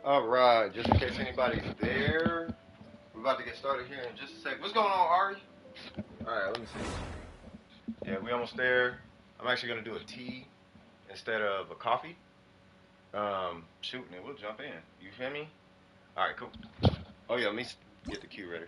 Alright, just in case anybody's there, we're about to get started here in just a sec. What's going on, Ari? Alright, let me see. Yeah, we almost there. I'm actually gonna do a tea instead of a coffee. Shoot, and then we'll jump in. You feel me? Alright, cool. Oh yeah, let me get the cue ready.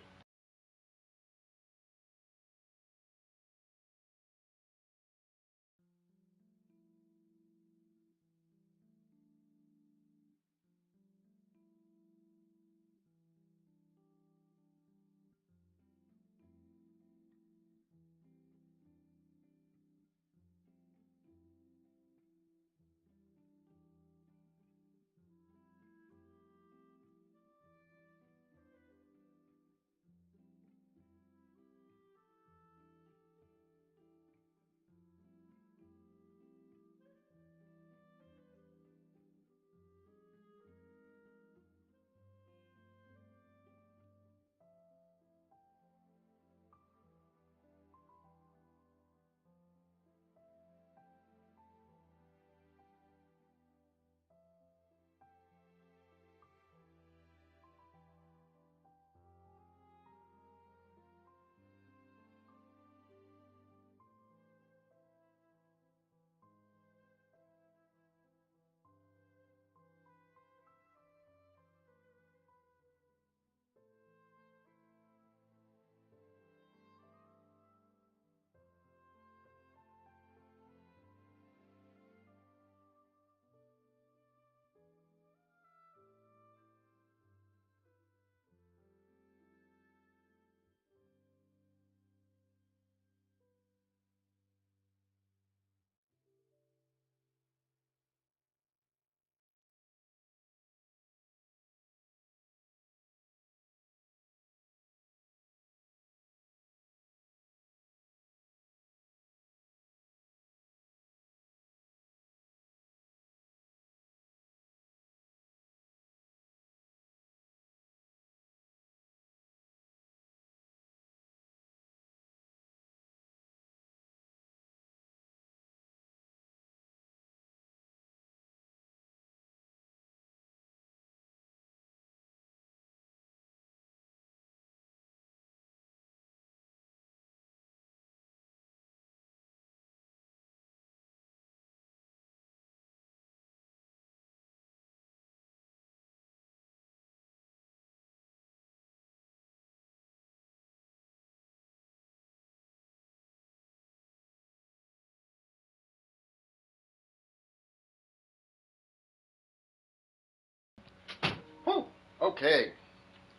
Whew. Okay.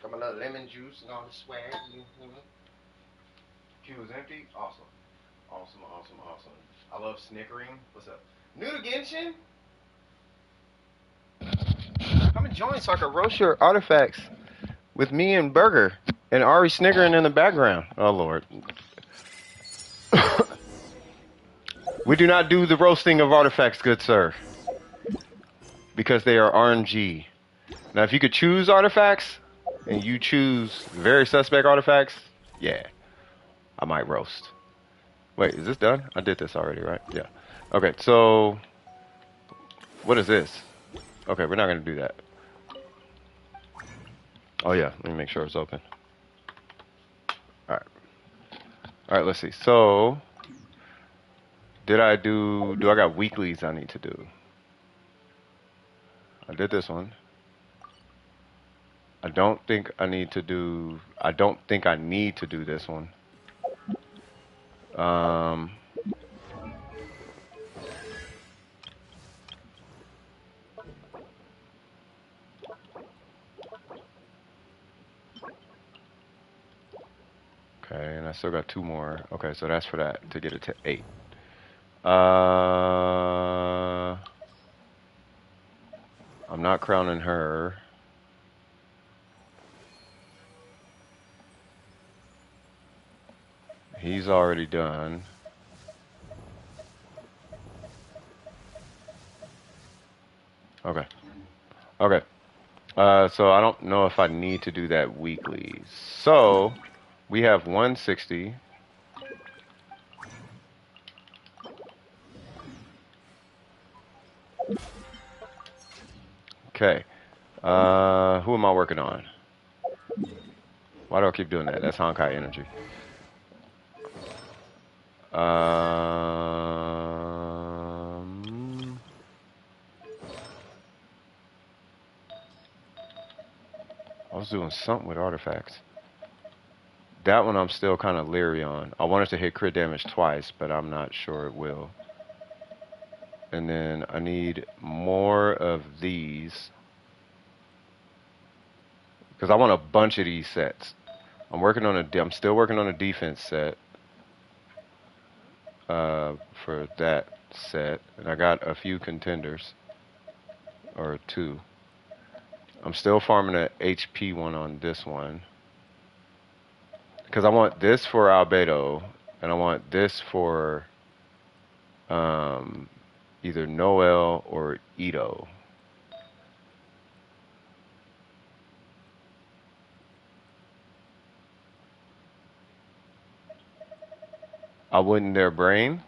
Got my little lemon juice and all the swag. Queue is empty. Awesome. Awesome, awesome, awesome. I love snickering. What's up? New to Genshin? Come and join so I can roast your artifacts with me and Burger and Ari snickering in the background. Oh, Lord. We do not do the roasting of artifacts, good sir, because they are RNG. Now, if you could choose artifacts and you choose very suspect artifacts, yeah, I might roast. Wait, is this done? I did this already, right? Yeah. Okay, so what is this? Okay, we're not going to do that. Oh, yeah, let me make sure it's open. All right. All right, let's see. So, do I got weeklies I need to do? I did this one. I don't think I need to do this one. Um, okay, and I still got two more. Okay, so that's for that, to get it to 8. I'm not crowning her. He's already done. Okay. Okay. So I don't know if I need to do that weekly. So we have 160. Okay. Who am I working on? Why do I keep doing that? That's Honkai energy. Um, I was doing something with artifacts. That one I'm still kind of leery on. I wanted to hit crit damage twice, but I'm not sure it will. And then I need more of these because I want a bunch of these sets. I'm still working on a defense set for that set, and I got a few contenders or two. I'm still farming a HP one on this one because I want this for Albedo, and I want this for um, either Noel or Ito. I wouldn't their brain.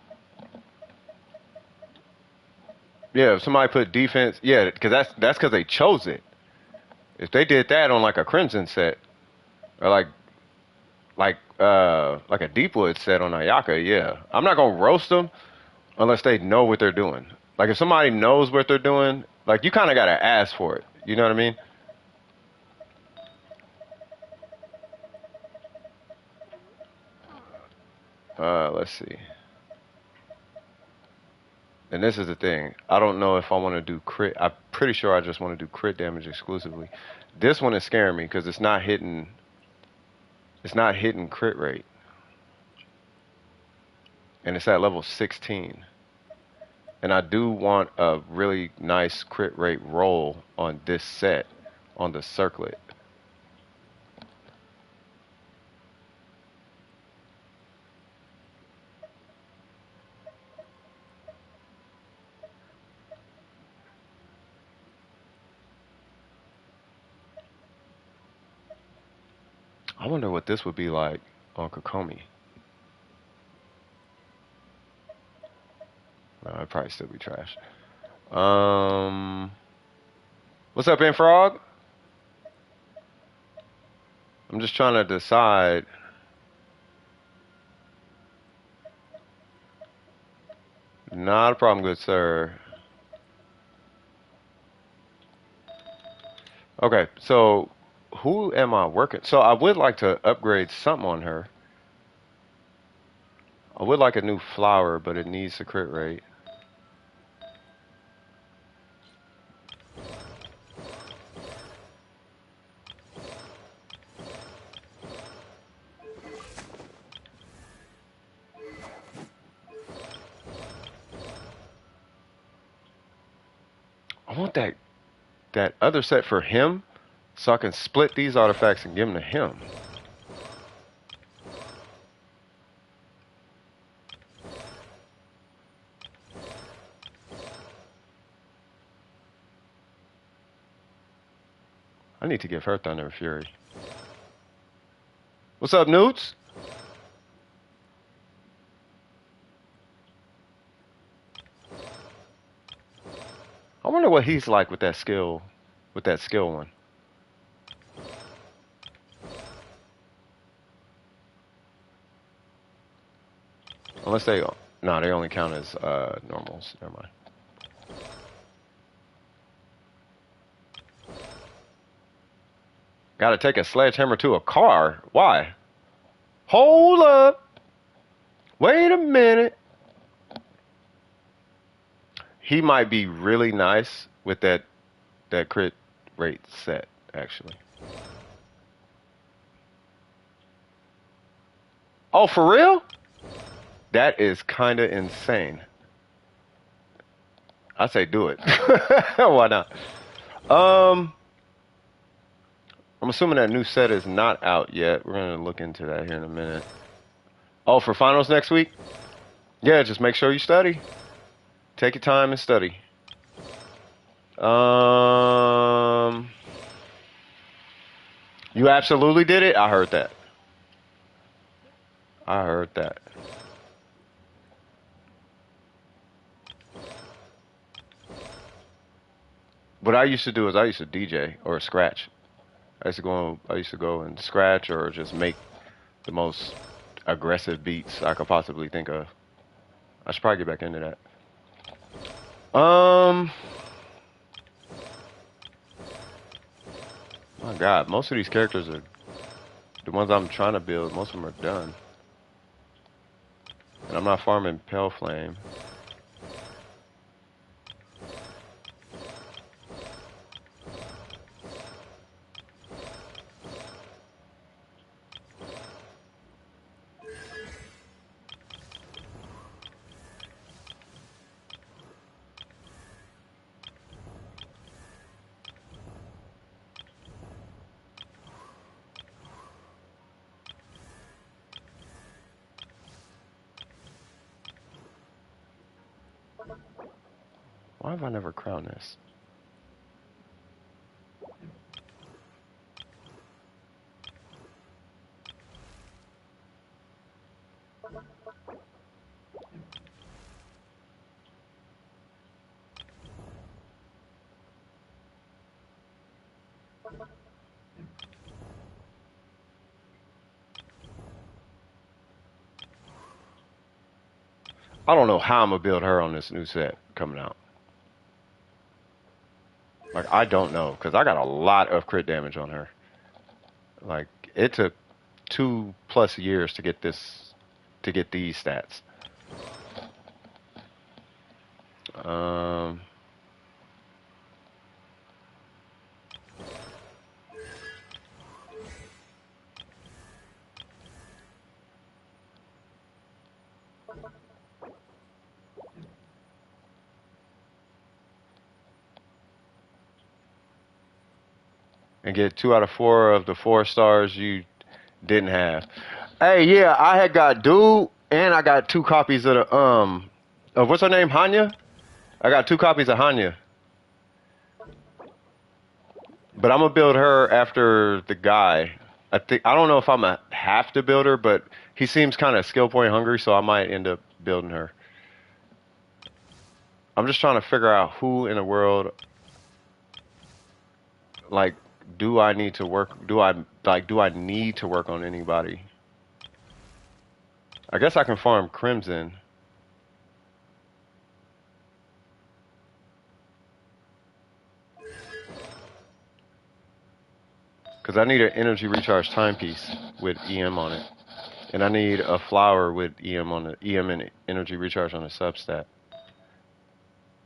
Yeah, if somebody put defense, yeah, because that's because they chose it. If they did that on like a Crimson set or like a Deepwood set on Ayaka, yeah, I'm not gonna roast them unless they know what they're doing. Like if somebody knows what they're doing, like you kind of gotta ask for it. You know what I mean? Let's see. And this is the thing. I don't know if I want to do crit. I'm pretty sure I just want to do crit damage exclusively. This one is scaring me because it's not hitting. It's not hitting crit rate, and it's at level 16. And I do want a really nice crit rate roll on this set, on the circlet. I wonder what this would be like on Kokomi. No, it'd probably still be trash. Um, what's up, Frog? I'm just trying to decide. Not a problem, good sir. Okay, so who am I working? So I would like to upgrade something on her. I would like a new flower, but it needs a crit rate. I want that other set for him, so I can split these artifacts and give them to him. I need to give her Thunder and Fury. What's up, Newts? I wonder what he's like with that skill one. Unless no, they only count as normals. Never mind. Got to take a sledgehammer to a car. Why? Hold up. Wait a minute. He might be really nice with that crit rate set, actually. Oh, for real? That is kind of insane. I say do it. Why not? Um, I'm assuming that new set is not out yet. We're gonna look into that here in a minute. Oh, for finals next week? Yeah, just make sure you study. Take your time and study. Um, you absolutely did it? I heard that. I heard that. what I used to do is I used to DJ or scratch. I used to go and scratch or just make the most aggressive beats I could possibly think of. I should probably get back into that. Um, my God, most of these characters are the ones I'm trying to build. Most of them are done, and I'm not farming Pale Flame. Why have I never crowned this? I don't know how I'm gonna build her on this new set coming out. Like I don't know because I got a lot of crit damage on her. Like it took 2+ years to get these stats. Um, and get 2 out of 4 of the 4 stars you didn't have. Hey, yeah, I had got dude, and I got 2 copies of the of what's her name, Hanya. I got 2 copies of Hanya, but I'm gonna build her after the guy. I don't know if I'm gonna have to build her, but he seems kind of skill point hungry, so I might end up building her. I'm just trying to figure out who in the world, like, do I need to work? Do I need to work on anybody? I guess I can farm Crimson. Because I need an energy recharge timepiece with EM on it. And I need a flower with EM on it, EM and energy recharge on the substat.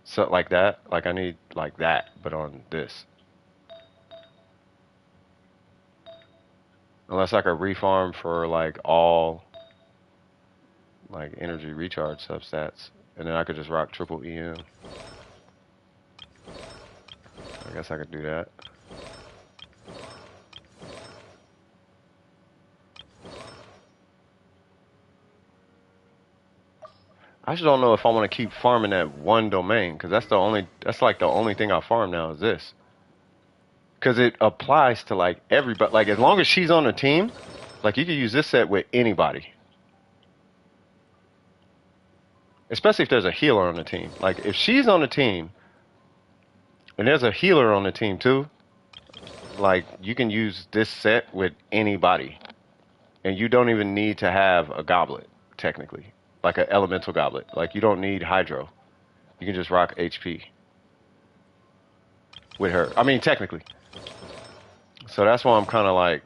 So like that, like I need like that, but on this. Unless I could refarm for like all like energy recharge substats. And then I could just rock triple EM. I guess I could do that. I just don't know if I want to keep farming that one domain because that's like the only thing I farm now is this. Because it applies to like everybody. Like as long as she's on the team, like you can use this set with anybody. Especially if there's a healer on the team. Like if she's on the team and there's a healer on the team too, like you can use this set with anybody. And you don't even need to have a goblet, technically. Like an elemental goblet. Like you don't need hydro. You can just rock HP with her. I mean, technically. So that's why I'm kind of like,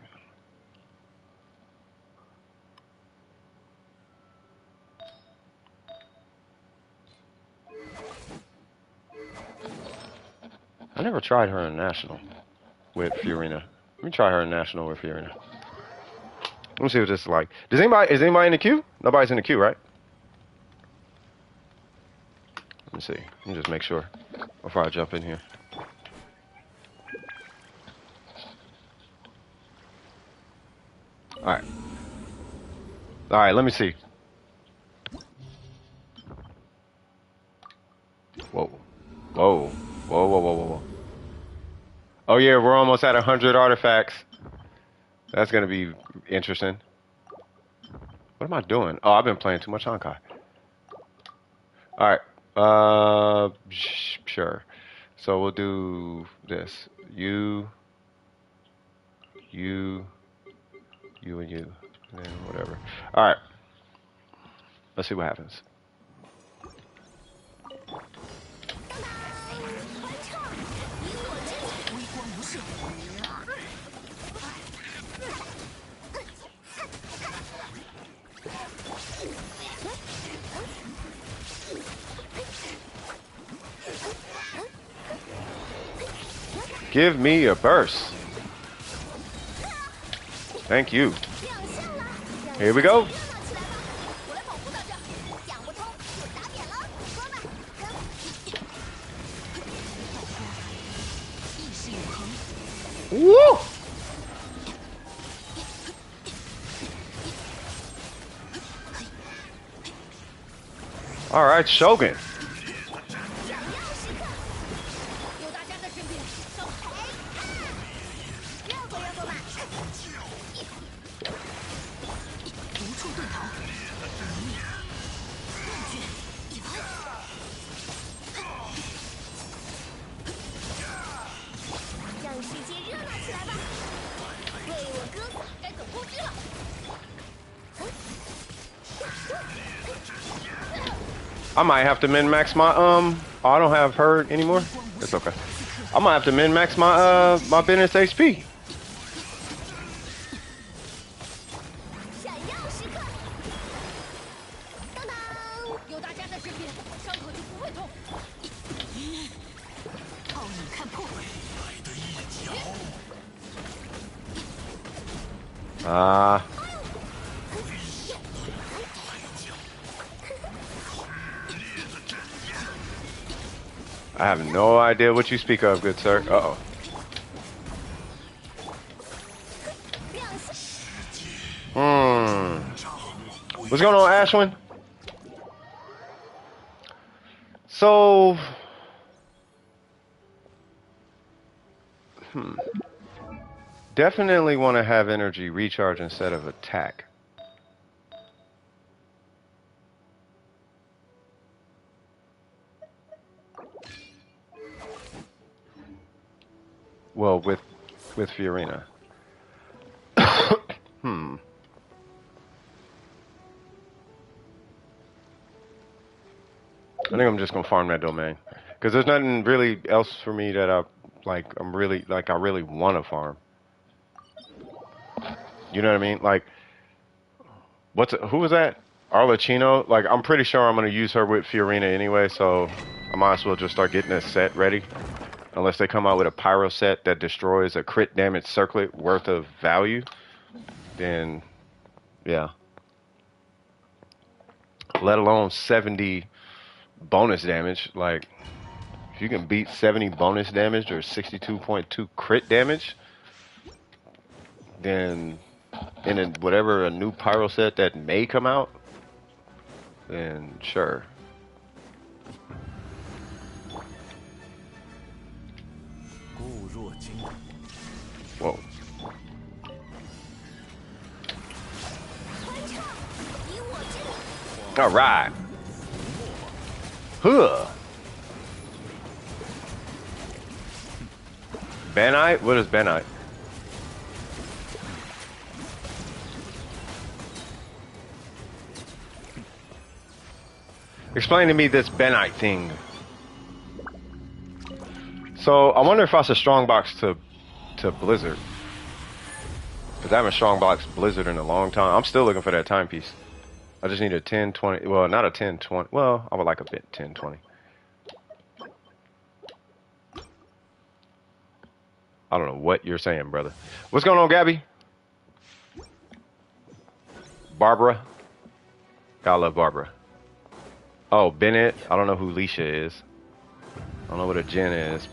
I never tried her in National with Fiorina. Let me try her in National with Fiorina. Let me see what this is like. Is anybody in the queue? Nobody's in the queue, right? Let me see. Let me just make sure before I jump in here. All right. All right, let me see. Whoa. Whoa. Whoa, whoa, whoa, whoa, whoa. Oh, yeah, we're almost at 100 artifacts. That's going to be interesting. What am I doing? Oh, I've been playing too much Honkai. All right. Sure. So we'll do this. You, you, you, and you. And then whatever. Alright. Let's see what happens. Give me a burst. Thank you. Here we go. Woo! All right, Shogun. I might have to min-max my oh, I don't have her anymore. It's okay. I might have to min-max my my business HP. I have no idea what you speak of, good sir. Uh-oh. What's going on, Ashwin? So... Definitely want to have energy recharge instead of attack. Well, with Fiorina. I think I'm just gonna farm that domain because there's nothing really else for me that I really want to farm. You know what I mean? Like, who was that? Arlecchino? Like, I'm pretty sure I'm gonna use her with Fiorina anyway, so I might as well just start getting this set ready. Unless they come out with a pyro set that destroys a crit damage circlet worth of value, then yeah. Let alone 70 bonus damage. Like, if you can beat 70 bonus damage or 62.2 crit damage, then in whatever a new pyro set that may come out, then sure. Whoa. All right. Huh. Benite? What is Benite? Explain to me this Benite thing. So I wonder if I should strongbox to Blizzard. Because I haven't strongboxed Blizzard in a long time. I'm still looking for that timepiece. I just need a 10, 20. Well, not a 10, 20. Well, I would like a bit 10, 20. I don't know what you're saying, brother. What's going on, Gabby? Barbara? Gotta love Barbara. Oh, Bennett. I don't know who Leisha is. I don't know what a Jen is.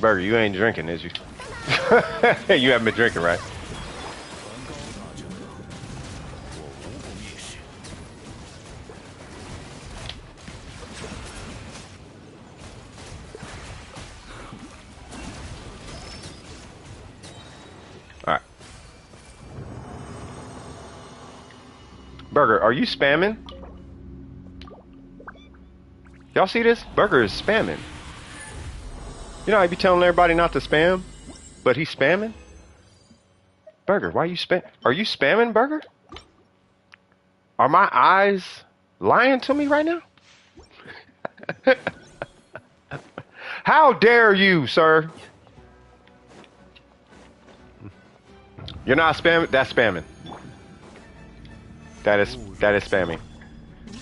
Burger, you ain't drinking, is you? You haven't been drinking, right? Alright. Burger, are you spamming? Y'all see this? Burger is spamming. You know, I be telling everybody not to spam, but he's spamming. Burger, why you spam? Are you spamming, Burger? Are my eyes lying to me right now? How dare you, sir? You're not spamming. That's spamming. That is spamming.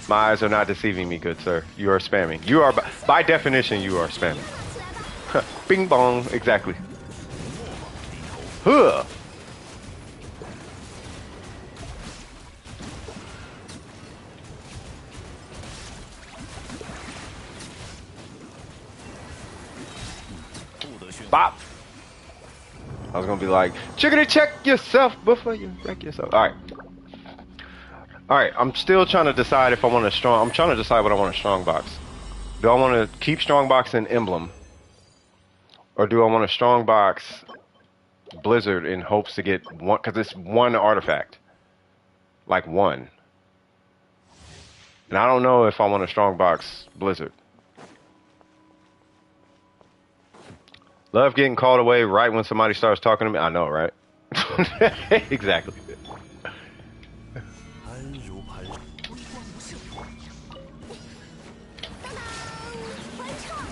My eyes are not deceiving me, good sir. You are spamming. You are, by definition, you are spamming. Bing bong, exactly. Huh. Bop. I was gonna be like, chickadee, check yourself before you wreck yourself. All right. All right, I'm still trying to decide if I want a strong. I'm trying to decide what I want a strong box. Do I want to keep strong box in emblem, or do I want a strong box blizzard in hopes to get one? Because it's one artifact, like one. And I don't know if I want a strong box blizzard. Love getting called away right when somebody starts talking to me. I know, right? Exactly.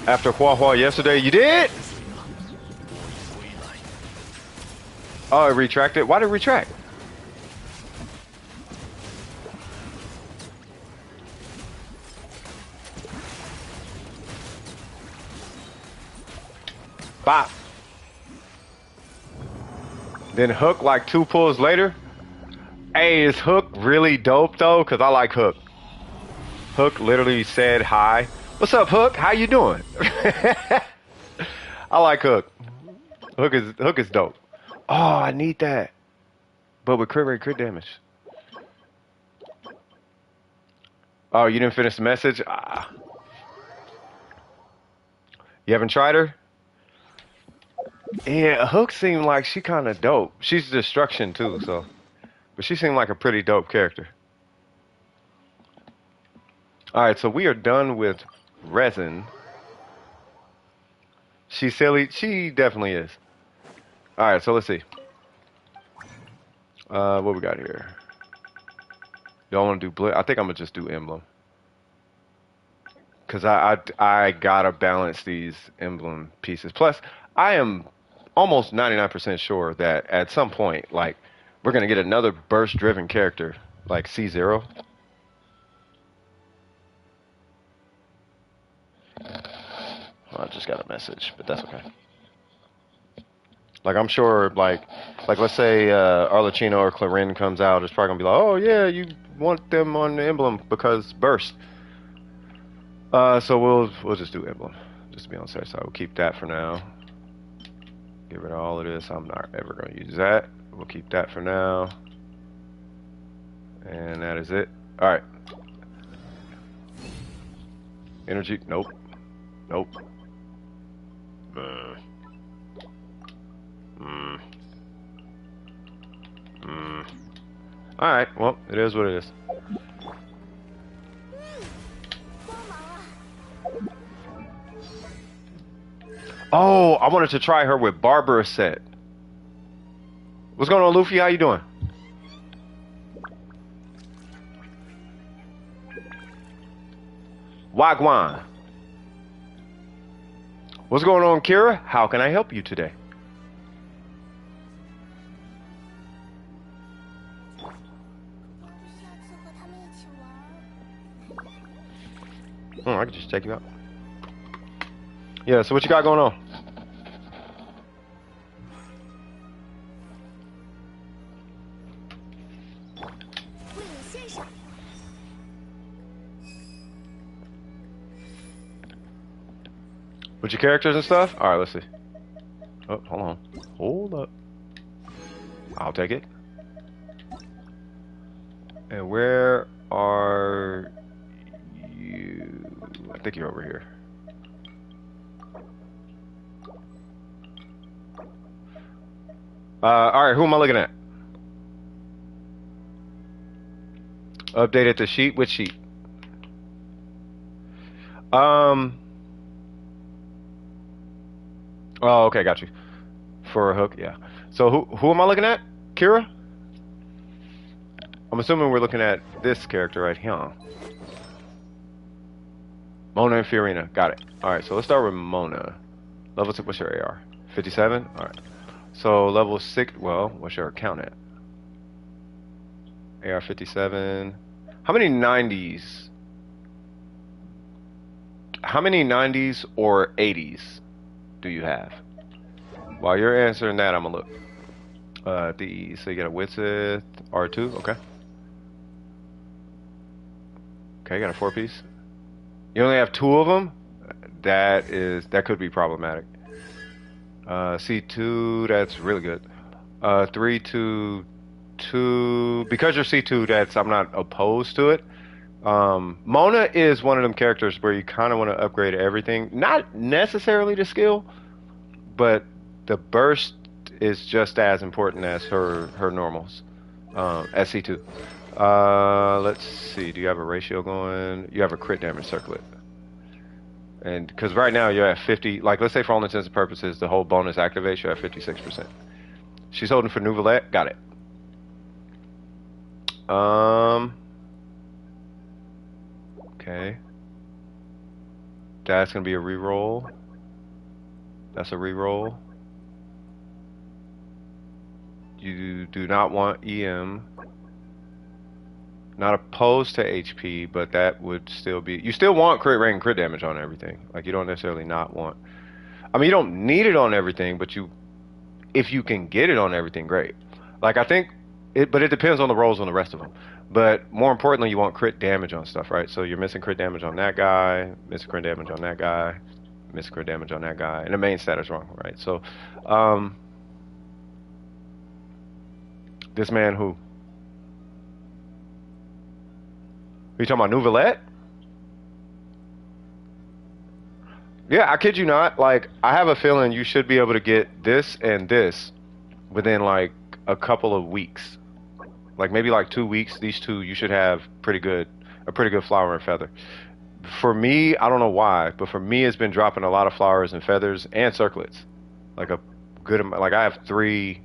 After Hua Hua yesterday, you did? Oh, it retracted? Why did it retract? Bop. Then Hook like 2 pulls later. Hey, is Hook really dope though? Cause I like Hook. Hook literally said hi. What's up, Hook? How you doing? I like Hook. Hook is dope. Oh, I need that. But with crit rate, crit damage. Oh, you didn't finish the message? Ah. You haven't tried her? Yeah, Hook seemed like she kind of dope. She's destruction too, so. But she seemed like a pretty dope character. Alright, so we are done with resin. She's silly. She definitely is. Alright, so let's see. What we got here? Don't want to do blitz. I think I'm gonna just do emblem. Cause I gotta balance these emblem pieces. Plus, I am almost 99% sure that at some point, like, we're gonna get another burst-driven character, like C0. I just got a message, but that's okay. Like, I'm sure, like let's say Arlecchino or Clarin comes out, it's probably gonna be like, oh yeah, you want them on the emblem because burst. So we'll just do emblem, just to be on the safe side. We'll keep that for now. Get rid of all of this. I'm not ever gonna use that. We'll keep that for now. And that is it. All right. Energy. Nope. Nope. All right. Well, it is what it is. Oh, I wanted to try her with Barbara set. What's going on, Luffy? How you doing? Wagwan. What's going on, Kira? How can I help you today? Oh, I can just take you out. Yeah, so what you got going on? With your characters and stuff? Alright, let's see. Oh, hold on. Hold up. I'll take it. And where are you? I think you're over here. Alright, who am I looking at? Updated the sheet? Which sheet? Um. Oh, okay, got you. For a hook, yeah. So who am I looking at? Kira? I'm assuming we're looking at this character right here. Mona and Fiorina. Got it. All right, so let's start with Mona. Level 2, what's your AR? 57? All right. So level 6, well, what's your account at? AR 57. How many 90s? How many 90s or 80s do you have? While you're answering that, I'm gonna look. So you got a Witsith R2, okay. Okay, you got a 4-piece. You only have 2 of them? That could be problematic. C2, that's really good. 3, 2, 2. Because you're C2, I'm not opposed to it. Mona is one of them characters where you kind of want to upgrade everything. Not necessarily the skill, but the burst is just as important as her normals. As C2. Let's see. Do you have a ratio going? You have a crit damage circlet. And because right now you're at 50, like let's say for all intents and purposes, the whole bonus activates, you're at 56%. She's holding for Nouvellette. Got it. Okay. That's gonna be a reroll. That's a reroll. You do not want EM. Not opposed to HP, but that would still be... You still want crit rate and crit damage on everything. Like, you don't necessarily not want... I mean, you don't need it on everything, but if you can get it on everything, great. Like, I think... But it depends on the rolls on the rest of them. But more importantly, you want crit damage on stuff, right? So you're missing crit damage on that guy, missing crit damage on that guy, missing crit damage on that guy, and the main stat is wrong, right? So, this man who... Are you talking about Nouvellette? Yeah, I kid you not. Like, I have a feeling you should be able to get this and this within like a couple of weeks. Like maybe like 2 weeks. These two you should have a pretty good flower and feather. For me, I don't know why, but for me it's been dropping a lot of flowers and feathers and circlets. Like a good amount. Like I have 3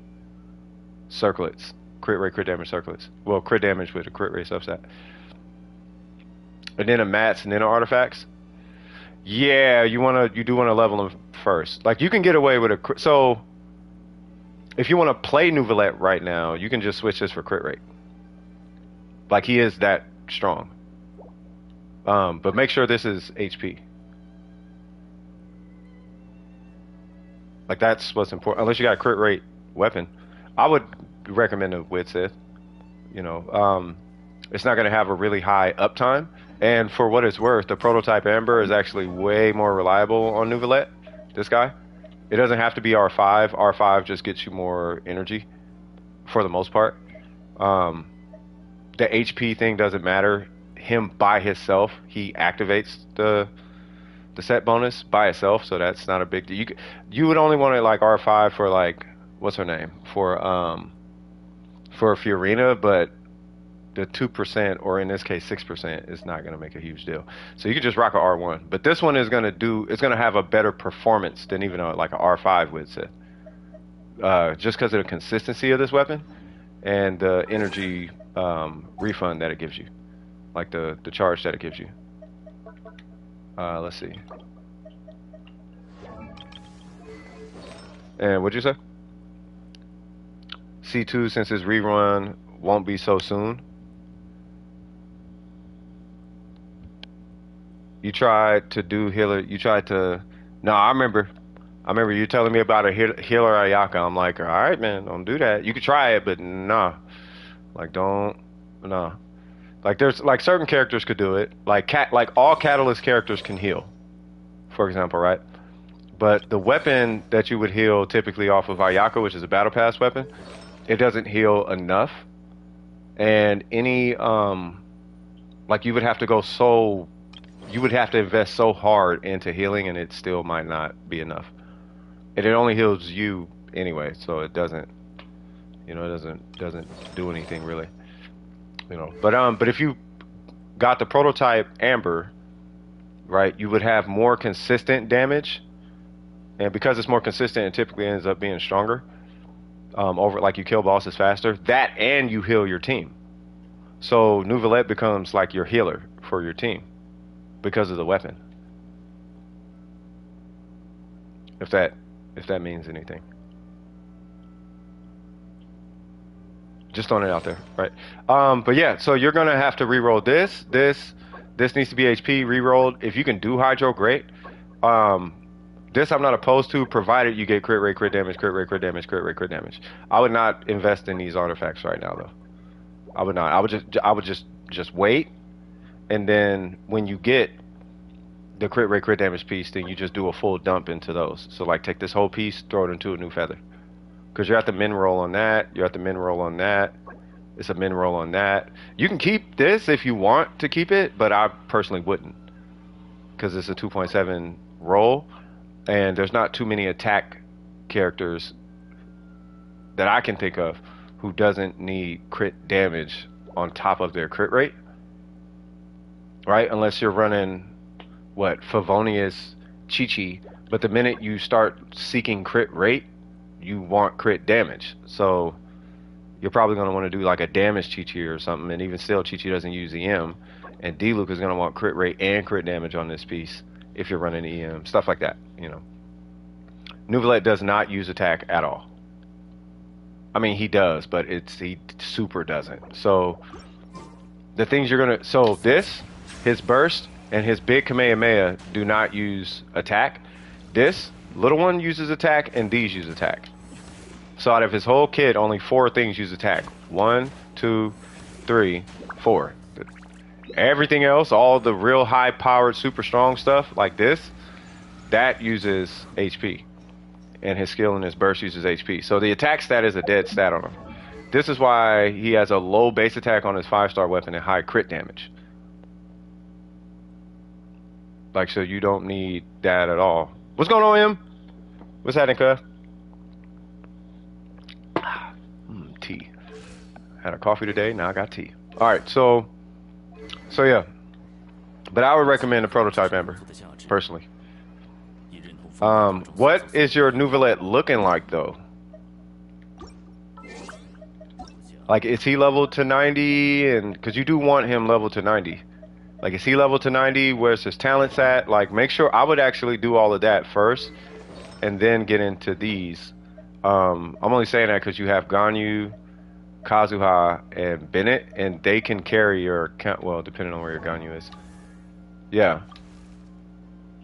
circlets, crit rate, crit damage circlets. Well, crit damage with a crit rate subset. And then a mats and then artifacts. Yeah, you do wanna level them first. Like you can get away with so if you want to play Nouvellette right now, you can just switch this for crit rate. Like he is that strong. But make sure this is HP. Like that's what's important. Unless you got a crit rate weapon, I would recommend a Witsith. You know, it's not going to have a really high uptime. And for what it's worth, the prototype Amber is actually way more reliable on Nouvellette. This guy. It doesn't have to be R5. R5 just gets you more energy for the most part. The HP thing doesn't matter. Him by himself, he activates the set bonus by itself, so that's not a big deal. You would only want it like R5 for like what's her name? For Fiorina, but the 2%, or in this case 6%, is not going to make a huge deal. So you could just rock a R1. But this one is going to have a better performance than even like a R5 would say. Just because of the consistency of this weapon and the energy refund that it gives you. Like the charge that it gives you. Let's see. And what'd you say? C2, since his rerun won't be so soon. You tried to do healer. No, I remember you telling me about a healer Ayaka. I'm like, all right, man, don't do that. You could try it, but nah. Like, don't, nah. Like, there's, like, certain characters could do it. Like, all Catalyst characters can heal, for example, right? But the weapon that you would heal typically off of Ayaka, which is a Battle Pass weapon, it doesn't heal enough. And like, you would have to invest so hard into healing, and it still might not be enough. And it only heals you anyway, so it doesn't, doesn't do anything really, But if you got the prototype Amber, right? You would have more consistent damage, and because it's more consistent, it typically ends up being stronger. Over like you kill bosses faster. That and you heal your team. So Nouvellette becomes like your healer for your team because of the weapon. If that means anything. Just throwing it out there, right? But yeah, so you're gonna have to reroll this. This needs to be HP rerolled. If you can do Hydro, great. This I'm not opposed to, provided you get crit rate, crit damage, crit rate, crit damage, crit rate, crit damage. I would not invest in these artifacts right now, though. I would not. I would just wait, and then when you get the crit rate, crit damage piece, then you just do a full dump into those. So like take this whole piece, throw it into a new feather. Because you're at the min roll on that, you're at the min roll on that, it's a min roll on that. You can keep this if you want to keep it, but I personally wouldn't. Because it's a 2.7 roll, and there's not too many attack characters that I can think of who doesn't need crit damage on top of their crit rate. Right? Unless you're running, what, Favonius Chi-Chi, but the minute you start seeking crit rate, you want crit damage. So you're probably going to want to do like a damage Chi-Chi or something, and even still Chi-Chi doesn't use EM, and D-Luke is going to want crit rate and crit damage on this piece if you're running EM, stuff like that, you know. Nouvellette does not use attack at all. I mean, he does, but he super doesn't. So the things you're going to, so this, his burst, and his big Kamehameha do not use attack. This little one uses attack, and these use attack. So out of his whole kit, only 4 things use attack. 1, 2, 3, 4. Everything else, all the real high-powered, super strong stuff like this, that uses HP. And his skill and his burst uses HP. So the attack stat is a dead stat on him. This is why he has a low base attack on his 5-star weapon and high crit damage. Like, so you don't need that at all. What's going on, Em? What's happening, cuz? Tea. Had a coffee today, now I got tea. Alright, so yeah. But I would recommend the prototype Ember, personally. What is your Nouvellette looking like, though? Like, is he leveled to 90? And because you do want him leveled to 90. Like, is he leveled to 90? Where's his talents at? Like, make sure, I would actually do all of that first, and then get into these. I'm only saying that because you have Ganyu, Kazuha, and Bennett, and they can carry your account, well, depending on where your Ganyu is. Yeah.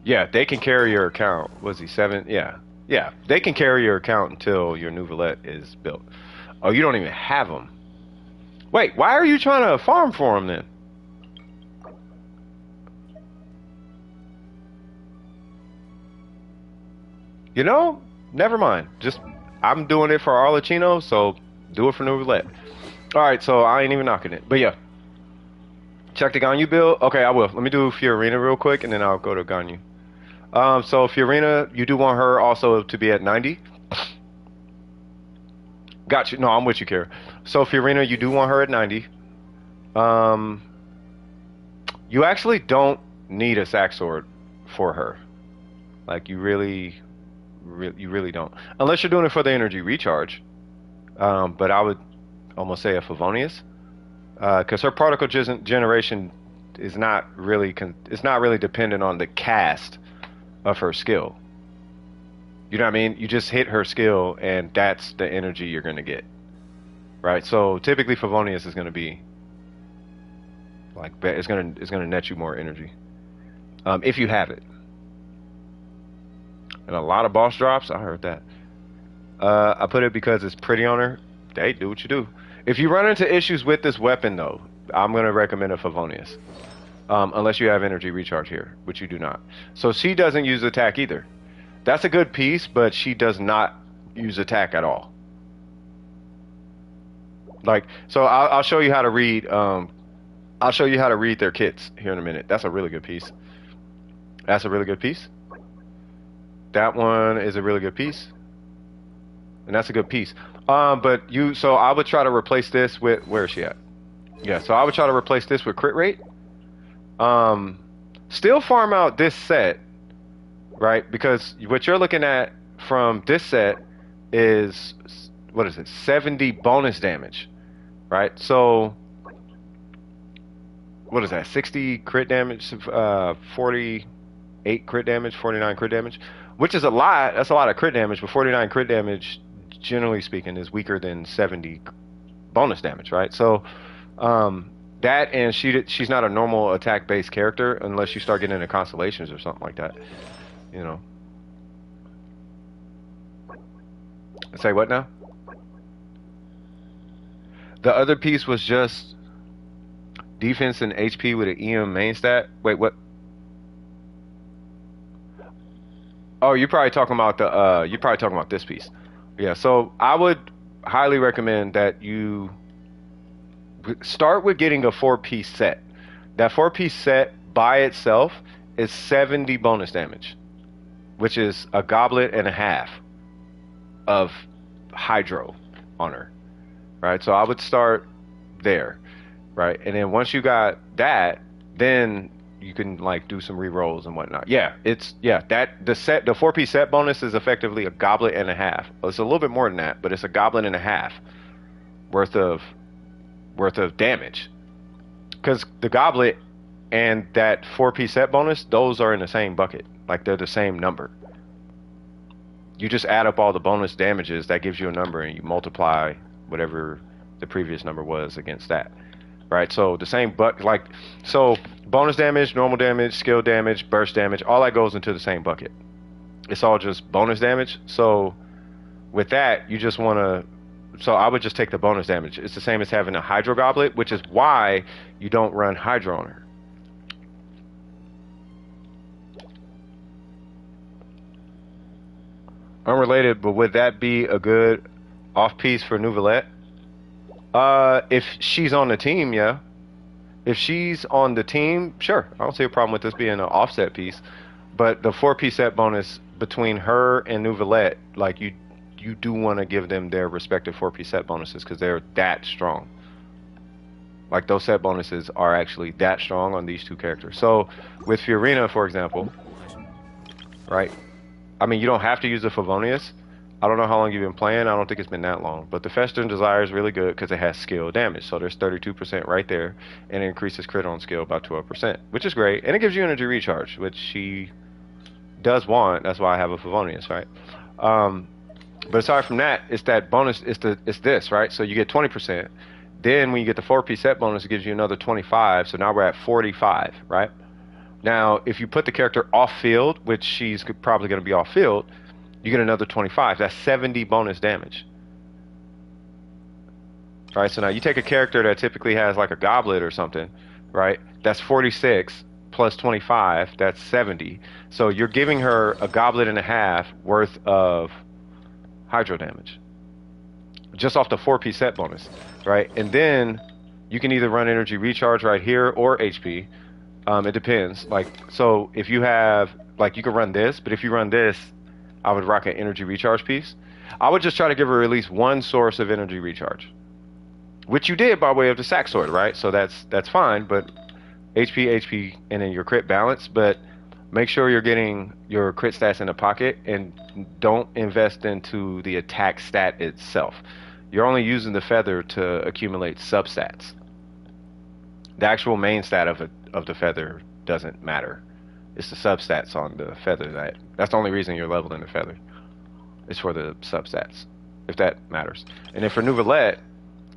Yeah, they can carry your account. Was he 7? Yeah. Yeah, they can carry your account until your Nouvellette is built. Oh, you don't even have them. Wait, why are you trying to farm for them then? You know, never mind. Just, I'm doing it for Arlecchino, so do it for Nouvellette. Alright, so I ain't even knocking it. But yeah. Check the Ganyu build. Okay, I will. Let me do Fiorina real quick, and then I'll go to Ganyu. So Fiorina, you do want her also to be at 90. Got you. No, I'm with you, Kara. So Fiorina, you do want her at 90. You actually don't need a sack sword for her. Like, you really don't. Unless you're doing it for the energy recharge. But I would almost say a Favonius. Because her particle generation is not really dependent on the cast of her skill. You know what I mean? You just hit her skill, and that's the energy you're going to get. Right? So typically Favonius is going to be like, it's going to net you more energy. If you have it. And a lot of boss drops, I heard that. I put it because it's pretty on her. Hey, do what you do. If you run into issues with this weapon, though, I'm going to recommend a Favonius. Unless you have energy recharge here, which you do not. So she doesn't use attack either. That's a good piece, but she does not use attack at all. Like, so I'll show you how to read. I'll show you how to read their kits here in a minute. That's a really good piece. That's a really good piece. That one is a really good piece. And that's a good piece. So I would try to replace this with, where is she at? Yeah, so I would try to replace this with crit rate. Still farm out this set, right? Because what you're looking at from this set is, what is it, 70 bonus damage, right? So what is that, 60 crit damage, 48 crit damage, 49 crit damage, which is a lot. That's a lot of crit damage, but 49 crit damage, generally speaking, is weaker than 70 bonus damage, right? So that, and she's not a normal attack based character unless you start getting into constellations or something like that, you know. Say what now? The other piece was just defense and HP with an EM main stat. Wait, what? Oh, you're probably talking about this piece. Yeah, so I would highly recommend that you start with getting a 4-piece set. That 4-piece set by itself is 70 bonus damage, which is a goblet and a half of hydro on her, right? So I would start there, right? And then once you got that, then you can like do some re-rolls and whatnot. Yeah, that the 4-piece set bonus is effectively a goblet and a half. It's a little bit more than that, but it's a goblet and a half worth of damage. Because the goblet and that 4-piece set bonus, those are in the same bucket. Like they're the same number. You just add up all the bonus damages, that gives you a number, and you multiply whatever the previous number was against that. Right? So the same so bonus damage, normal damage, skill damage, burst damage, all that goes into the same bucket. It's all just bonus damage. So with that, you just want to, so I would just take the bonus damage. It's the same as having a hydro goblet, which is why you don't run hydro on her. Unrelated, but would that be a good off piece for Nouvellette? If she's on the team, yeah. If she's on the team, sure. I don't see a problem with this being an offset piece. But the 4-piece set bonus between her and Nouvellette, like you do want to give them their respective 4-piece set bonuses because they're that strong. Like those set bonuses are actually that strong on these two characters. So with Fiorina, for example, right? I mean, you don't have to use the Favonius. I don't know how long you've been playing. I don't think it's been that long. But the Festering Desire is really good because it has skill damage. So there's 32% right there. And it increases crit on skill by 12%, which is great. And it gives you energy recharge, which she does want. That's why I have a Favonius, right? But aside from that, it's that bonus. It's this, right? So you get 20%. Then when you get the 4-piece set bonus, it gives you another 25. So now we're at 45, right? Now, if you put the character off field, which she's probably going to be off field, you get another 25. That's 70 bonus damage. All right, so now you take a character that typically has like a goblet or something, right? That's 46 plus 25, that's 70. So you're giving her a goblet and a half worth of hydro damage. Just off the 4-piece set bonus, right? And then you can either run energy recharge right here or HP. It depends. Like, so if you have, like, you can run this, but if you run this, I would rock an energy recharge piece. I would just try to give her at least one source of energy recharge, which you did by way of the sack sword, right? So that's fine, but HP, and then your crit balance, but make sure you're getting your crit stats in the pocket and don't invest into the attack stat itself. You're only using the feather to accumulate substats. The actual main stat of the feather doesn't matter. It's the substats on the feather that's the only reason you're leveling the feather. It's for the substats, if that matters. And then for Nouvellette,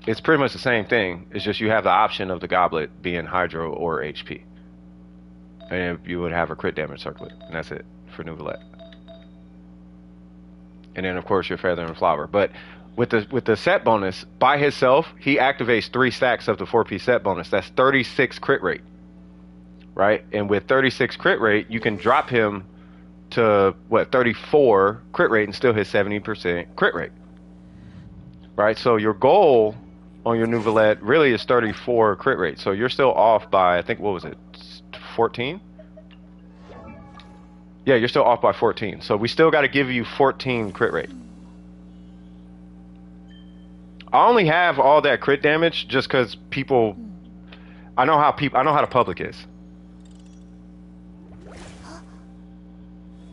it's pretty much the same thing. It's just you have the option of the goblet being hydro or HP. And you would have a crit damage circlet, and that's it for Nouvellette. And then of course your feather and flower. But with the set bonus, by himself, he activates 3 stacks of the 4-piece set bonus. That's 36 crit rate. Right? And with 36 crit rate, you can drop him to, 34 crit rate and still hit 70% crit rate. Right? So your goal on your Nouvellette really is 34 crit rate. So you're still off by, I think, what was it, 14? Yeah, you're still off by 14. So we still got to give you 14 crit rate. I only have all that crit damage just because people, I know how the public is.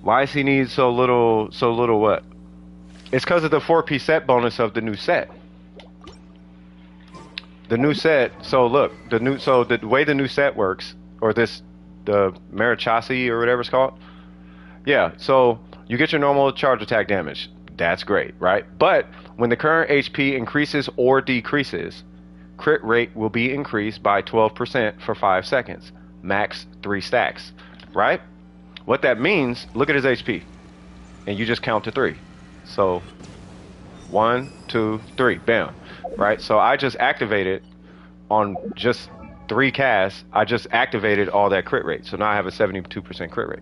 Why does he need so little what? It's because of the 4-piece set bonus of the new set. The new set, so look, the way the new set works, or the Marichasi or whatever it's called. Yeah, so you get your normal charge attack damage. That's great, right? But when the current HP increases or decreases, crit rate will be increased by 12% for 5 seconds, max 3 stacks, right? What that means, look at his HP, and you just count to 3. So 1, 2, 3, bam, right? So I just activated on just 3 casts. I just activated all that crit rate. So now I have a 72% crit rate.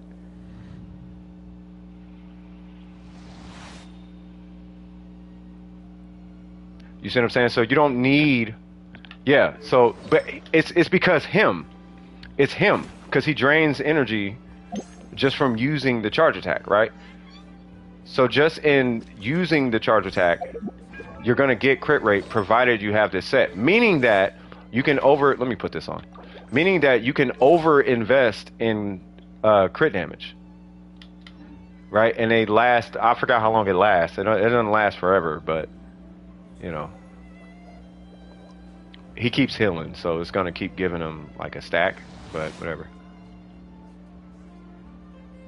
You see what I'm saying? So you don't need, yeah. So, but it's because it's him, because he drains energy just from using the charge attack, right? So just in using the charge attack, you're gonna get crit rate provided you have this set. Meaning that you can let me put this on. Meaning that you can over invest in crit damage, right? And they last. I forgot how long it lasts. It doesn't last forever, but you know, he keeps healing, so it's gonna keep giving him like a stack. But whatever.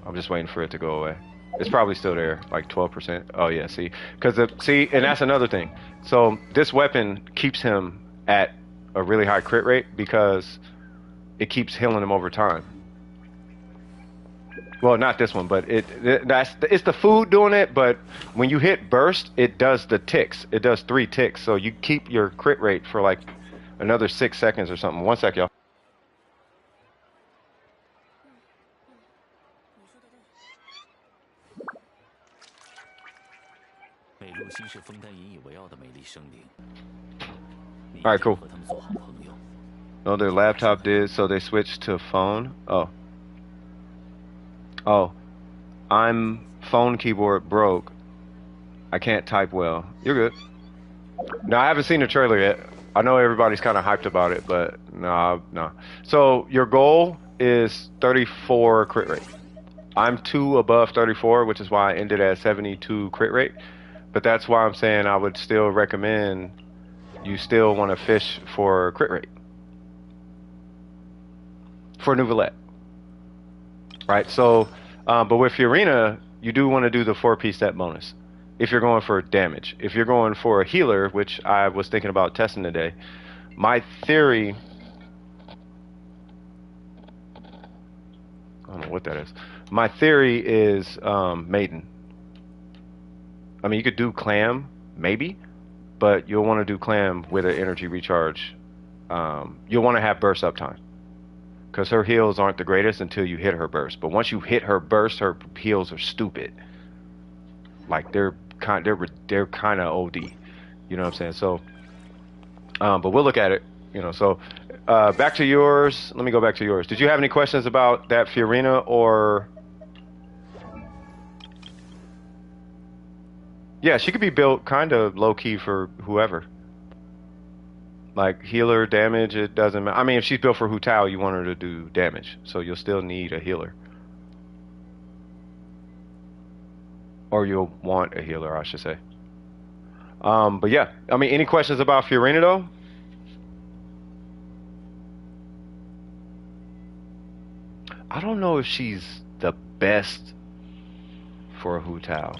I'm just waiting for it to go away. It's probably still there, like 12%. Oh yeah, see, and that's another thing. So this weapon keeps him at a really high crit rate because it keeps healing him over time. Well, not this one, but it's the food doing it. But when you hit burst, it does the ticks. It does 3 ticks, so you keep your crit rate for like another 6 seconds or something. 1 sec, y'all. All right, cool. No, their laptop did, so they switched to phone. Oh, I'm phone keyboard broke. I can't type well. You're good. No, I haven't seen the trailer yet. I know everybody's kind of hyped about it, but no. So your goal is 34 crit rate. I'm 2 above 34, which is why I ended at 72 crit rate. But that's why I'm saying I would still recommend you still want to fish for crit rate for Nouvellette, right? So, but with Fiorina, you do want to do the 4-piece set bonus if you're going for damage. If you're going for a healer, which I was thinking about testing today, my theory, I don't know what that is. My theory is Maiden. I mean, you could do Clam, maybe, but you'll want to do Clam with an energy recharge. You'll want to have burst uptime, because her heals aren't the greatest until you hit her burst. But once you hit her burst, her heals are stupid. Like they're kind of OD. You know what I'm saying? So, but we'll look at it. You know. So, back to yours. Let me go back to yours. Did you have any questions about that Fiorina or? Yeah, she could be built kind of low-key for whoever. Like, healer, damage, it doesn't matter. I mean, if she's built for Hu Tao, you want her to do damage. So you'll still need a healer. Or you'll want a healer, I should say. But yeah, I mean, any questions about Fiorina, though? I don't know if she's the best for Hu Tao.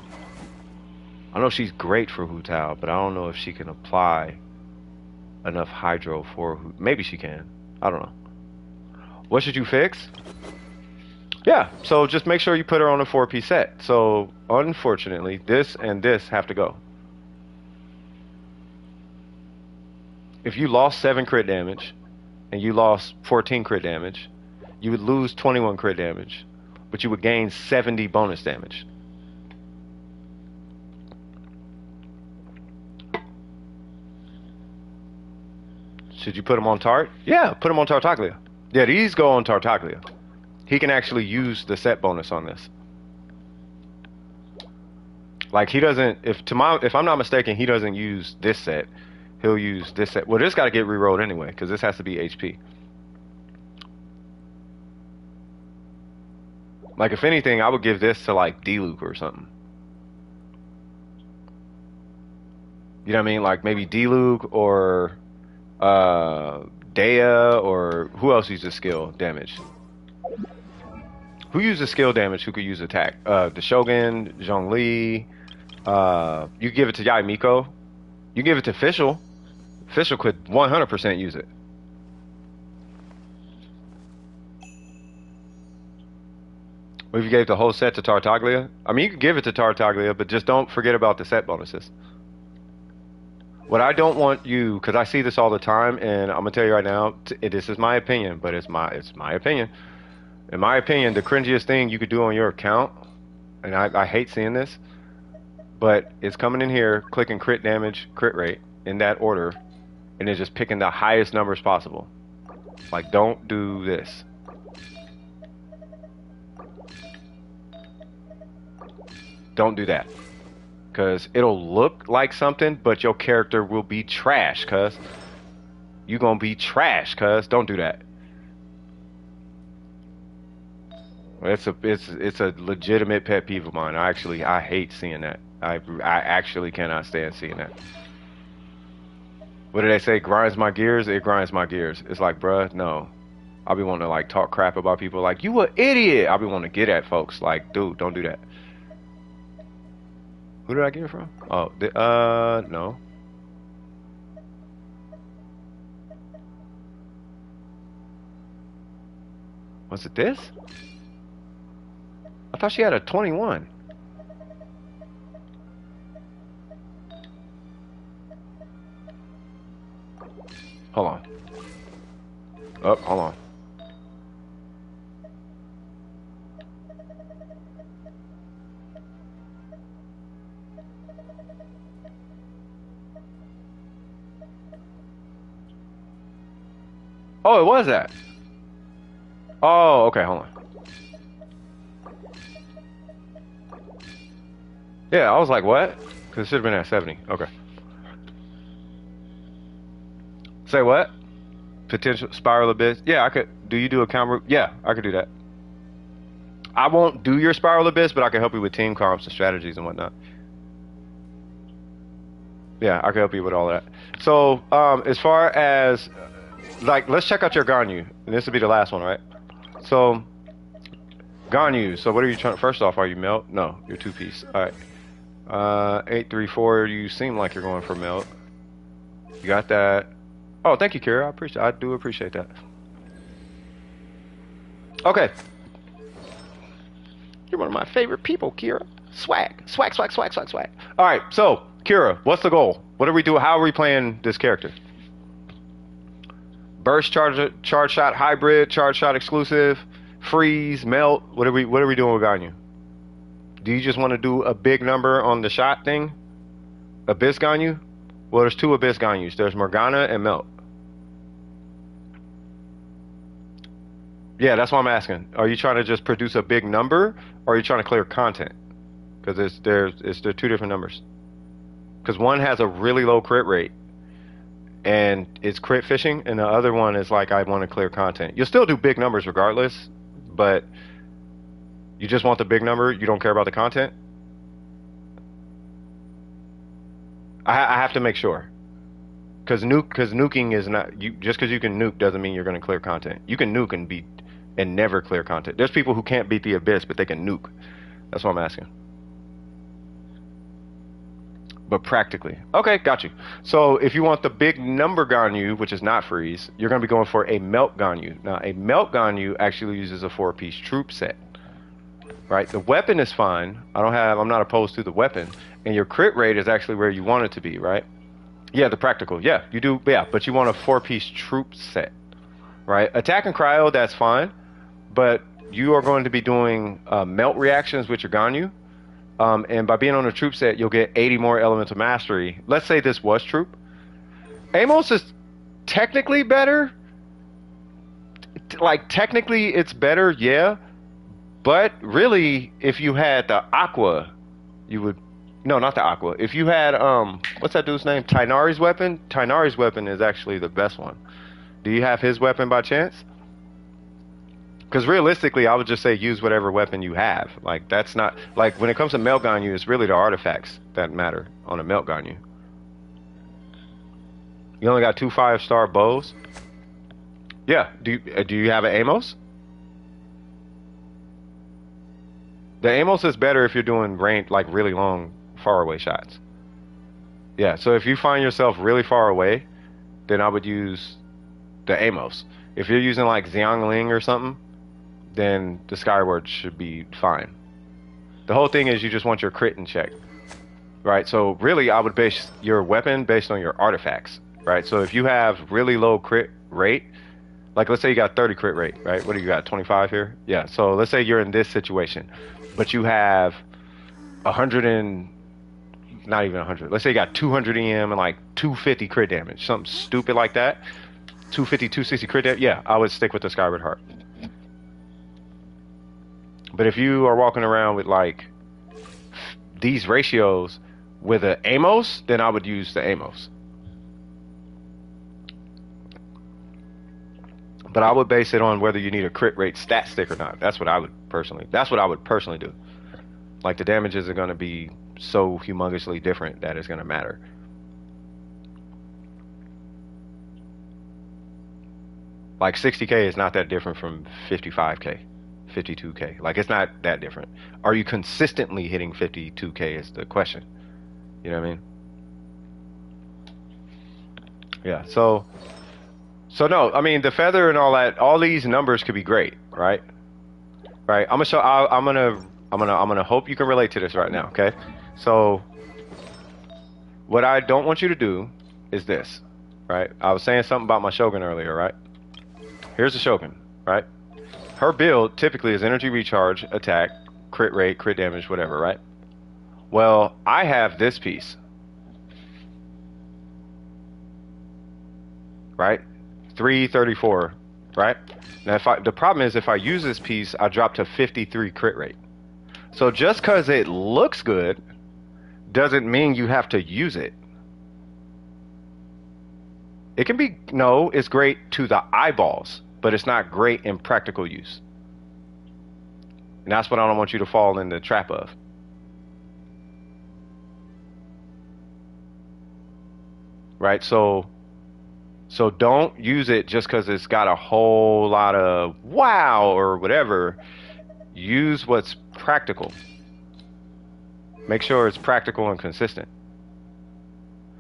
I know she's great for Hu Tao, but I don't know if she can apply enough hydro for maybe she can. I don't know. What should you fix? Yeah, so just make sure you put her on a 4-piece set. So unfortunately, this and this have to go. If you lost 7 crit damage and you lost 14 crit damage, you would lose 21 crit damage, but you would gain 70 bonus damage. Should you put him on Tart? Yeah, put him on Tartaglia. Yeah, these go on Tartaglia. He can actually use the set bonus on this. Like he doesn't, if I'm not mistaken, he doesn't use this set. He'll use this set. Well, this got to get rerolled anyway, because this has to be HP. Like, if anything, I would give this to, like, D-Luke or something. You know what I mean? Like, maybe D-Luke or uh, Dea, or who else uses skill damage? Who uses skill damage? Who could use attack? The Shogun, Zhongli. You give it to Yai Miko. You give it to Fischl. Fischl could 100% use it. What if you gave the whole set to Tartaglia? I mean, you could give it to Tartaglia, but just don't forget about the set bonuses. What I don't want you, because I see this all the time, and I'm gonna tell you right now, this is my opinion, but it's my opinion. In my opinion, the cringiest thing you could do on your account, and I hate seeing this, but it's coming in here, clicking crit damage, crit rate in that order, and then just picking the highest numbers possible. Like, don't do this. Don't do that. Because it'll look like something, but your character will be trash, cuz. You're going to be trash, cuz. Don't do that. It's a legitimate pet peeve of mine. I hate seeing that. I actually cannot stand seeing that. What do they say? Grinds my gears? It grinds my gears. It's like, bruh, no. I'll be wanting to, like, talk crap about people like, you an idiot. I'll be wanting to get at folks like, dude, don't do that. Who did I get it from? Oh, no. Was it this? I thought she had a 21. Hold on. Oh, hold on. Oh, it was that. Oh, okay, hold on. Yeah, I was like, what? Because it should have been at 70. Okay. Say what? Potential spiral abyss? Yeah, I could. Do you do a camera? Yeah, I could do that. I won't do your spiral abyss, but I can help you with team comps and strategies and whatnot. Yeah, I can help you with all that. So, as far as, like, let's check out your Ganyu. And this will be the last one, right? So, Ganyu. So, what are you trying? First off, are you melt? No, you're two piece. All right. 834. You seem like you're going for melt. You got that. Oh, thank you, Kira. I do appreciate that. Okay. You're one of my favorite people, Kira. Swag. Swag, swag, swag, swag, swag. All right, so, Kira, what's the goal? What are we doing? How are we playing this character? Burst, charge shot hybrid, charge shot exclusive, freeze, melt. What are we doing with Ganyu? Do you just want to do a big number on the shot thing? Abyss Ganyu? Well, there's two Abyss Ganyus. There's Morgana and Melt. Yeah, that's what I'm asking. Are you trying to just produce a big number, or are you trying to clear content? Because they're two different numbers. Because one has a really low crit rate, and it's crit fishing, and the other one is like, I want to clear content. You'll still do big numbers regardless, but you just want the big number. You don't care about the content. I have to make sure. Because nuking is not, just because you can nuke doesn't mean you're going to clear content. You can nuke and never clear content. There's people who can't beat the Abyss, but they can nuke. That's what I'm asking. But practically. Okay, got you. So if you want the big number Ganyu, which is not freeze, you're going to be going for a Melt Ganyu. Now, a Melt Ganyu actually uses a 4-piece troop set. Right? The weapon is fine. I'm not opposed to the weapon. And your crit rate is actually where you want it to be, right? Yeah, the practical. Yeah, you do. Yeah, but you want a 4-piece troop set, right? Attack and cryo, that's fine. But you are going to be doing melt reactions with your Ganyu. And by being on a troop set, you'll get 80 more elemental mastery. Let's say this was troop. Amos is technically better. Like, technically it's better, yeah. But really, if you had the Aqua, you would... No, not the Aqua. If you had, what's that dude's name? Tainari's weapon? Tainari's weapon is actually the best one. Do you have his weapon by chance? Because realistically, I would just say use whatever weapon you have. Like that's not like when it comes to melt Ganyu, it's really the artifacts that matter on a melt Ganyu. You only got 2 5-star bows. Yeah. Do you have an Amos? The Amos is better if you're doing range like really long, far away shots. Yeah. So if you find yourself really far away, then I would use the Amos. If you're using like Xiangling or something, then the Skyward should be fine. The whole thing is you just want your crit in check, right? So really, I would base your weapon based on your artifacts, right? So if you have really low crit rate, like let's say you got 30 crit rate, right? What do you got, 25 here? Yeah, so let's say you're in this situation, but you have 100 and, not even 100. Let's say you got 200 EM and like 250 crit damage, something stupid like that. 250, 260 crit damage, yeah, I would stick with the Skyward Heart. But if you are walking around with like these ratios with an Amos, then I would use the Amos. But I would base it on whether you need a crit rate stat stick or not. That's what I would personally do. Like the damages are going to be so humongously different that it's going to matter. Like 60K is not that different from 55K. 52K. Like it's not that different. Are you consistently hitting 52K is the question. You know what I mean? Yeah. So no, I mean the feather and all that, all these numbers could be great, right? Right. I'm gonna hope you can relate to this right now, okay? So what I don't want you to do is this, right? I was saying something about my Shogun earlier, right? Here's the Shogun, right? Her build typically is energy recharge, attack, crit rate, crit damage, whatever, right? Well, I have this piece. Right? 334, right? Now the problem is if I use this piece, I drop to 53 crit rate. So just because it looks good doesn't mean you have to use it. It can be, no, it's great to the eyeballs, but it's not great in practical use. And that's what I don't want you to fall in the trap of. Right? So don't use it just because it's got a whole lot of wow or whatever. Use what's practical. Make sure it's practical and consistent.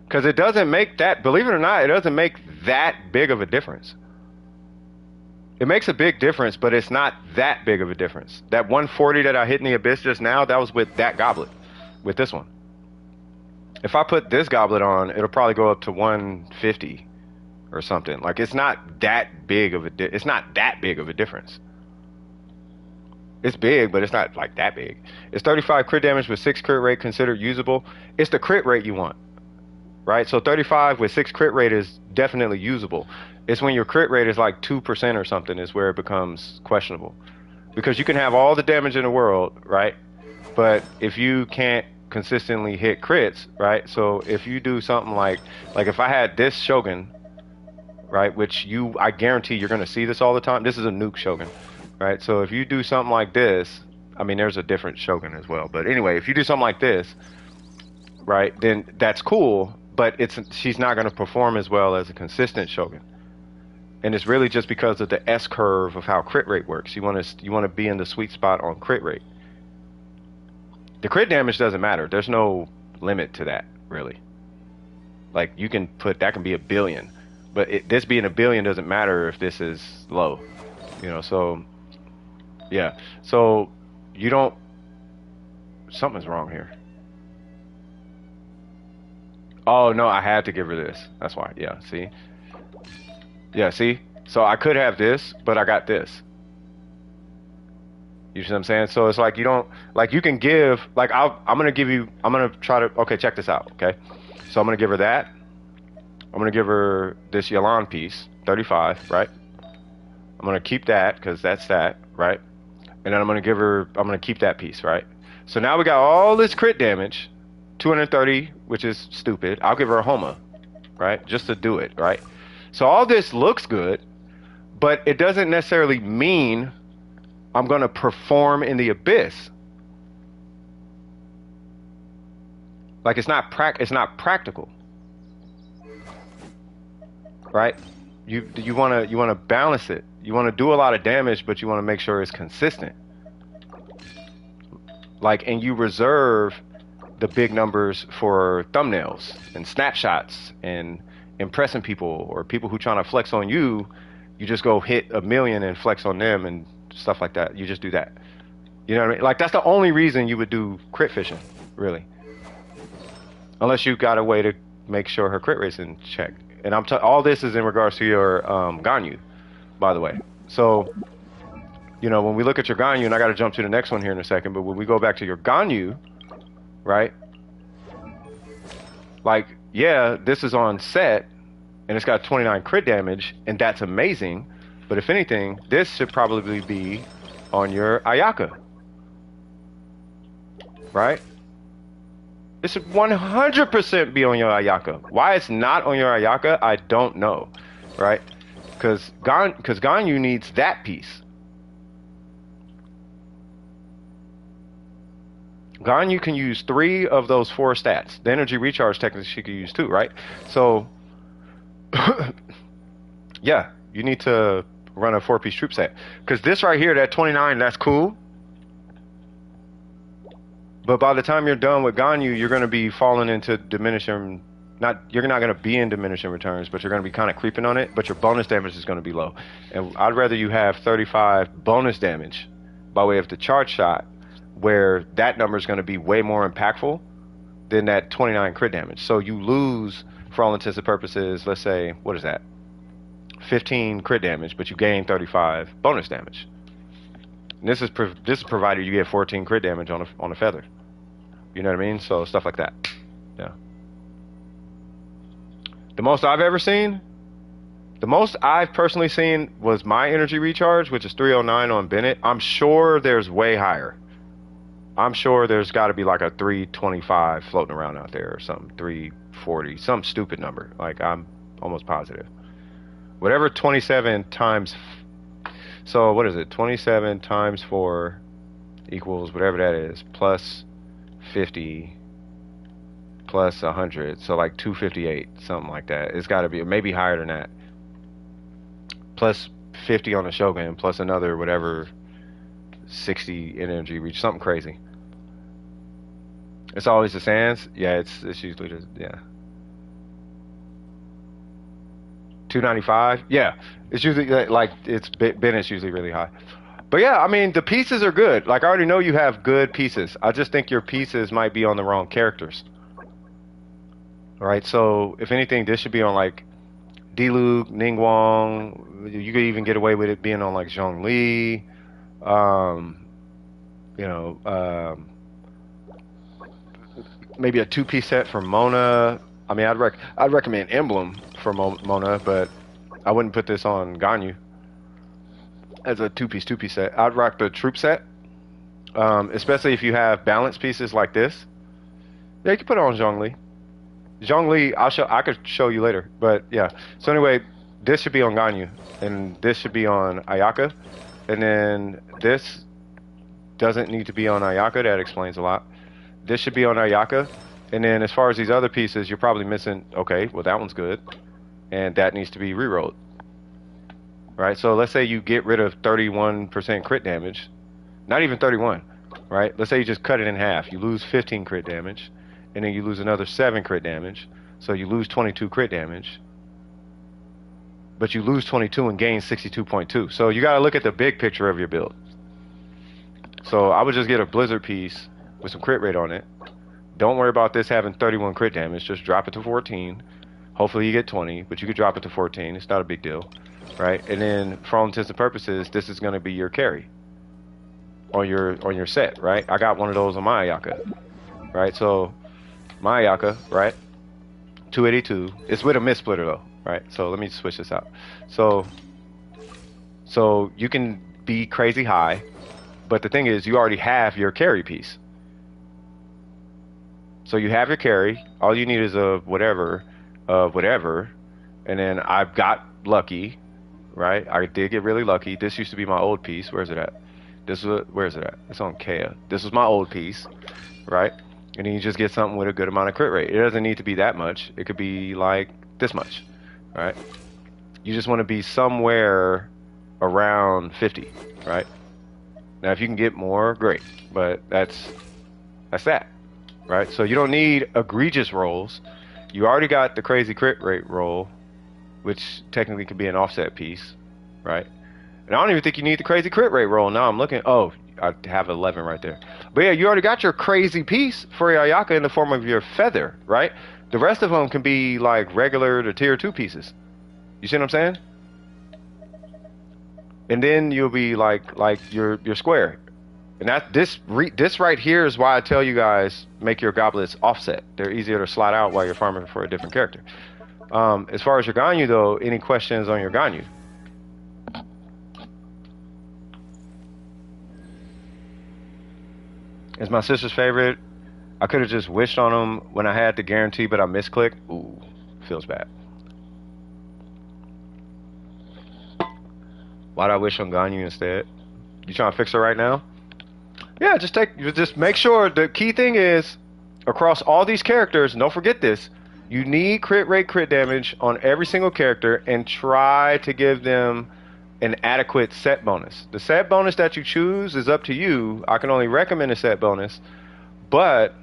Because it doesn't make that, believe it or not, it doesn't make that big of a difference. It makes a big difference, but it's not that big of a difference. That 140 that I hit in the Abyss just now, that was with that goblet, with this one. If I put this goblet on, it'll probably go up to 150 or something. Like it's not that big of a difference. It's big, but it's not like that big. It's 35 crit damage with 6 crit rate considered usable. It's the crit rate you want, right? So 35 with 6 crit rate is definitely usable. It's when your crit rate is like 2% or something is where it becomes questionable. Because you can have all the damage in the world, right? But if you can't consistently hit crits, right? So if you do something like if I had this Shogun, right, which I guarantee you're going to see this all the time. This is a nuke Shogun, right? So if you do something like this, I mean, there's a different Shogun as well. But anyway, if you do something like this, right, then that's cool, but she's not going to perform as well as a consistent Shogun. And it's really just because of the S curve of how crit rate works. You want to be in the sweet spot on crit rate. The crit damage doesn't matter. There's no limit to that, really. Like you can that can be 1 billion, but this being 1 billion doesn't matter if this is low, you know. So yeah, so you don't. Something's wrong here. Oh no, I had to give her this. That's why. Yeah, see. Yeah, see? So I could have this, but I got this. You see what I'm saying? So it's like you don't, like you can give, like I'm going to try to, okay, check this out, okay? So I'm going to give her that. I'm going to give her this Yalan piece, 35, right? I'm going to keep that because that's that, right? And then I'm going to keep that piece, right? So now we got all this crit damage, 230, which is stupid. I'll give her a Homa, right? Just to do it, right? So all this looks good, but it doesn't necessarily mean I'm gonna perform in the abyss. Like it's not practical, right? You wanna balance it. You wanna do a lot of damage, but you wanna make sure it's consistent. Like, and you reserve the big numbers for thumbnails and snapshots and impressing people or people who trying to flex on you. You just go hit 1 million and flex on them and stuff like that. You just do that. You know what I mean? Like that's the only reason you would do crit fishing, really. Unless you got a way to make sure her crit rate's in check. And all this is in regards to your Ganyu, by the way. So, you know, when we look at your Ganyu, and I got to jump to the next one here in a second, but when we go back to your Ganyu, right? Like, yeah, this is on set, and it's got 29 crit damage, and that's amazing. But if anything, this should probably be on your Ayaka, right? This should 100% be on your Ayaka. Why it's not on your Ayaka, I don't know, right? Because Ganyu needs that piece. Ganyu can use 3 of those 4 stats. The energy recharge technically she could use 2, right? So, yeah, you need to run a 4-piece troop set. Because this right here, that 29, that's cool. But by the time you're done with Ganyu, you're going to be falling into diminishing, you're not going to be in diminishing returns, but you're going to be kind of creeping on it, but your bonus damage is going to be low. And I'd rather you have 35 bonus damage by way of the charge shot, where that number is going to be way more impactful than that 29 crit damage. So you lose, for all intents and purposes, let's say, what is that? 15 crit damage, but you gain 35 bonus damage. And this is provided you get 14 crit damage on a feather. You know what I mean? So stuff like that. Yeah. The most I've ever seen, the most I've personally seen was my energy recharge, which is 309 on Bennett. I'm sure there's way higher. I'm sure there's got to be like a 325 floating around out there or something, 340, some stupid number. Like I'm almost positive. Whatever 27 times. So what is it? 27 times 4 equals whatever that is, plus 50 plus 100. So like 258, something like that. It's got to be maybe higher than that. Plus 50 on the Shogun, plus another whatever 60 energy reach, something crazy. It's always the sands. Yeah, it's usually the, yeah. 295. Yeah, it's usually like Bennett's usually really high. But yeah, I mean the pieces are good. Like I already know you have good pieces. I just think your pieces might be on the wrong characters. All right, so if anything, this should be on like Diluc, Ningguang. You could even get away with it being on like Zhongli. You know, maybe a 2-piece set for Mona. I mean, I'd recommend Emblem for Mona, but I wouldn't put this on Ganyu as a 2-piece set. I'd rock the troop set, especially if you have balance pieces like this. Yeah, you can put it on Zhongli. Zhongli, I could show you later, but yeah. So anyway, this should be on Ganyu, and this should be on Ayaka, and then this doesn't need to be on Ayaka. That explains a lot. This should be on Ayaka. And then as far as these other pieces, you're probably missing, okay, well that one's good. And that needs to be rerolled. Right? So let's say you get rid of 31% crit damage. Not even 31, right? Let's say you just cut it in half. You lose 15 crit damage. And then you lose another 7 crit damage. So you lose 22 crit damage. But you lose 22 and gain 62.2. So you got to look at the big picture of your build. So I would just get a Blizzard piece with some crit rate on it. Don't worry about this having 31 crit damage. Just drop it to 14. Hopefully you get 20, but you could drop it to 14. It's not a big deal, right? And then for all intents and purposes, this is going to be your carry on your set, right? I got one of those on my Ayaka, right? So my Ayaka, right? 282. It's with a mist splitter though, right? So let me switch this out. So you can be crazy high, but the thing is, you already have your carry piece. So you have your carry. All you need is a whatever, and then I've got lucky, right? I did get really lucky. This used to be my old piece. Where's it at? This is where is it at? It's on Kea. This was my old piece, right? And then you just get something with a good amount of crit rate. It doesn't need to be that much. It could be like this much, right? You just want to be somewhere around 50, right? Now, if you can get more, great. But that's that, right? So you don't need egregious rolls. You already got the crazy crit rate roll, which technically could be an offset piece, right? And I don't even think you need the crazy crit rate roll. Now I'm looking. Oh, I have 11 right there. But yeah, you already got your crazy piece for your Ayaka in the form of your feather, right? The rest of them can be like regular to tier 2 pieces. You see what I'm saying? And then you'll be like you're square. And that this right here is why I tell you guys make your goblets offset. They're easier to slide out while you're farming for a different character. As far as your Ganyu though, any questions on your Ganyu? It's my sister's favorite. I could have just wished on him when I had the guarantee, but I misclicked. Ooh, feels bad. Why'd I wish on Ganyu instead? You trying to fix her right now? Yeah, just make sure. The key thing is, across all these characters, don't forget this, you need crit rate, crit damage on every single character, and try to give them an adequate set bonus. The set bonus that you choose is up to you. I can only recommend a set bonus, but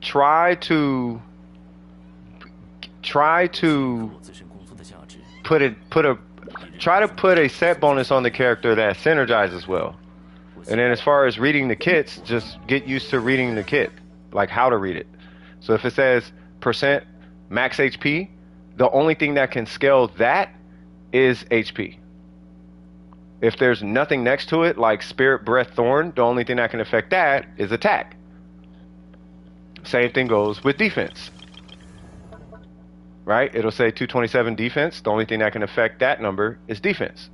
try to put a set bonus on the character that synergizes well. And then as far as reading the kits, just get used to reading the kit, like how to read it. So if it says percent max HP, the only thing that can scale that is HP. If there's nothing next to it, like Spirit Breath Thorn, the only thing that can affect that is attack. Same thing goes with defense. Right? It'll say 227 defense. The only thing that can affect that number is defense.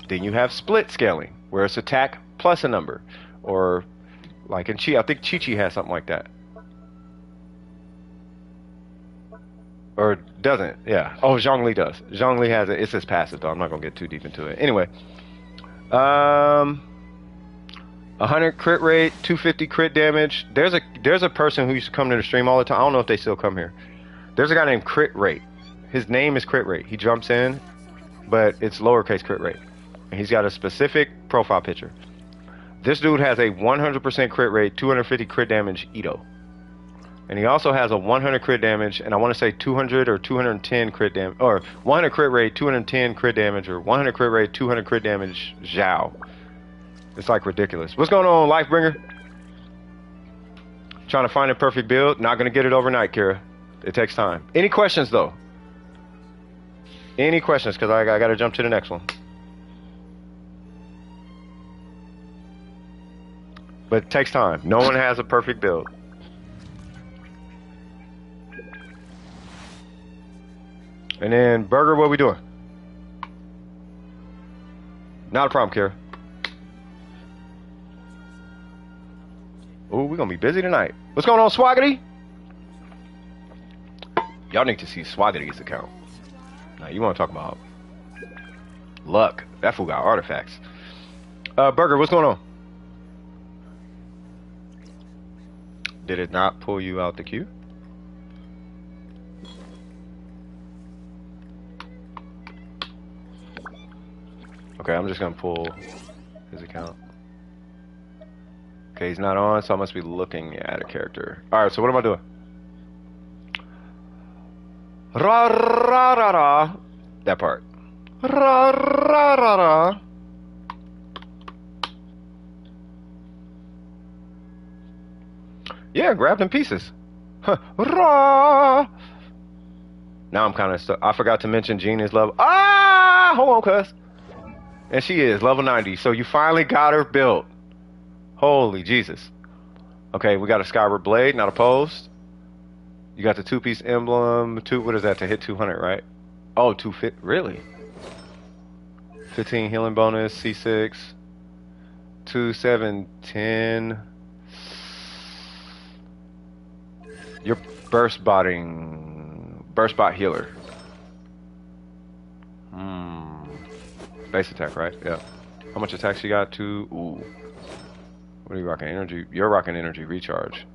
Then you have split scaling, where it's attack plus a number. Or like in Chi, I think Chi-Chi has something like that. Or doesn't, yeah. Oh, Zhongli does. Zhongli has it. It says passive, though. I'm not going to get too deep into it. Anyway. 100 crit rate, 250 crit damage. There's a person who used to come to the stream all the time. I don't know if they still come here. There's a guy named Crit Rate. His name is Crit Rate. He jumps in, but it's lowercase crit rate. And he's got a specific profile picture. This dude has a 100% crit rate, 250 crit damage Ito. And he also has a 100 crit damage, and I want to say 200 or 210 crit damage, or 100 crit rate, 210 crit damage, or 100 crit rate, 200 crit damage Zhao. It's like ridiculous. What's going on, Lifebringer? Trying to find a perfect build. Not going to get it overnight, Kira. It takes time. Any questions, though? Any questions? Because I got to jump to the next one. But it takes time. No one has a perfect build. And then, Burger, what are we doing? Not a problem, Kira. Ooh, we're going to be busy tonight. What's going on, Swaggity? Y'all need to see Swaggity's account. Now, you want to talk about luck. That fool got artifacts. Burger, what's going on? Did it not pull you out the queue? Okay, I'm just going to pull his account. Okay, he's not on, so I must be looking at a character. Alright, so what am I doing? Ra ra ra ra. That part. Ra ra ra ra. Yeah, grab them pieces. Huh. Ra. Now I'm kind of stuck. I forgot to mention Jean is level. Ah! Hold on, cuz. And she is level 90. So you finally got her built. Holy Jesus. Okay, we got a Skyward Blade, not opposed. You got the 2-piece emblem. What is that? To hit 200, right? Oh, 250. Really? 15 healing bonus, C6. 2, 7, 10. You're burst bot healer. Base attack, right? Yeah. How much attacks you got? Two. Ooh. What are you rocking? Energy. You're rocking energy recharge.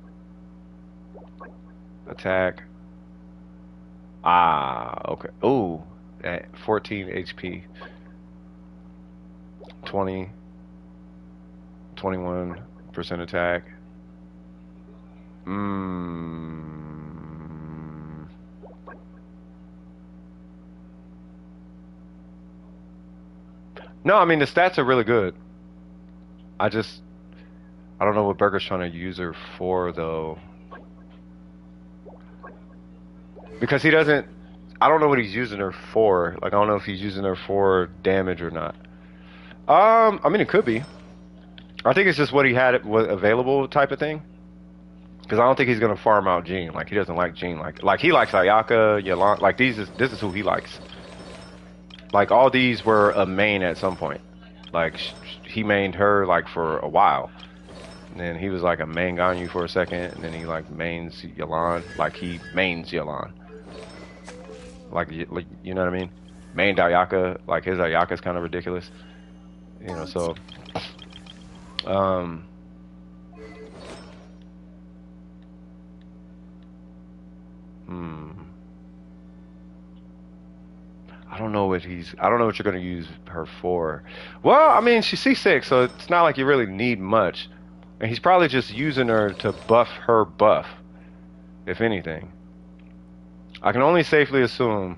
Attack. Ah, okay. Ooh. At 14 HP. 20. 21% attack. Mmm. No, I mean the stats are really good. I just I don't know what Burger's trying to use her for though. Because he doesn't I don't know what he's using her for. Like I don't know if he's using her for damage or not. I mean it could be. I think it's just what he had was available type of thing. Because I don't think he's gonna farm out Jean. Like he doesn't like Jean. Like he likes Ayaka, Yelan. Like this is who he likes. Like all these were a main at some point. Like he mained her like for a while. And then he was like a main Ganyu for a second, and then he like mains Yelan. Like he mains Yelan. Like you know what I mean? Main Ayaka. Like his Ayaka's kind of ridiculous. You know, so um hmm. I don't know what you're gonna use her for. Well, I mean she's C6, so it's not like you really need much. And he's probably just using her to buff her buff, if anything. I can only safely assume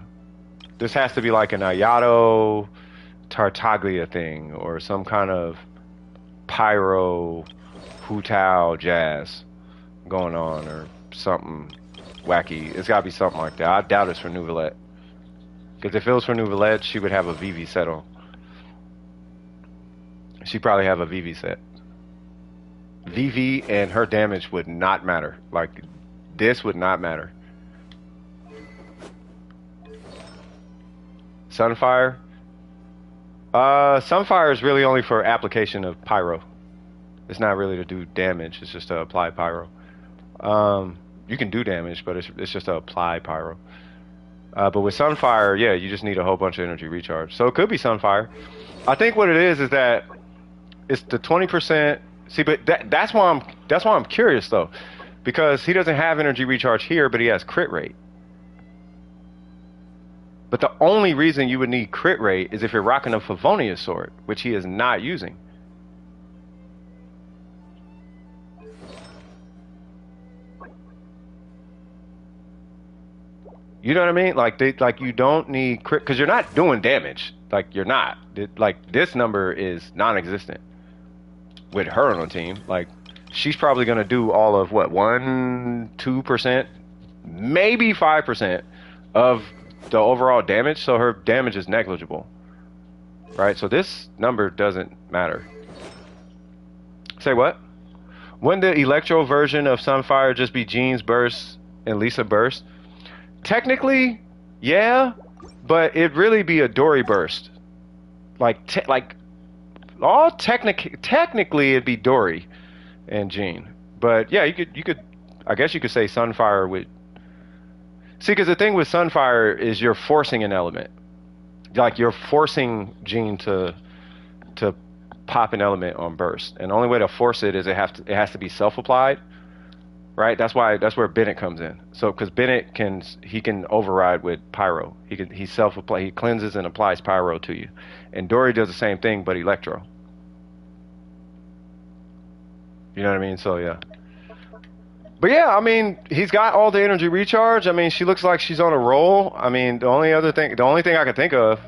this has to be like an Ayato Tartaglia thing or some kind of pyro Hu Tao jazz going on or something wacky. It's gotta be something like that. I doubt it's for Nouvellette. Because if it was for Nouvellette, she would have a VV set on. She'd probably have a VV set. VV and her damage would not matter. Like, this would not matter. Sunfire? Sunfire is really only for application of pyro. It's not really to do damage. It's just to apply pyro. You can do damage, but it's just to apply pyro. But with Sunfire, yeah, you just need a whole bunch of energy recharge. So it could be Sunfire. I think what it is that it's the 20%. See, but that's why I'm curious though, because he doesn't have energy recharge here, but he has crit rate. But the only reason you would need crit rate is if you're rocking a Favonius sword, which he is not using. You know what I mean? Like you don't need crit because you're not doing damage. Like you're not. Like this number is non-existent with her on the team. Like she's probably gonna do all of what 1-2%, maybe 5% of the overall damage. So her damage is negligible, right? So this number doesn't matter. Say what? Wouldn't the Electro version of Sunfire just be Jean's burst and Lisa burst? Technically, yeah, but it'd really be a Dory burst. Technically it'd be Dory and Jean. But yeah, you could I guess you could say Sunfire would. See, because the thing with Sunfire is you're forcing an element. Like you're forcing Jean to pop an element on burst. And the only way to force it is it has to be self-applied. Right, that's where Bennett comes in. So, because Bennett can override with pyro. He self-apply, he cleanses and applies pyro to you, and Dory does the same thing but electro. You know what I mean? So yeah. But yeah, I mean, he's got all the energy recharge. I mean, she looks like she's on a roll. I mean, the only thing I could think of,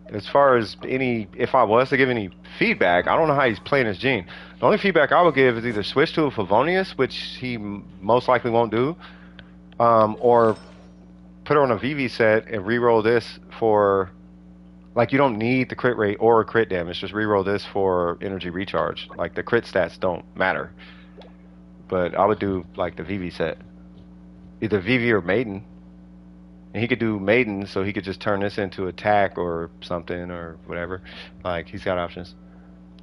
as far as if I was to give any feedback, I don't know how he's playing his Jean. The only feedback I would give is either switch to a Favonius, which he most likely won't do, or put her on a VV set and reroll this for, like, you don't need the crit rate or crit damage. Just reroll this for energy recharge. Like, the crit stats don't matter. But I would do, like, the VV set. Either VV or Maiden. And he could do Maiden, so he could just turn this into attack or something or whatever. Like, he's got options.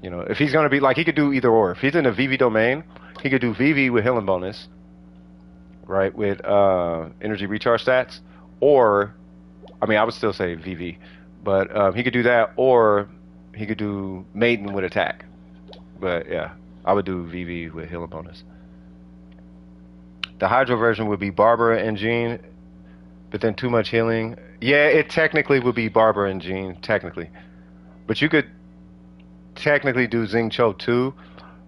You know, if he's going to be, like, he could do either or. If he's in the VV domain, he could do VV with healing bonus, right, with energy recharge stats. Or, I mean, I would still say VV. But he could do that, or he could do Maiden with attack. But yeah, I would do VV with healing bonus. The Hydro version would be Barbara and Jean, but then too much healing. Yeah, it technically would be Barbara and Jean, technically. But you could technically do Xing Cho too.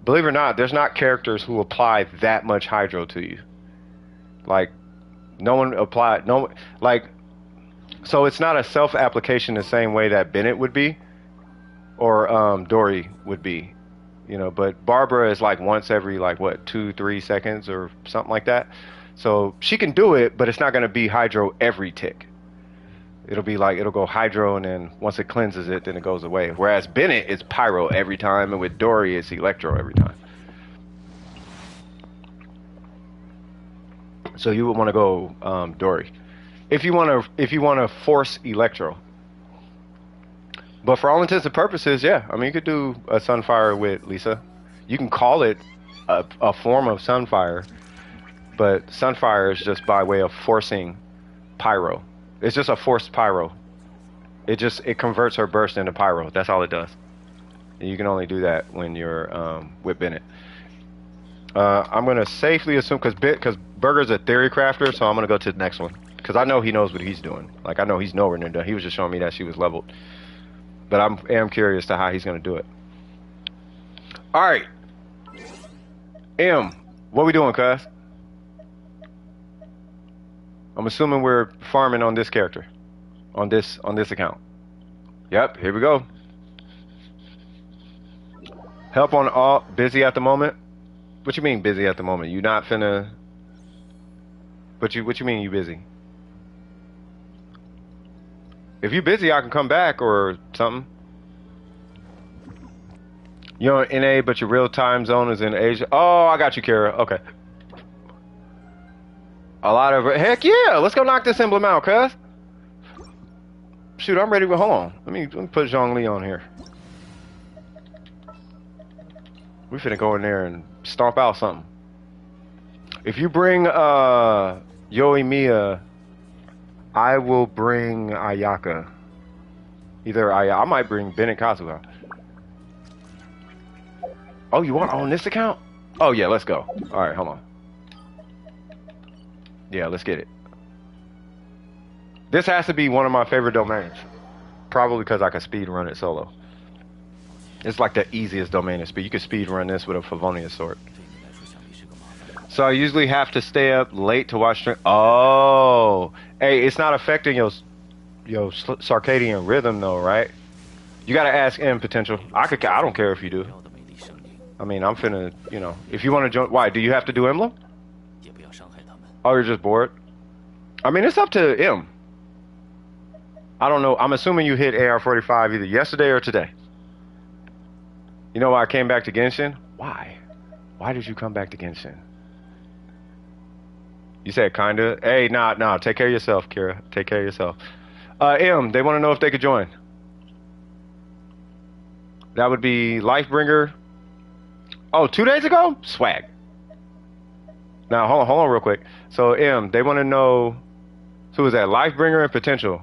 Believe it or not, there's not characters who apply that much Hydro to you. Like, no one applied, no, like, so it's not a self-application the same way that Bennett would be, or Dory would be. You know, but Barbara is like once every like what 2-3 seconds or something like that. So she can do it, but it's not going to be Hydro every tick. It'll be like it'll go Hydro, and then once it cleanses it, then it goes away. Whereas Bennett is Pyro every time, and with Dory it's Electro every time. So you would want to go Dory if you want to force Electro. But for all intents and purposes, yeah. I mean, you could do a Sunfire with Lisa. You can call it a form of Sunfire, but Sunfire is just by way of forcing Pyro. It's just a forced Pyro. It converts her burst into Pyro. That's all it does. And you can only do that when you're with Bennett. I'm gonna safely assume because Burger's a theory crafter, so I'm gonna go to the next one because I know he knows what he's doing. Like I know he's nowhere near done. He was just showing me that she was leveled. But I am curious to how he's going to do it. All right. M, what we doing, cuz? I'm assuming we're farming on this character. On this account. Yep, here we go. Help on all. Busy at the moment? What you mean busy at the moment? You not finna... What you mean you busy? If you're busy, I can come back or something. You're in NA, but your real time zone is in Asia. Oh, I got you, Kara. Okay. A lot of... Heck yeah! Let's go knock this emblem out, cuz. Shoot, I'm ready. Hold on. Let me put Zhongli on here. We finna go in there and stomp out something. If you bring Yoimiya... I will bring Ayaka. I might bring Bennett Kazuha. Oh, you want on this account? Oh yeah, let's go. Alright, hold on. Yeah, let's get it. This has to be one of my favorite domains. Probably because I can speed run it solo. It's like the easiest domain to speed. You can speed run this with a Favonius sword. So I usually have to stay up late to watch stream. Oh, hey, it's not affecting your circadian rhythm though, right? You gotta ask M potential. I don't care if you do. I mean, I'm finna, you know, if you want to join. Why? Do you have to do emblem? Oh, you're just bored. I mean, it's up to M. I don't know. I'm assuming you hit AR45 either yesterday or today. You know why I came back to Genshin? Why? Why did you come back to Genshin? You said kinda. Hey, nah. Take care of yourself, Kira. Take care of yourself. M, they want to know if they could join. That would be Lifebringer. Oh, 2 days ago? Swag. Now, hold on real quick. So, M, they want to know... Who is that? Lifebringer and Potential.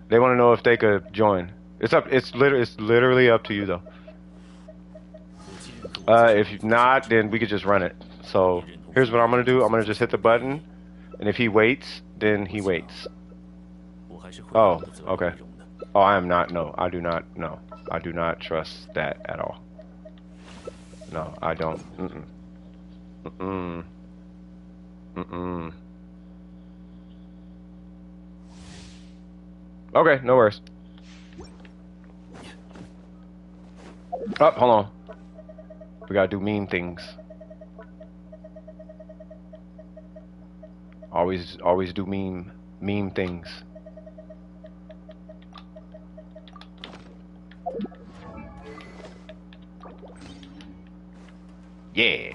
They want to know if they could join. It's literally up to you, though. If not, then we could just run it. So, here's what I'm going to do. I'm going to just hit the button. And if he waits, then he waits. Oh, okay. Oh, I am not. No, I do not. No, I do not trust that at all. No, I don't. Okay, no worries. Oh, hold on. We gotta do mean things. Always do meme things. Yeah.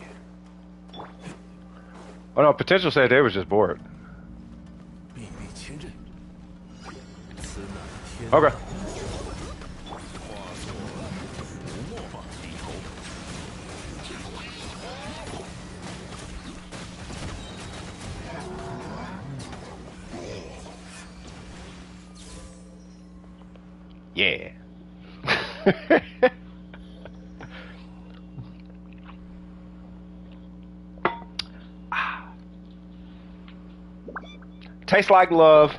Oh no, Potential said they was just bored. Okay. Yeah. Tastes like love.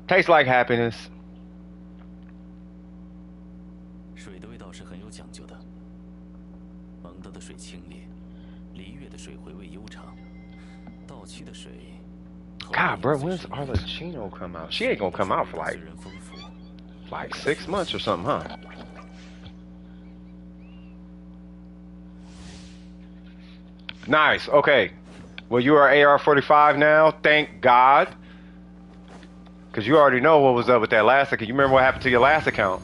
Tastes like happiness. 水的味道是很有讲究的。蒙德的水清冽，璃月的水回味悠长，稻期的水。God, bro, when's Arlecchino come out? She ain't gonna come out for like 6 months or something, huh? Nice. Okay. Well, you are AR45 now. Thank God. Because you already know what was up with that last account. You remember what happened to your last account?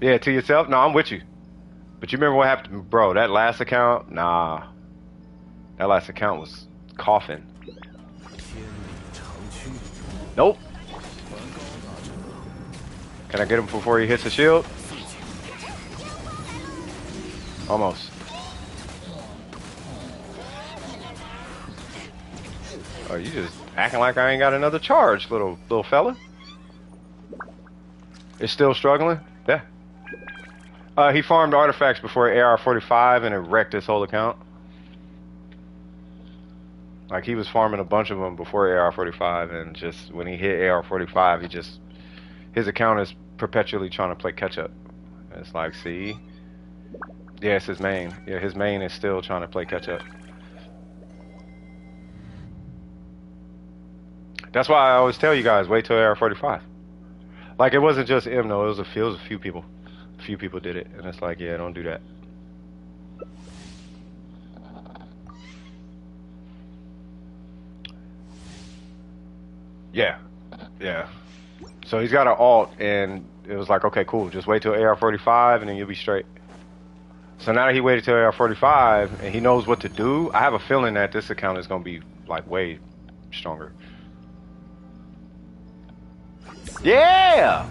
Yeah, to yourself? No, I'm with you. But you remember what happened? Bro, that last account? Nah. That last account was coughing. Nope. Can I get him before he hits the shield? Almost. Oh, you just acting like I ain't got another charge, little fella. It's still struggling? Yeah. He farmed artifacts before AR45 and it wrecked his whole account. Like he was farming a bunch of them before AR45 and just when he hit AR45, his account is perpetually trying to play catch up. And it's like, see? Yeah, it's his main. Yeah, his main is still trying to play catch up. That's why I always tell you guys, wait till AR45. Like, it wasn't just him, though. It was a few people. A few people did it. And it's like, yeah, don't do that. Yeah. Yeah. So he's got an alt, and it was like, okay, cool. Just wait till AR45, and then you'll be straight. So now that he waited till AR45, and he knows what to do, I have a feeling that this account is going to be, like, way stronger. Yeah!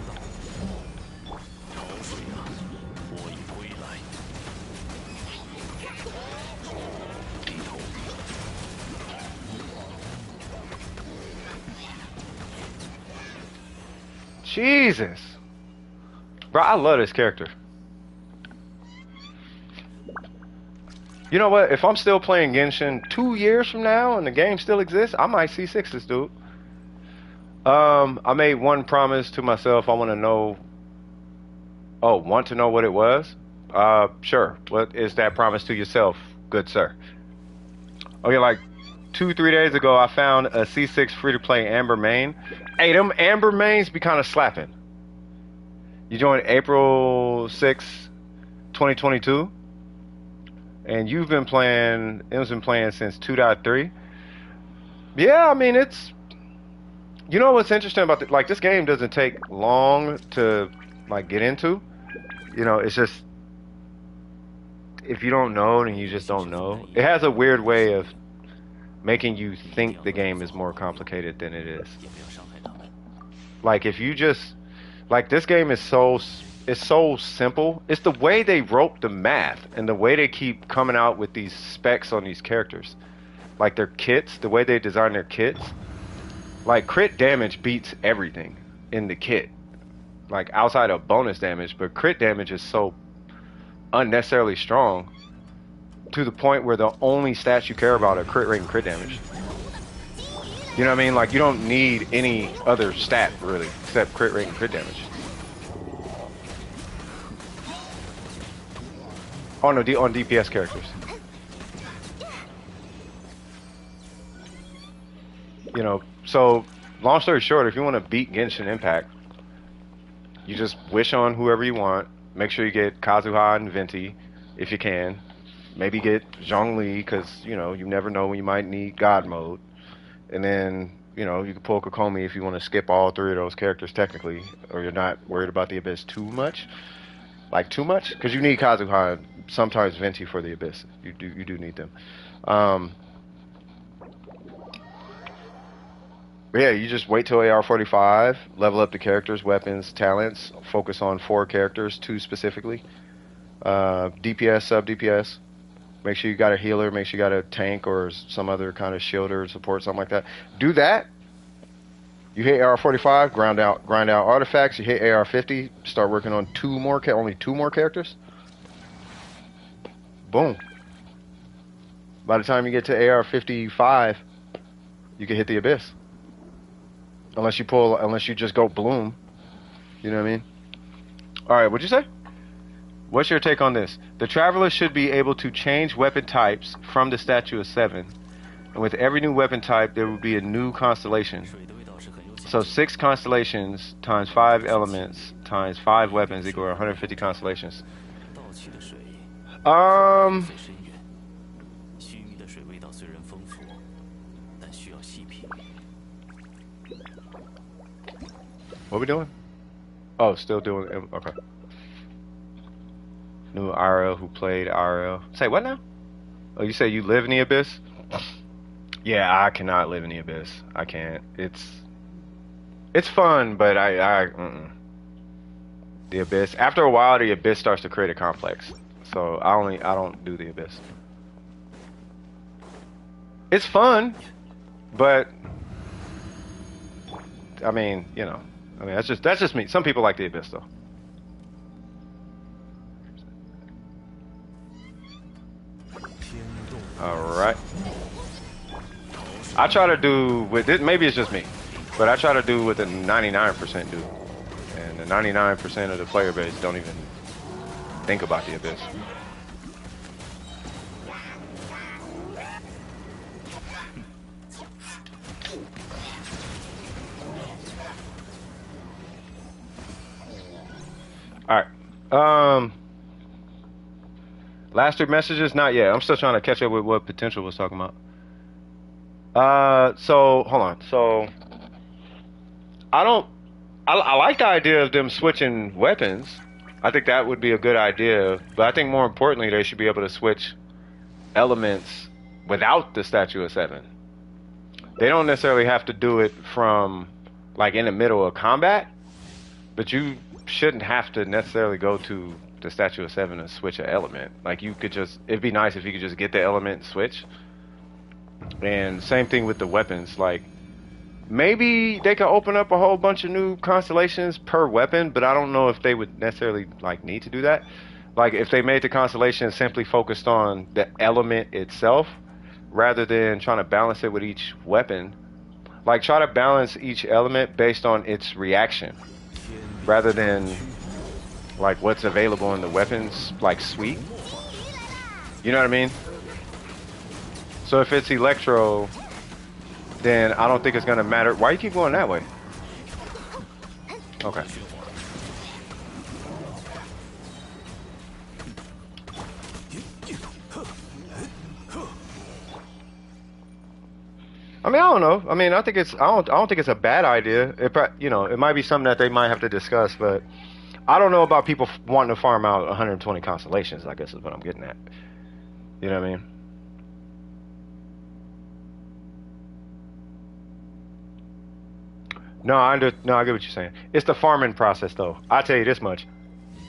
Jesus. Bro, I love this character. You know what? If I'm still playing Genshin 2 years from now and the game still exists, I might C6 this dude. I made one promise to myself. I want to know. Oh, want to know what it was? Sure. What is that promise to yourself, good sir? Okay, like 2-3 days ago, I found a C6 free-to-play Amber main. Hey, them Amber mains be kind of slapping. You joined April 6, 2022, and you've been playing. It was been playing since 2.3. Yeah, I mean it's. You know what's interesting about the, like this game doesn't take long to like get into. You know, it's just if you don't know, then you just don't know. It has a weird way of making you think the game is more complicated than it is. Like if you just like this game is so simple. It's the way they wrote the math and the way they keep coming out with these specs on these characters. Like their kits, the way they design their kits. Like crit damage beats everything in the kit. Like outside of bonus damage, but crit damage is so unnecessarily strong to the point where the only stats you care about are crit rate and crit damage. You know what I mean? Like you don't need any other stat really except crit rate and crit damage. Oh no, on DPS characters. You know, so long story short, if you want to beat Genshin Impact, you just wish on whoever you want. Make sure you get Kazuha and Venti if you can. Maybe get Zhongli because, you know, you never know when you might need God mode. And then, you know, you can pull Kokomi if you want to skip all 3 of those characters technically, or you're not worried about the Abyss too much. Like too much? Because you need Kazuha and sometimes Venti for the Abyss. You do need them. But yeah, you just wait till AR45, level up the characters, weapons, talents, focus on 4 characters, 2 specifically. DPS, sub-DPS. Make sure you got a healer, make sure you got a tank or some other kind of shielder support, something like that. Do that. You hit AR45, grind out artifacts. You hit AR50, start working on only two more characters. Boom. By the time you get to AR55, you can hit the abyss. Unless you just go bloom. You know what I mean? All right, what'd you say? What's your take on this? The Traveler should be able to change weapon types from the Statue of 7. And with every new weapon type, there will be a new constellation. So 6 constellations times 5 elements times 5 weapons equal 150 constellations. What we doing? Oh, still doing. Okay. New RL who played RL. Say what now? Oh, you say you live in the abyss? Yeah, I cannot live in the abyss. I can't. It's fun, but the abyss. After a while, the abyss starts to create a complex. So I don't do the abyss. It's fun, but I mean, you know, that's just me. Some people like the abyss though. All right. I try to do with it. Maybe it's just me, but I try to do what the 99% do, and the 99% of the player base don't even think about the abyss. All right. Last 3 messages? Not yet. I'm still trying to catch up with what Potential was talking about. So hold on. So I like the idea of them switching weapons. I think that would be a good idea. But I think more importantly, they should be able to switch elements without the Statue of 7. They don't necessarily have to do it from like in the middle of combat, but you shouldn't have to necessarily go to the Statue of 7 to switch an element. Like you could just, it'd be nice if you could just get the element and switch. And same thing with the weapons. Like maybe they could open up a whole bunch of new constellations per weapon, but I don't know if they would necessarily like need to do that. Like if they made the constellation simply focused on the element itself rather than trying to balance it with each weapon. Like try to balance each element based on its reaction rather than like what's available in the weapons like suite. You know what I mean? So if it's electro, then I don't think it's gonna matter. Why you keep going that way? Okay. I mean, I don't know. I mean, I don't think it's a bad idea. It might be something that they might have to discuss, but I don't know about people wanting to farm out 120 constellations, I guess is what I'm getting at. You know what I mean? No, I get what you're saying. It's the farming process, though. I'll tell you this much.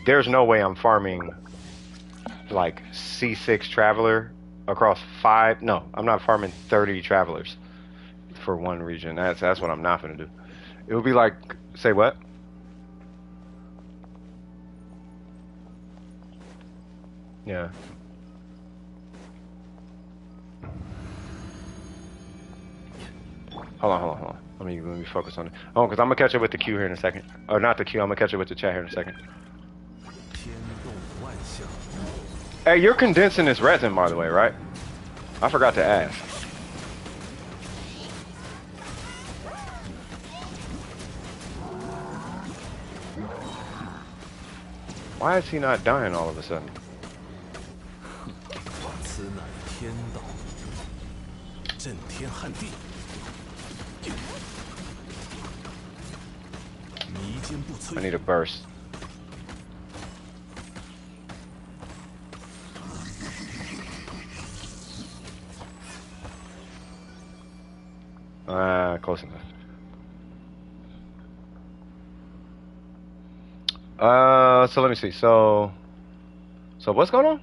There's no way I'm farming, like, C6 Traveler across 5... No, I'm not farming 30 Travelers for one region. That's what I'm not going to do. It would be like... Say what? Yeah. Hold on. Let me focus on it. Oh, because I'm gonna catch up with the queue here in a second. Or not the queue. I'm gonna catch up with the chat here in a second. Hey, you're condensing this resin, by the way, right? I forgot to ask. Why is he not dying all of a sudden? I need a burst. Close enough. So let me see. So what's going on?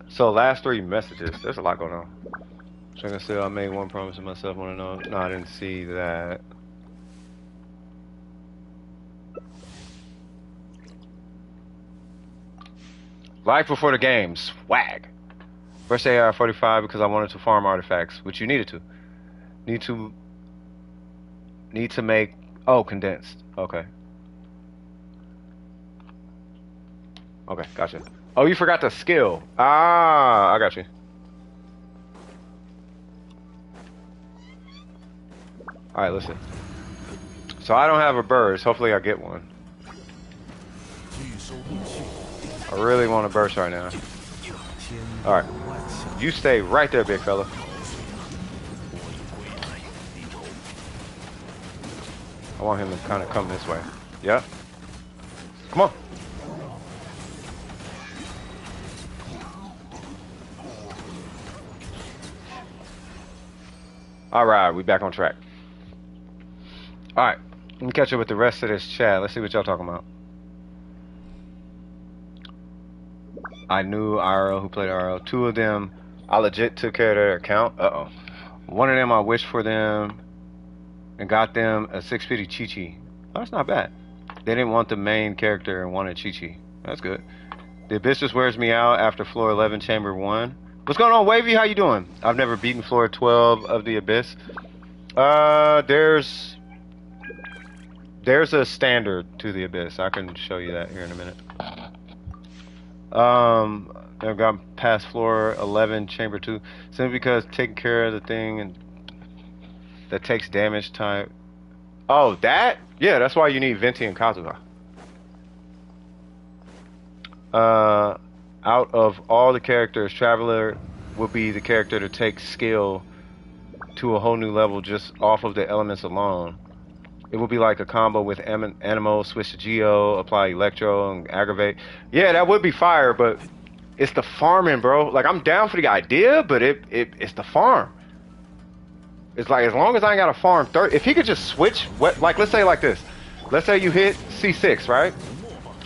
So last 3 messages. There's a lot going on. So I can say I made one promise to myself. Want to know? No, I didn't see that. Life before the game, swag. First AR45 because I wanted to farm artifacts, which you needed to. Need to make. Oh, condensed. Okay. Okay, gotcha. Oh, you forgot the skill. Ah, I got you. All right, listen. So I don't have a burst. Hopefully, I get one. I really want a burst right now. All right, you stay right there, big fella. I want him to kind of come this way. Yep. Come on. All right, we back on track. All right, let me catch up with the rest of this chat. Let's see what y'all talking about. I knew IRL who played IRL. Two of them, I legit took care of their account. Uh-oh. One of them, I wished for them and got them a 650 Chi-Chi. Oh, that's not bad. They didn't want the main character and wanted Chi-Chi. That's good. The Abyss just wears me out after floor 11, chamber 1. What's going on, Wavy? How you doing? I've never beaten floor 12 of the Abyss. There's a standard to the Abyss. I can show you that here in a minute. I've gone past floor 11, chamber 2, simply because taking care of the thing and that takes damage time. Oh, that? Yeah, that's why you need Venti and Kazuha. Out of all the characters, Traveler will be the character to take skill to a whole new level just off of the elements alone. It will be like a combo with Animo, switch to Geo, apply Electro, and Aggravate. Yeah, that would be fire, but it's the farming, bro. Like, I'm down for the idea, but it's the farm. It's like, as long as I ain't got to farm 30... If he could just switch... Like, let's say like this. Let's say you hit C6, right?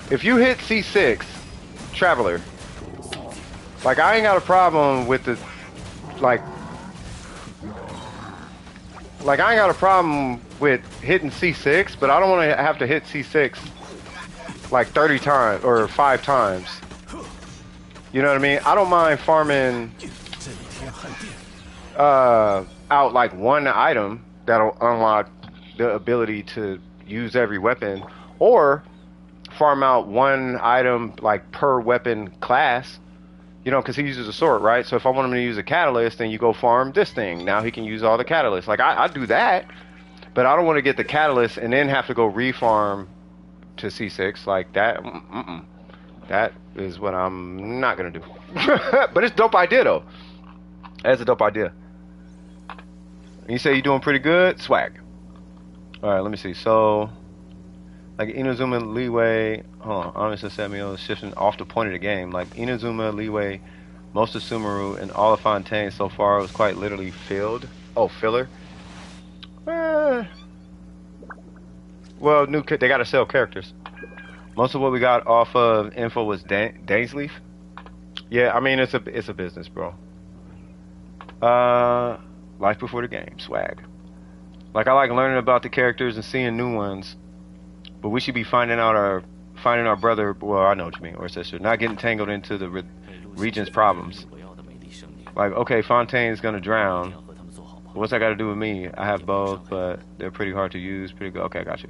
If you hit C6, Traveler, like, I ain't got a problem with the... Like, I ain't got a problem with hitting C6, but I don't want to have to hit C6 like 30 times or 5 times. You know what I mean? I don't mind farming out like one item that'll unlock the ability to use every weapon, or farm out one item like per weapon class. You know, because he uses a sword, right? So if I want him to use a catalyst, then you go farm this thing. Now he can use all the catalysts. Like, I do that, but I don't want to get the catalyst and then have to go refarm to C6. Like, that, that is what I'm not going to do. But it's a dope idea, though. That's a dope idea. You say you're doing pretty good? Swag. All right, let me see. So, like Inazuma Leeway, hold on, honestly Samuel is shifting off the point of the game. Like Inazuma Leeway, most of Sumeru, and all of Fontaine so far was quite literally filled. Oh, filler? Well, they gotta sell characters. Most of what we got off of info was Dainsleaf. Yeah, I mean, it's a business, bro. Life before the game, swag. Like, I like learning about the characters and seeing new ones. But we should be finding our brother, well, I know what you mean, or sister, not getting tangled into the region's problems. Like, okay, Fontaine's gonna drown. What's that got to do with me? I have both, but they're pretty hard to use. Pretty good. Okay, I got you.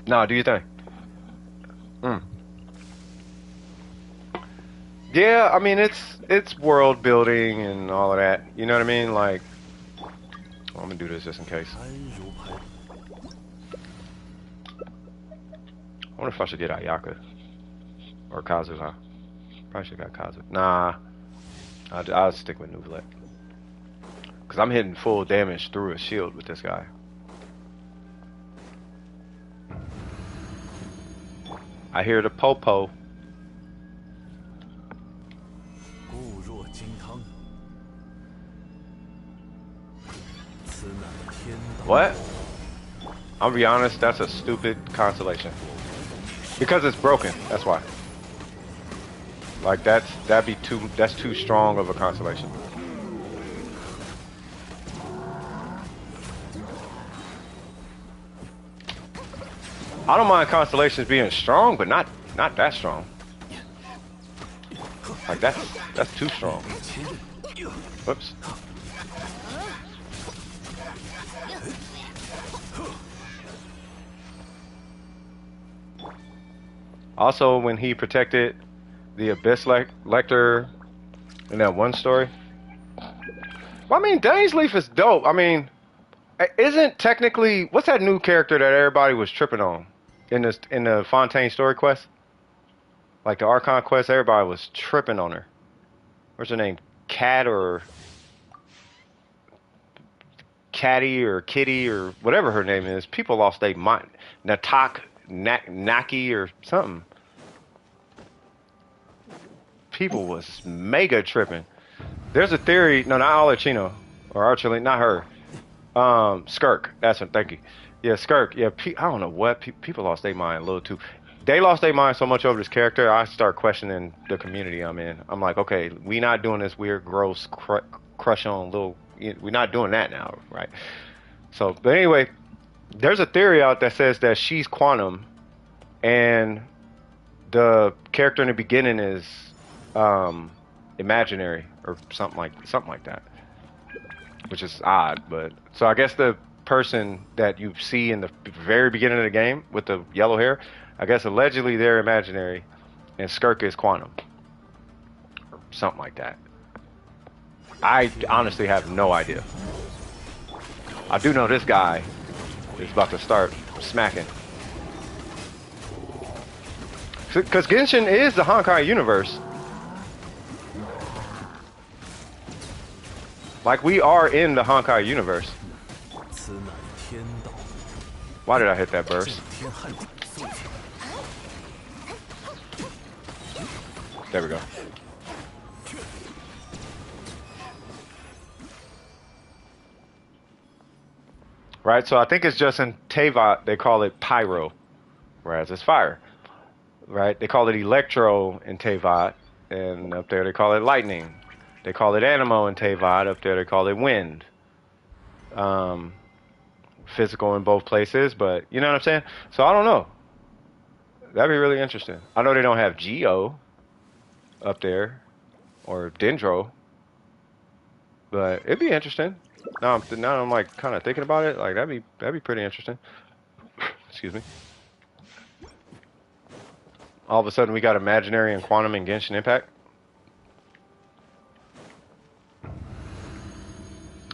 No, do your thing. Yeah, I mean, it's world building and all of that. You know what I mean? Like, well, I'm gonna do this just in case. I wonder if I should get Ayaka or Kazuha. Probably should have got Kazuha. Nah, I'll stick with Neuvillette. Because I'm hitting full damage through a shield with this guy. I hear the po-po. What? I'll be honest, that's a stupid constellation. Because it's broken, that's why. Like, that's too strong of a constellation. I don't mind constellations being strong, but not that strong. Like that's too strong. Whoops. Also, when he protected the Abyss Lector in that one story. Well, I mean, Dane's Leaf is dope. I mean, isn't technically what's that new character that everybody was tripping on in the Fontaine story quest? Like the Archon quest, everybody was tripping on her. What's her name? Cat or Catty or Kitty or whatever her name is. People lost their mind. Naki or something. People was mega tripping. There's a theory. No, not Alarchino or Archulene, not her. Skirk. That's her. Thank you. Yeah, Skirk. Yeah, I don't know what people lost their mind a little too. They lost their mind so much over this character. I start questioning the community I'm in. I'm like, okay, we not doing this weird, gross crush on little. We're not doing that now, right? So, but anyway, there's a theory out that says that she's quantum, and the character in the beginning is imaginary or something like that, which is odd. But so I guess the person that you see in the very beginning of the game with the yellow hair, I guess allegedly they're imaginary, and Skirk is quantum, or something like that. I honestly have no idea. I do know this guy is about to start smacking. Because Genshin is the Honkai universe. Like, we are in the Honkai universe. Why did I hit that burst? There we go. Right, so I think it's just in Teyvat they call it pyro, whereas it's fire. Right, they call it electro in Teyvat, and up there they call it lightning. They call it animo in Teyvat, up there they call it wind. Physical in both places, but you know what I'm saying? So I don't know. That'd be really interesting. I know they don't have Geo up there, or Dendro, but it'd be interesting. Now I'm like kind of thinking about it. Like that'd be pretty interesting. Excuse me. All of a sudden we got imaginary and quantum in Genshin Impact.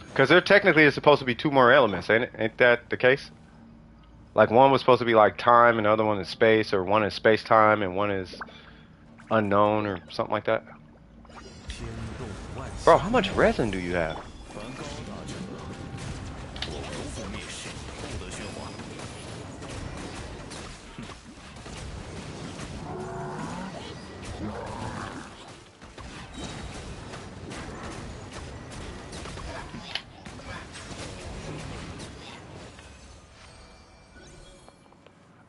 Because there technically is supposed to be two more elements, ain't it? Ain't that the case? Like one was supposed to be like time, and the other one is space, or one is space time, and one is unknown, or something like that. Bro, how much resin do you have?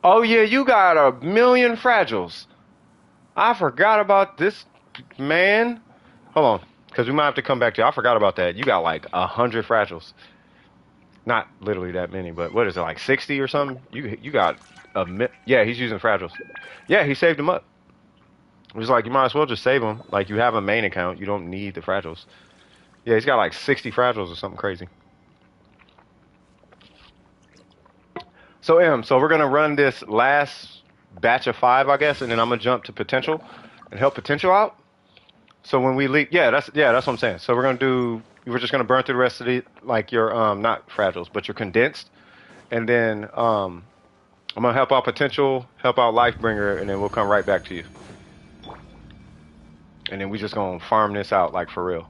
Oh yeah, you got 1,000,000 fragiles. I forgot about this, man. Hold on, because we might have to come back to you. I forgot about that. You got like 100 fragiles. Not literally that many, but what is it, like 60 or something? You got yeah, he's using fragiles. Yeah, he saved them up. It was like, you might as well just save them. Like, you have a main account. You don't need the fragiles. Yeah, he's got like 60 fragiles or something crazy. So so we're gonna run this last batch of 5, I guess, and then I'm gonna jump to potential and help potential out. So when we leave, that's what I'm saying. So we're just gonna burn through the rest of the, like, your not fragiles, but your condensed, and then I'm gonna help out potential, help out Lifebringer, and then we'll come right back to you. And then we just gonna farm this out like for real.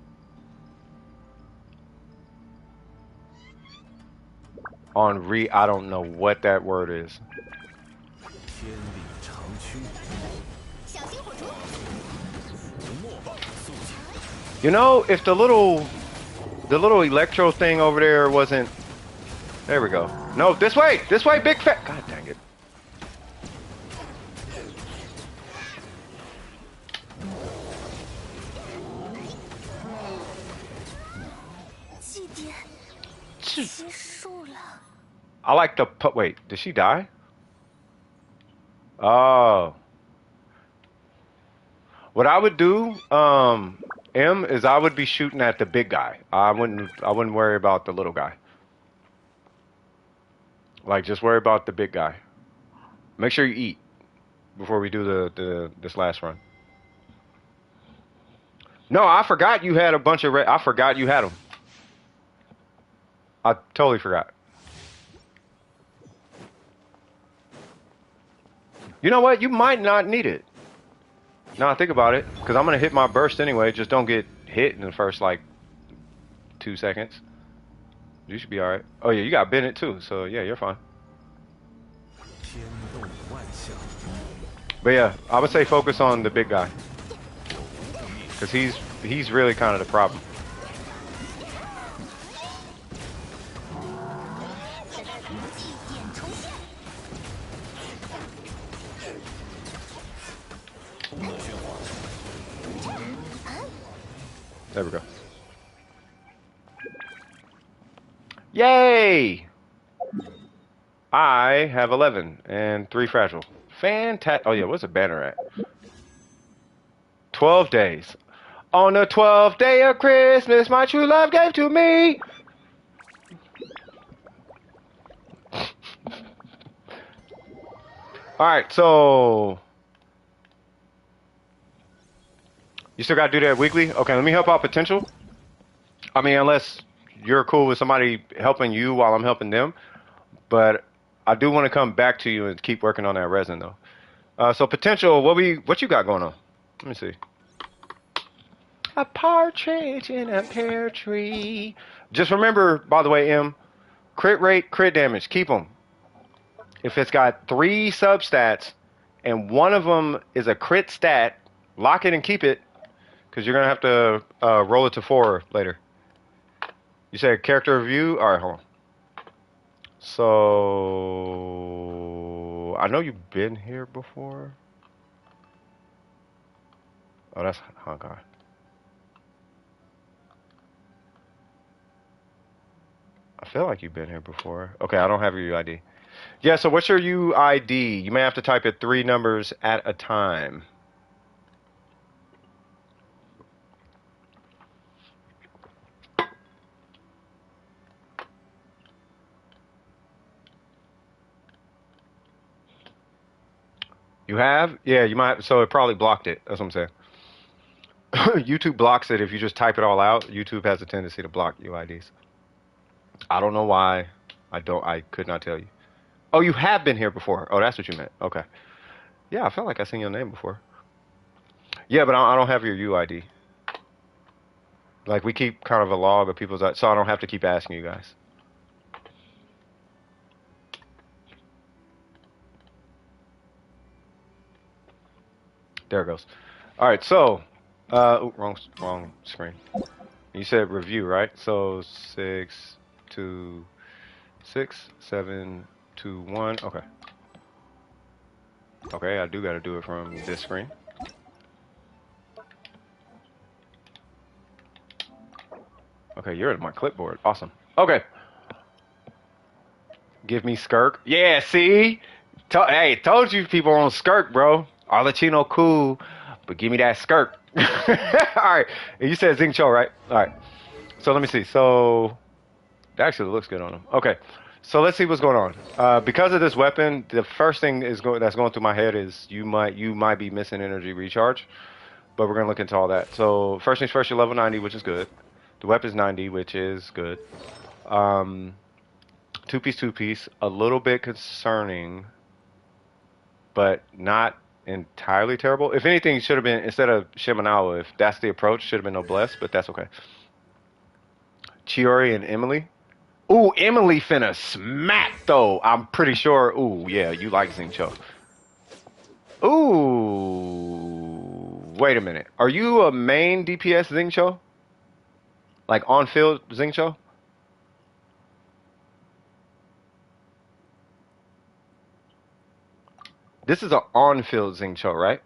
I don't know what that word is. You know, if the little electro thing over there wasn't. There we go. No, this way, big fat. God dang it. I like the wait, did she die? Oh. What I would do, is I would be shooting at the big guy. I wouldn't worry about the little guy. Like just worry about the big guy. Make sure you eat before we do the this last run. No, I forgot you had a bunch of I forgot you had them. I totally forgot. You know what? You might not need it. Now I think about it, because I'm gonna hit my burst anyway. Just don't get hit in the first like 2 seconds. You should be all right. Oh yeah, you got Bennett too, so yeah, you're fine. But yeah, I would say focus on the big guy, because he's really kind of the problem. There we go. Yay! I have 11 and 3 fragile. Fantastic. Oh yeah, what's a banner at? 12 days. On the 12th day of Christmas, my true love gave to me. All right, so you still got to do that weekly? Okay, let me help out potential. I mean, unless you're cool with somebody helping you while I'm helping them. But I do want to come back to you and keep working on that resin, though. So potential, what you got going on? Let me see. A partridge in a pear tree. Just remember, by the way, crit rate, crit damage. Keep them. If it's got 3 substats and one of them is a crit stat, lock it and keep it, because you're gonna have to roll it to 4 later. You said character review. All right, hold on. So I know you've been here before. Oh, that's Honkai. I feel like you've been here before. Okay, I don't have your UID. Yeah, so what's your UID? You may have to type it 3 numbers at a time. You have? Yeah, you might. So it probably blocked it. That's what I'm saying. YouTube blocks it if you just type it all out. YouTube has a tendency to block UIDs. I don't know why. I could not tell you. Oh, you have been here before. Oh, that's what you meant. Okay. Yeah, I felt like I seen your name before. Yeah, but I don't have your UID. Like we keep kind of a log of people's, so I don't have to keep asking you guys. There it goes. All right, so, wrong screen. You said review, right? So 6, 2, 6, 7, 2, 1. Okay. Okay, I do got to do it from this screen. Okay, you're at my clipboard. Awesome. Okay. Give me Skirk. Yeah, see? Hey, told you people on Skirk, bro. Arlecchino cool, but give me that Skirk. All right. And you said Xing Cho, right? All right. So let me see. So that actually looks good on him. Okay. So let's see what's going on. Because of this weapon, the first thing that's going through my head is you might be missing energy recharge, but we're gonna look into all that. So first things first, you're level 90, which is good. The weapon's 90, which is good. Two piece, a little bit concerning, but not entirely terrible. If anything, should have been, instead of Shiminawa, if that's the approach, should have been Noblesse, but that's okay. Chiori and Emily. Ooh, Emily finna smack though. I'm pretty sure. Ooh, yeah, you like Xingqiu. Ooh, wait a minute. Are you a main DPS Xingqiu? Like on field Xingqiu? This is an on field Xingqiu, right?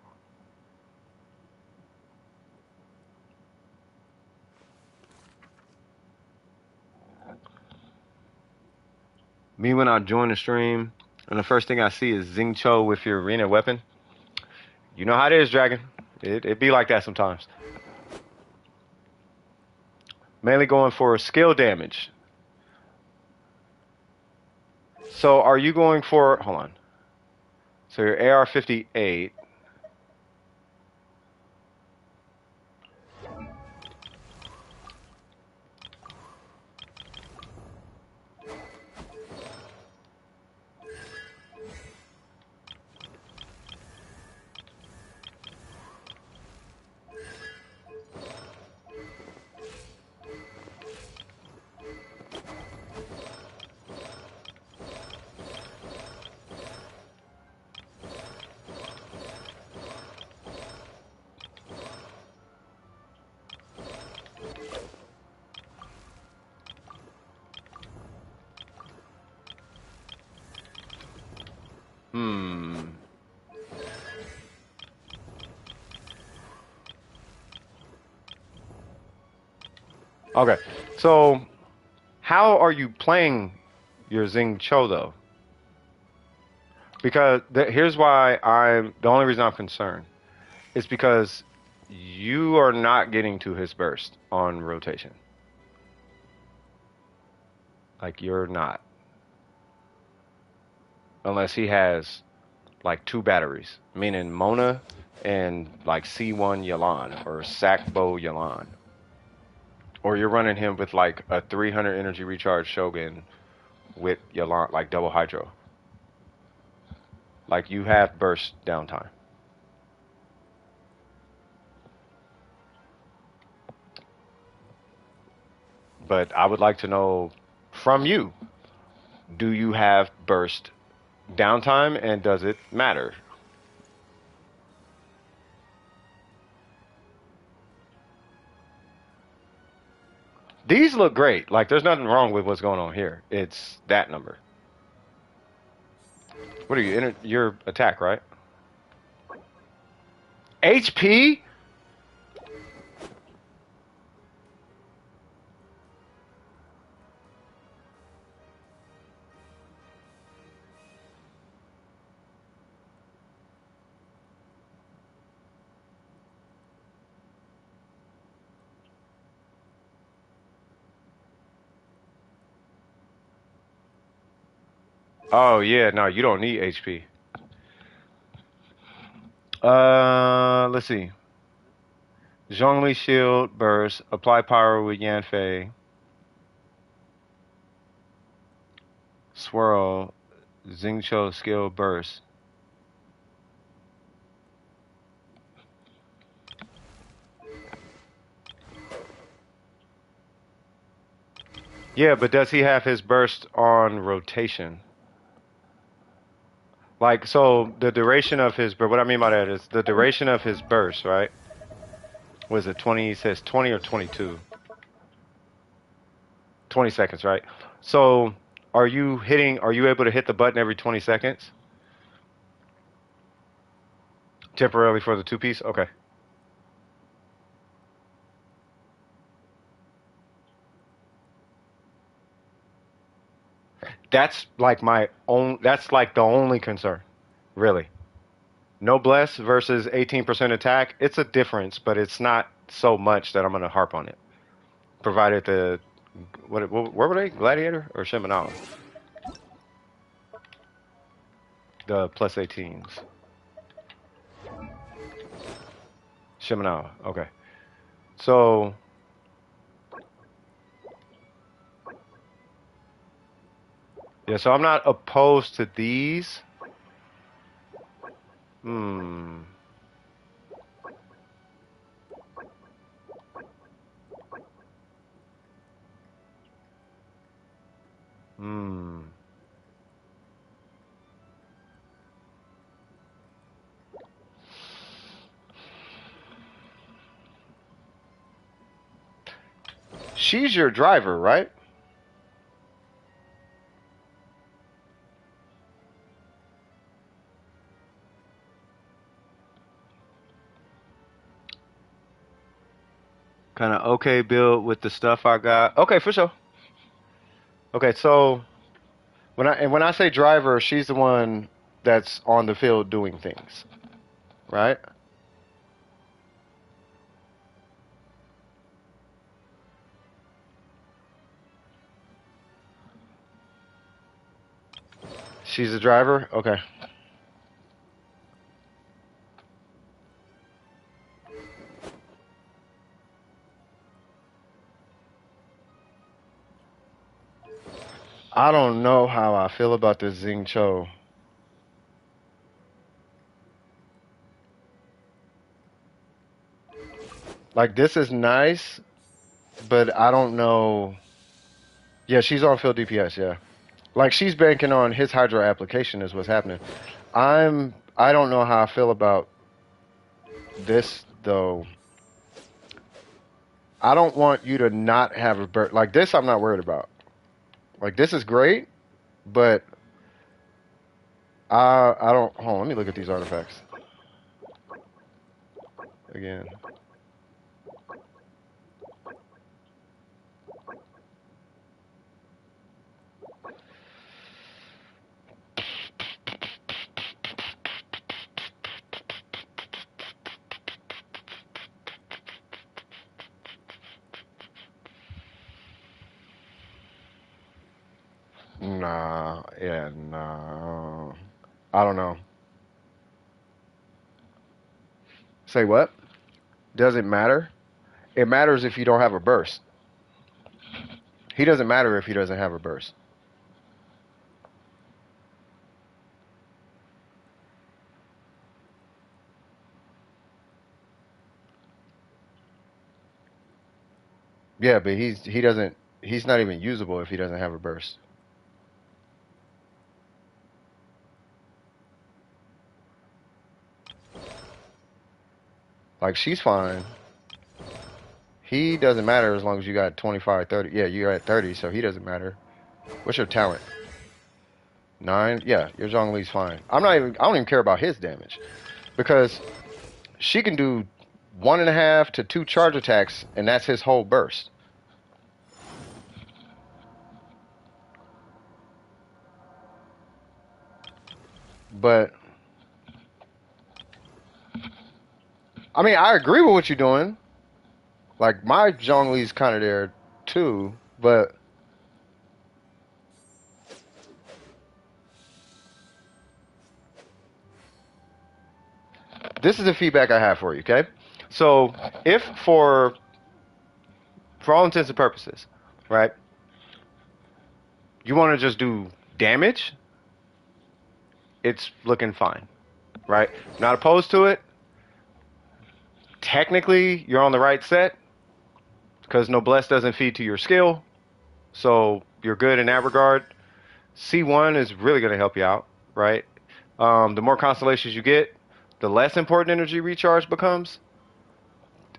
Me when I join the stream, And the first thing I see is Xingqiu with your arena weapon. You know how it is, Dragon. It be like that sometimes. Mainly going for skill damage. So are you going for... Hold on. So your AR58. Hmm. Okay. So how are you playing your Xingqiu though? Because here's why the only reason I'm concerned is because you are not getting to his burst on rotation. Like you're not. Unless he has like two batteries, meaning Mona and like C1 Yalan or Sakbo Yalan. Or you're running him with like a 300 energy recharge Shogun with Yalan, like double hydro. Like you have burst downtime. But I would like to know from you, do you have burst downtime and does it matter? These look great. Like there's nothing wrong with what's going on here. It's that number. What are you? Your attack, right? HP? Oh yeah, no, you don't need HP. Let's see. Zhongli shield burst. Apply power with Yanfei. Swirl. Xingqiu skill burst. Yeah, but does he have his burst on rotation? Like, so the duration of his, but what I mean by that is the duration of his burst, right? Was it 20? He says 20 or 22. 20 seconds, right? So are you able to hit the button every 20 seconds? Temporarily for the two piece? Okay. That's like the only concern, really. Noblesse versus 18% attack, it's a difference, but it's not so much that I'm going to harp on it. Provided where were they? Gladiator or Shimanala? The plus 18s. Shimanala, okay. So, yeah, so I'm not opposed to these. Hmm. Hmm. She's your driver, right? Kind of okay build with the stuff I got. Okay, for sure. Okay, so when I say driver, she's the one that's on the field doing things, right? She's the driver? Okay. I don't know how I feel about this Xing Cho. Like, this is nice, but I don't know. Yeah, she's on field DPS, yeah. Like, she's banking on his Hydra application is what's happening. I don't know how I feel about this, though. I don't want you to not have a bird. Like, this I'm not worried about. Like, this is great, but I don't. Hold on, let me look at these artifacts again. Nah, yeah, nah. I don't know. Say what? Does it matter? It matters if you don't have a burst. He doesn't matter if he doesn't have a burst. Yeah, but he doesn't he's not even usable if he doesn't have a burst. Like she's fine. He doesn't matter as long as you got 25, 30. Yeah, you're at 30, so he doesn't matter. What's your talent? 9? Yeah, your Zhongli's fine. I don't even care about his damage. Because she can do 1.5 to 2 charge attacks, and that's his whole burst. But I mean, I agree with what you're doing. Like my Zhongli's kind of there too, but this is the feedback I have for you. Okay, so if for all intents and purposes, right, you want to just do damage, it's looking fine, right? Not opposed to it. Technically, you're on the right set because noblesse doesn't feed to your skill, so you're good in that regard. C1 is really going to help you out, right? The more constellations you get, the less important energy recharge becomes,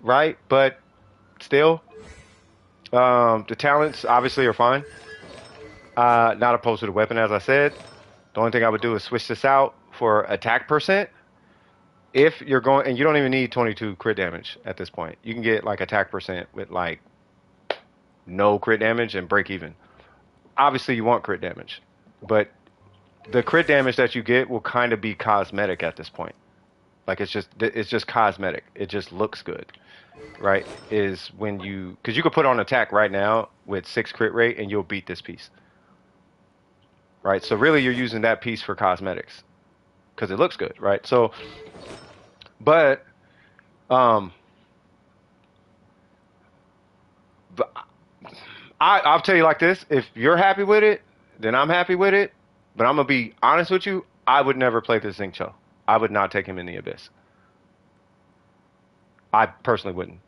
right? But still, the talents obviously are fine. Not opposed to the weapon, as I said. The only thing I would do is switch this out for attack percent. If you're going, and you don't even need 22 crit damage at this point. You can get like attack percent with like no crit damage and break even. Obviously, you want crit damage, but the crit damage that you get will kind of be cosmetic at this point. Like it's just cosmetic. It just looks good, right? Is when you because you could put on attack right now with 6 crit rate and you'll beat this piece, right? So really you're using that piece for cosmetics because it looks good, right? So, but um, but I'll tell you like this: if you're happy with it, then I'm happy with it. But I'm gonna be honest with you. I would never play this Xing Cho. I would not take him in the abyss. I personally wouldn't.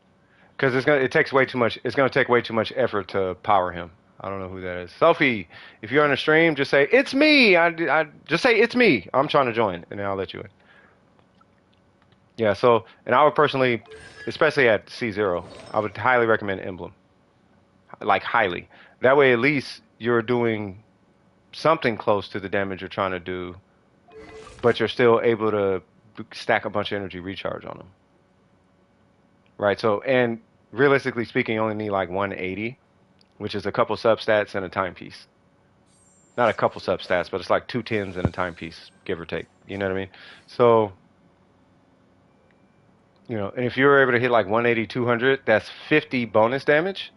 Because it takes way too much. It's gonna take way too much effort to power him. I don't know who that is. Sophie, if you're on the stream, just say it's me. I just say it's me. I'm trying to join, and then I'll let you in. Yeah. So, and I would personally, especially at C0, I would highly recommend Emblem. Like highly. That way, at least you're doing something close to the damage you're trying to do, but you're still able to stack a bunch of energy recharge on them. Right. So, and realistically speaking, you only need like 180, which is a couple substats and a timepiece. not a couple substats, but it's like 2 10s and a timepiece, give or take. You know what I mean? So, and if you were able to hit like 180, 200, that's 50 bonus damage,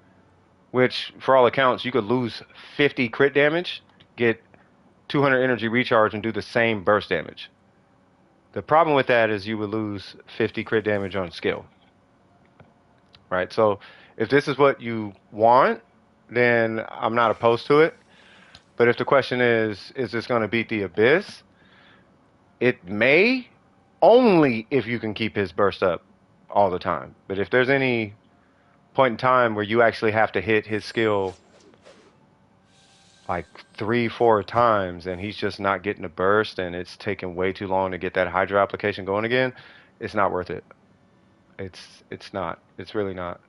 which for all accounts, you could lose 50 crit damage, get 200 energy recharge, and do the same burst damage. The problem with that is you would lose 50 crit damage on skill, right? So if this is what you want, then I'm not opposed to it. But if the question is this going to beat the Abyss? It may, only if you can keep his burst up all the time. But if there's any point in time where you actually have to hit his skill like 3, 4 times and he's just not getting a burst and it's taking way too long to get that Hydro application going again, it's not worth it. It's not. It's really not.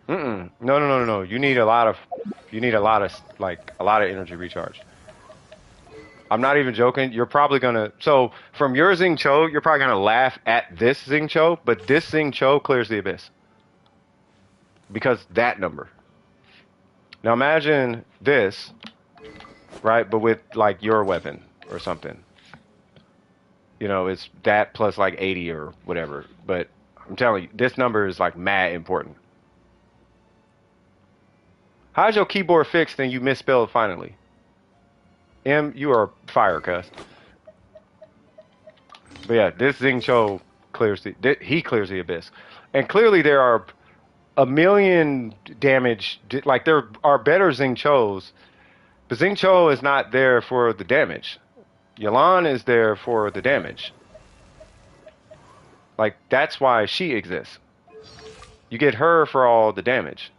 No. You need a lot of energy recharge. I'm not even joking. You're probably gonna from your Xing Cho, you're probably gonna laugh at this Xing Cho, but this Xing Cho clears the Abyss. Because that number. Now imagine this, right? But with like your weapon or something. It's that plus like 80 or whatever. But I'm telling you, this number is like mad important. How's your keyboard fixed and you misspelled finally? M, you are fire, cuss. But yeah, this Xing Cho clears he clears the Abyss. And clearly there are a million damage, like there are better Xing Chos, but Xing Cho is not there for the damage. Yalan is there for the damage. Like, that's why she exists. You get her for all the damage.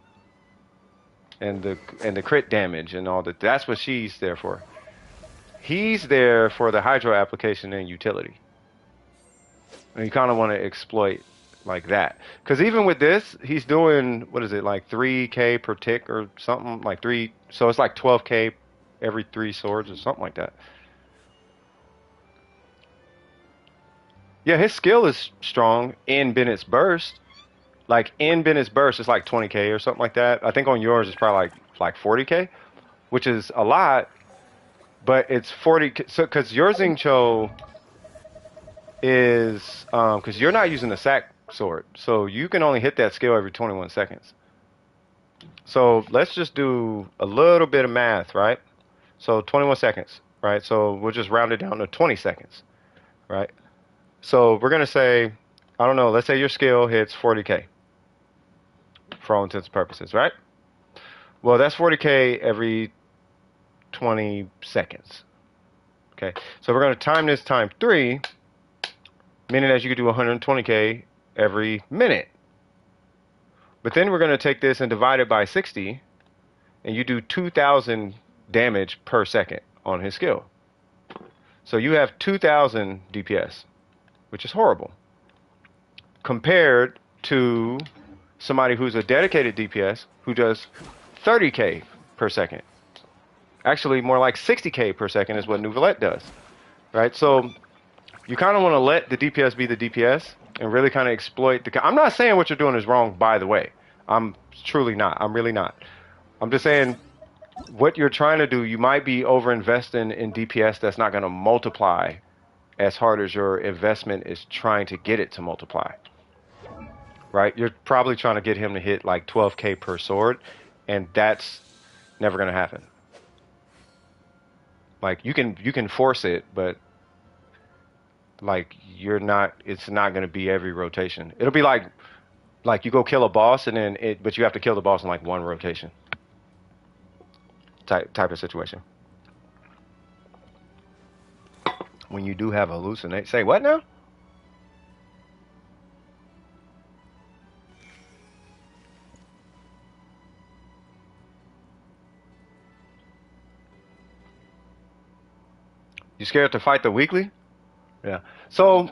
And the crit damage and all that. That's what she's there for. He's there for the Hydro application and utility. And you kind of want to exploit like that. Because even with this, he's doing, what is it, like 3k per tick or something? Like 3, so it's like 12k every 3 swords or something like that. Yeah, his skill is strong in Bennett's Burst. Like in Bennett's Burst, it's like 20k or something like that. I think on yours it's probably like 40k, which is a lot, but it's 40. So because your Xing Cho is because you're not using the sack sword, so you can only hit that skill every 21 seconds. So let's just do a little bit of math, right? So 21 seconds, right? So we'll just round it down to 20 seconds, right? So we're gonna say, I don't know, let's say your skill hits 40k for all intents and purposes, right? Well, that's 40k every 20 seconds. Okay, so we're going to time this time 3, meaning that you could do 120k every minute. But then we're going to take this and divide it by 60, and you do 2,000 damage per second on his skill. So you have 2,000 DPS, which is horrible, compared to somebody who's a dedicated DPS who does 30k per second. Actually, more like 60k per second is what Nouvellette does, right? So you kind of want to let the DPS be the DPS and really kind of exploit the... I'm not saying what you're doing is wrong, by the way. I'm truly not. I'm really not. I'm just saying what you're trying to do, you might be over-investing in DPS that's not going to multiply as hard as your investment is trying to get it to multiply. Right? You're probably trying to get him to hit like 12k per sword, and that's never going to happen. Like you can force it, but like it's not going to be every rotation. It'll be like you go kill a boss but you have to kill the boss in like one rotation. Type of situation. When you do have hallucinate, say what now? You scared to fight the weekly? Yeah. So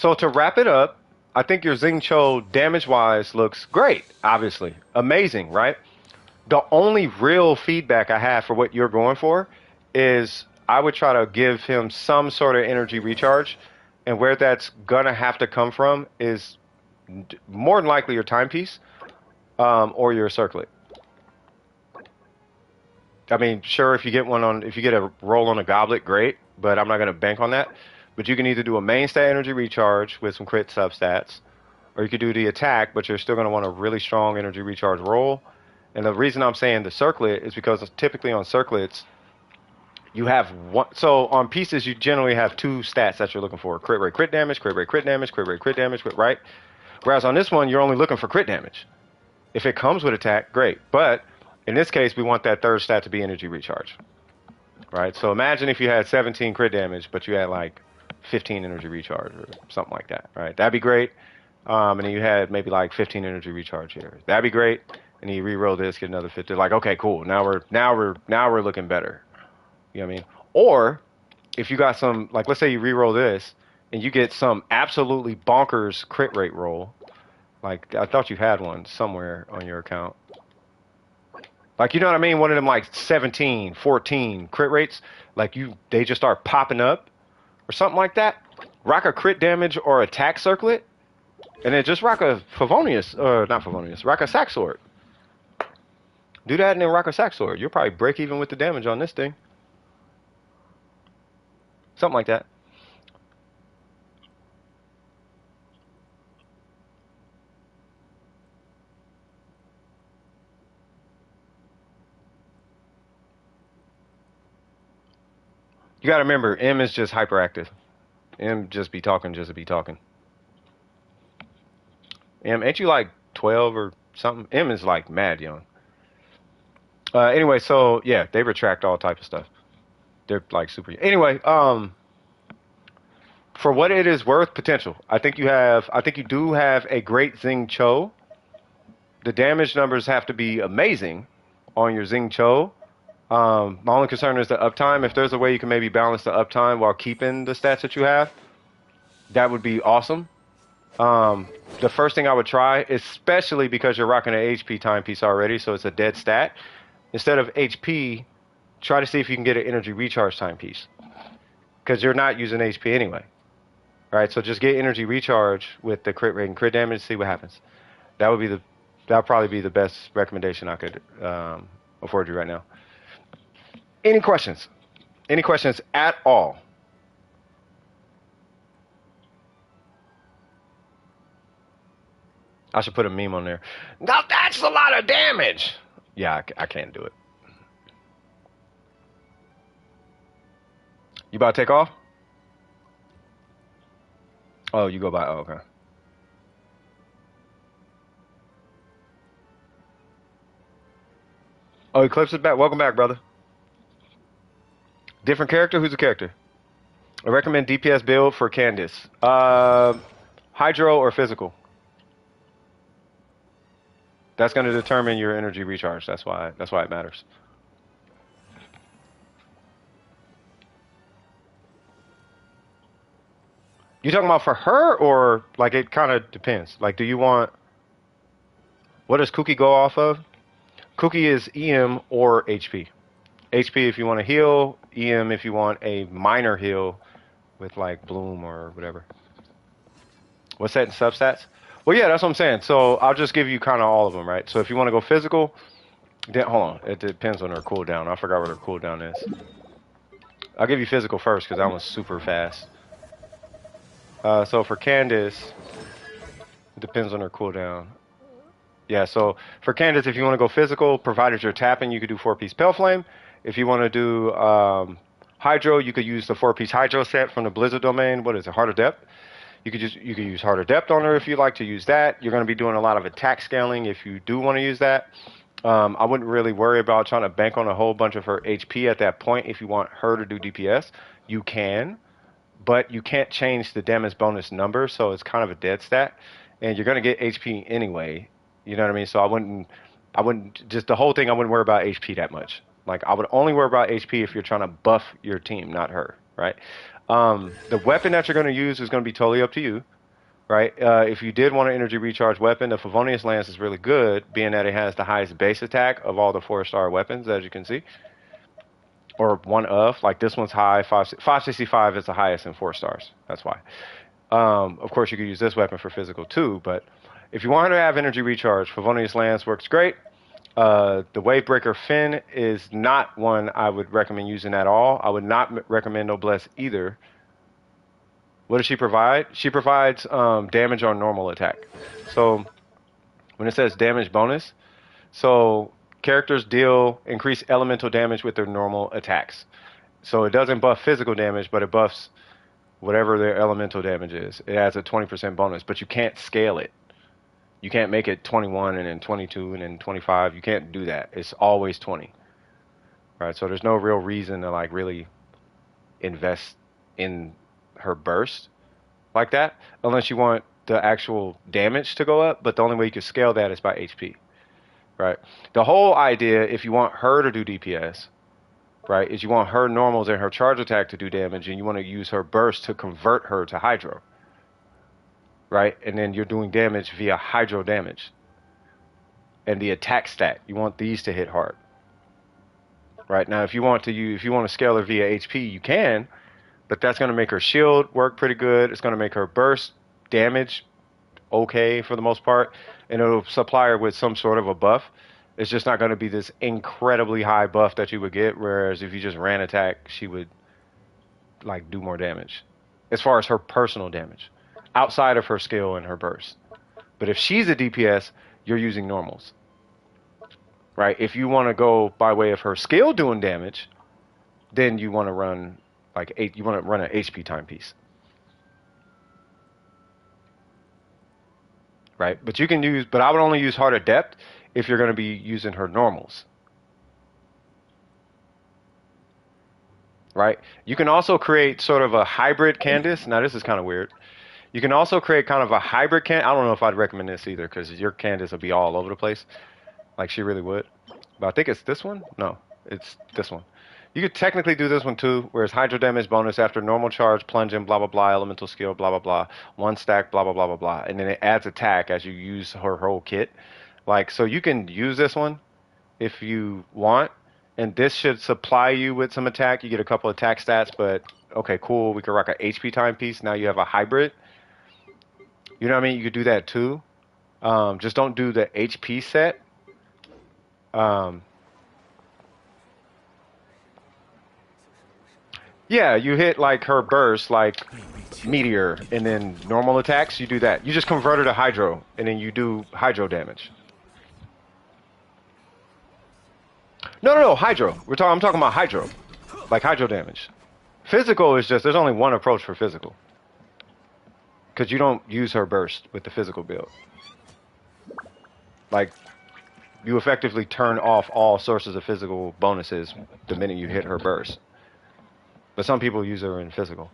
to wrap it up, I think your Xing Cho damage-wise looks great, obviously. Amazing, right? The only real feedback I have for what you're going for is I would try to give him some sort of energy recharge, and where that's gonna have to come from is more than likely your timepiece, or your circlet. I mean, sure, if you get a roll on a goblet, great, but I'm not going to bank on that. But you can either do a main stat energy recharge with some crit substats, or you could do the attack, but you're still going to want a really strong energy recharge roll. And the reason I'm saying the circlet is because typically on circlets, you have one. So on pieces, you generally have two stats that you're looking for: crit rate, crit damage, crit rate, crit damage, crit rate, crit damage, right? Whereas on this one, you're only looking for crit damage. If it comes with attack, great. But in this case, we want that third stat to be energy recharge, right? So imagine if you had 17 crit damage, but you had like 15 energy recharge or something like that, right? That'd be great. And then you had maybe like 15 energy recharge here. That'd be great. And then you re-roll this, get another 50. Like, okay, cool. Now we're looking better. You know what I mean? Or if you got some, like, let's say you re-roll this and you get some absolutely bonkers crit rate roll. Like, I thought you had one somewhere on your account. Like, you know what I mean? One of them like 17, 14 crit rates. Like they just start popping up or something like that. Rock a crit damage or attack circlet. And then just rock a Favonius, or not Favonius, rock a sack sword. Do that and then rock a sack sword. You'll probably break even with the damage on this thing. Something like that. You gotta remember, M is just hyperactive. M just be talking, just to be talking. M, ain't you like 12 or something? M is like mad young. Anyway, so yeah, they retract all type of stuff. They're like super. Anyway, for what it is worth, potential. I think you do have a great Xing Cho. The damage numbers have to be amazing on your Xing Cho. My only concern is the uptime. If there's a way you can maybe balance the uptime while keeping the stats that you have, that would be awesome. The first thing I would try, especially because you're rocking an HP timepiece already, so it's a dead stat. Instead of HP, try to see if you can get an energy recharge timepiece, because you're not using HP anyway. All right, so just get energy recharge with the crit rate and crit damage. See what happens. That'll probably be the best recommendation I could afford you right now. Any questions? Any questions at all? I should put a meme on there. Now that's a lot of damage. Yeah, I can't do it. You about to take off? Oh, you go by. Oh, okay. Oh, Eclipse is back. Welcome back, brother. Different character? Who's the character? I recommend DPS build for Candace. Hydro or physical? That's going to determine your energy recharge. That's why it matters. You talking about for her, or like it kind of depends? Like, do you want, what does Cookie go off of? Cookie is EM or HP. HP if you want to heal, EM if you want a minor heal with like Bloom or whatever. What's that in substats? Well, yeah, that's what I'm saying. So I'll just give you kind of all of them, right? So if you want to go physical, then hold on. It depends on her cooldown. I forgot what her cooldown is. I'll give you physical first because that one's super fast. So for Candace, it depends on her cooldown. Yeah, so for Candace, if you want to go physical, provided you're tapping, you could do 4-piece Pale Flame. If you want to do Hydro, you could use the 4-piece Hydro set from the Blizzard domain. What is it, Heart of Depth? You could use Heart of Depth on her if you'd like to use that. You're going to be doing a lot of attack scaling if you do want to use that. I wouldn't really worry about trying to bank on a whole bunch of her HP at that point. If you want her to do DPS, you can, but you can't change the damage bonus number, so it's kind of a dead stat, and you're going to get HP anyway. You know what I mean? So I wouldn't just the whole thing. I wouldn't worry about HP that much. Like I would only worry about HP if you're trying to buff your team, not her, right? The weapon that you're going to use is going to be totally up to you, right? If you did want an energy recharge weapon, the Favonius Lance is really good, being that it has the highest base attack of all the 4-star weapons, as you can see. Or one of, like this one's high, 565 is the highest in 4 stars. That's why. Of course, you could use this weapon for physical too, but If you want her to have energy recharge, Favonius Lance works great. The Wavebreaker Fin is not one I would recommend using at all. I would not recommend Noblesse either. What does she provide? She provides damage on normal attack. So when it says damage bonus, so characters deal increased elemental damage with their normal attacks. So it doesn't buff physical damage, but it buffs whatever their elemental damage is. It adds a 20% bonus, but you can't scale it. You can't make it 21 and then 22 and then 25. You can't do that. It's always 20. Right? So there's no real reason to like really invest in her burst like that unless you want the actual damage to go up, but the only way you can scale that is by HP. Right? The whole idea, if you want her to do DPS, right, is you want her normals and her charge attack to do damage, and you want to use her burst to convert her to hydro. Right? And then you're doing damage via hydro damage. And the attack stat, you want these to hit hard. Right? Now if you want to scale her via HP, you can, but that's going to make her shield work pretty good. It's going to make her burst damage okay for the most part, and it'll supply her with some sort of a buff. It's just not going to be this incredibly high buff that you would get, whereas if you just ran attack, she would like do more damage as far as her personal damage outside of her skill and her burst. But if she's a DPS, you're using normals. Right? If you want to go by way of her skill doing damage, then you want to run an HP timepiece. Right? But I would only use Heart Adept if you're going to be using her normals. Right? You can also create sort of a hybrid Candace. Now this is kind of weird. You can also create kind of a hybrid Candace. I don't know if I'd recommend this either because your Candace will be all over the place. Like she really would. But I think it's this one? No, it's this one. You could technically do this one too, where it's hydro damage bonus after normal charge, plunging, blah, blah, blah, elemental skill, blah, blah, blah, one stack, blah, blah, blah, blah, blah. And then it adds attack as you use her whole kit. Like, so you can use this one if you want, and this should supply you with some attack. You get a couple attack stats, but okay, cool. We could rock an HP timepiece. Now you have a hybrid. You know what I mean? You could do that too. Just don't do the HP set. Yeah, you hit like her burst, like meteor, and then normal attacks. You do that. You just convert her to hydro, and then you do hydro damage. No, hydro. I'm talking about hydro, like hydro damage. Physical is just there's only one approach for physical, because you don't use her burst with the physical build. Like you effectively turn off all sources of physical bonuses the minute you hit her burst. But some people use her in physical.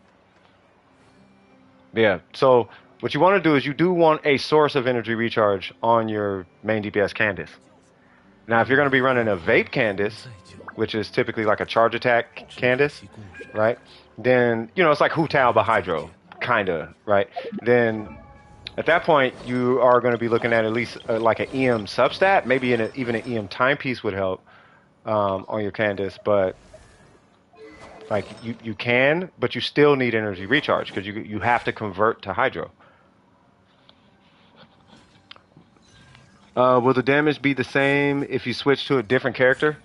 Yeah, so what you want to do is you do want a source of energy recharge on your main DPS Candace. Now, if you're going to be running a vape Candace, which is typically like a charge attack Candace, right? Then, you know, it's like Hu Tao by Hydro, kind of, right? Then at that point, you are going to be looking at least like an EM substat. Maybe even an EM timepiece would help on your Candace, but like you can, but you still need energy recharge because you have to convert to hydro. Will the damage be the same if you switch to a different character?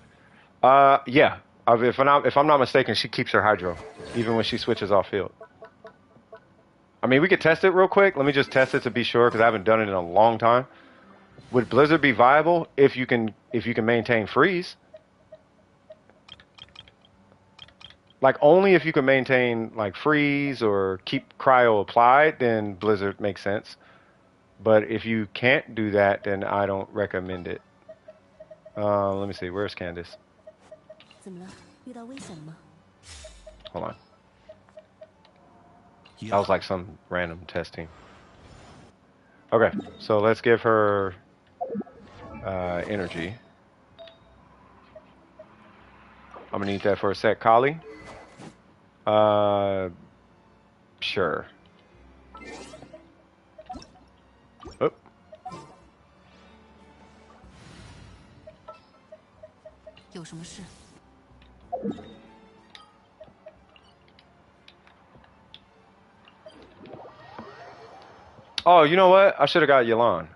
Yeah. If I'm not mistaken, she keeps her hydro even when she switches off field. I mean, we could test it real quick. Let me just test it to be sure because I haven't done it in a long time. Would Blizzard be viable if you can maintain freeze? Like only if you can maintain like freeze or keep cryo applied, then Blizzard makes sense. But if you can't do that, then I don't recommend it. Let me see. Where's Candace? Hold on. That was like some random testing. Okay, so let's give her energy. I'm gonna need that for a sec, Kali. Sure. Oh. Oh, you know what? I should have got Yelan.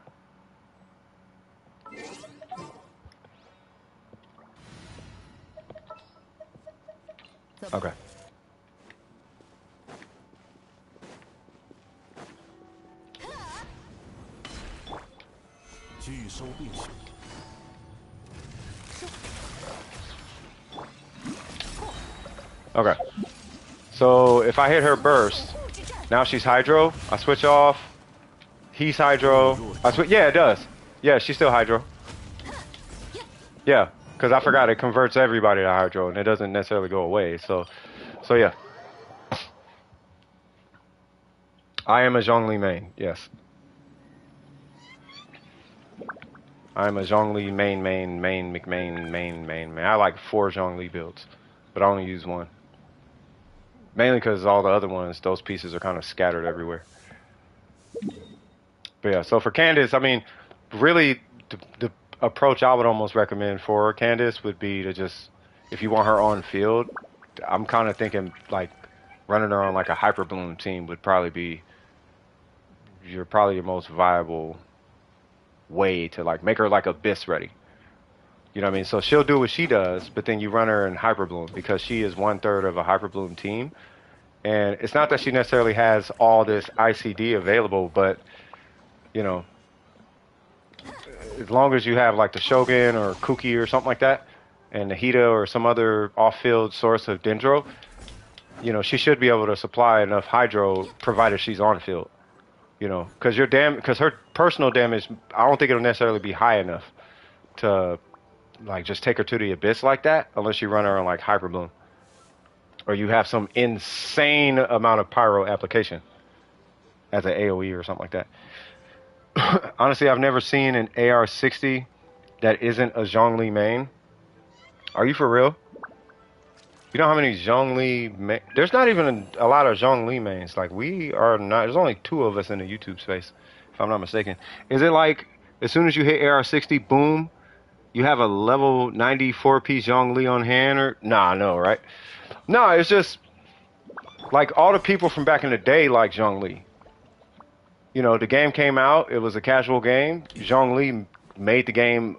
Okay. So if I hit her burst, now she's hydro. I switch off. He's hydro. I switch. Yeah, it does. Yeah, she's still hydro. Yeah, because I forgot it converts everybody to hydro, and it doesn't necessarily go away. So yeah. I am a Zhongli main. Yes. I'm a Zhongli main McMain. I like 4 Zhongli builds, but I only use 1. Mainly because all the other ones, those pieces are kind of scattered everywhere. But yeah, so for Candace, I mean, really, the approach I would almost recommend for Candace would be to just, if you want her on field, I'm kind of thinking like running her on like a Hyper Bloom team would probably be your most viable way to like make her like Abyss ready. You know what I mean? So she'll do what she does, but then you run her in Hyper Bloom because she is 1/3 of a Hyper Bloom team. And it's not that she necessarily has all this ICD available, but you know, as long as you have like the Shogun or Kuki or something like that, and the Hida or some other off-field source of Dendro, you know, she should be able to supply enough Hydro provided she's on field. You know, because her personal damage, I don't think it'll necessarily be high enough to like just take her to the abyss like that, unless you run her on like Hyper Bloom, or you have some insane amount of pyro application as an AOE or something like that. Honestly, I've never seen an AR60 that isn't a Zhongli main. Are you for real? You know how many Zhongli there's not even a lot of Zhongli mains. Like, we are not, there's only 2 of us in the YouTube space, if I'm not mistaken. Is it like, as soon as you hit AR60, boom, you have a level 94 piece Zhongli on hand? Or, nah, no, right? No, it's just, like, all the people from back in the day like Zhongli. You know, the game came out, it was a casual game. Zhongli made the game,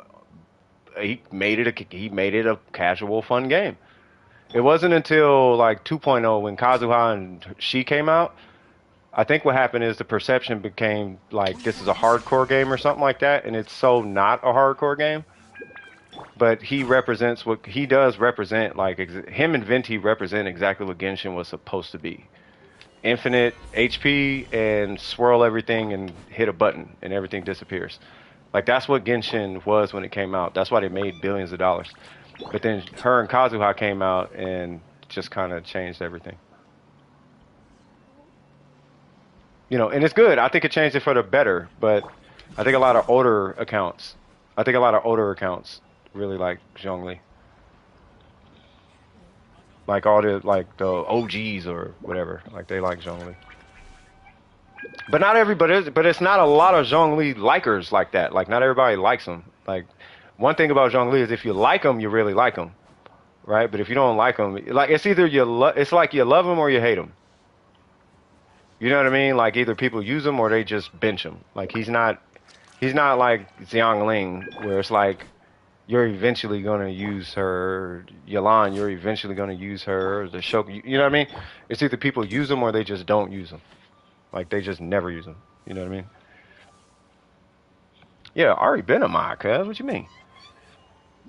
he made it a casual, fun game. It wasn't until like 2.0 when Kazuha and she came out. I think what happened is the perception became like this is a hardcore game or something like that, and it's so not a hardcore game. But he represents what he does represent. Like him and Venti represent exactly what Genshin was supposed to be: infinite HP and swirl everything and hit a button and everything disappears. Like that's what Genshin was when it came out. That's why they made billions of dollars. But then her and Kazuha came out and just kind of changed everything. You know, and it's good. I think it changed it for the better, but I think a lot of older accounts, really like Zhongli. Like all the OGs or whatever, like they like Zhongli. But not everybody, but it's not a lot of Zhongli likers like that. Like not everybody likes them. Like one thing about Zhongli is if you like them, you really like them, right? But if you don't like them, like it's either it's like you love them or you hate them. You know what I mean? Like either people use him or they just bench him. Like he's not like Xiangling where it's like you're eventually gonna use her. Yalan, you're eventually gonna use her. The Shoku, you know what I mean? It's either people use them or they just don't use them. Like they just never use them. You know what I mean? Yeah, already been a mod, cuz. What you mean?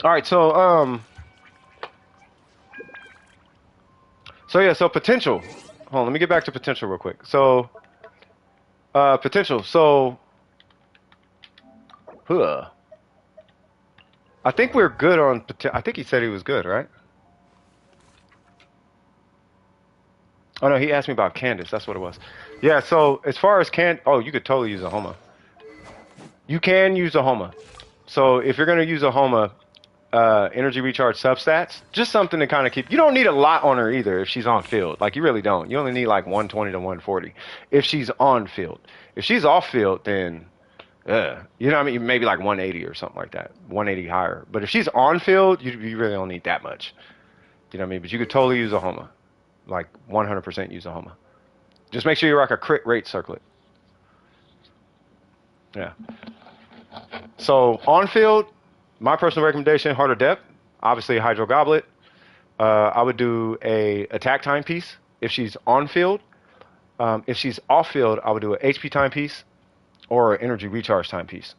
All right, so yeah, so potential. Hold on, let me get back to potential real quick. So, potential. So, huh. I think we're good on. I think he said he was good, right? Oh no, he asked me about Candace. That's what it was. Yeah. So as far as oh, you could totally use a Homa. You can use a Homa. So if you're gonna use a Homa, energy recharge substats, just something to kind of keep. You don't need a lot on her either if she's on field. Like you really don't. You only need like 120 to 140 if she's on field. If she's off field, then you know what I mean, maybe like 180 or something like that, 180 higher. But if she's on field, you really don't need that much. You know what I mean? But you could totally use a Homa, like 100% use a Homa. Just make sure you rock a crit rate circlet. Yeah. So on field, my personal recommendation, Heart of Depth, obviously Hydro Goblet. I would do a attack timepiece if she's on field. If she's off field, I would do an HP timepiece or an energy recharge timepiece.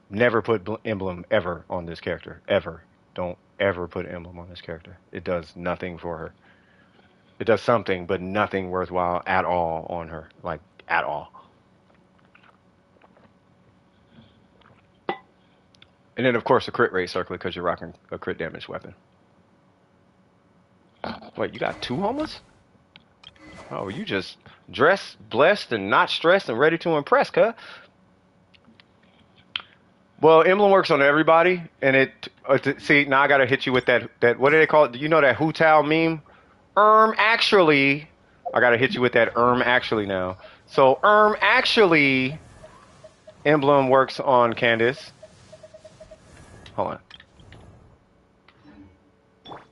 Never put emblem ever on this character. Ever. Don't ever put emblem on this character. It does nothing for her. It does something, but nothing worthwhile at all on her. Like, at all. And then, of course, a crit rate circlet because you're rocking a crit damage weapon. Wait, you got two homeless? Oh, you just dressed, blessed, and not stressed and ready to impress, cuh. Well, emblem works on everybody, and see, now I gotta hit you with that, what do they call it? Do you know that Hu Tao meme? Actually, I gotta hit you with that actually now. So, actually, emblem works on Candace. Hold on.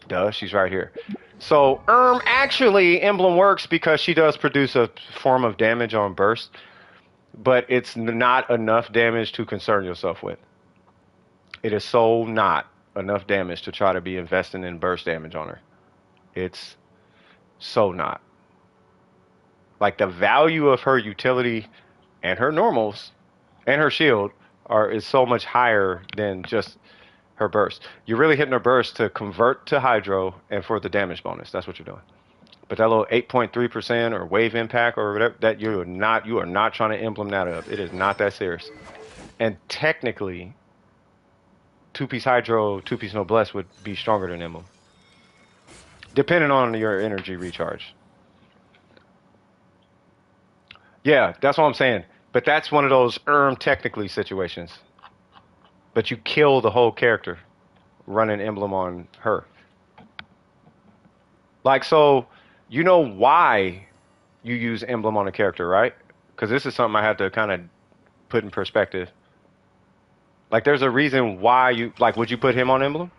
Duh, she's right here. So, actually, emblem works because she does produce a form of damage on burst, but it's not enough damage to concern yourself with. It is so not enough damage to try to be investing in burst damage on her. It's so not. Like, the value of her utility and her normals and her shield is so much higher than just her burst. You're really hitting her burst to convert to hydro and for the damage bonus. That's what you're doing. But that little 8.3% or wave impact or whatever, that you are not trying to emblem that up. It is not that serious. And technically, two-piece hydro, two-piece noblesse would be stronger than emblem, depending on your energy recharge. Yeah, that's what I'm saying. But that's one of those technically situations. But you kill the whole character running emblem on her. Like, so, you know why you use emblem on a character, right? Because this is something I had to kind of put in perspective. Like, there's a reason why would you put him on emblem?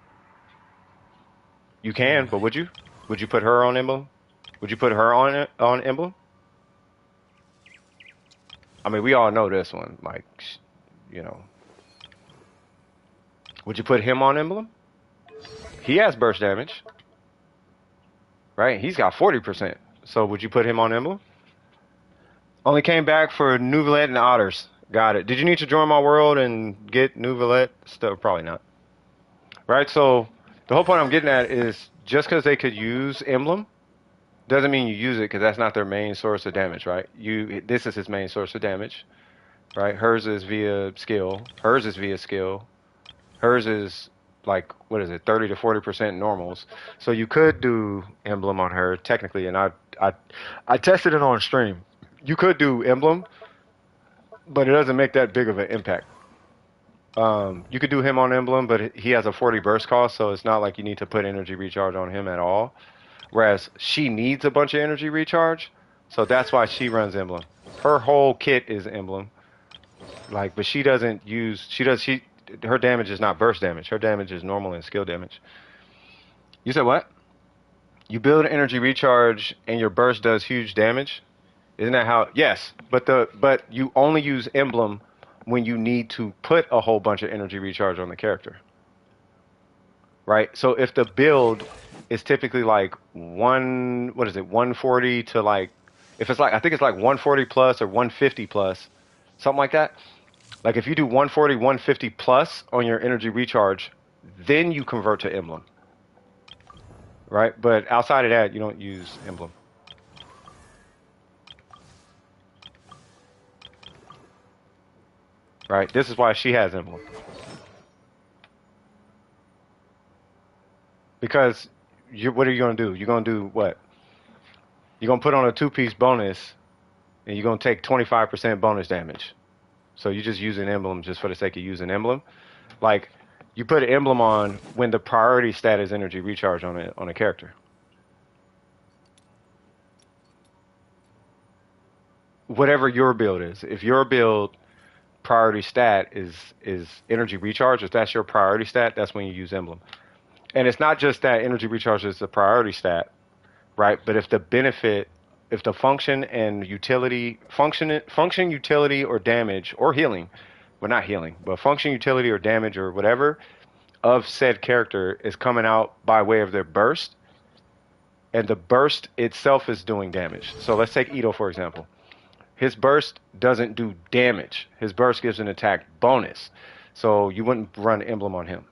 You can, but would you? Would you put her on emblem? Would you put her on emblem? I mean, we all know this one. Like, you know. Would you put him on emblem? He has burst damage. Right? He's got 40%. So would you put him on emblem? Only came back for Nouvelette and Otters. Got it. Did you need to join my world and get Nouvelette stuff? Probably not. Right? So the whole point I'm getting at is just because they could use emblem doesn't mean you use it because that's not their main source of damage, right? This is his main source of damage, right? Hers is via skill. Hers is via skill. Hers is like, what is it, 30 to 40% normals. So you could do emblem on her technically, and I tested it on stream. You could do emblem, but it doesn't make that big of an impact. You could do him on emblem, but he has a 40 burst cost, so it's not like you need to put energy recharge on him at all. Whereas she needs a bunch of energy recharge, so that's why she runs emblem. Her whole kit is emblem. Like, but she doesn't use. Her damage is not burst damage. Her damage is normal and skill damage. You said what? You build energy recharge and your burst does huge damage. Isn't that how? Yes, but you only use emblem when you need to put a whole bunch of energy recharge on the character. Right? So if the build is typically like 140 to like, if it's like, I think it's like 140 plus or 150 plus, something like that. Like if you do 140, 150 plus on your energy recharge, then you convert to emblem. Right? But outside of that, you don't use emblem. Right? This is why she has emblem. Because what are you going to do? You're going to do what? You're going to put on a two-piece bonus, and you're going to take 25% bonus damage. So you just use an emblem just for the sake of using emblem. Like, you put an emblem on when the priority stat is energy recharge on a character. Whatever your build is. If your build priority stat is energy recharge, if that's your priority stat, that's when you use emblem. And it's not just that energy recharge is the priority stat, right? But if the function and utility, function, utility, or damage, or healing, well, not healing, but function, utility, or damage, or whatever of said character is coming out by way of their burst, and the burst itself is doing damage. So let's take Ito, for example. His burst doesn't do damage. His burst gives an attack bonus. So you wouldn't run emblem on him.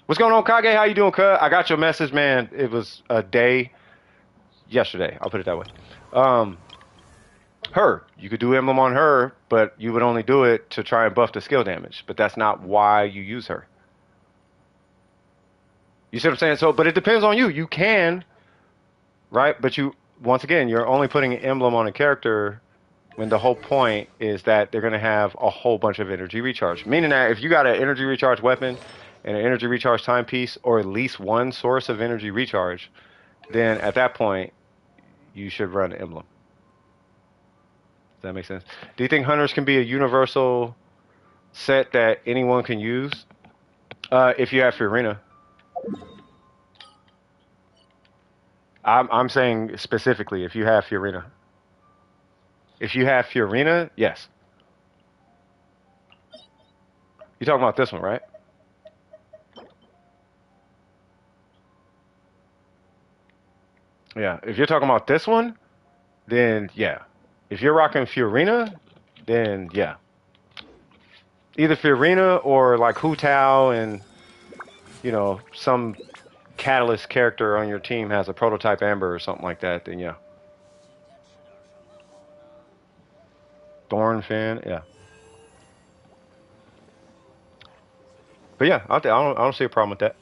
What's going on, Kage? How you doing, cuz? I got your message, man. It was a day yesterday. I'll put it that way. Um, her. You could do emblem on her, but you would only do it to try and buff the skill damage. But that's not why you use her. You see what I'm saying? So, but it depends on you. You can, right? But you, once again, you're only putting an emblem on a character when the whole point is that they're going to have a whole bunch of energy recharge. Meaning that if you got an energy recharge weapon and an energy recharge timepiece, or at least one source of energy recharge, then at that point, you should run emblem. Does that make sense? Do you think hunters can be a universal set that anyone can use? If you have Fiorina. I'm saying specifically if you have Fiorina. If you have Fiorina, yes. You're talking about this one, right? Yeah. If you're talking about this one, then yeah. If you're rocking Fiorina, then yeah. Either Fiorina or like Hu Tao and, you know, some catalyst character on your team has a prototype Amber or something like that, then yeah. Thornfin, yeah. But yeah, I don't see a problem with that.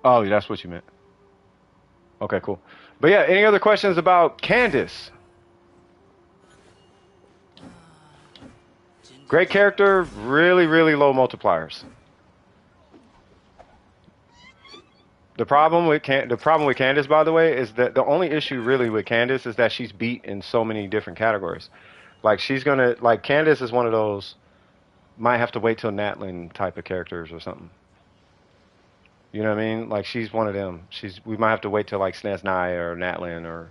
Oh, that's what you meant. Okay, cool. But yeah, any other questions about Candace? Great character, really, really low multipliers. The problem with Candace, by the way, is that the only issue really with Candace is that she's beat in so many different categories. Like Candace is one of those might have to wait till Natlin type of characters or something. You know what I mean? Like she's one of them. We might have to wait till like Snezhnai or Natlin or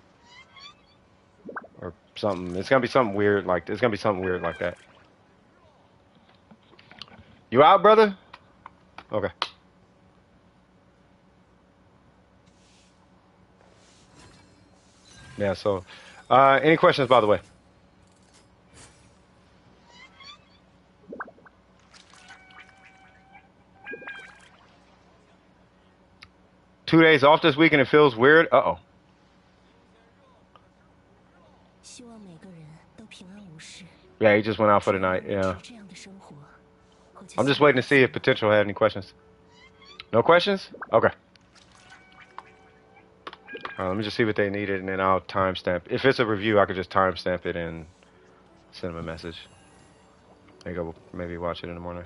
something. It's gonna be something weird like it's gonna be something weird like that. You out, brother? Okay. Yeah. So, any questions, by the way? Two days off this week and it feels weird. Uh-oh. Yeah, he just went out for the night. Yeah. I'm just waiting to see if Potential had any questions. No questions? Okay. Let me just see what they needed, and then I'll timestamp. If it's a review, I could just timestamp it and send them a message. There you go. Maybe watch it in the morning.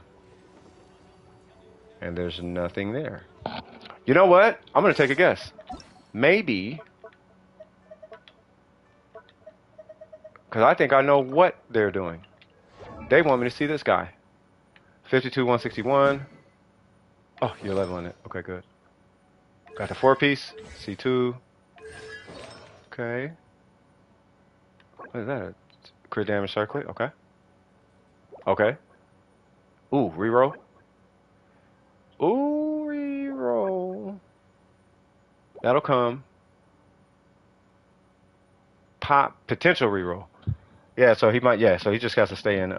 And there's nothing there. You know what? I'm going to take a guess. Maybe, because I think I know what they're doing. They want me to see this guy. 52, 161. Oh, you're leveling it. Okay, good. Got the 4-piece. C2. Okay. What is that? Crit damage circlet. Okay. Okay. Ooh, reroll. Ooh, reroll. That'll come. Pop potential reroll. Yeah, so he might. Yeah, so he just has to stay in.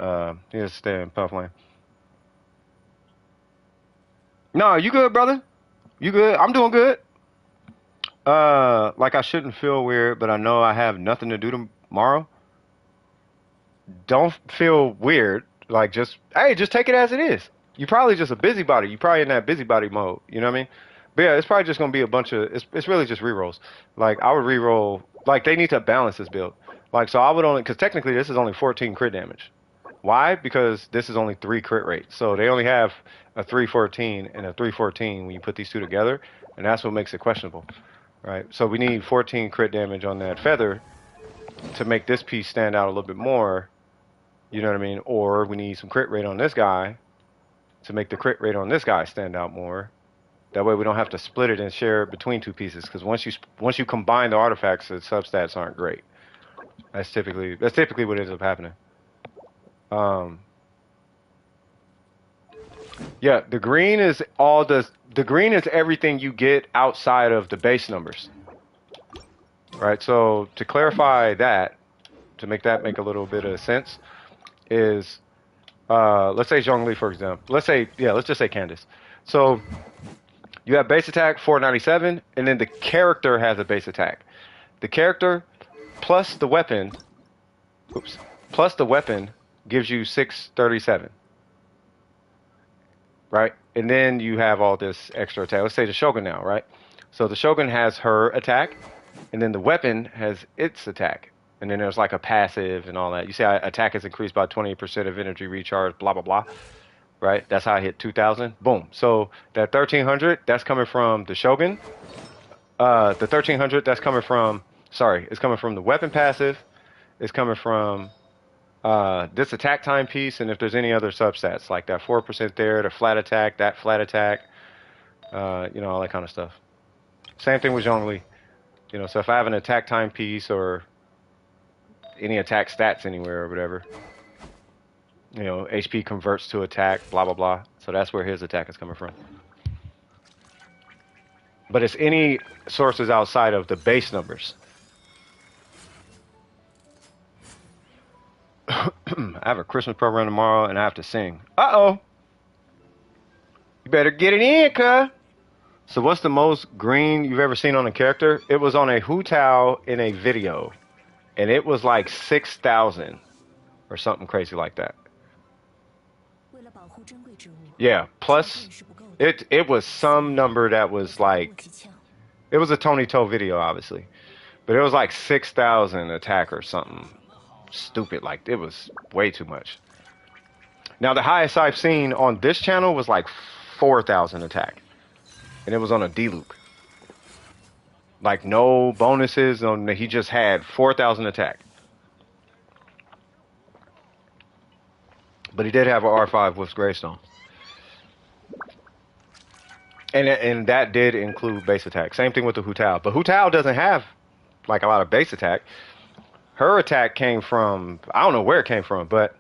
He has to stay in puff lane. No, you good, brother? You good? I'm doing good. Like I shouldn't feel weird, but I know I have nothing to do tomorrow. Don't feel weird. Like just take it as it is. You're probably just a busybody. You're probably in that busybody mode. You know what I mean? But yeah, it's probably just gonna be a bunch of. It's really just rerolls. Like I would reroll. Like they need to balance this build. Like so, I would only because technically this is only 14 crit damage. Why? Because this is only 3 crit rate. So they only have a 314 and a 314 when you put these two together, and that's what makes it questionable, right? So we need 14 crit damage on that feather to make this piece stand out a little bit more. You know what I mean? Or we need some crit rate on this guy to make the crit rate on this guy stand out more. That way we don't have to split it and share it between two pieces. Because once you combine the artifacts, the substats aren't great. That's typically what ends up happening. Yeah, the green is everything you get outside of the base numbers. right? So to clarify that, to make that make a little bit of sense, is let's say Zhongli, for example. Let's just say Candace. So you have base attack 497, and then the character has a base attack. The character plus the weapon, oops, plus the weapon gives you 637, right? And then you have all this extra attack. Let's say the Shogun now, right? So the Shogun has her attack, and then the weapon has its attack. And then there's like a passive and all that. You see, attack is increased by 20% of energy recharge, blah, blah, blah. Right? That's how I hit 2,000. Boom. So that 1,300, that's coming from the Shogun. The 1,300, that's coming from, sorry, it's coming from the weapon passive. It's coming from this attack time piece. And if there's any other substats, like that 4% there, the flat attack, that flat attack, all that kind of stuff. Same thing with Zhongli. So if I have an attack time piece or any attack stats anywhere or whatever, HP converts to attack, blah, blah, blah. So that's where his attack is coming from. But it's any sources outside of the base numbers. I have a Christmas program tomorrow and I have to sing. Uh-oh. You better get it in, cuh. So what's the most green you've ever seen on a character? It was on a Hu Tao in a video. And it was like 6,000 or something crazy like that. Yeah, plus it was some number that was like, it was a Tony Toe video, obviously. But it was like 6,000 attack or something stupid. Like, it was way too much. Now, the highest I've seen on this channel was like 4,000 attack. And it was on a D-Luke. Like, no bonuses. He just had 4,000 attack. But he did have an R5 with Greystone. And that did include base attack. Same thing with the Hu Tao. But Hu Tao doesn't have, like, a lot of base attack. Her attack came from, I don't know where it came from, but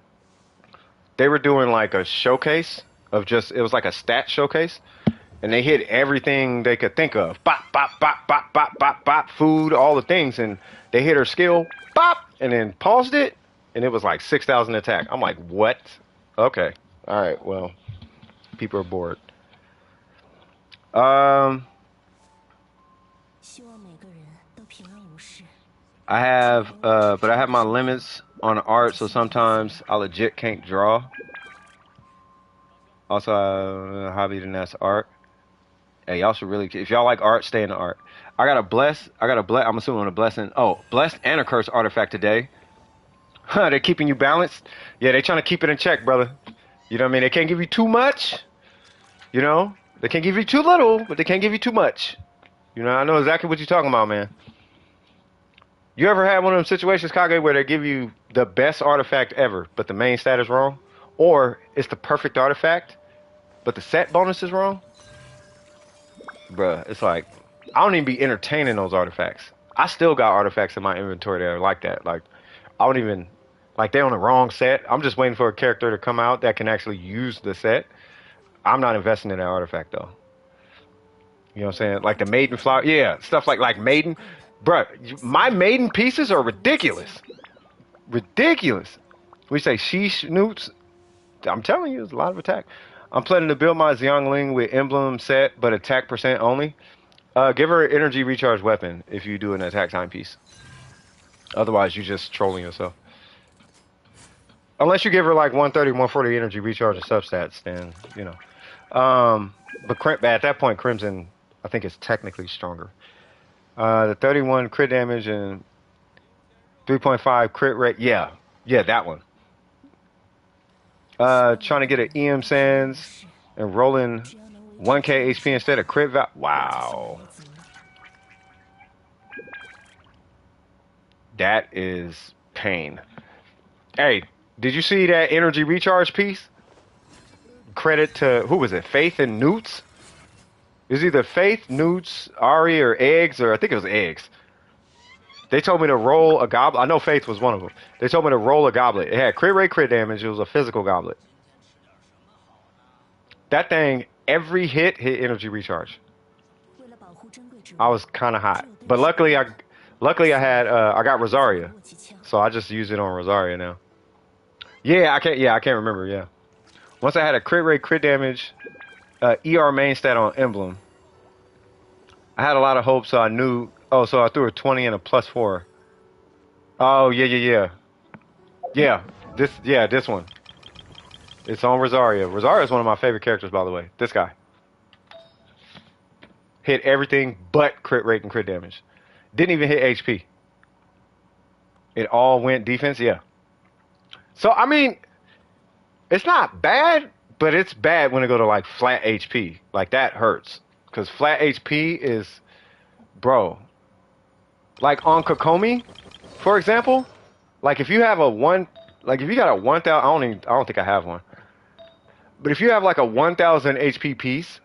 they were doing, like, a showcase of just, it was like a stat showcase. And they hit everything they could think of. Bop, bop, bop, bop, bop, bop, bop, food, all the things. And they hit her skill, bop, and then paused it. And it was like 6,000 attack. I'm like, what? Okay. All right, well, people are bored. I have, but I have my limits on art, so sometimes I legit can't draw. Also, hobby, then that's art. Hey, y'all should really, if y'all like art, stay in the art. I got a bless, I'm assuming a blessing. Oh, blessed and a cursed artifact today. Huh, they're keeping you balanced? Yeah, they're trying to keep it in check, brother. You know what I mean? They can't give you too much. They can't give you too little, but they can't give you too much. I know exactly what you're talking about, man. You ever had one of them situations, Kage, where they give you the best artifact ever, but the main stat is wrong? Or it's the perfect artifact, but the set bonus is wrong? Bruh, it's like, I don't even be entertaining those artifacts. I still got artifacts in my inventory that are like that. Like, I don't even, like, they're on the wrong set. I'm just waiting for a character to come out that can actually use the set. I'm not investing in that artifact, though. You know what I'm saying? Like the maiden flower. Yeah, stuff like maiden. Bruh, my maiden pieces are ridiculous. Ridiculous. We say sheesh newts. I'm telling you, it's a lot of attack. I'm planning to build my Xiangling with emblem set, but attack percent only. Give her an energy recharge weapon if you do an attack timepiece. Otherwise, you're just trolling yourself. Unless you give her like 130, 140 energy recharge and substats, then, but at that point, Crimson, I think, is technically stronger. The 31 crit damage and 3.5 crit rate. Yeah, that one. Trying to get an EM Sands and rolling 1k HP instead of crit value. Wow. That is pain. Hey, did you see that energy recharge piece? Credit to, who was it? Faith and Newts? It was either Faith, Newts, Ari, or Eggs, or I think it was Eggs. They told me to roll a goblet. I know Faith was one of them. They told me to roll a goblet. It had crit rate, crit damage. It was a physical goblet. That thing, every hit energy recharge. I was kind of hot, but luckily Luckily, I got Rosaria, so I just use it on Rosaria now. Yeah, I can't remember. Yeah, once I had a crit rate, crit damage, ER main stat on Emblem. I had a lot of hope, so I knew. Oh, so I threw a 20 and a +4. Oh yeah. This one. It's on Rosaria. Rosaria is one of my favorite characters, by the way. This guy hit everything but crit rate and crit damage. Didn't even hit HP. It all went defense. Yeah. So I mean, it's not bad, but it's bad when it go to like flat HP. Like that hurts because flat HP is, bro. Like on Kokomi, for example, like if you have a one, like if you got a 1,000, I don't think I have one. But if you have like a 1,000 HP piece,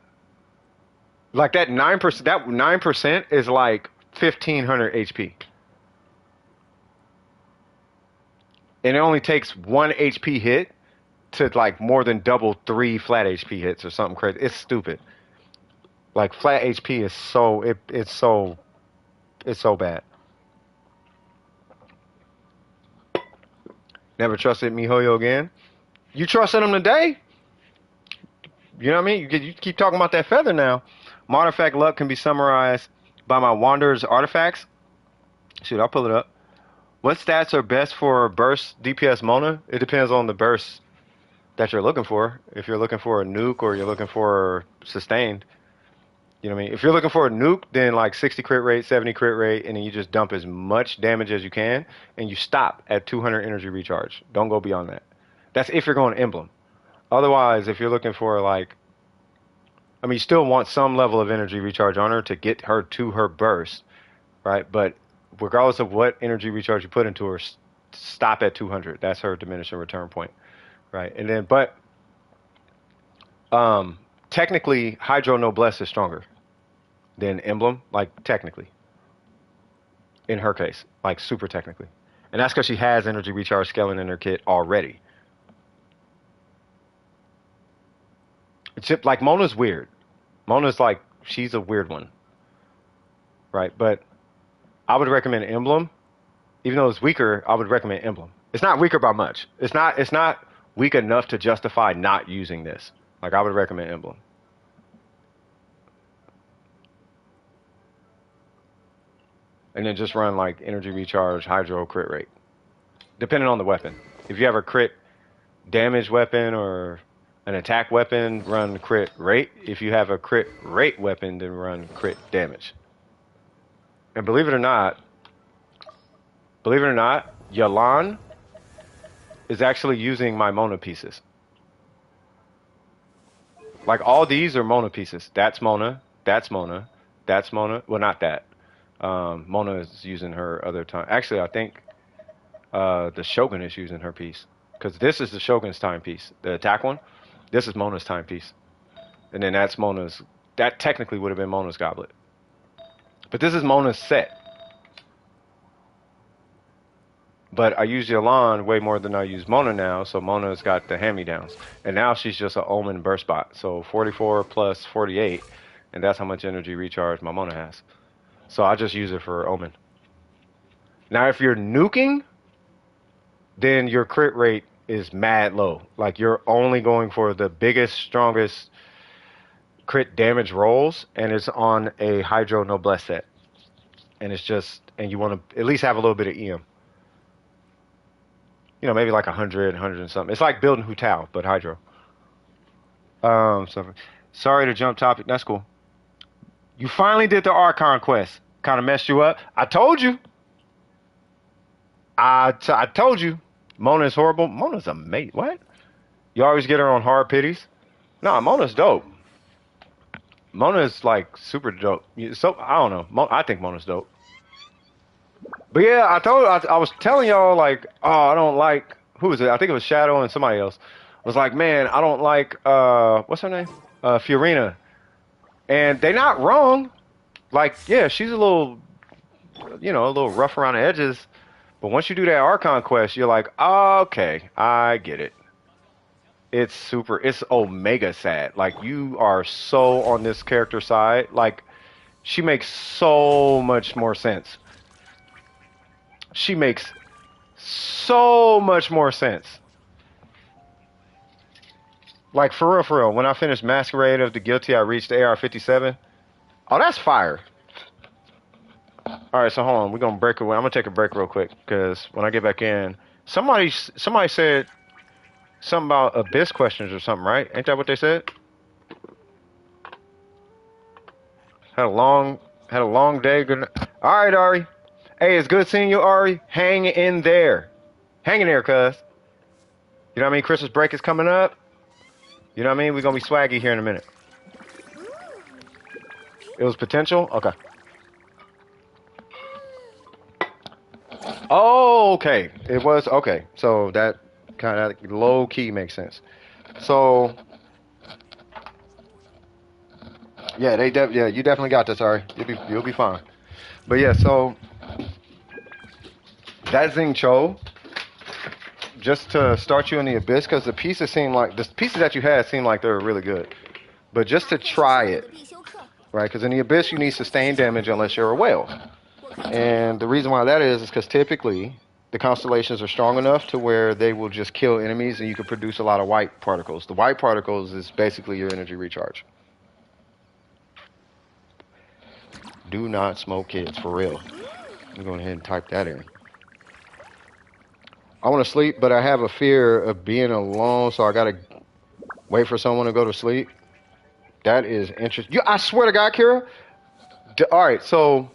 like that 9% is like 1,500 HP, and it only takes one HP hit to like more than double 3 flat HP hits or something crazy. It's stupid. Like flat HP is it's so bad. Never trusted MiHoYo again. You trusted him today? You know what I mean? You keep talking about that feather now. My artifact luck can be summarized by my Wanderer's artifacts. Shoot, I'll pull it up. What stats are best for burst DPS Mona? It depends on the burst that you're looking for. If you're looking for a nuke or you're looking for sustained, you know what I mean? If you're looking for a nuke, then like 60 crit rate, 70 crit rate, and then you just dump as much damage as you can, and you stop at 200 energy recharge. Don't go beyond that. That's if you're going emblem. Otherwise, if you're looking for like, I mean, you still want some level of energy recharge on her to get her to her burst, right? But regardless of what energy recharge you put into her, stop at 200. That's her diminishing return point, right? And then, but technically, Hydro Noblesse is stronger than Emblem, like technically. In her case, like super technically. And that's because she has energy recharge scaling in her kit already. It's just, like Mona's weird. Mona's like, she's a weird one. Right? But I would recommend Emblem. Even though it's weaker, I would recommend Emblem. It's not weaker by much. It's not weak enough to justify not using this. Like I would recommend Emblem. And then just run like energy recharge, hydro, crit rate. Depending on the weapon. If you have a crit damage weapon or an attack weapon, run crit rate. If you have a crit rate weapon, then run crit damage. And believe it or not, Yalan is actually using my Mona pieces. Like all these are Mona pieces. That's Mona. That's Mona. That's Mona. Well, not that. Mona is using her other time. Actually, I think the Shogun is using her piece. Because this is the Shogun's timepiece. The attack one. This is Mona's timepiece. And then that's Mona's... That technically would have been Mona's goblet. But this is Mona's set. But I use Yalan way more than I use Mona now, so Mona's got the hand-me-downs. And now she's just an Omen burst bot. So 44 plus 48, and that's how much energy recharge my Mona has. So I just use it for Omen. Now if you're nuking, then your crit rate is mad low. Like you're only going for the biggest, strongest crit damage rolls, and it's on a Hydro Noblesse set. And it's just, and you want to at least have a little bit of EM. You know, maybe like 100 and something. It's like building Hu Tao, but Hydro. Sorry to jump topic. That's cool. You finally did the Archon quest. Kind of messed you up. I told you. I told you. Mona is horrible. Mona's amazing. What? You always get her on hard pities? No, Mona's dope. Mona is like super dope. So I don't know. I think Mona's dope. But yeah, I was telling y'all like, oh, I don't like, who was it? I think it was Shadow and somebody else. I was like, man, I don't like, what's her name? Fiorina. And they not wrong. Like, yeah, she's a little, you know, a little rough around the edges. But once you do that Archon quest, you're like, oh, okay, I get it. It's Omega sad. Like, you are so on this character side. Like, she makes so much more sense. she makes so much more sense. Like, for real, when I finished Masquerade of the Guilty, I reached AR57. Oh, that's fire. All right, so hold on. We're going to break away. I'm going to take a break real quick, because when I get back in, somebody said something about Abyss questions or something, right? Ain't that what they said? Had a long day. Good. All right, Ari. Hey, it's good seeing you, Ari. Hang in there. Hang in there, cuz. You know what I mean? Christmas break is coming up. You know what I mean? We're going to be swaggy here in a minute. It was potential? Okay. Oh, okay. It was, okay. So that kind of low key makes sense. So, yeah, you definitely got this, Ari. You'll be fine. But yeah, so that Zing Cho, just to start you in the Abyss, because the pieces that you had seemed like they were really good. But just to try it, right? Because in the Abyss, you need sustained damage unless you're a whale. And the reason why that is because typically the constellations are strong enough to where they will just kill enemies and you can produce a lot of white particles. The white particles is basically your energy recharge. Do not smoke kids, for real. I'm going ahead and type that in. I want to sleep, but I have a fear of being alone, so I got to wait for someone to go to sleep. That is interesting. I swear to God, Kira. All right, so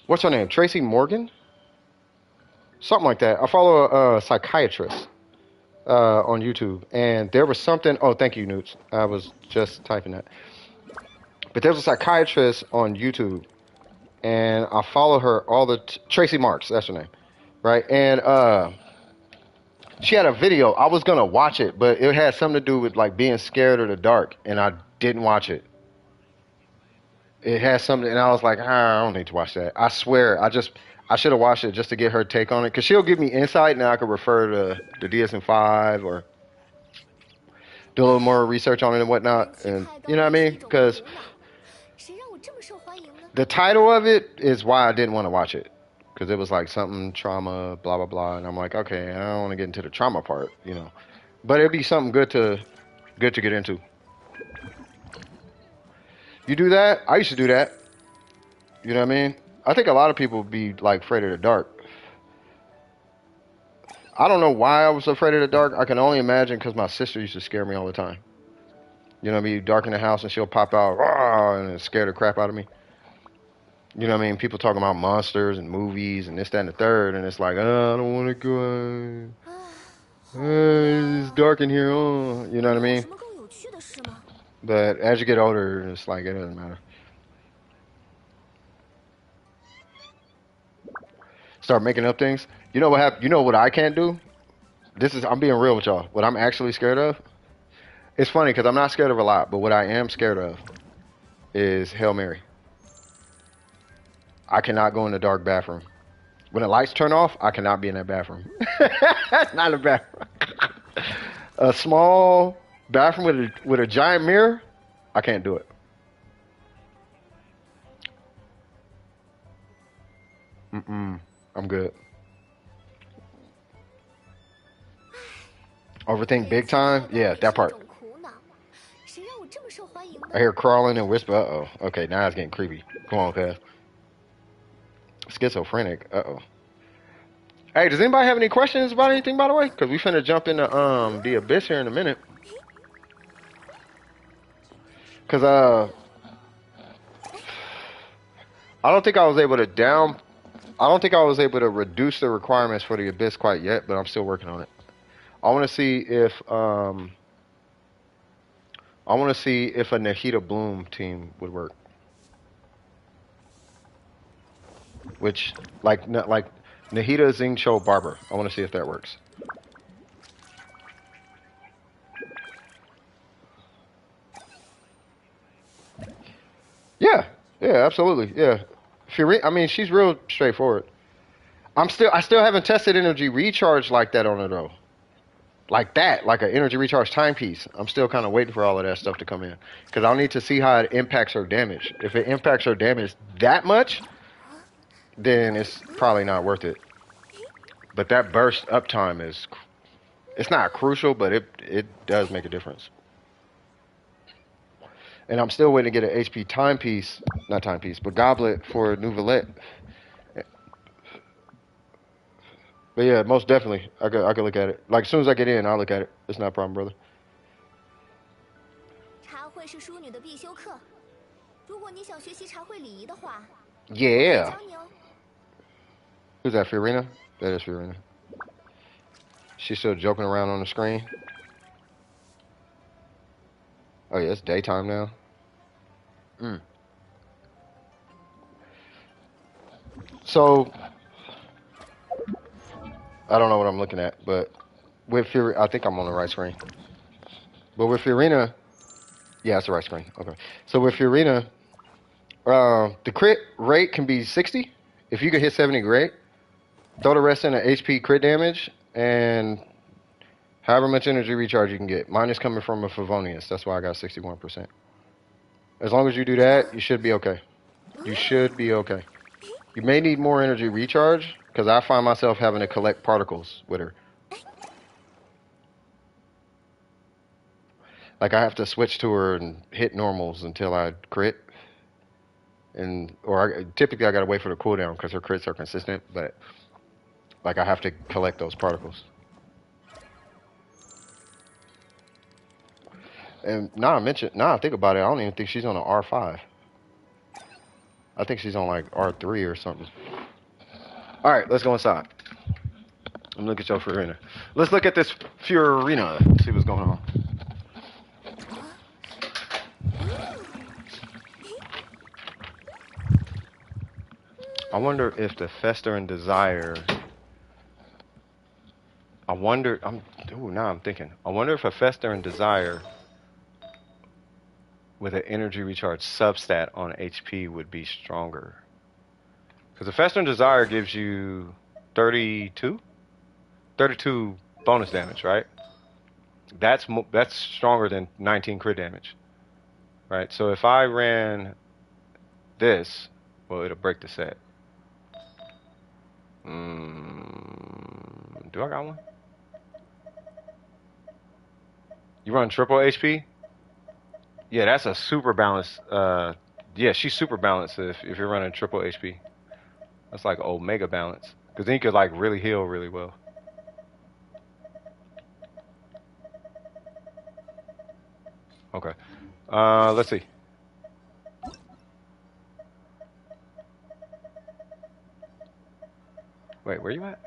what's her name? Tracy Morgan? Something like that. I follow a psychiatrist on YouTube, and there was something. Oh, thank you, Newts. I was just typing that. But there's a psychiatrist on YouTube, and I follow her Tracy Marks, that's her name, right? And she had a video. I was gonna watch it, but it had something to do with like being scared of the dark, and I didn't watch it. It had something, and I was like, I don't need to watch that. I swear, I should have watched it just to get her take on it, because she'll give me insight, and I could refer to the DSM-5 or do a little more research on it and whatnot. And you know what I mean? Because the title of it is why I didn't want to watch it, because it was like something trauma, blah, blah, blah. And I'm like, okay, I don't want to get into the trauma part, you know. But it'd be something good to get into. You do that? I used to do that. You know what I mean? I think a lot of people be like afraid of the dark. I don't know why I was afraid of the dark. I can only imagine because my sister used to scare me all the time. You know what I mean? Dark in the house and she'll pop out and scare the crap out of me. You know what I mean? People talking about monsters and movies and this, that, and the third. And it's like, oh, I don't want to go. It's dark in here. Oh. You know what I mean? But as you get older, it's like, it doesn't matter. Start making up things. You know what happened? You know what I can't do? I'm being real with y'all. What I'm actually scared of? It's funny because I'm not scared of a lot, but what I am scared of is Hail Mary. I cannot go in the dark bathroom. When the lights turn off, I cannot be in that bathroom. Not a bathroom. A small bathroom with a giant mirror, I can't do it. I'm good. Overthink big time? Yeah, that part. I hear crawling and whisper. Uh-oh. Okay, now it's getting creepy. Come on, cuz. Schizophrenic. Uh-oh. Hey, does anybody have any questions about anything, by the way? Because we finna jump into the Abyss here in a minute. Because I don't think I was able to reduce the requirements for the Abyss quite yet, but I'm still working on it. I want to see if a Nahida Bloom team would work. Which like Nahida Xingqiu Barber. I want to see if that works. Yeah, absolutely. Yeah. I mean, she's real straightforward. I still haven't tested energy recharge like that on her though. Like that, like an energy recharge timepiece. I'm still kind of waiting for all of that stuff to come in. Because I'll need to see how it impacts her damage. If it impacts her damage that much, then it's probably not worth it. But that burst uptime is, it's not crucial, but it does make a difference. And I'm still waiting to get an HP timepiece, not timepiece, but goblet for Nouvelette. But yeah, most definitely, I could look at it. Like as soon as I get in, I'll look at it. It's not a problem, brother. 茶会是淑女的必修课，如果你想学习茶会礼仪的话，我可以 Yeah. 教你哦。Who's that, Fiorina? That is Fiorina. She's still joking around on the screen. Oh yeah, it's daytime now. So I don't know what I'm looking at, but with Fiorina, I think I'm on the right screen. But with Fiorina, yeah, it's the right screen. Okay. So with Fiorina, the crit rate can be 60. If you could hit 70, great. Throw the rest in an HP crit damage and however much energy recharge you can get. Mine is coming from a Favonius. That's why I got 61%. As long as you do that, you should be okay. You should be okay. You may need more energy recharge because I find myself having to collect particles with her. Like I have to switch to her and hit normals until I crit. Typically I gotta wait for the cooldown because her crits are consistent, but like I have to collect those particles. And now I think about it, I don't even think she's on an R5. I think she's on like R3 or something. All right, let's go inside. Let me look at your Fiorina. Let's look at this Fiorina. See what's going on. I wonder if the Fester and Desire. Now I'm thinking. I wonder if a Fester and Desire with an energy recharge substat on HP would be stronger. Because the Fester and Desire gives you 32 bonus damage, right? That's stronger than 19 crit damage, right? So if I ran this, well, it'll break the set. Do I got one? You run triple HP? Yeah, that's a super balance. Yeah, she's super balanced if you're running triple HP. That's like Omega balance. Because then you could like really heal really well. Okay. Let's see. Wait, where you at?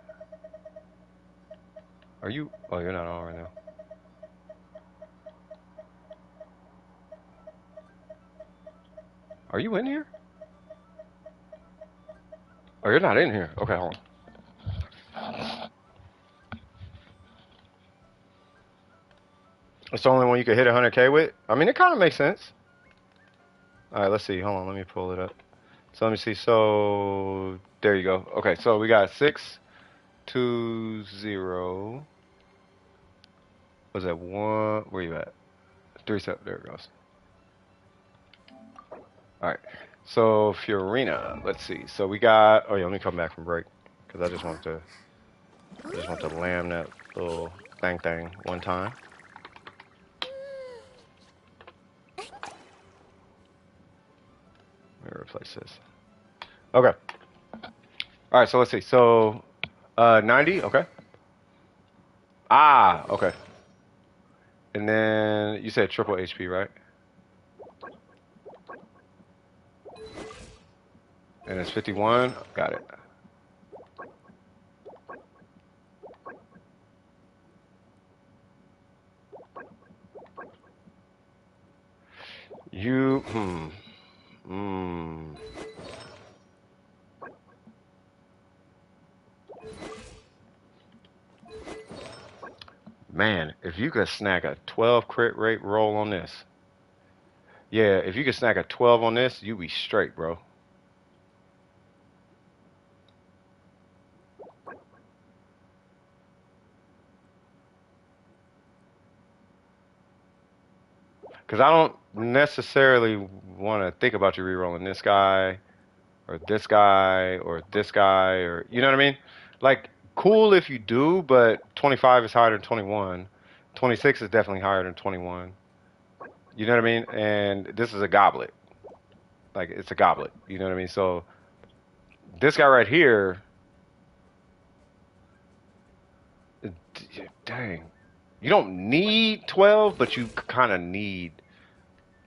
Are you? Oh, you're not on right now. Are you in here? Oh, you're not in here. Okay, hold on. It's the only one you could hit 100K with? I mean, it kind of makes sense. All right, let's see. Hold on, let me pull it up. So let me see. So there you go. Okay, so we got 620. Was that one? Where you at? 37. There it goes. All right. So Fiorina, let's see. So we got. Oh yeah, let me come back from break because I just want to lamb that little thing one time. Let me replace this. Okay. All right. So let's see. So 90. Okay. Ah. Okay. And then you said triple HP, right? And it's 51. Got it. Man, if you could snag a 12 crit rate roll on this. Yeah, if you could snag a 12 on this, you be straight, bro. Because I don't necessarily want to think about you rerolling this guy, or this guy, or this guy, or you know what I mean? Like cool if you do, but 25 is higher than 21. 26 is definitely higher than 21. You know what I mean? And this is a goblet. Like it's a goblet. You know what I mean? So this guy right here, dang, you don't need 12, but you kind of need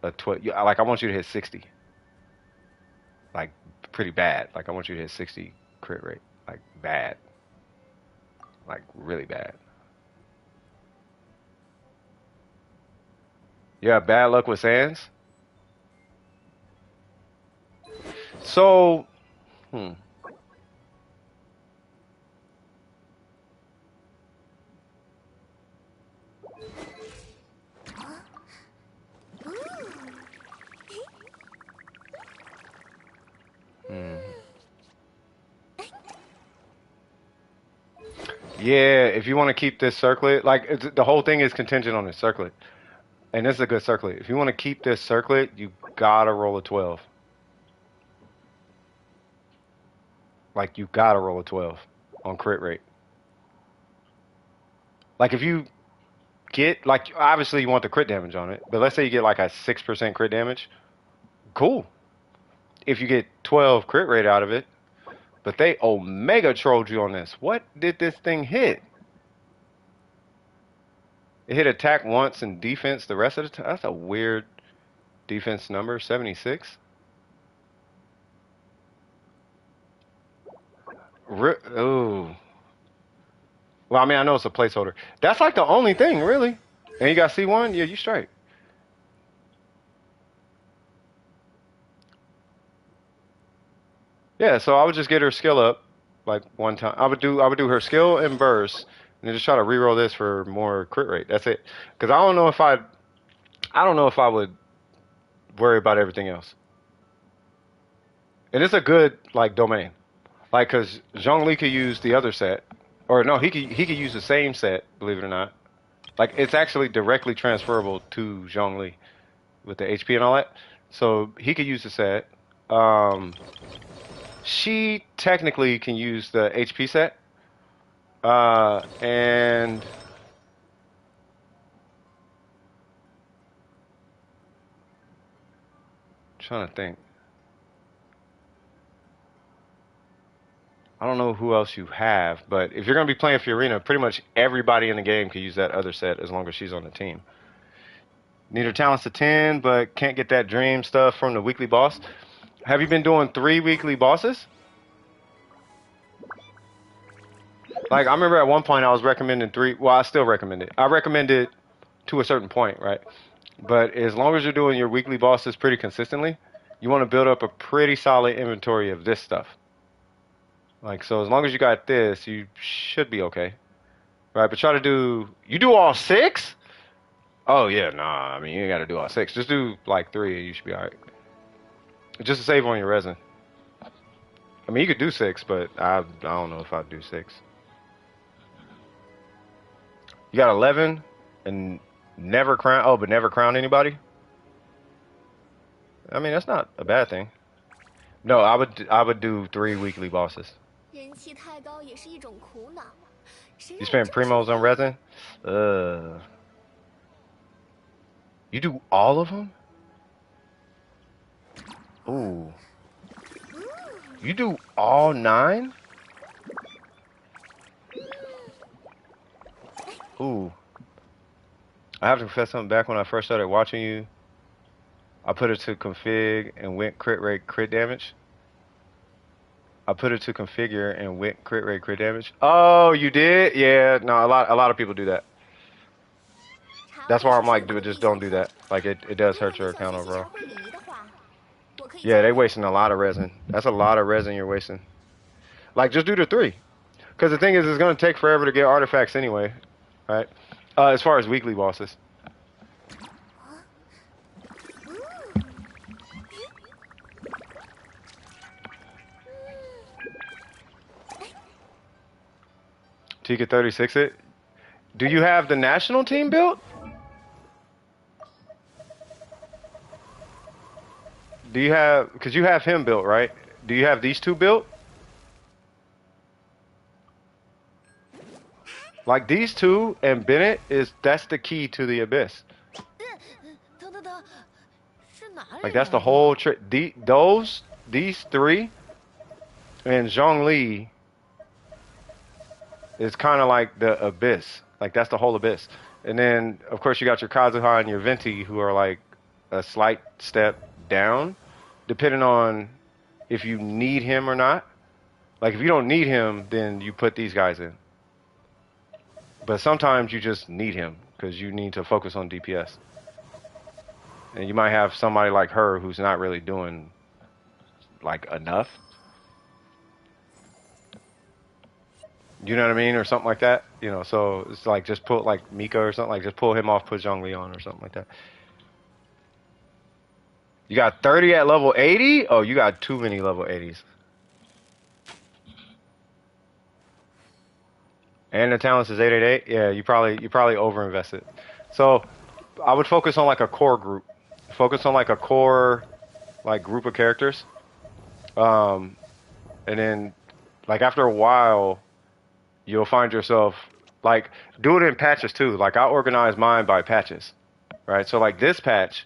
a 12. Like I want you to hit 60. Like pretty bad. Like I want you to hit 60 crit rate. Like bad. Like really bad. Yeah, bad luck with Sands. So, hmm. Hmm. Yeah, if you want to keep this circlet, like the whole thing is contingent on the circlet, and this is a good circlet. If you want to keep this circlet, you gotta roll a 12. Like you gotta roll a 12 on crit rate. Like if you get like obviously you want the crit damage on it, but let's say you get like a 6% crit damage, cool. If you get 12 crit rate out of it, but they omega trolled you on this. What did this thing hit? It hit attack once and defense the rest of the time. That's a weird defense number, 76. Oh. Well, I mean, I know it's a placeholder. That's like the only thing, really. And you got C1? Yeah, you straight. Yeah, so I would just get her skill up like one time. I would do her skill and burst and then just try to reroll this for more crit rate. That's it. Cuz I don't know if I would worry about everything else. And it's a good like domain. Like cuz Zhongli could use the other set or no, he could use the same set, believe it or not. Like it's actually directly transferable to Zhongli with the HP and all that. So he could use the set. Um She technically can use the HP set. And trying to think. I don't know who else you have, but if you're gonna be playing Fiorina, pretty much everybody in the game can use that other set as long as she's on the team. Need her talents to 10, but can't get that dream stuff from the weekly boss. Have you been doing 3 weekly bosses? Like I remember at one point I was recommending 3. Well, I still recommend it. I recommend it to a certain point, right? But as long as you're doing your weekly bosses pretty consistently, you want to build up a pretty solid inventory of this stuff. Like, so as long as you got this, you should be okay. Right? But try to do, you do all 6? Oh, yeah, nah. I mean, you ain't got to do all 6. Just do like 3 and you should be alright. Just to save on your resin. I mean, you could do 6, but I don't know if I'd do 6. You got 11 and never crown, oh, but never crown anybody? I mean, that's not a bad thing. No, I would do 3 weekly bosses. 人气太高也是一种苦恼，谁 You 让你 spend 这么喜 primos on 欢 resin? You do all of them? Ooh. You do all 9? Ooh. I have to confess something. Back when I first started watching you, I put it to config and went crit rate crit damage. I put it to configure and went crit rate crit damage. Oh, you did? Yeah. No, a lot of people do that. 茶 That's 会 why 是 I'm 水 like, 会的 dude, 必 just 修 don't do 课。 that. Like it does 如果 hurt 你 your 想 account 学习茶 overall. 会礼仪的话，我可以 Yeah, 教 they 你。 wasting a lot of resin. That's a lot of resin you're wasting. Like, just do the 3. Because the thing is, it's going to take forever to get artifacts anyway, right? As far as weekly bosses. Tika 36 it. Do you have the national team built? Do you have, because you have him built, right? Do you have these 2 built? Like these two and Bennett that's the key to the abyss. 等，是哪 Like 里 that's the 来着？whole trick. These three and Zhongli is kind of like the abyss. Like that's the whole abyss. And then of course you got your Kazuha and your Venti who are like a slight step down, depending on if you need him or not. Like if you don't need him, then you put these guys in. But sometimes you just need him because you need to focus on DPS. And you might have somebody like her who's not really doing like enough. You know what I mean? Or something like that. You know, so it's like just put like Mika or something, like just pull him off, put Zhongli on or something like that. You got 30 at level 80? Oh, you got too many level 80s. And the talents is 888? Yeah, you probably over invested. So I would focus on like a core group. Focus on like a core like group of characters. Um and then like after a while you'll find yourself like do it in patches too. Like I organize mine by patches. Right? So like this patch,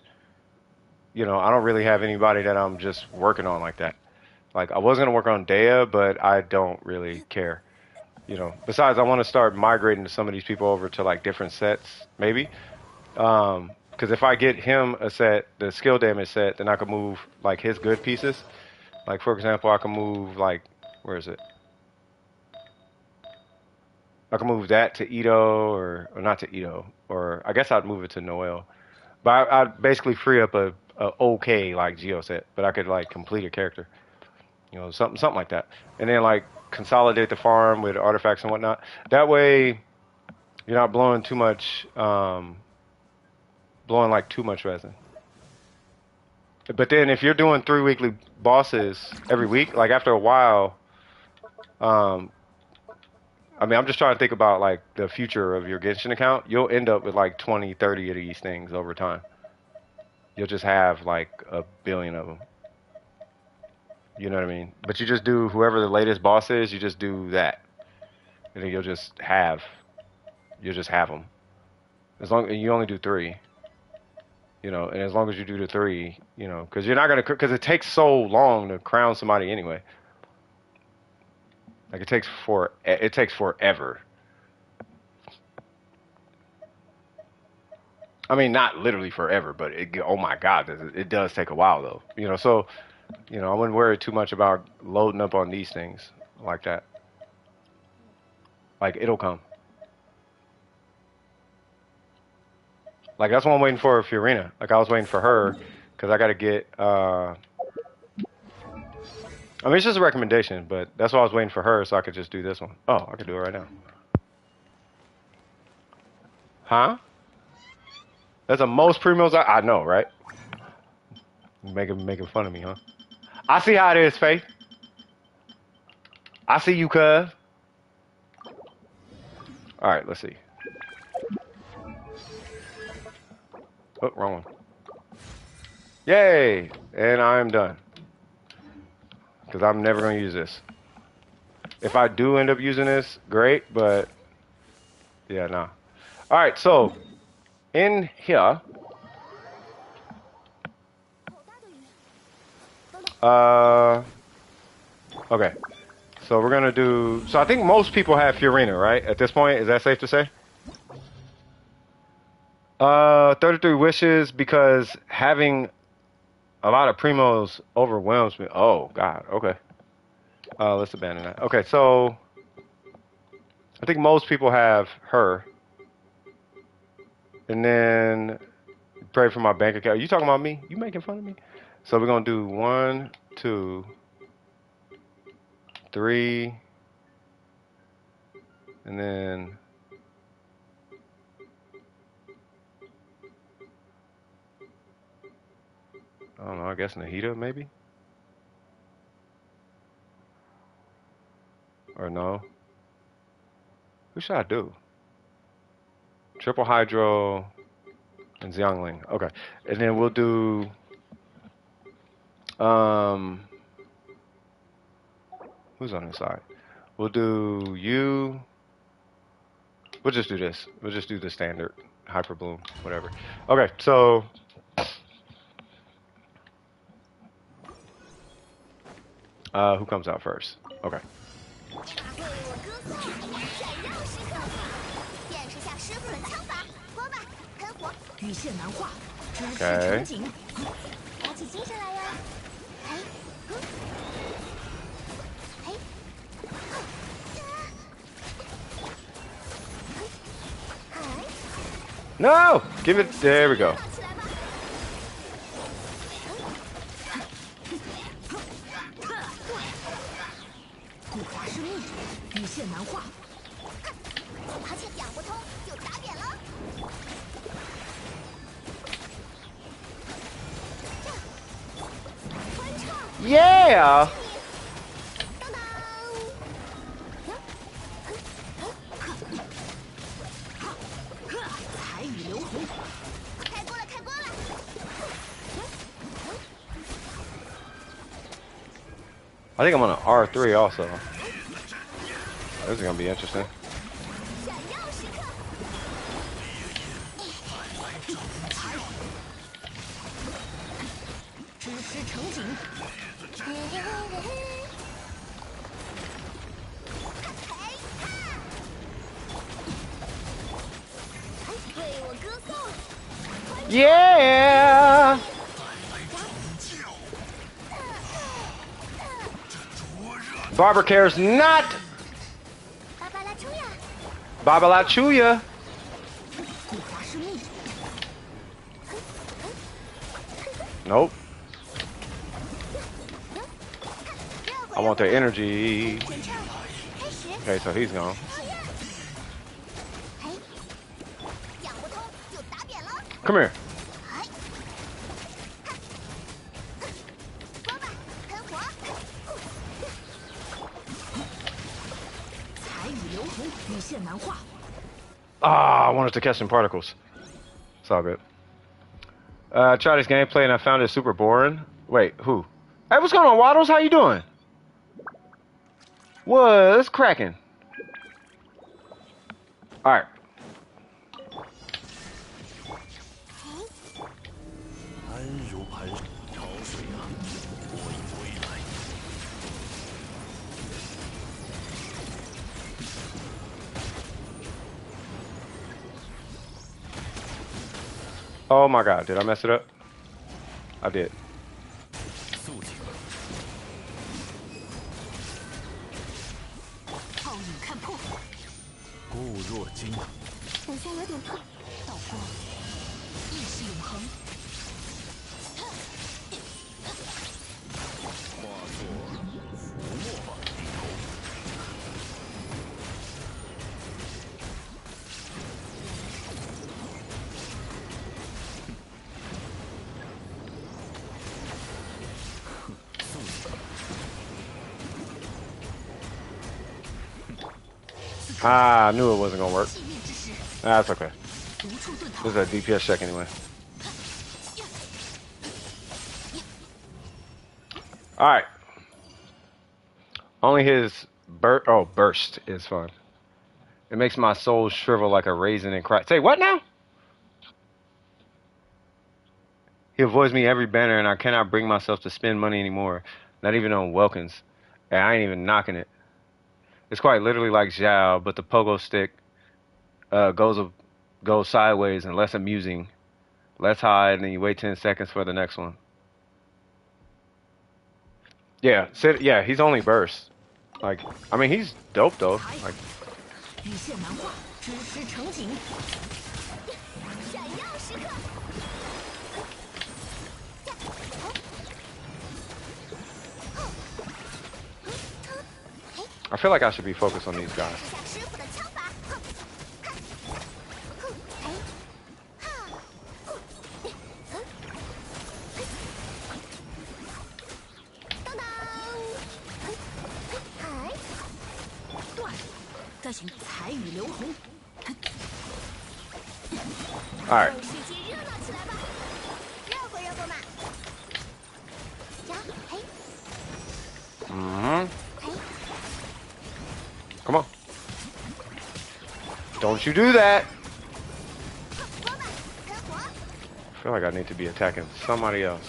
I don't really have anybody that I'm just working on like that. Like I was gonna work on Dea, but I don't really care. Besides I want to start migrating some of these people over to like different sets, maybe. Because if I get him a set, the skill damage set, then I can move like his good pieces. Like for example, I can move like where is it? I can move that to Ito or not to Ito, or I guess I'd move it to Noel. But I'd basically free up a okay like Geo set, but I could like complete a character, something like that, and then like consolidate the farm with artifacts and whatnot. That way, you're not blowing like too much resin. But then if you're doing 3 weekly bosses every week, like after a while, um, I mean, I'm just trying to think about like the future of your Genshin account. You'll end up with like 20, 30 of these things over time. You'll just have like a billion of them. You know what I mean? But you just do whoever the latest boss is, you just do that. And then you'll just have them. As long you only do three, and as long as you do the three, because you're not because it takes so long to crown somebody anyway. Like it takes forever. I mean, not literally forever, but oh my God, it does take a while though. So I wouldn't worry too much about loading up on these things like that. Like it'll come. Like that's what I'm waiting for Fiorina. Like I was waiting for her because I got to get. I mean, it's just a recommendation, but that's why I was waiting for her so I could just do this one. Oh, I could do it right now. Huh? That's the most premiums I know, right? Making fun of me, huh? I see how it is, Faith. I see you, cuz. All right, let's see. Oh, wrong one. Yay! And I'm done. Because I'm never going to use this. If I do end up using this, great, but yeah, nah. All right, so in here, uh, okay. So we're gonna do. So I think most people have Fiorina, right? At this point, is that safe to say? 33 wishes because having a lot of primos overwhelms me. Oh God. Okay. Let's abandon that. Okay, so I think most people have her, and then pray for my bank account. You talking about me? You making fun of me? So we're gonna do 1, 2, 3, and then I don't know. I guess Nahida maybe, or no? Who should I do? Triple Hydro and Xiangling. Okay, and then we'll do um. Who's on this side? We'll do you, We'll just do this. We'll just do the standard hyper bloom, whatever. Okay, so who comes out first? Okay. 为我歌颂，闪耀时刻，见识下师傅的枪法，拖吧，喷火，雨线难画，直视 Okay. 成景。打起精神来呀！哎，哎， No! Give it. There we go. 起来吧！古华是密，雨线难画。而且讲不通就打扁了。欢唱， Yeah! 当当，彩雨流红，开锅了，开锅了！ I think I'm on an R3 also. This is gonna be interesting. 闪耀时刻，直视成景。嘿嘿嘿嘿。为我歌颂， Yeah! Barber cares not. 巴巴拉出呀！ Baba la chuya. 古华是密， Nope. 热 I 乎 want their energy. 全唱，开始。 Okay, so he's gone. 哎，讲不通就打扁了。 Come here. 哎，说吧，喷火。彩雨流红，雨线难画。 Ah, I wanted to catch some particles. It's all good. I tried this gameplay and I found it super boring. Wait, who? Hey, what's going on, Waddles? How you doing? What's cracking? All right. 安如磐石，潮水啊，我已归来。 Oh my God, did I mess it up? I did. 肃静，暴影看破，固若金。等下有点痛。道光，意识永恒。化作浮沫吧，地头。 Ah, I knew it wasn't gonna work. 气运之时， That's okay. 独处遁逃 This。is a DPS check anyway. All right. Only his burst is fun. It makes my soul shrivel like a raisin and cry. Say what now? He avoids me every banner, and I cannot bring myself to spend money anymore. Not even on Welkins. And I ain't even knocking it. It's quite literally like Zhao, but the pogo stick goes sideways and less amusing. Less high, and then you wait 10 seconds for the next one. Yeah, he's only burst. Like, I mean, he's dope though. Like, 雨线难画，直视成景。闪耀时刻。 I feel like I should be focused on these guys. 试下师傅的枪法。哎，哈，当当，哎，断，该行。彩雨流红， All right. 让世界热闹起来吧！热乎热乎嘛。呀，嘿， Mm-hmm. 嘿， Come on. Don't you do that! 说吧，喷火！ I feel like I need to be attacking somebody else.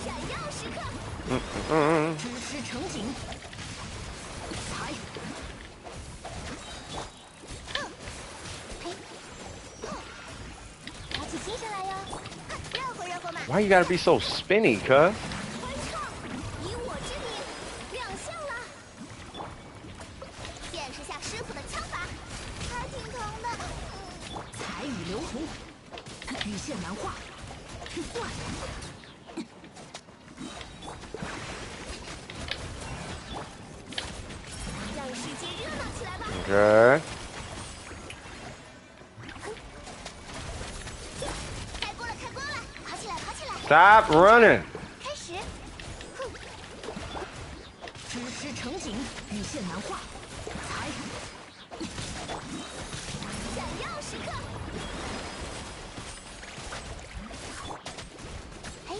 闪耀时刻！知识成景，踩打起精神来哟！热乎热乎嘛！ Why you gotta be so spinny, cuz? 欢唱，以我之名亮相了！见识下师傅的枪法，还挺疼的。彩雨流红，羽线难画，断。让世界热闹起来吧！ Okay. 开锅了，开锅了！跑起来，跑起来！ Stop running. 开始！哼，知识成景，羽线难画，踩闪耀时刻！嘿，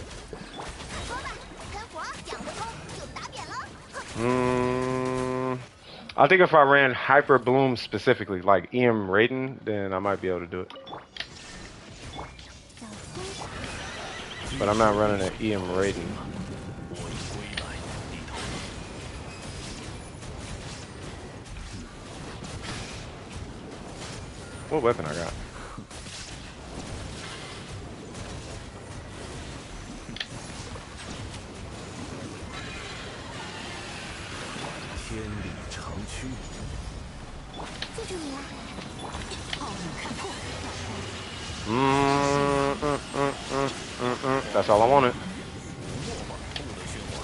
说吧，喷火讲不通就打扁了。哼， I think if I ran Hyper Bloom specifically, like EM Raiden, then I might be able to do it. But I'm not running an EM Raiden. 我已归来，地头。 What weapon I got? 天理长驱，记住你了。奥义开破， That's all I wanted. 不得喧哗。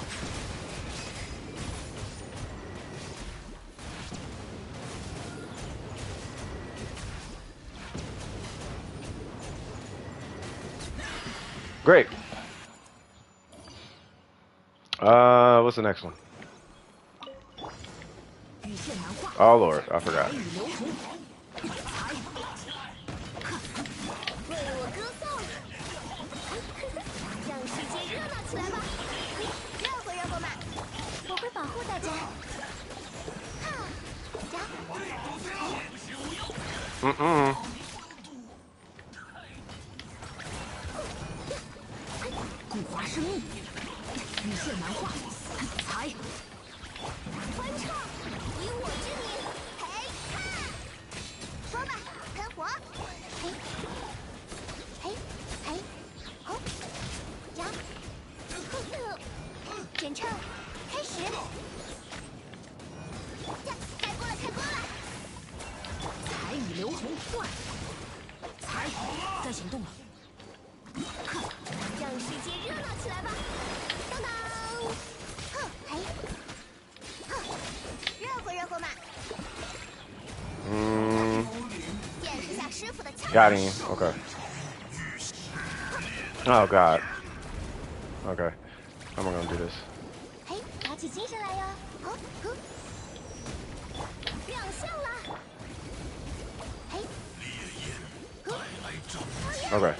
Great. What's the next one? 羽线难画， Oh Lord, I forgot. 彩雨流红，踩为我歌颂，让世界热闹起来吧！热乎热乎嘛！我会保护大家。哈，呀，古华生命，羽线难画，踩欢唱，以我之名，嘿哈！说吧，喷火！嘿，嘿，嘿，哦，呀，简称，开始。呀，开锅了，开锅了！彩雨流红断，踩在行动了，让世界热闹起来吧！当当，哼，嘿，哼，热乎热乎嘛！见识下师傅的枪法。 Got him. Okay. Oh God. Okay. How am I gonna do this? 嘿，打起精神来哟！哦，哼，亮相了！嘿，哼， Okay.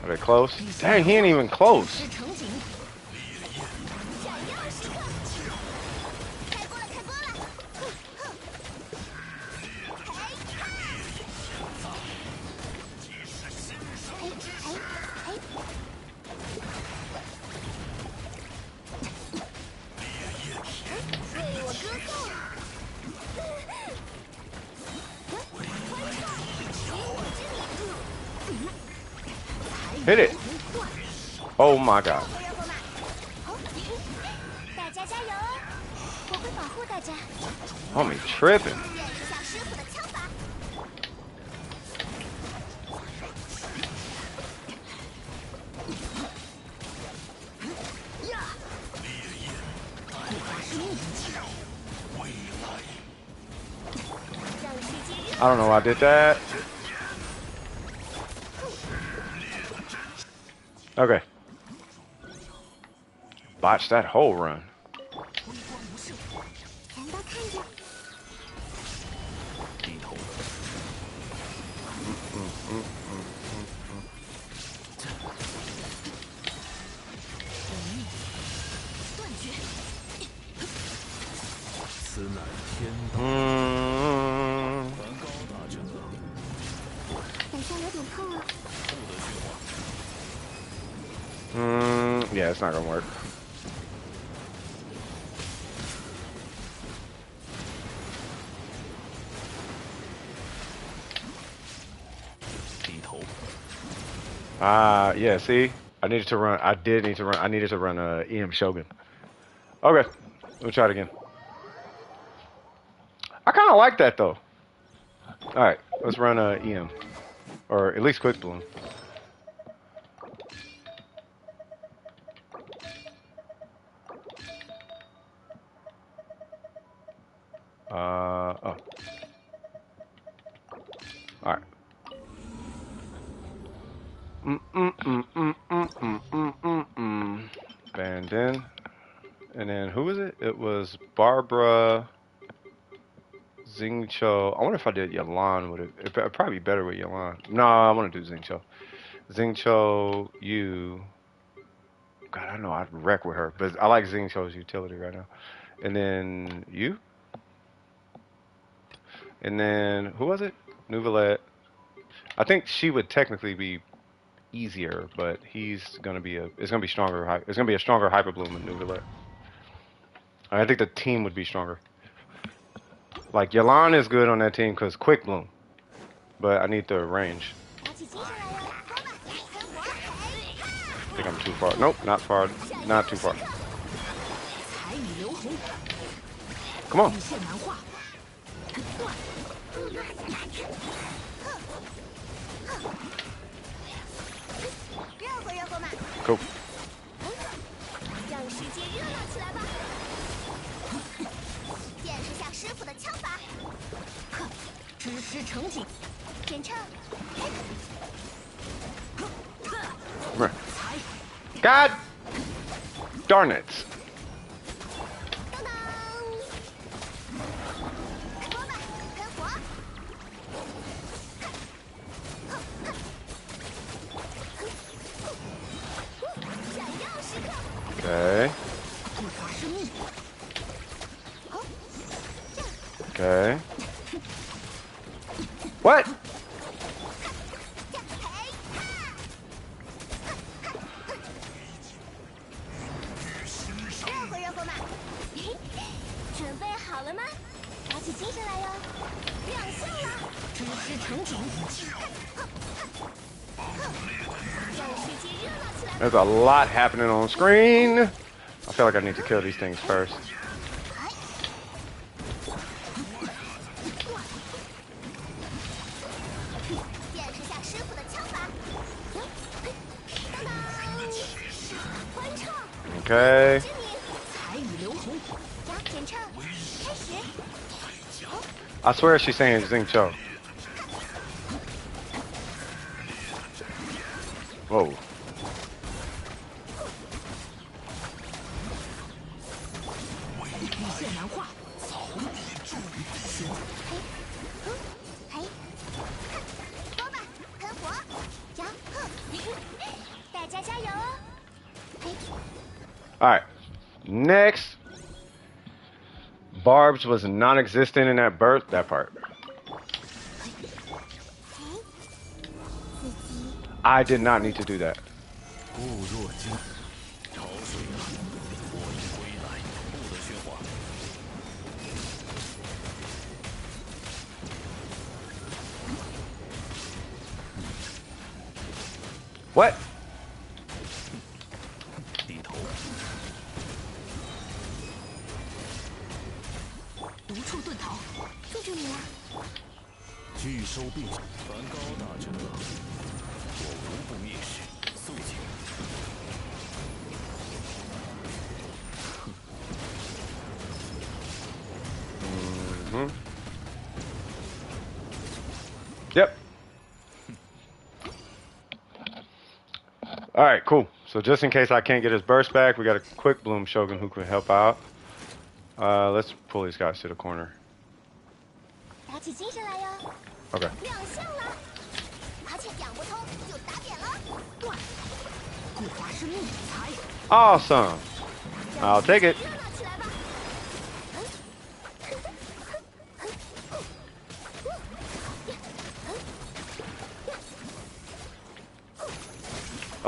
Are they close? Dang, he ain't even close. 知成景，闪耀时刻！开锅了，开锅了！哼哼，嘿哈！嘿嘿嘿！为我歌颂！欢唱，以我之名！ Hit it. Oh my God. 热乎嘛！好，大家加油哦！我会保护大家， Homie tripping. 见识下师傅的枪法。呀，让世界热 I don't know why I did that. Okay. Botched that whole run. 全都看着。低头。断绝，此乃天道。Yeah, it's not gonna work. Yeah, see? I needed to run. I did need to run. I needed to run EM Shogun. Okay, we'll try it again. I kind of like that though. All right, let's run EM, or at least Quick Bloom. Oh. All right. Bandin. And then who was it? It was Barbara, Xingqiu. I wonder if I did Yalan. It'd probably be better with Yalan. No, I want to do Xingqiu. Xingqiu, you. God, I know I'd wreck with her, but I like Xingqiu's utility right now. And then you. And then who was it? Nuvalet. I think she would technically be easier, but he's gonna be it's gonna be stronger. It's gonna be a stronger Hyper Bloom than Nuvalet. I think the team would be stronger. Like Yalan is good on that team because Quick Bloom, but I need the range. I think I'm too far. Nope, not far. Not too far. Come on. Cool. God darn it. Okay. Okay. What? There's a lot happening on screen. I feel like I need to kill these things first. Okay. I swear she's saying Xingqiu. Whoa. Alright. Next. Barbs was non-existent in that part. I did not need to do that. What? Yep. Alright, cool. So just in case I can't get his burst back, we got a Quick Bloom Shogun who can help out. Let's pull these guys to the corner. Okay. Awesome. I'll take it.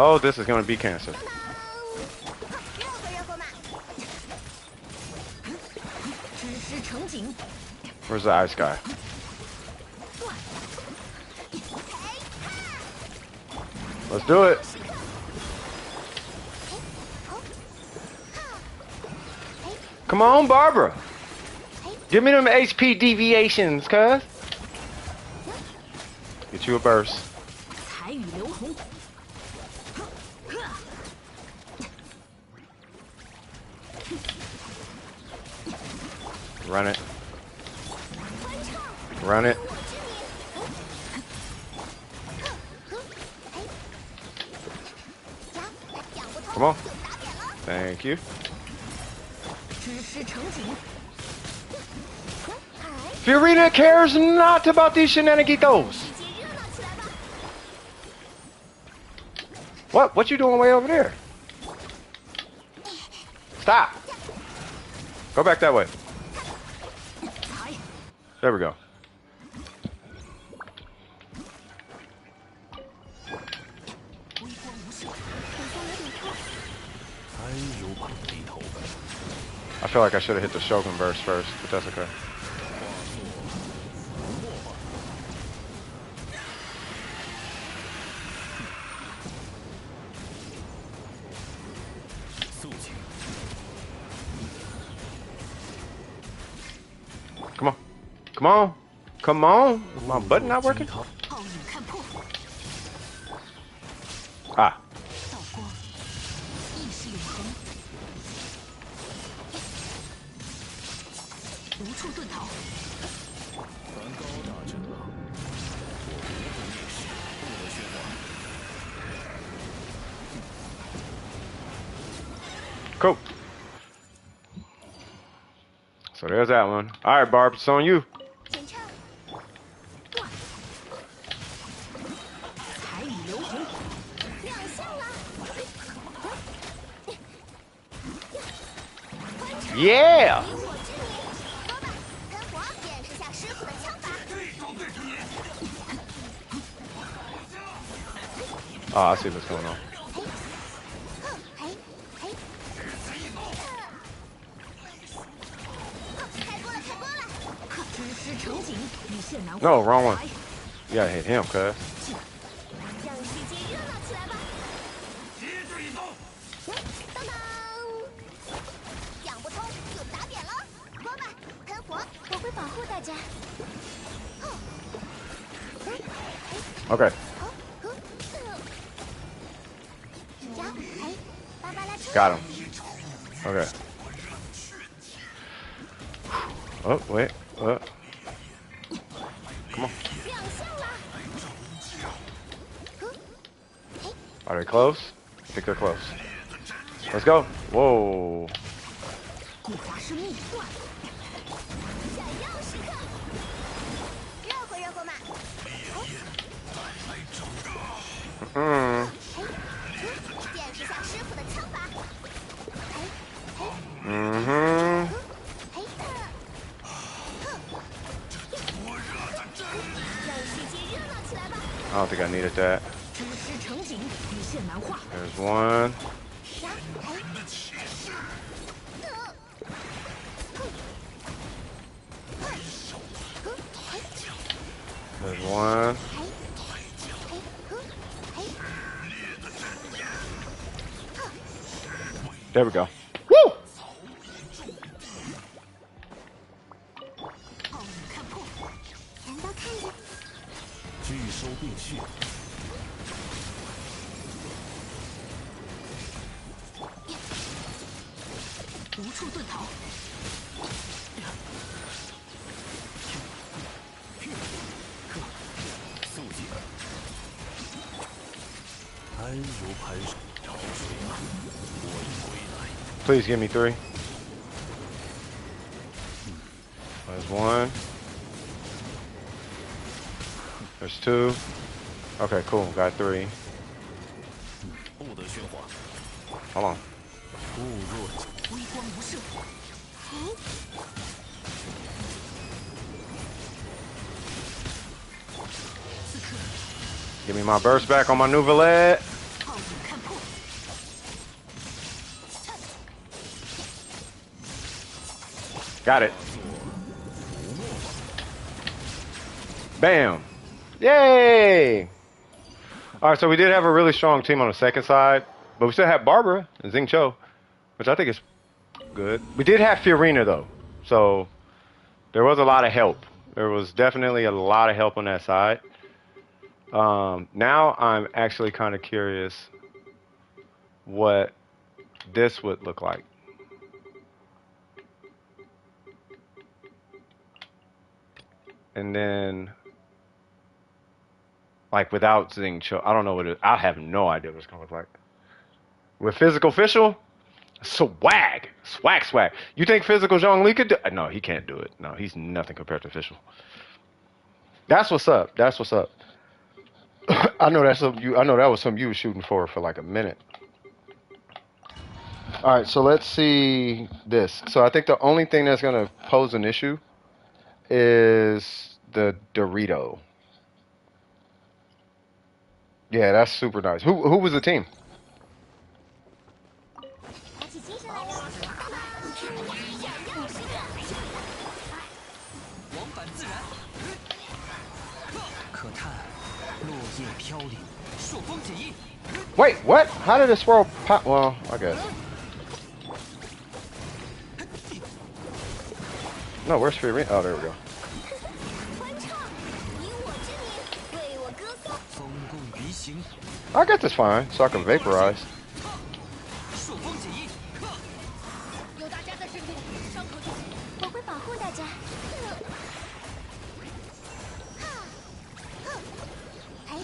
Oh, this is gonna be cancer. 热乎热乎嘛！ 知识成景， Where's the ice guy? 断 Let's do it. 时刻。Come on, Barbara. Give me them HP deviations, cuz. Get you a burst. 彩雨流红， Run it. Run it. 讲不通 Come on. 就打扁了。 Thank you. 知识成景， Fiorina cares not about these shenanigans. 世界热闹起来吧！ What? What you doing way over there? Stop. Go back that way. 彩 There we go. 微光无射， 还有把低头。 I feel like I should have hit the Shogun verse first, but that's okay. 肃静。 Come on. Come on. Come on. Is my button not working? 暴雨看破， Ah. 道光，意识永恒，无处遁逃，凡高大者，我无不蔑视，不得喧哗。 Cool. So there's that one. All right, Barb, it's on you. 前唱， 断，彩雨流红， 亮相了。 Yeah. 以我之名，说吧，喷火演示下师傅的枪法。 Oh, I see what's going on. 嘿，嘿，开锅了，开锅了！知识成景，与线难 No, 化 wrong one. 彩 You gotta hit him, cuz. 让世界热闹起来吧！当当，讲不通就打扁了。说吧，喷火，我会保护大家。 Okay, 呀，哎，芭芭拉出 got him. Okay. Oh, wait. Come on. 亮相了。 Are they close? I think they're close. Let's go. Whoa. 固化生命断，闪耀时刻，热乎热乎嘛！ Mm. 见识下师傅的枪法。 Mm-hmm. 嘿，让世界热闹起来吧！ I don't think I needed that. 知识成景，与线难化， There's one. 呀，嘿， There's one. There we go. Woo! 暴雨看破，全都看着。拒收并蓄。 无处遁逃，肃静。安如磐石，潮水啊，我已归来。 Please give me 3. There's 1. There's 2. Okay, cool. Got 3. 不得喧哗。 Hold on. 固若微光无射， 此刻 Give me my burst back on my Nouvelet. 暴雨看 Got it. Bam. Yay! All right, so we did have a really strong team on the second side, but we still have Barbara and Xing Cho, which I think is good. We did have Fiorina though, so there was a lot of help. There was definitely a lot of help on that side. Now I'm actually kind of curious what this would look like. And then, like without Xing Cho, I don't know what it is. I have no idea what it's gonna look like. With physical official, swag. You think physical Zhongli could do? No, he can't do it. No, he's nothing compared to official. That's what's up. That's what's up. I know that's something you. I know that was something you were shooting for like a minute. All right, so let's see this. So I think the only thing that's gonna pose an issue is the Dorito. Yeah, that's super nice. Who was the team? 打起精神来哟！闪耀时刻，往返自然。可叹落叶飘零，朔风起义。 Wait, what? How did it swirl pop? Well, I guess. No, where's Fiorina? Oh, there we go. 欢唱，以我之名为我歌颂。 风共鼻行， I got this fine, so I can vaporize. 朔风起义。有大家在身边，伤口就行。我会保护大家。哎，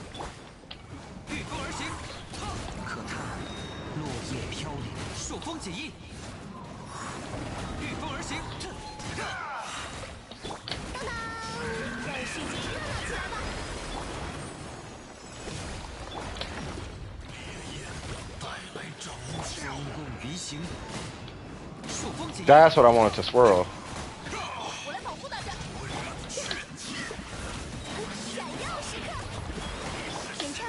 御风而行。可叹落叶飘零，朔风起义。御风而行。 当当，让世界热闹起来吧！ 风共鼻行，朔风起义。 That's what I wanted to swirl. 我来保护大家。闪耀时刻，选唱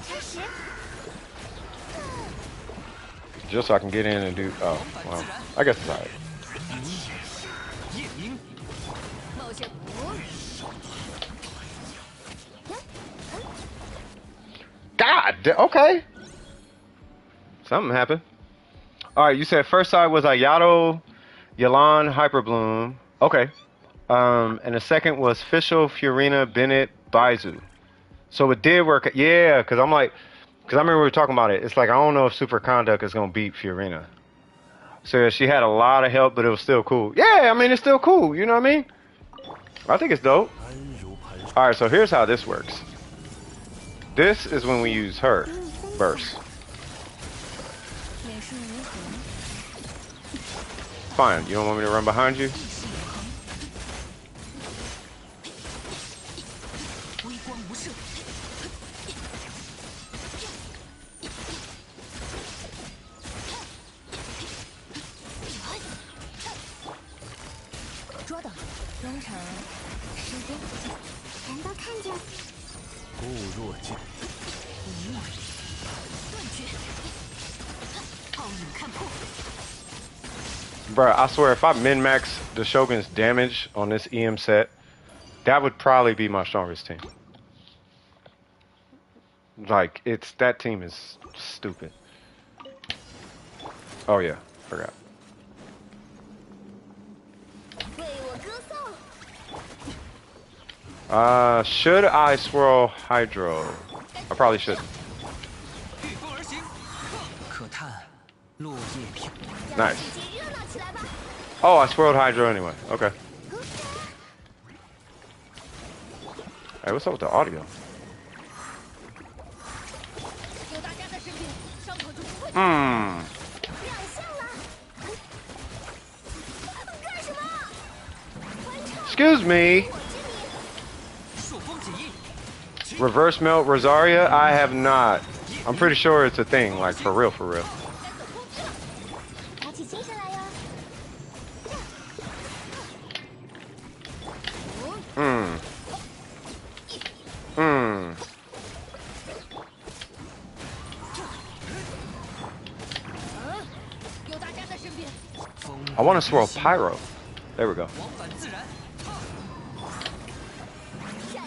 开始。 Just so I can get in and do. Oh, well, I guess it's alright. 夜莺，冒险God, okay. Something happened. All right, you said first side was Ayato, Yalan, Hyperbloom. Okay. And the second was Fischl, Fiorina, Bennett, Baizu. So it did work. Yeah, because I remember we were talking about it. It's like, I don't know if Super Conduct is going to beat Fiorina. So she had a lot of help, but it was still cool. Yeah, I mean, it's still cool. You know what I mean? I think it's dope. All right, so here's how this works. This is when we use her burst. 美术如何？ Fine. You don't want me to run behind you? 微光无射。捉到，扔成时间，全都看见。固若金。断绝。奥影看破。 Bruh, I swear, if I min-max the Shogun's damage on this EM set, that would probably be my strongest team. Like, that team is stupid. Oh yeah, forgot. 为我歌颂。 Should I swirl Hydro? I probably should. 御风而行。可叹落叶飘。 让 Nice. 世界热闹起来吧！ Oh, I swirled Hydro anyway. Okay. Hey, what's up with the audio? 有大家在身边，伤口就不会。 Hmm. 亮相了。干什么？欢唱， Excuse me. 我之名。 朔风起义。 Reverse melt Rosaria? I have not. I'm pretty sure it's a thing, like for real, for real. 打起精神来哟！ Hmm. Hmm. 有大家在身边。 风 I want to swirl Pyro. There we go.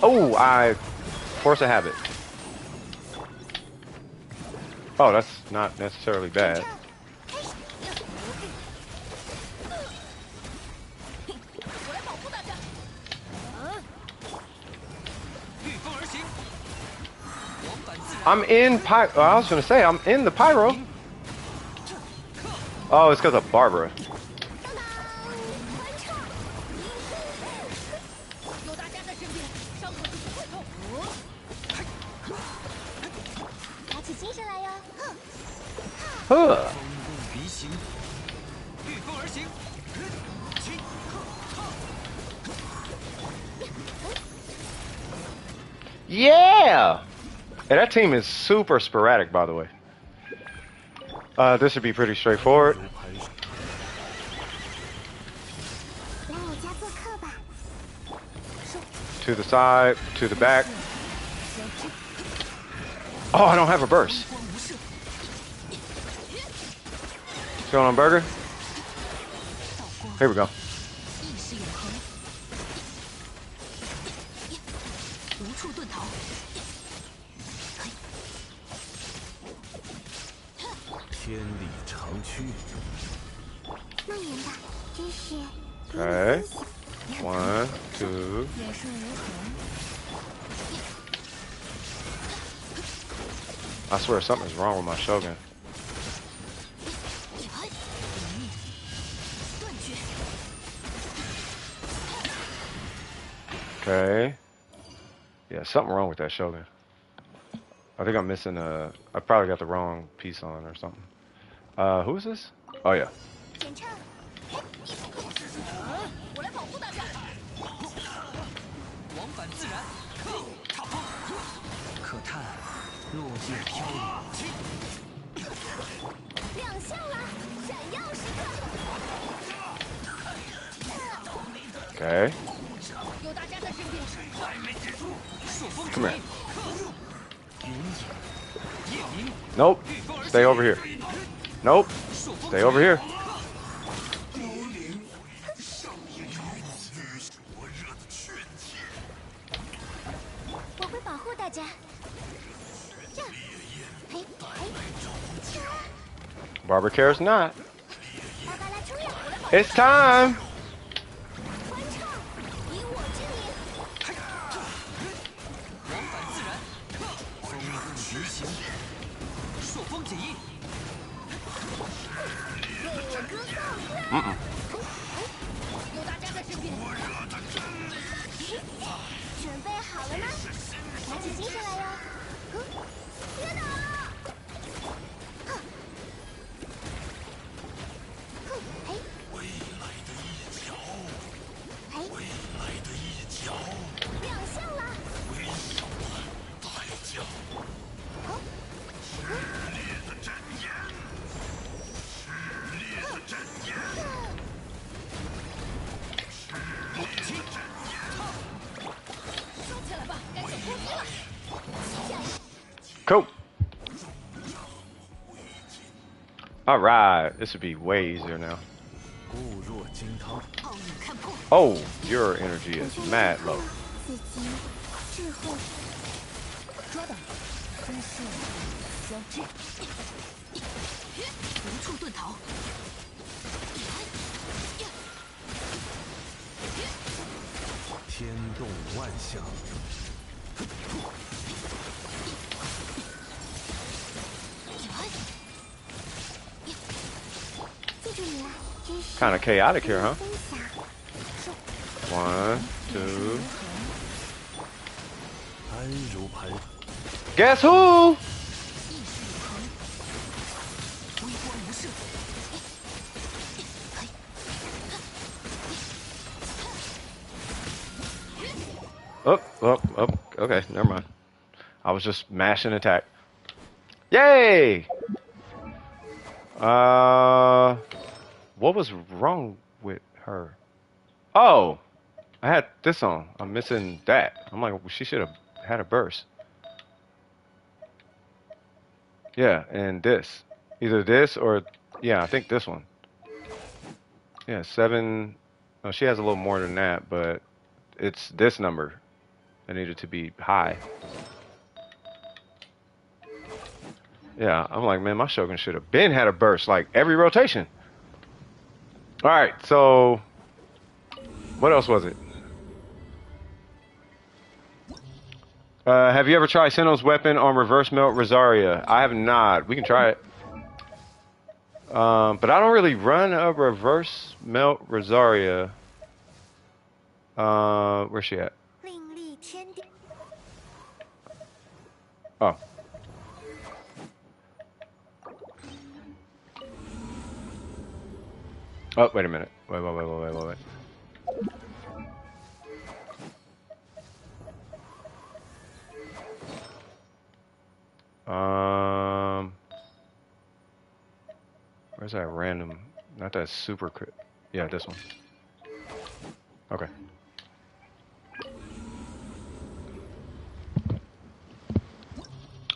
Oh, I force a habit. Oh, that's not necessarily bad. 我来保护大家。御风而行，往返自然。 I'm in Py. I was gonna say I'm in the pyro. Oh, it's because of Barbara. 当当，欢唱，有大家在身边，伤口就不会痛。打起精神来哟！ Huh. 风动鼻行，御风而行，起。 Yeah. And that team is super sporadic, by the way. This should be pretty straightforward. 来我家做客吧。 To the side, to the back. Oh, I don't have a burst. 光无射， What's going on, Burger? Here we go. 意识永恒，无处遁逃。 天理长驱。蔓延吧，真是。 Okay. 1, 2. 远顺如何？ I swear something's wrong with my Shogun. 断绝。 Okay. Yeah, something wrong with that Shogun. I think I'm missing a... I probably got the wrong piece on or something. Who is this? Oh, yeah. 检查。 我来保护大家。往返自然，踏风，可叹落叶飘零。亮相了，闪耀时刻。 Okay. 有大家在身边，还没结束。朔风 Come 指 here. 引，夜明， Nope. Stay over here. Nope. 朔风 Stay over here. 我会保护大家。这，嘿，嘿，瞧， Barbara cares not. 巴巴拉冲呀！ It's time. 欢唱，以我之名。往返自然，风动鼻行，朔风解印。为我歌颂。有大家在身边。准备好了吗？打起精神来哟！别打了！嘿，未来的一角，嘿，未来的一角，亮相了！为什么代价？炽烈的战焰，炽烈的战焰，炽烈的战焰。 收起来吧，该走空击了。 Cool. All right. This would be way easier now. 固若金汤，奥影看破， Oh, your energy is mad low. 自己智慧抓到，真是将至，无处遁逃。天动万象，记住你了，真是 Kind of chaotic here, huh? 分享。 1, 2. 安如磐。 Guess who? 意识永恒，微光无射。 Oh. Okay, never mind. I was just mashing attack. Yay! What was wrong with her? Oh, I had this on. I'm missing that. I'm like, she should have had a burst. Yeah, and this. Either this or, yeah, I think this one. Yeah, 7. Oh, she has a little more than that, but it's this number. I need it to be high. Yeah, I'm like, man, my Shogun should have been had a burst like every rotation. All right, so what else was it? Have you ever tried Sinnoh's weapon on reverse melt Rosaria? I have not. We can try it. But I don't really run a reverse melt Rosaria. Where's she at? 另立天地。 Oh. Oh, wait a minute. Wait. Where's that random? Not that super crit. Yeah, this one. Okay.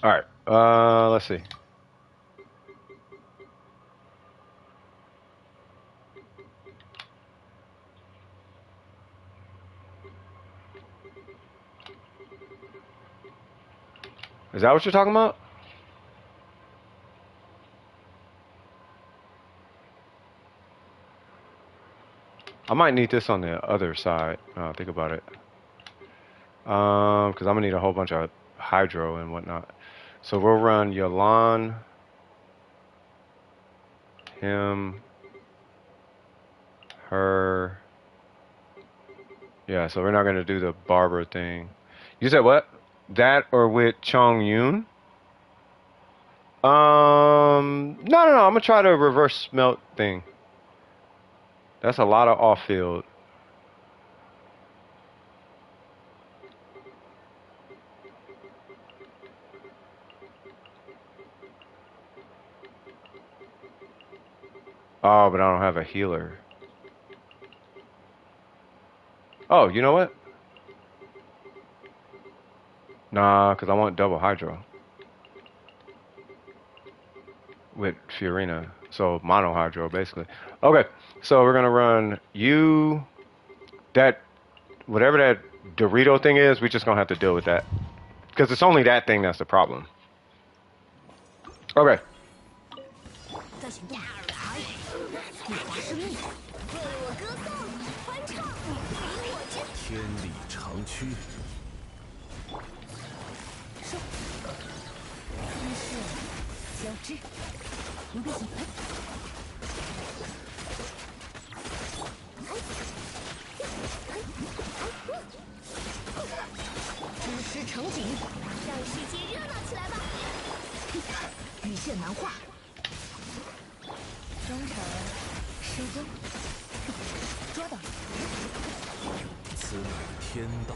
All right. Let's see. Is that what you're talking about? I might need this on the other side. Think about it. Because I'm gonna need a whole bunch of hydro and whatnot. So we'll run Yalan, him, her. Yeah, so we're not gonna do the barber thing. You said what? That or with Chong Yun? No. I'm gonna try the reverse smelt thing. That's a lot of off field. Oh, but I don't have a healer. Oh, you know what? Nah, because I want double hydro with Fiorina. So mono hydro, basically. Okay, so we're going to run you, that, whatever that Dorito thing is, we're just going to have to deal with that. Because it's only that thing that's the problem. Okay. 在行动，才护法生命，为我歌颂，欢唱，以我之天理长驱，手，一式交织，不必引。知识成景，让世界热闹起来吧！羽线难画。 忠诚，施工，抓到！此乃天道。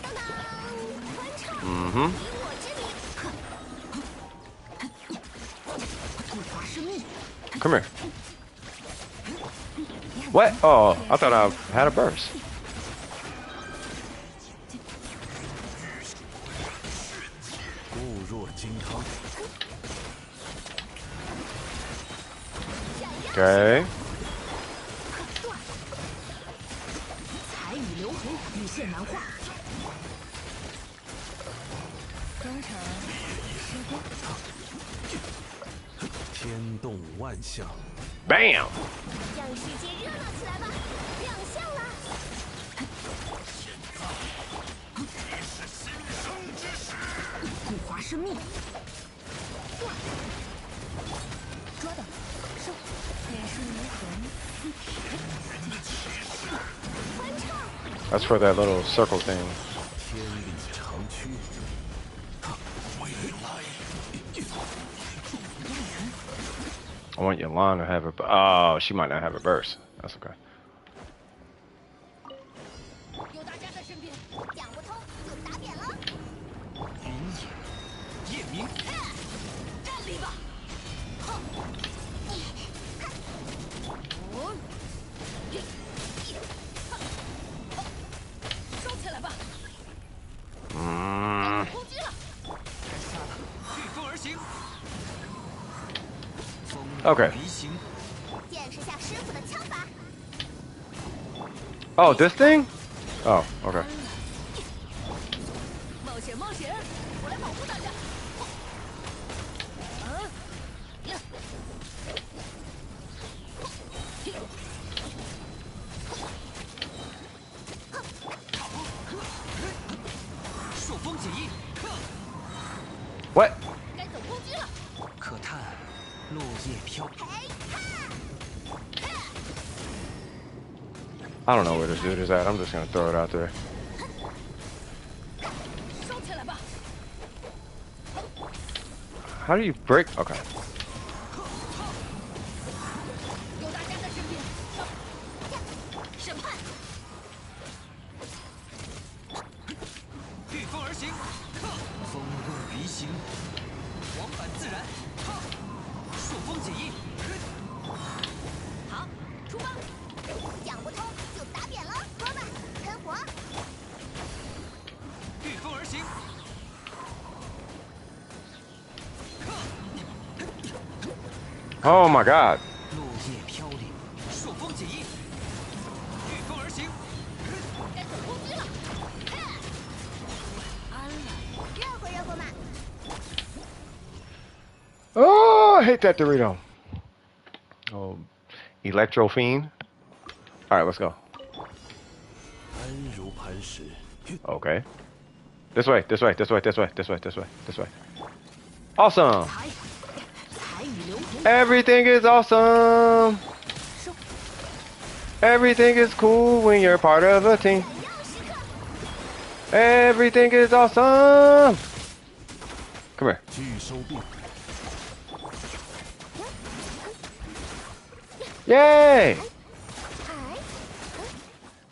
当当，欢唱，Mm-hmm. 以我之名，护法生命。 Come here. What? Oh, I thought I had a burst. Okay. 彩雨流红，羽线难画。忠诚，施工。天动万象。 Bam. 让世界热闹起来吧！亮相啦！护华生命。抓到，收，也是无痕。欢唱。 That's for that little circle thing. 天理长驱。 I want Yalan to have a. Oh, she might not have a burst. That's okay. 有大家在身边，讲不通就打扁了。云野，夜明，站立吧！哼！收起来吧！攻击了！杀了，御风而行。 Okay. 离行，见识下师傅的枪法。Oh, this thing? Oh, okay. 冒险冒险，我来保护大家。朔风解印， What? 该走攻击了。可叹落叶飘。 I don't know where this dude is at. I'm just gonna throw it out there. 收起来吧。 How do you break? Okay. 有大家在身边。审判。 御风而行，风动鼻形，往返自然，朔风解印，好，出发。讲不通就打扁了，哥们，喷火。 御风而行， Oh my god. 落叶飘零，朔风解印，御风而行， 该走攻击了。安了，热乎热乎嘛。 Oh, I hate that Dorito. Oh, Electro Fiend. All right, let's go. 安如磐石。 Okay. This way, this way, this way, this way, this way, this way, this way. Awesome. 彩雨流红。 Everything is awesome. Everything is cool when you're part of a team. 闪耀时刻。 Everything is awesome. Come here. 拒收并。 Yay! 哎，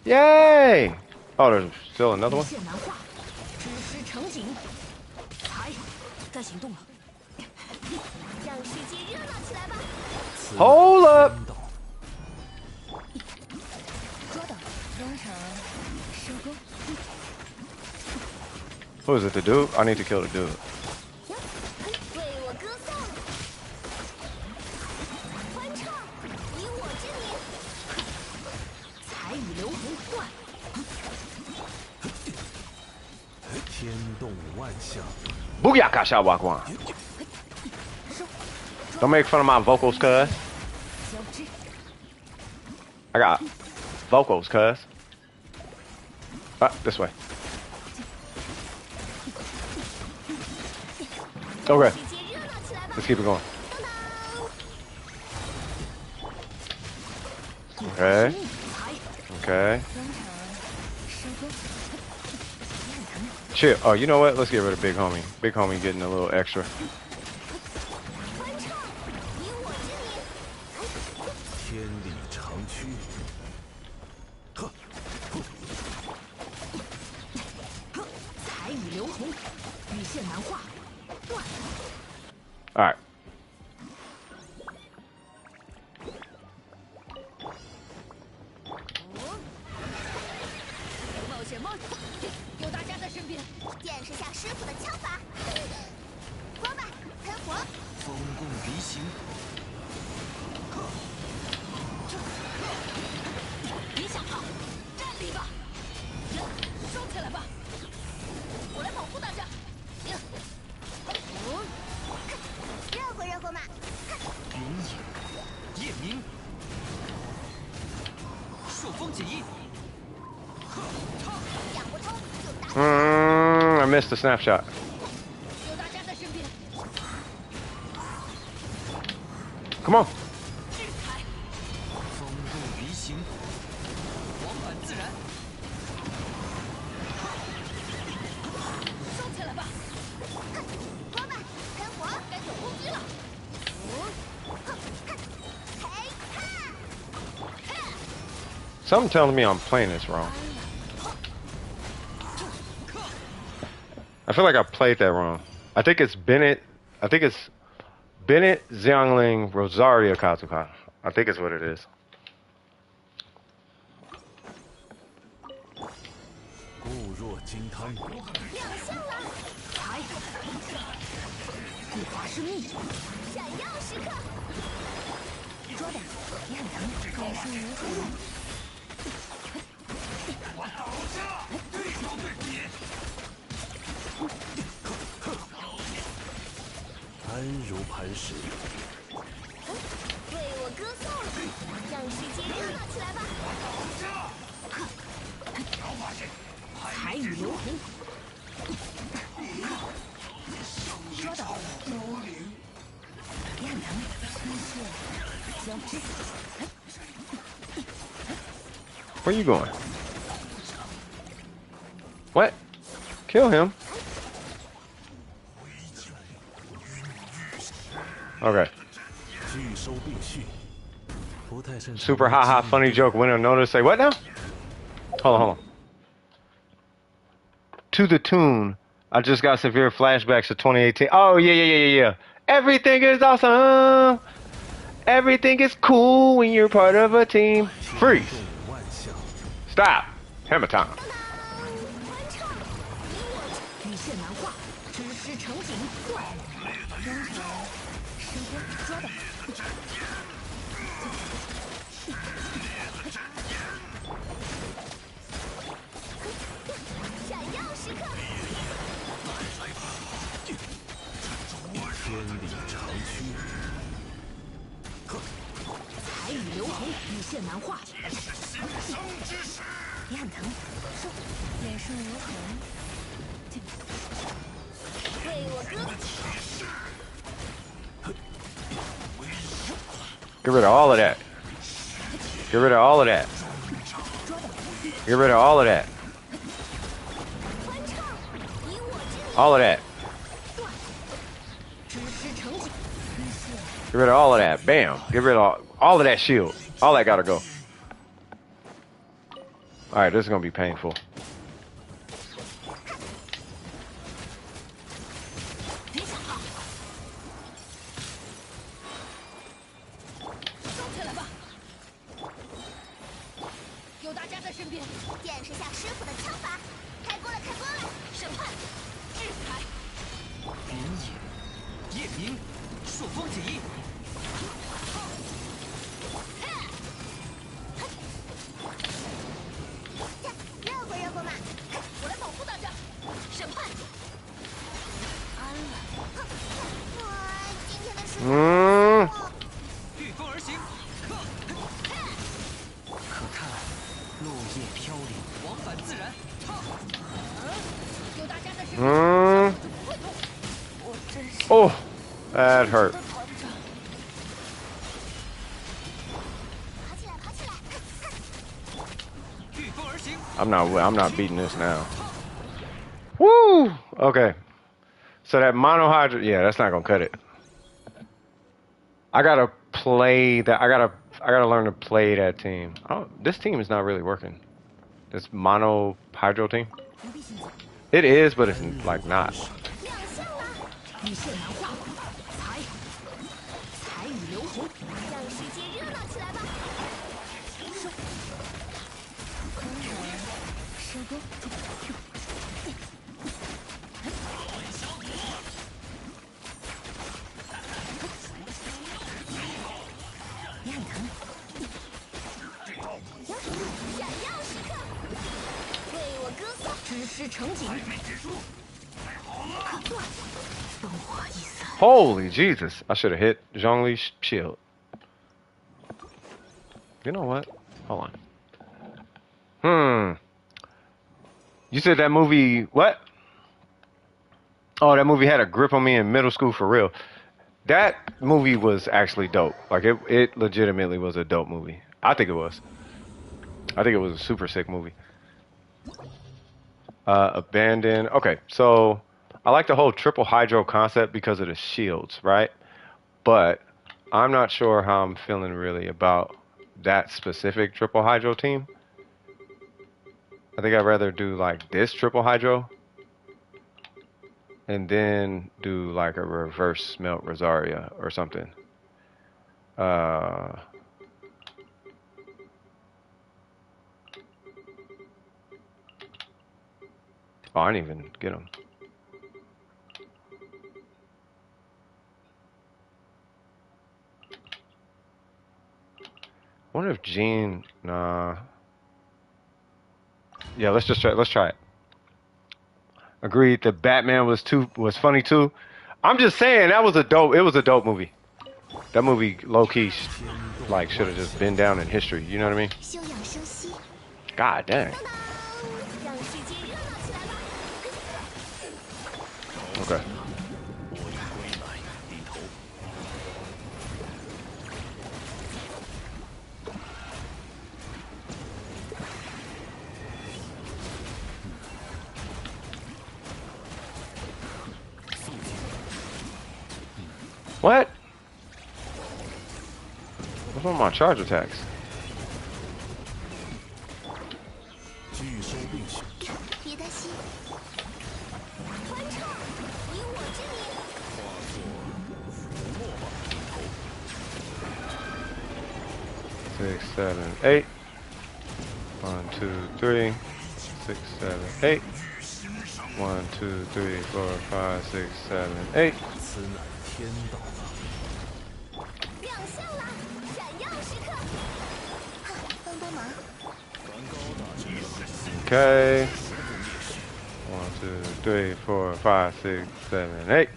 Yay! Oh, there's still another one? 线难画，知识成景。彩，该行动了。让世界热闹起来吧。 Hold up! 捉到，扔成收工。 Who is it, the dude? I need to kill the dude. 为我歌颂。欢唱，以我之名。彩雨流红换。 天动万象。 Booyaka Shawakwan. Don't make fun of my vocals, cuz. 交织。 I got vocals, cuz. This way. Okay, 世界热闹起来吧。 let's keep it going. 当当。 Okay, 彩， okay. 扔成收工。燕腾。 Chill. Oh, you know what? Let's get rid of Big Homie. Big Homie getting a little extra. 欢唱，以我之名。天理长驱。呵，彩雨流红，雨线难画。断。 All right. 冒险冒险，有大家在身边。见识下师傅的枪法。光吧，喷火。风共鼻形，别想跑，站立吧。收起来吧，我来保护大家。热乎热乎嘛。云影，夜明，朔风解印，讲不通就打。 I missed the snapshot. 有大家在身边。 Come on. 制裁，风动鼻形，往返自然，收起来吧。光吧，喷火，该走攻击了。Something telling me I'm playing this wrong. I feel like I played that wrong. I think it's Bennett. I think it's Bennett Xiangling Rosario Kazuka. I think it's what it is. 固若金汤。亮相了，彩，护法是密，闪耀时刻。捉的，燕腾，口是无痕。安如磐石。为我歌颂，让世界热闹起来吧！彩雨流红。说的燕能机械交织。 Where you going? What? Kill him. Okay. 聚收并蓄，不太擅长。 Super haha funny joke. Winner notice. Say what now? Hold on. To the tune. I just got severe flashbacks to 2018. Oh yeah. Everything is awesome. Everything is cool when you're part of a team. Freeze. Stop. Hammer time. 欢唱，雨线难画，知识成景。征程升天，说的。闪耀时刻，天理长驱，彩雨流红，雨线难画。燕腾，说，眼顺如虹。为我歌颂。 Get rid of all of that. Get rid of all of that. Get rid of all of that. 欢唱，以我之名。 All of that. 知识成景。雨线 Get rid of all of that. Bam. Get rid of all of that shield. All that gotta go. Alright, this is gonna be painful. 别想了，收起来吧。有大家在身边，见识下师傅的枪法，开锅了，开锅了！审判，制裁。云野，夜明，朔风起。热乎嘛！我来保护大家。审判，安了。哇，今天的师嗯傅。御风而行，可叹落叶飘零，往返自然。有大家在身边， Mm. 就不会痛。我真是 Oh, that hurt. 的团长。爬起来，爬起来！御风而行， I'm not beating this now. Woo! Okay. So that monohydra, yeah, that's not gonna cut it. I gotta play that. I gotta learn to play that team. This team is not really working. This mono hydro team. 不必心急， It is, but it's like not. 亮相了，雨线难画，彩雨流红。让世界热闹起来吧！收，收工。燕腾，闪耀时刻，为我歌颂。知识成景。可断，风华易散。 Holy Jesus! I should have hit Zhongli's shield. You know what? Hold on. You said that movie what? Oh, that movie had a grip on me in middle school for real. That movie was actually dope. Like it legitimately was a dope movie. I think it was. I think it was a super sick movie. Abandoned. Okay, so I like the whole triple hydro concept because of the shields, right? But I'm not sure how I'm feeling really about that specific triple hydro team. I think I'd rather do like this triple hydro and then do like a reverse smelt Rosaria or something. Oh, I didn't even get them. I wonder if Jean, nah. Yeah, let's try it. Agreed. The Batman was funny too. I'm just saying that was a dope. It was a dope movie. That movie, low key, like should have just been down in history. You know what I mean? 休养生息。 God dang. 当当，让世界热闹起来吧！ Okay. 我已归来，低头。 What? What's on my charge attacks? 拒收并蓄。 别担心，欢唱以我之名。 6, 7, 8. 1, 2, 3. 6, 7, 8. 1, 2, 3, 4, 5, 6, 7, 8. 此乃天道啊！ 亮相啦！闪耀时刻，哈，帮帮忙！ 梵高大师了， Okay. 十部烈士， 1, 2, 3, 4, 5, 6, 7, 8.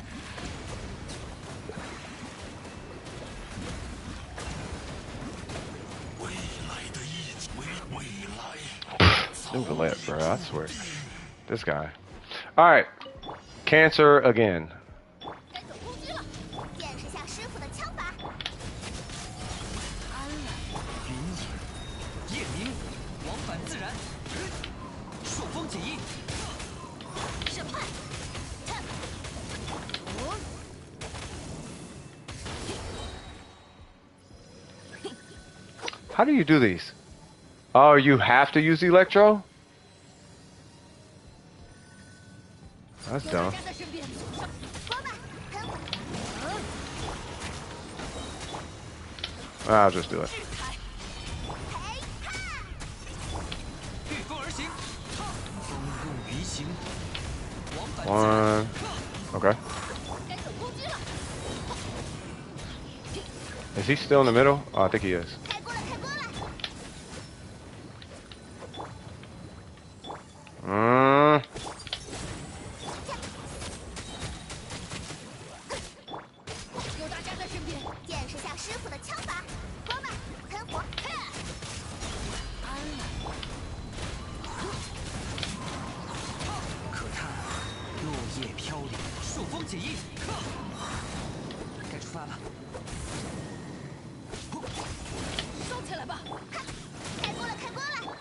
Stupid lit, bro. I swear. This guy. All right. Cancer again. 该走空狙了，见识下师傅的枪法。安了，云影，夜明，往返自然，朔风起义，审判，看，我 How do you do these? Oh, you have to use electro? That's 有 dumb. 大家在身边，说吧，喷火， I'll just do it. 制裁，嘿哈！ 御风而行，风入鱼行，往返自然， 1. Okay. 该走空狙了， Is he still in the middle? Oh, I think he is. 开锅了，开锅了！ 有大家在身边，见识下师傅的枪法，说吧，喷火，安了，可叹落叶飘零，朔风起义，该出发了。 收起来吧！开锅了，开锅了！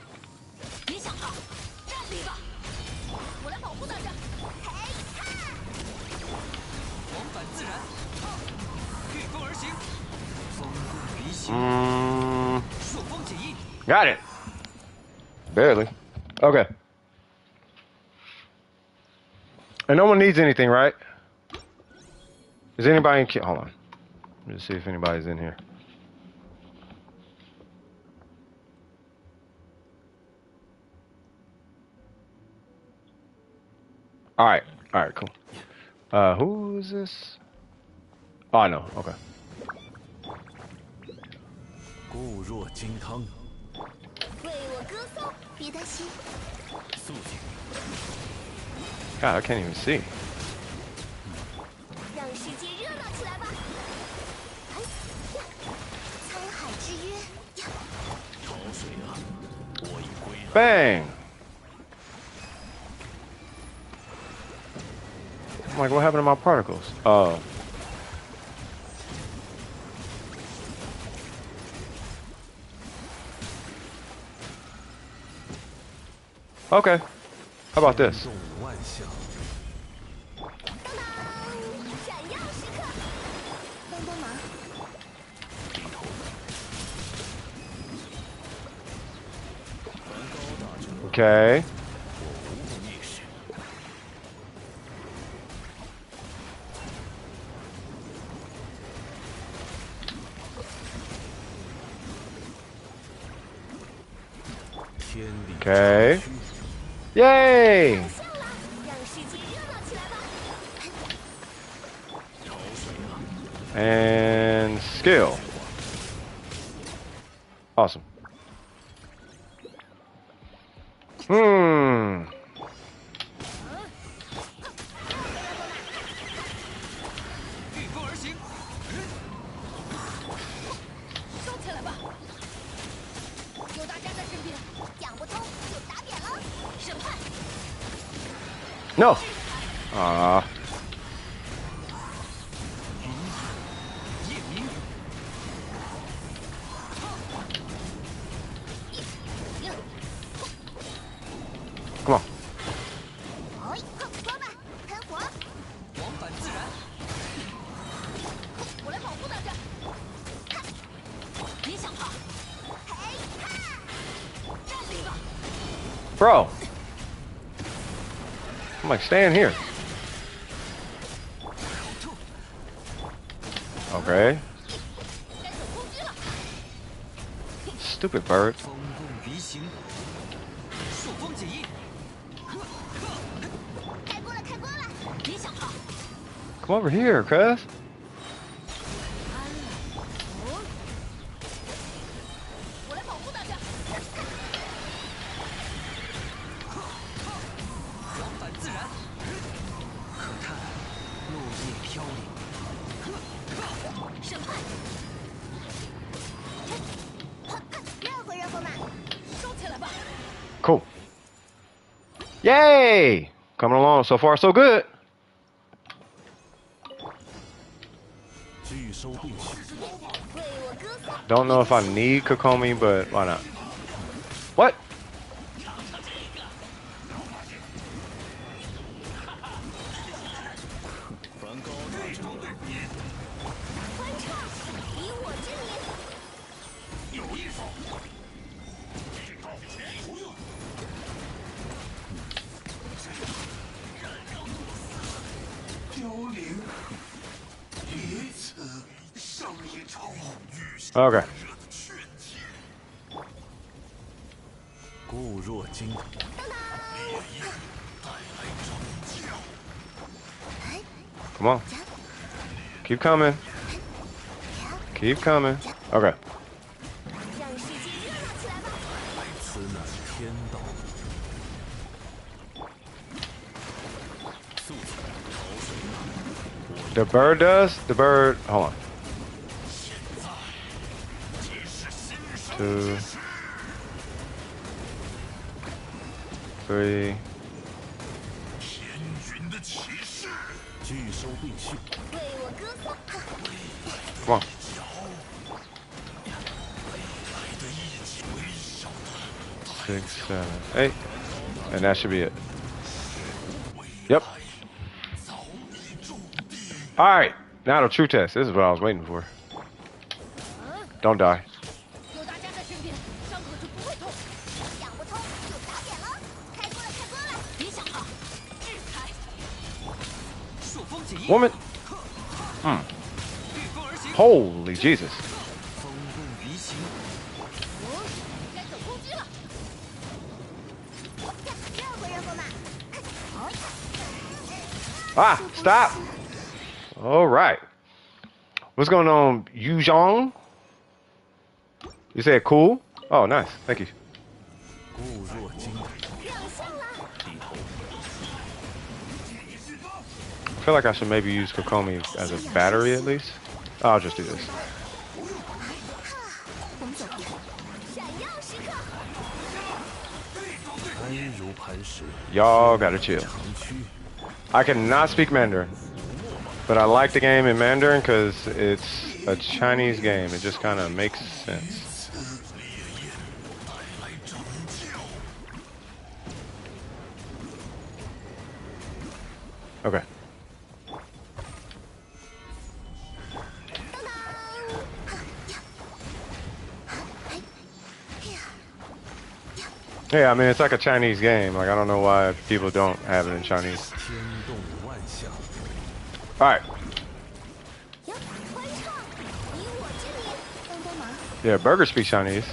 别想逃，站立吧！我来保护大家。嘿哈！往返自然，御风而行，风入鱼行， 朔风起义， Got it. Barely. Okay. And no one needs anything, right? Is anybody in... Hold on. Let me just see if anybody's in here. All right, cool. Who is this? Oh, I know. Okay. 固若金汤，为我歌颂，别担心。肃静。 God, I can't even see. 让世界热闹起来吧！哎呀，沧海之约呀！潮水啊，我已归来。 Bang! I'm like, what happened to my particles? Okay. How about this? 众万象，当当，闪耀时刻，帮帮忙！低头。梵高大师， Okay. 我无不烈士。 天理 Okay. 长驱， Yay! 亮相啦！让世界热闹起来吧！潮水啊， And skill. Awesome. No. Ah. 夜明， Come on. 哎，说吧，喷火，往返自然，我来保护大家。别想跑，嘿哈！站定吧！ Bro. I'm like, stand here. Okay. 该走空狙了。 Stupid bird. 风共鼻行，朔风解印，开锅了，开锅了！别想跑， Come over here, cuz. 我来保护大家。往返自然，可看落叶飘零，审判，热乎热乎嘛！收起来吧。 Cool. Yay! Coming along so far, so good. 拒收并蓄，为我歌颂。 Don't know if I need Kokomi, but why not? What? 梵高大者，欢唱，以我之名。有一手。凋零，彼此胜一筹。 Okay. 固若金土， Come on. Keep coming. Keep coming. Okay. 让世界热闹起来吧！此乃天道。素材潮水 The bird does? The bird. Hold on. 2, 3. 拒收并蓄，为我歌颂。 Come on. Six, 7, 8. And that should be it. Yep. Alright. Now the true test. This is what I was waiting for. Don't die. 有大家在身边，伤口就不会痛。想不通就打点了，开锅了，开锅了！别想跑，制裁。朔风解印， Woman. 御风而行， Holy Jesus. 风共鼻行，该走空狙了。热乎热乎嘛！ Ah, stop. All right. What's going on, Yuzhong? You said cool? Oh, nice. Thank you. 固若金土，亮相了，低头。 I feel like I should maybe use Kokomi as a battery at least. I'll just do this. 我们走吧。闪耀时刻，安如磐石， Y'all gotta chill. 长驱。 I cannot speak Mandarin, but I like the game in Mandarin because it's a Chinese game. It just kind of makes sense. Okay. Yeah, I mean, it's like a Chinese game. Like, I don't know why people don't have it in Chinese. 天动万象， Alright. 哟，欢唱，以我之名，帮帮忙。 Yeah, Burger speaks Chinese.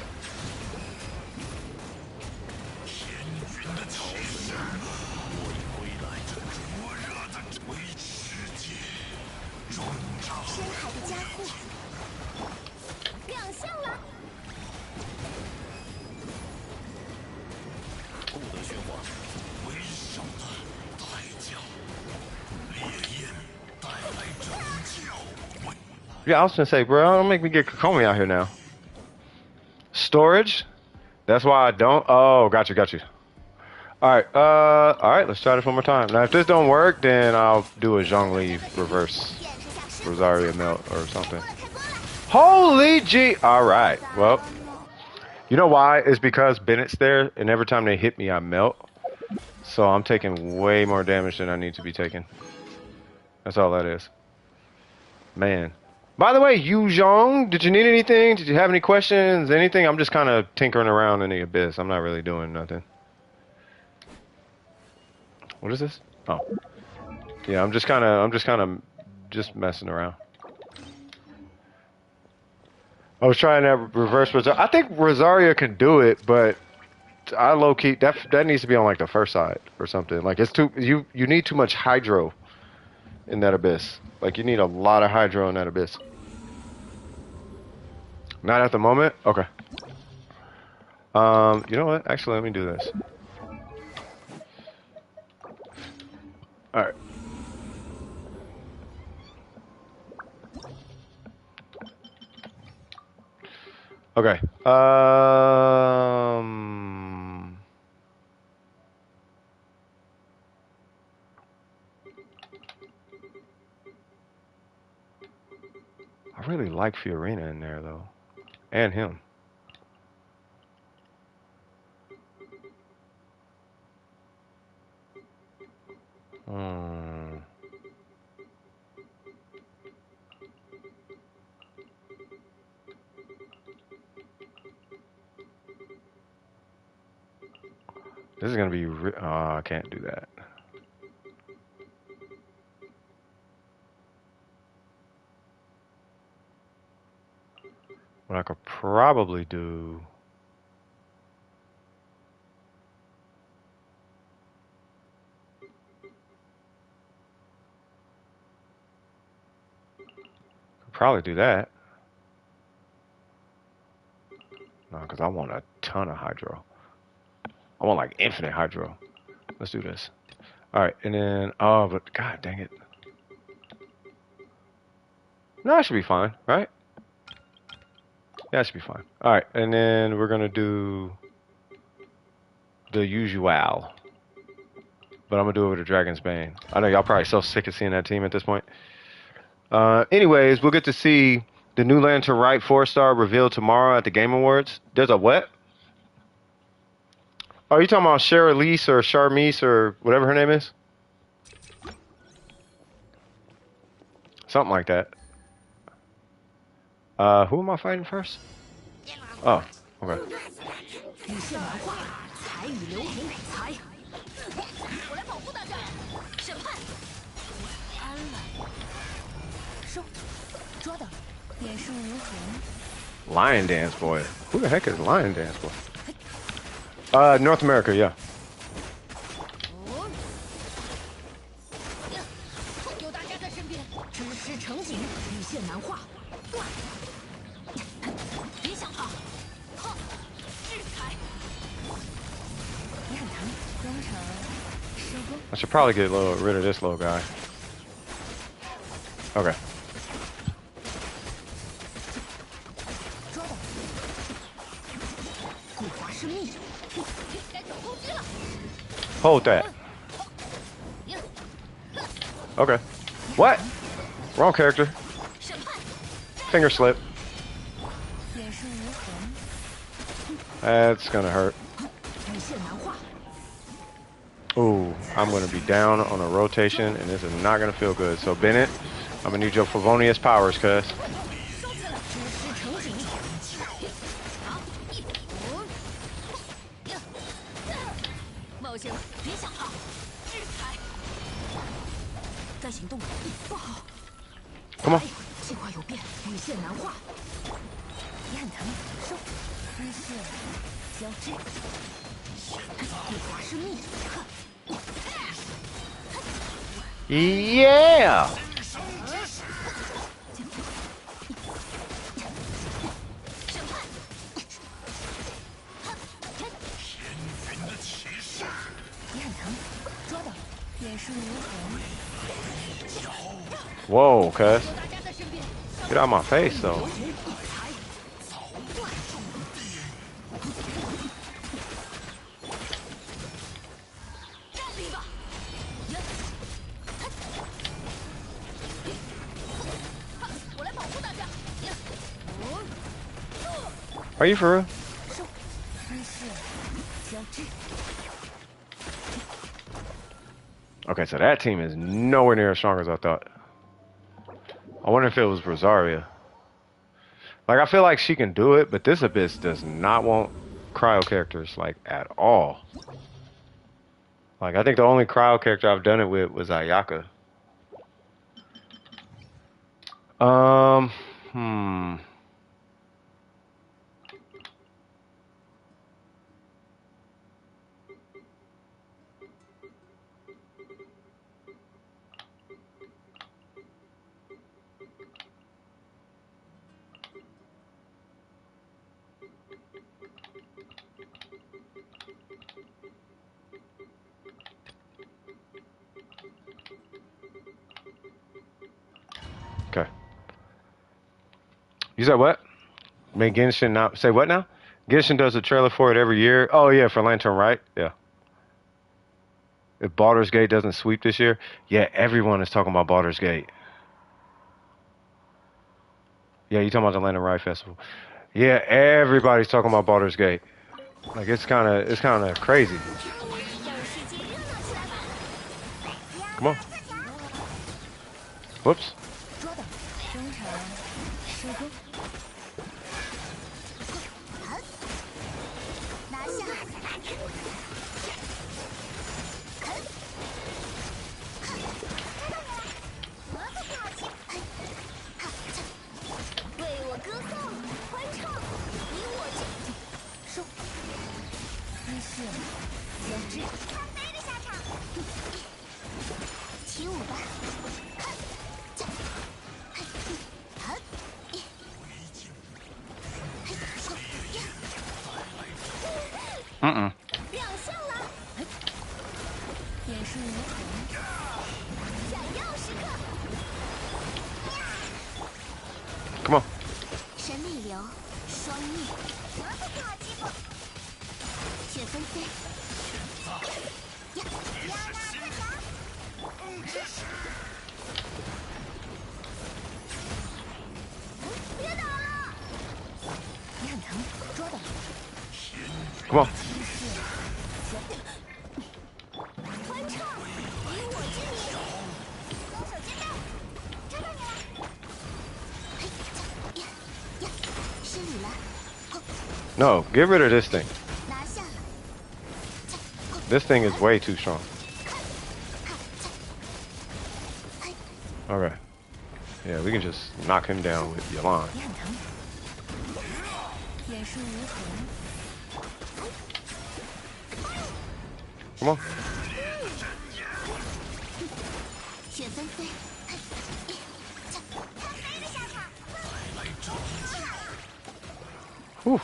深海的加护，亮相了。不得喧哗。 Yeah, I was gonna say, bro, don't make me get Kokomi out here now. Storage? That's why I don't. Oh, got you, got you. Alright, let's try this one more time. Now, if this don't work, then I'll do a Zhongli reverse 见识下师傅的 Rosaria 枪 melt 法 or something. 多了太多了。 Holy G! Alright, 咋 well, 了呢？ you know why? It's because Bennett's there, and every time they hit me, I melt. So I'm taking way more damage than I need to be taking. That's all that is. Man. By the way, Yu Zhong, did you need anything? Did you have any questions? Anything? I'm just kind of tinkering around in the abyss. I'm not really doing nothing. What is this? Oh. Yeah, I'm just kind of just messing around. I was trying to reverse Rosaria. I think Rosaria can do it, but I low key that needs to be on like the first side or something. Like it's too you need too much hydro in that abyss. Like you need a lot of hydro in that abyss. Not at the moment. Okay. You know what? Actually, let me do this. All right. Okay. I really like Fiorina in there though, and him. Hmm. This is gonna be. I can't do that. What I could probably do. Could probably do that. No, because I want a ton of hydro. I want like infinite hydro. Let's do this. All right, and then but god dang it. No, that should be fine, right? Yeah, that should be fine. All right, and then we're gonna do the usual, but I'm gonna do it with a Dragon's Bane. I know y'all probably so sick of seeing that team at this point. Anyways, we'll get to see the new Lantern Right 4-star revealed tomorrow at the Game Awards. There's a what? Are you talking about Cherilise or Charmise or whatever her name is? Something like that. Who am I fighting first? Oh, okay. 雨线难化，财与流平，财。我来保护大家。审判，安了。收，捉到，点数如何？ Lion Dance Boy. Who the heck is Lion Dance Boy? North America, yeah. 有大家在身边。支持成景，雨线难化。断。别想逃。哼，制裁。也很疼，忠诚。收工。 I should probably get rid of this little guy. Okay. 捉到。古华是密。该走攻击了。 Hold that. Okay. What? Wrong character. 审判， Finger slip. 点数如何？ That's gonna hurt. 雨线难化。 Ooh, I'm gonna be down on a rotation, and this is not gonna feel good. So Bennett, I'm gonna need your Favonius powers, cuz. 收起来。支持成景。好，一补。冒险，别想逃。制裁。该行动了，不好。 Come on. 计划有变，雨线难化。也很疼，收。雨线交织。古华是密。呵。 Yeah. 审判，也很疼，捉到。点数如何？ Whoa, cuz. 大家在身边。 Get out of my face, though. 财。Are you for real? 收，姿势交织， Okay, so that team is nowhere near as strong as I thought. I wonder if it was Rosaria. Like, I feel like she can do it, but this abyss does not want cryo characters, like, at all. Like, I think the only cryo character I've done it with was Ayaka. Hmm. Okay. You said what? May Genshin not say what now? Genshin does a trailer for it every year. Oh yeah, for Lantern, right? Yeah. If Baldur's Gate doesn't sweep this year, yeah, everyone is talking about Baldur's Gate. Yeah, you talking about the Lantern Ride Festival? Yeah, everybody's talking about Baldur's Gate. Like it's kind of crazy. 让世界热闹起来吧！ Come on. Whoops. 捉到，中场收工，拿下！为我歌颂，欢唱，你我之收，姿势交织，看飞的下场。起舞吧！亮相了！眼视如虹，闪耀时刻！ Come on. 神力流，双翼，我不好欺负。雪纷飞，呀，要大不小。别打了！你很疼，捉到， Come on. 姿势交织，欢唱，以我之名，攻守兼备，抓到你了！嘿，呀，失礼了， No, get rid of this thing. 拿下了。 This thing is way too strong. Okay. Yeah, we can just knock him down with Yalan. 你很疼，眼视如虹， Come on. 雪纷飞，看飞的下场。 Whew.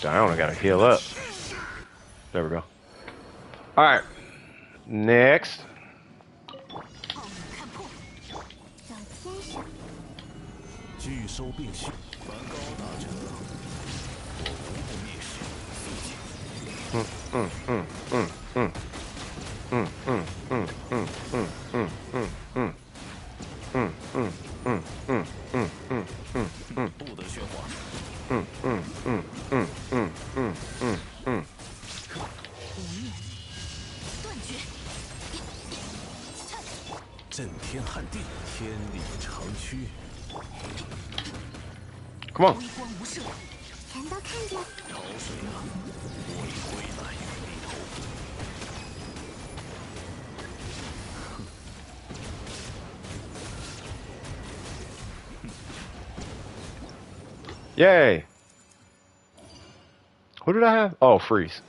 Down, I gotta heal up. There we go. Alright. Next. 看破，找天使。拒收并蓄，凡高达者，我无不灭世，速记。不得喧哗。断绝，震天撼地，天理长驱。 Come on. 微光无射，全都看见。潮水啊，我已归来于里头。 Yay. Who did I have? Oh, freeze.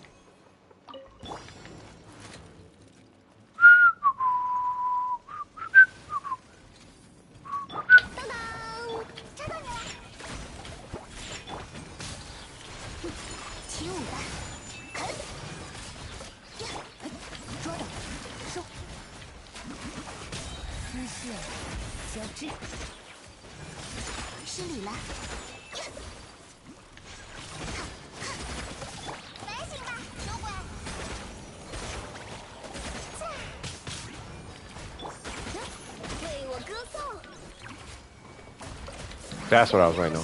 当当，抓到你了！起舞吧，啃！呀，捉到，收，姿势交织，失礼了。反省吧，穷鬼！为我歌颂。 That's what I was waiting on.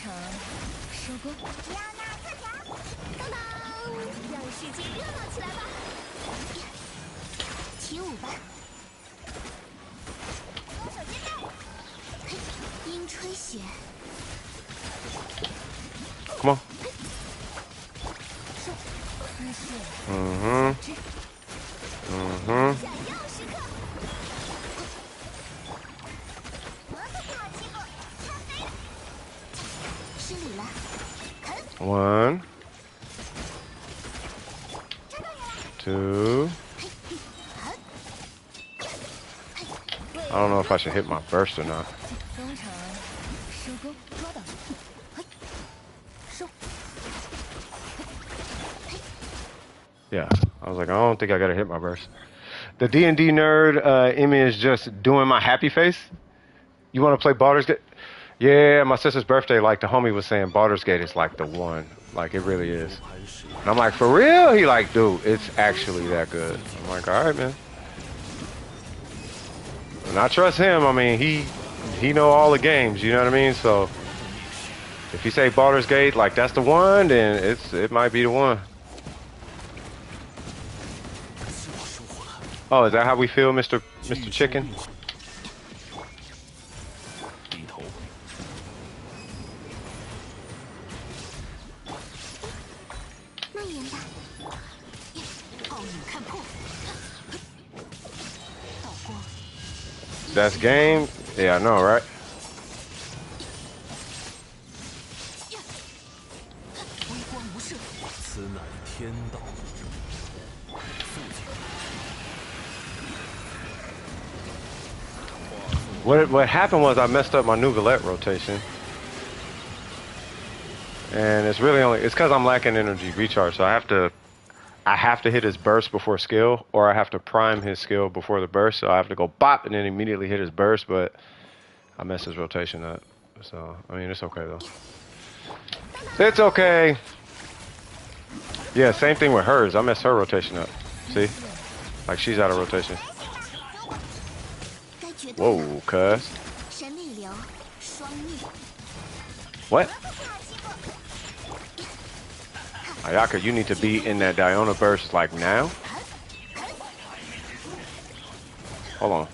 场收工。要那特调，当当，让世界热闹起来吧！起舞吧！左手接待，嘿，樱吹雪。 Come on. 你是 Mm-hmm. Mm-hmm. 闪耀时刻，摩斯卡欺负，咖啡，失礼了，啃， One, 这个也来， two. I don't know if I should hit my burst or not. 中场收工，抓到，嘿，收。 Yeah, I was like, I don't think I gotta hit my burst. The D&D nerd Emmy is just doing my happy face. You want to play Baldur's Gate? Yeah, my sister's birthday, like the homie was saying, Baldur's Gate is like the one. Like, it really is. And I'm like, for real? He like, dude, it's actually that good. I'm like, all right, man. And I trust him. I mean, he know all the games, you know what I mean? So if you say Baldur's Gate, like that's the one, then it might be the one. Oh, is that how we feel, Mr. Chicken? 低头，蔓延吧，皓影看破，倒光， That's game? Yeah, I know, right? 微光无射，此乃天道。父亲， What happened was I messed up my new Galette rotation. And it's really it's because I'm lacking energy recharge, so I have to hit his burst before skill, or I have to prime his skill before the burst, so I have to go bop and then immediately hit his burst, but I messed his rotation up. So, I mean, it's okay though. It's okay. Yeah, same thing with hers. I messed her rotation up. See? Like she's out of rotation. 该决斗了， Whoa, cuz. 神力流，双逆， What? 摩斯卡欺负， Ayaka, you need to be in that Diona burst like now. Hold on.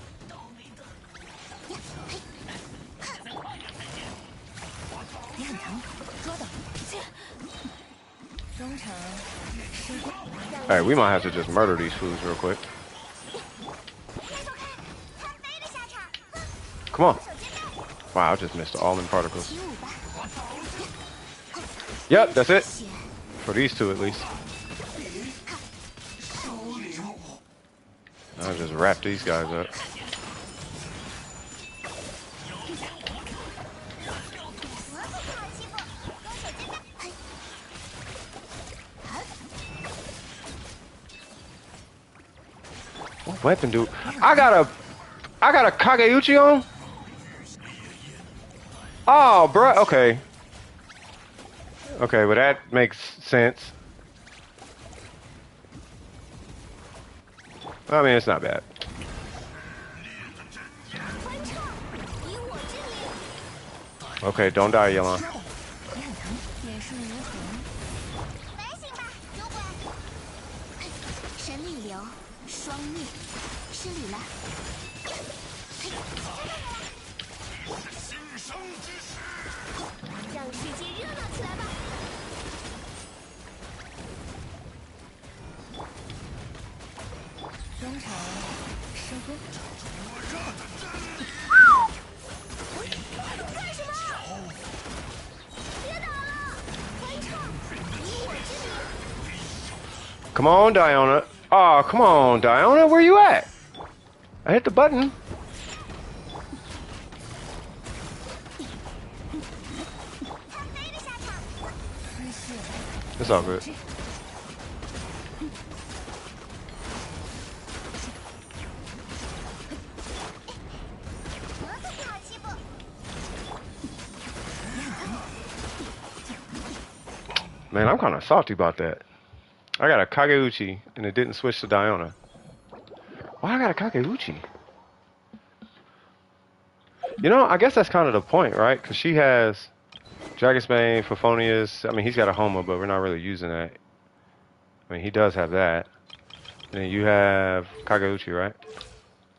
亮堂，抓到，中场收工， Hey, we might have to just murder these fools real quick. 别走开，看飞的下场， Come on. 手接待， Wow, I just missed all them particles. 起舞吧， Yep, that's it. 雪， For these two at least. 收留我。 I'll just wrap these guys up. 摩斯卡欺负，用手接待，嘿， What weapon do I got a Kageuchi on? Oh, bruh. Okay. Okay, well that makes sense. I mean, it's not bad. 欢唱，以我之名， Okay, don't die, Yelon. 亮堂，点数如何？ 没行吧，有鬼，嘿，神力流，双逆，失礼了，嘿，这个也来，新生之时，让世界热闹起来吧！ 中场收工，干什么？别打了！欢唱，以我之名， Come on, Diona. Oh, come on, Diona. Where you at? I hit the button. 看飞的下场， 飞射， It's all good. 摩斯卡欺负， Man, I'm kind of salty about that. I got a Kageuchi, and it didn't switch to Diona. Why I got a Kageuchi? You know, I guess that's kind of the point, right? Because she has Dragonbane, Fafonius. I mean, he's got a Homa, but we're not really using that. I mean, he does have that. And then you have Kageuchi, right?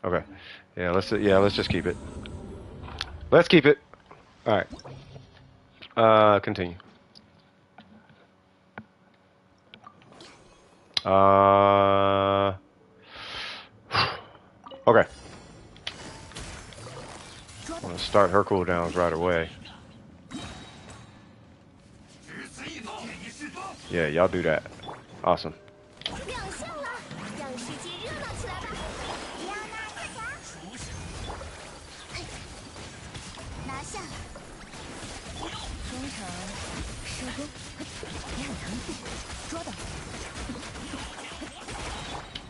Okay. Yeah, let's just keep it. Let's keep it. All right. Continue. Okay. I'm gonna start her cooldowns right away. Yeah, y'all do that. Awesome. 亮相了，让世界热闹起来吧！迪亚娜快侠，嘿，拿下！中场收工，亮堂捉到，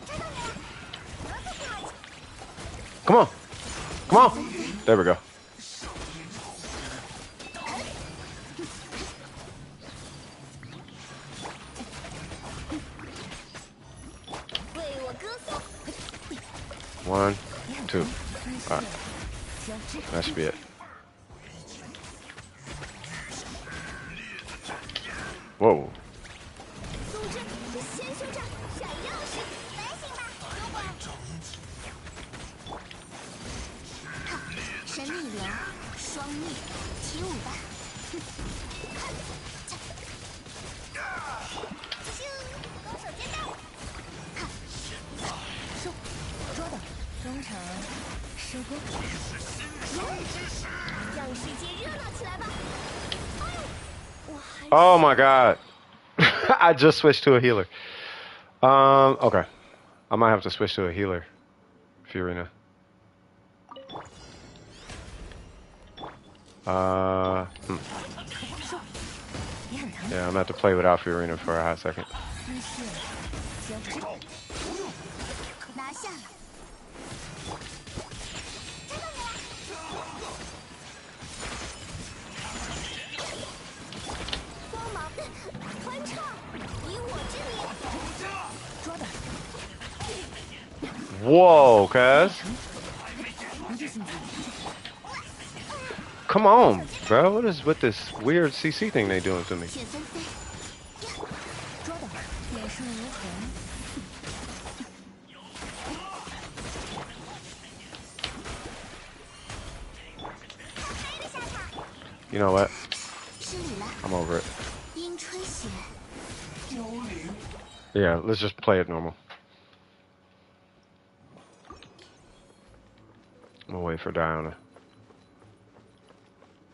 抓到你了！不要再客气， Come on. Come on. There we go. 为我歌颂。 1, 2. All right. 交织， That should be it. Whoa. 组织先修战，闪耀式，还行吧，主管。看，神秘流，双逆，起舞吧。咻，高手接招。看，收，捉到，中场收工，让世界热闹起来吧。我还 Oh my god. I just switched to a healer. Okay. I might have to switch to a healer. Fiorina. Yeah, I'm gonna have to play without Fiorina for a hot second. 一线交织，拿下了。抓到你了！光芒欢唱，以我之名。捉到， Whoa, cuz. Come on, bro. What is with this weird CC thing they doing to me? 雪纷飞，捉到，脸上无痕， 黑的下场。 You know what? 失礼了， I'm over it. 樱吹雪。 Yeah, let's just play it normal. I'm gonna wait for Diana.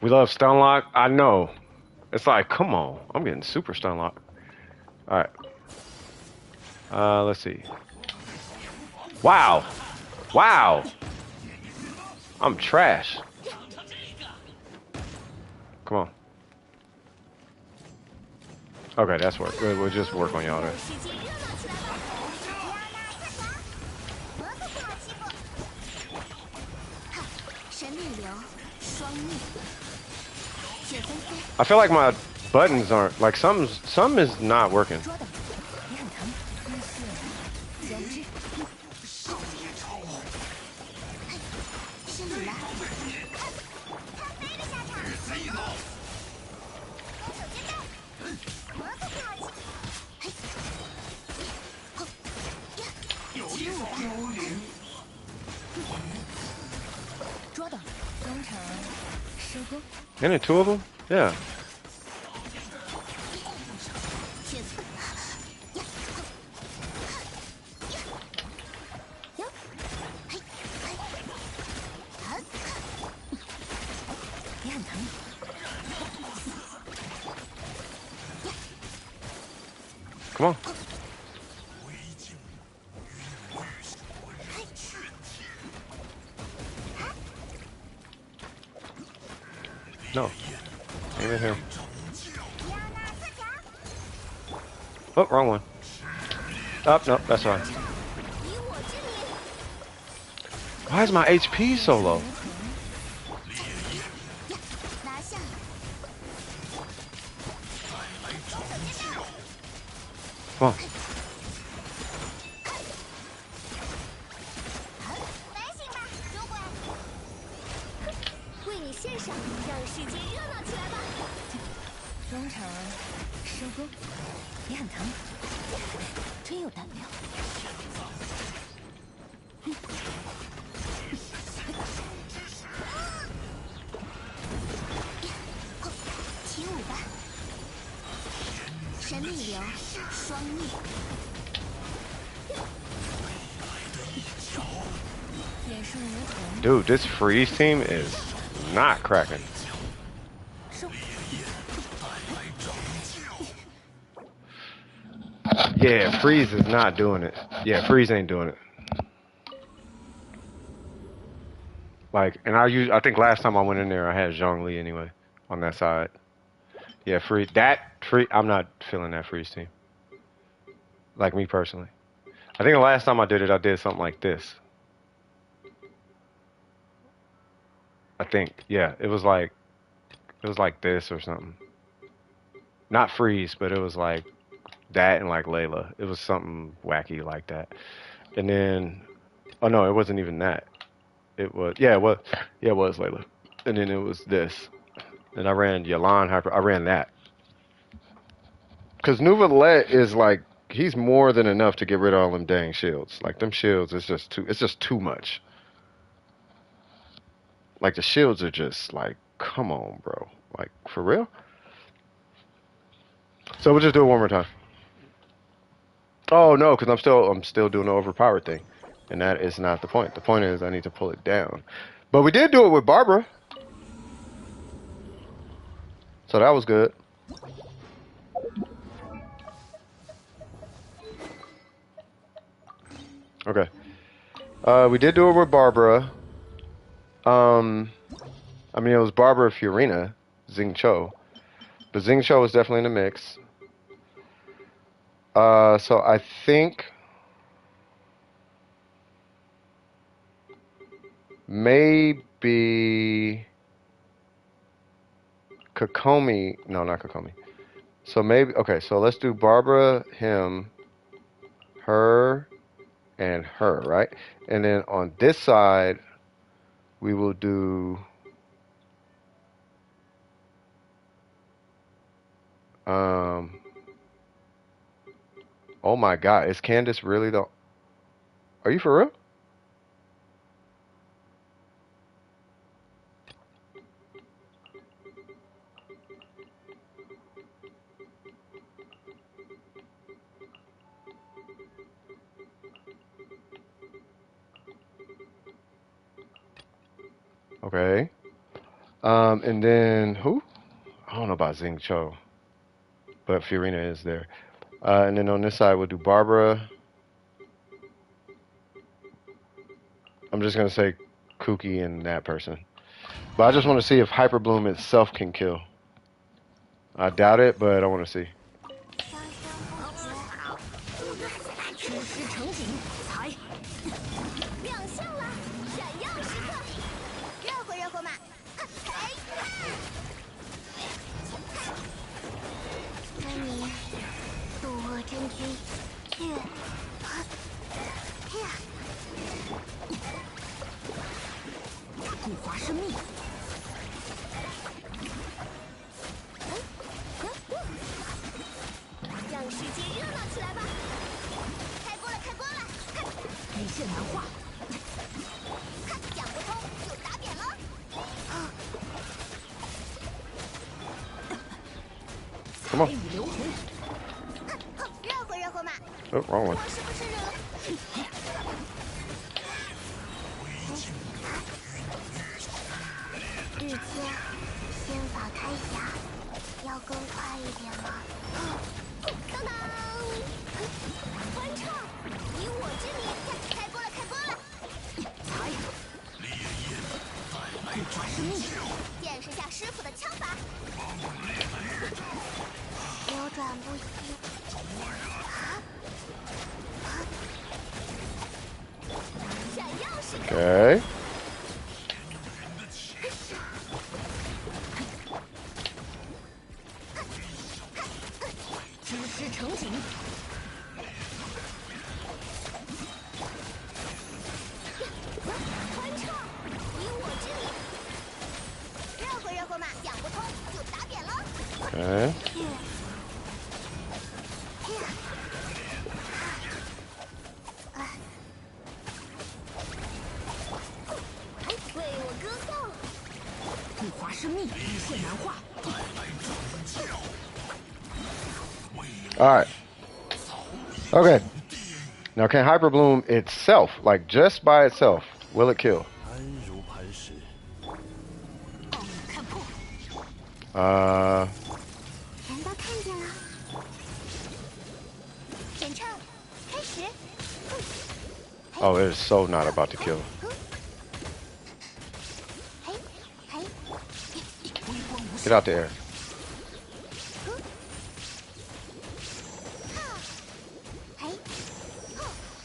We love Stunlock? I know. It's like, come on. I'm getting super Stunlock. Alright. Let's see. Wow. Wow. I'm trash. Come on. Okay, that's work. We'll just work on y'all there. 世界热闹起来吧！迪亚娜快侠，不要再被我欺负。看，神秘流，双逆，雪纷飞。 I feel like my buttons aren't like some is not working. 捉到，亮堂，一线交织，失礼了，看飞的下场。高手接招，不要再客气。嘿，吼，呀，起舞吧。捉到，中场收工， Ain't it two of them? Yeah. 雪纷，呀，呀，嘿，嘿，啊， 亮堂， Come on. No. Ain't in here. 迪亚娜快侠， Oh, wrong one. Oh, no, that's fine. 以我之名。 Why is my HP so low? 拿下！高手接招， Come on. 还行吧，主管。为你给献上，让世界热闹起来吧！中场收工，也很疼，真有胆量。起舞吧！神秘流，双逆。眼生如虫。 Dude, this freeze team is not cracking. 收。 Yeah, freeze is not doing it. Yeah, freeze ain't doing it. Like, and I think last time I went in there, I had Zhongli anyway on that side. Yeah, freeze. I'm not feeling that freeze team. Like me personally. I think the last time I did it, I did something like this. I think, yeah, it was like this or something. Not freeze, but it was like that and like Layla. It was something wacky like that. And then, oh no, it wasn't even that. It was, yeah, it was Layla. And then it was this. And I ran Yalan Hyper. I ran that. Because Nuvalet is like, he's more than enough to get rid of all them dang shields. Like them shields, it's just too much. Like the shields are just like, come on, bro. Like, for real? So we'll just do it one more time. Oh no, because I'm still doing the overpowered thing. And that is not the point. The point is I need to pull it down. But we did do it with Barbara. So that was good. Okay. We did do it with Barbara. I mean, it was Barbara Fiorina, Xing Cho. But Xing Cho was definitely in the mix. So I think maybe Kokomi. No, not Kokomi. So maybe, okay, so let's do Barbara, him, her, and her, right? And then on this side, we will do oh my god, is Candace really the... Are you for real? Okay. And then who? I don't know about Xing Cho, but Fiorina is there. And then on this side, we'll do Barbara. I'm just gonna say Kooky and that person. But I just want to see if Hyper Bloom itself can kill. I doubt it, but I want to see. 吃师成景，踩！亮相了，闪耀时刻，热乎热乎嘛！嘿，跟你渡恶真君去，古华生命，让世界热闹起来吧！开锅了，开锅了！内线难化，讲不通就打扁了。Come on. 雨流红，热乎热乎嘛！ Oh, wrong one. 我是不是热了？日期，仙法开匣，要更快一点吗？当当！欢唱，以我之名，开锅了，开锅了！踩！古华生命，见识下师傅的枪法。扭转不息。闪耀时刻。 Okay. 知师成景，欢唱，以我之名。Okay.为我歌颂。不华生命，无限难化。 All right. Okay. Now, can Hyper Bloom itself, like just by itself, will it kill? 安如磐石。看破。全都看见了。演唱开始。 Oh, it is so not about to kill. 嘿，嘿， Get out the air. 嘿，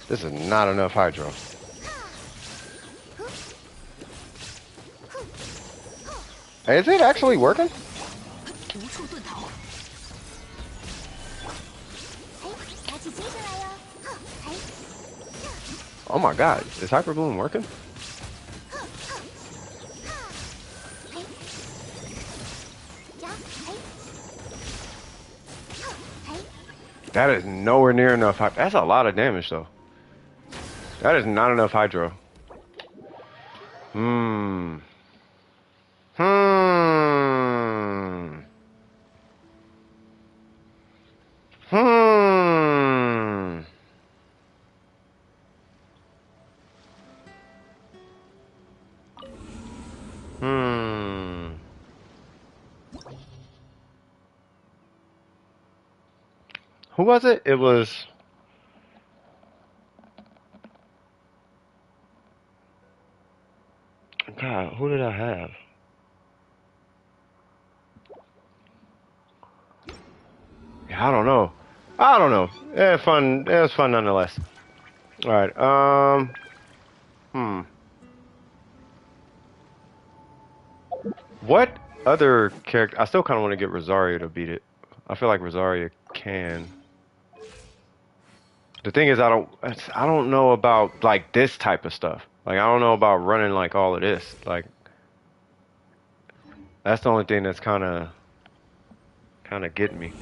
This is not enough Hydro. Hey, is it actually working? 无处遁逃。嘿，拿起精神来哟。嘿， Oh my god, is Hyper Bloom working? 嘿，呀，嘿，嘿， That is nowhere near enough. That's a lot of damage, though. That is not enough Hydro. Hmm. Hmm. Hmm. Hmm. Who was it? It was... God, who did I have? Yeah, I don't know. I don't know. It was fun nonetheless. All right. What other character? I still kind of want to get Rosario to beat it. I feel like Rosario can. The thing is, I don't know about like this type of stuff. Like I don't know about running like all of this. Like that's the only thing that's kind of getting me.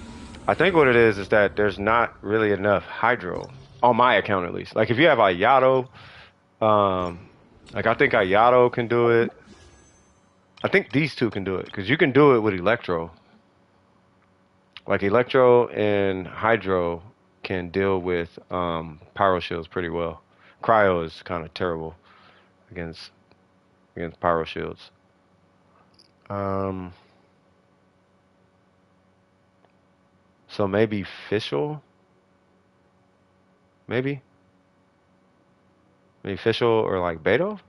I think what it is that there's not really enough Hydro on my account at least. Like if you have Ayato, like I think Ayato can do it. I think these two can do it because you can do it with Electro. Like Electro and Hydro can deal with Pyro Shields pretty well. Cryo is kind of terrible against Pyro Shields. So maybe Fischl? Maybe Fischl or like Beto?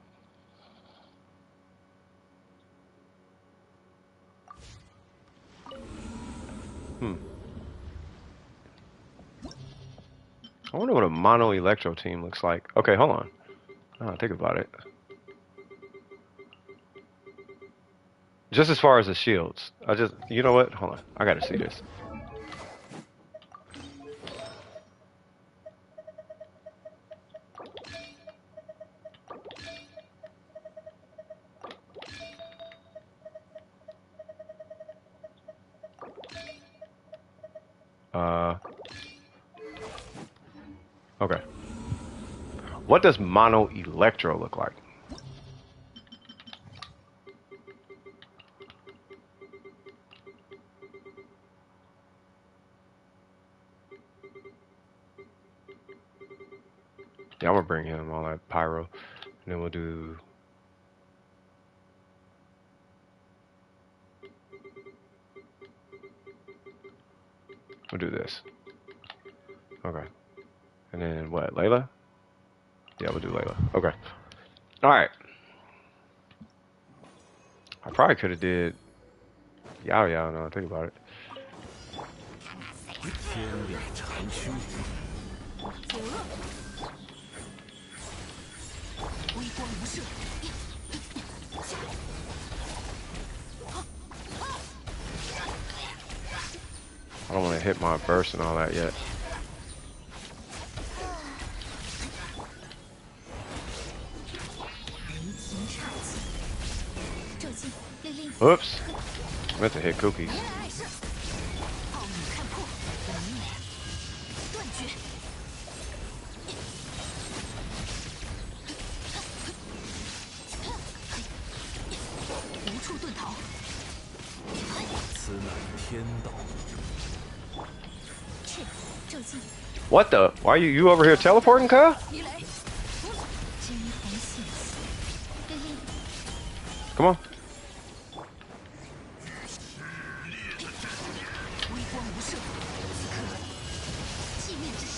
I wonder what a mono Electro team looks like. Okay, hold on. Think about it. Just as far as the shields. You know what? Hold on. I gotta see this. Okay. What does mono Electro look like? Yeah, I'm gonna bring him all that Pyro, and then we'll do. We'll do this. Okay. And then what? Layla? Yeah, we'll do Layla. Okay. All right. I probably could have did Yao Yao now I think about it. 天亮长驱，微光无射。 I don't want to hit my burst and all that yet. Oops. I meant to hit cookies. 逃。此乃天道。去，骤进， What the? Why you over here teleporting, cuz? 鱼雷，真红血气，对令， Come on. 微光无射，此刻寂灭之时。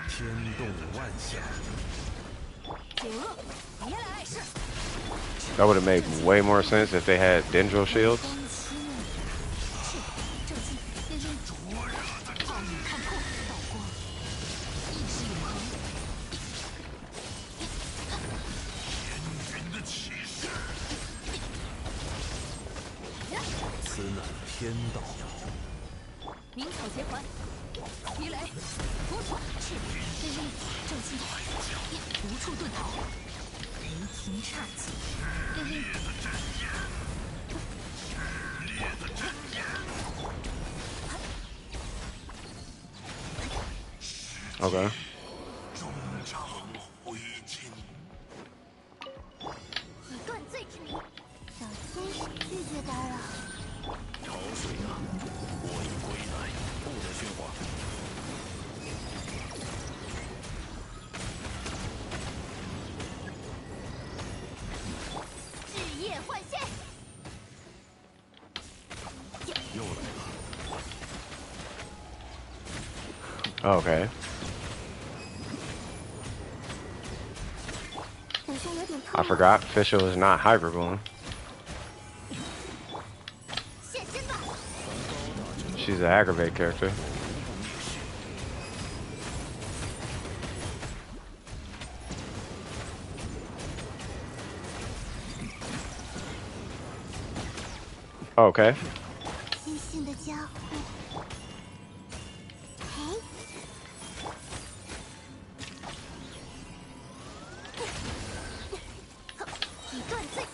天动万象。九恶，别来碍事。 That would have made way more sense if they had dendril shields. 光熄灭，去，骤进，对令，奥秘看破，道光，意识永恒。云的骑士，此乃天道。鸣草结环，鱼雷，突出，去，对令，骤进，无处遁逃，雷霆刹气，对令。 Okay. 终长灰烬。以断罪之名，小心拒绝打扰。潮水啊，我已归来，不得喧哗。日夜换线，又来了。 Okay. 好像有点 I 痛。 forgot Fischl is not hyper bloom. 现身吧， She's an aggravate character. Okay. 新兴的家伙。哎，以断罪。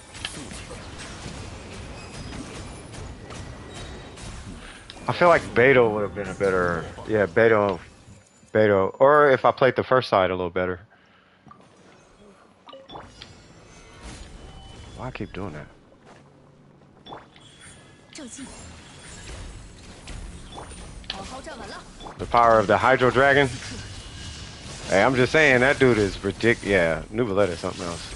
I feel like Beto would have been a better, yeah, Beto, or if I played the first side a little better. Why I keep doing that? 骤进，好好站稳了。 The power of the Hydro Dragon. Hey, I'm just saying that dude is ridiculous. Yeah, New Valletta is something else.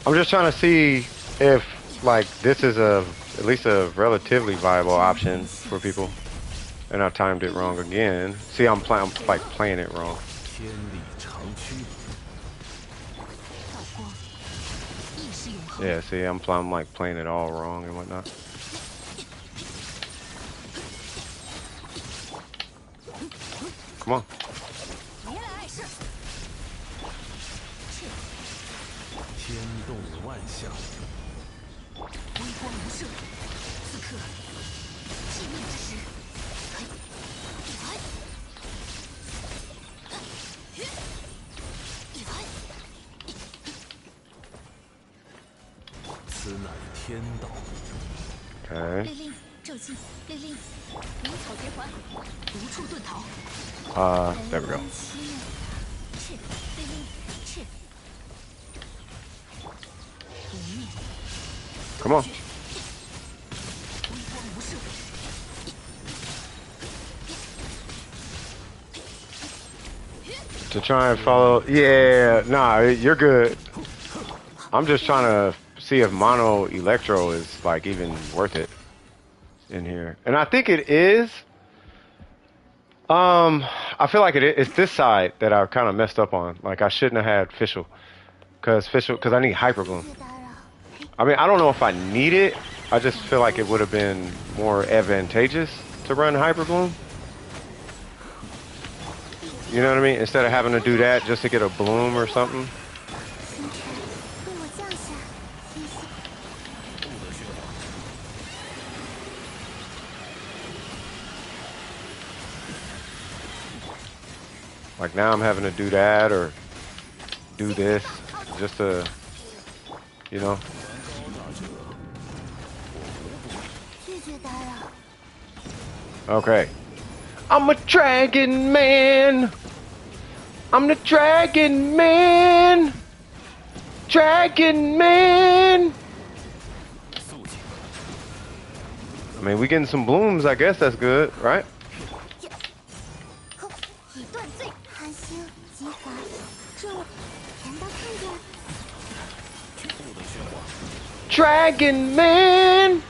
I'm just trying to see if like this is at least a relatively viable option for people. And I timed it wrong again. See, I'm like playing it wrong. 天理长驱。道光，意识永恒。 Yeah, see, I'm like playing it all wrong and whatnot. Come on. 别来碍事。去，天动万象。微光无射，此刻寂灭之时。此乃天道。 Okay. 对令，骤进，对令，鸣草结环，无处遁逃。 There we go. 熄灭，去，对令，去，不灭， Come on. 微光无射。 To try and follow. Yeah, nah, you're good. I'm just trying to see if mono electro is like even worth it in here, and I think it is. I feel like it's this side that I kind of messed up on. Like I shouldn't have had Fischl, because I need hyper bloom. 拒绝打扰。 I mean, I don't know if I need it. I just feel like it would have been more advantageous to run hyper bloom. You know what I mean? Instead of having to do that just to get a bloom or something. 星辰为我降下，星星。不得喧哗。 Like now I'm having to do that or do this just to, you know. 拒绝打扰。 Okay. I'm a dragon man. I'm the dragon man. Dragon man. 肃静。 I mean, we getting some blooms. I guess that's good, right? 已断罪，寒星击法，这甜到看见。 不得喧哗。 Dragon man.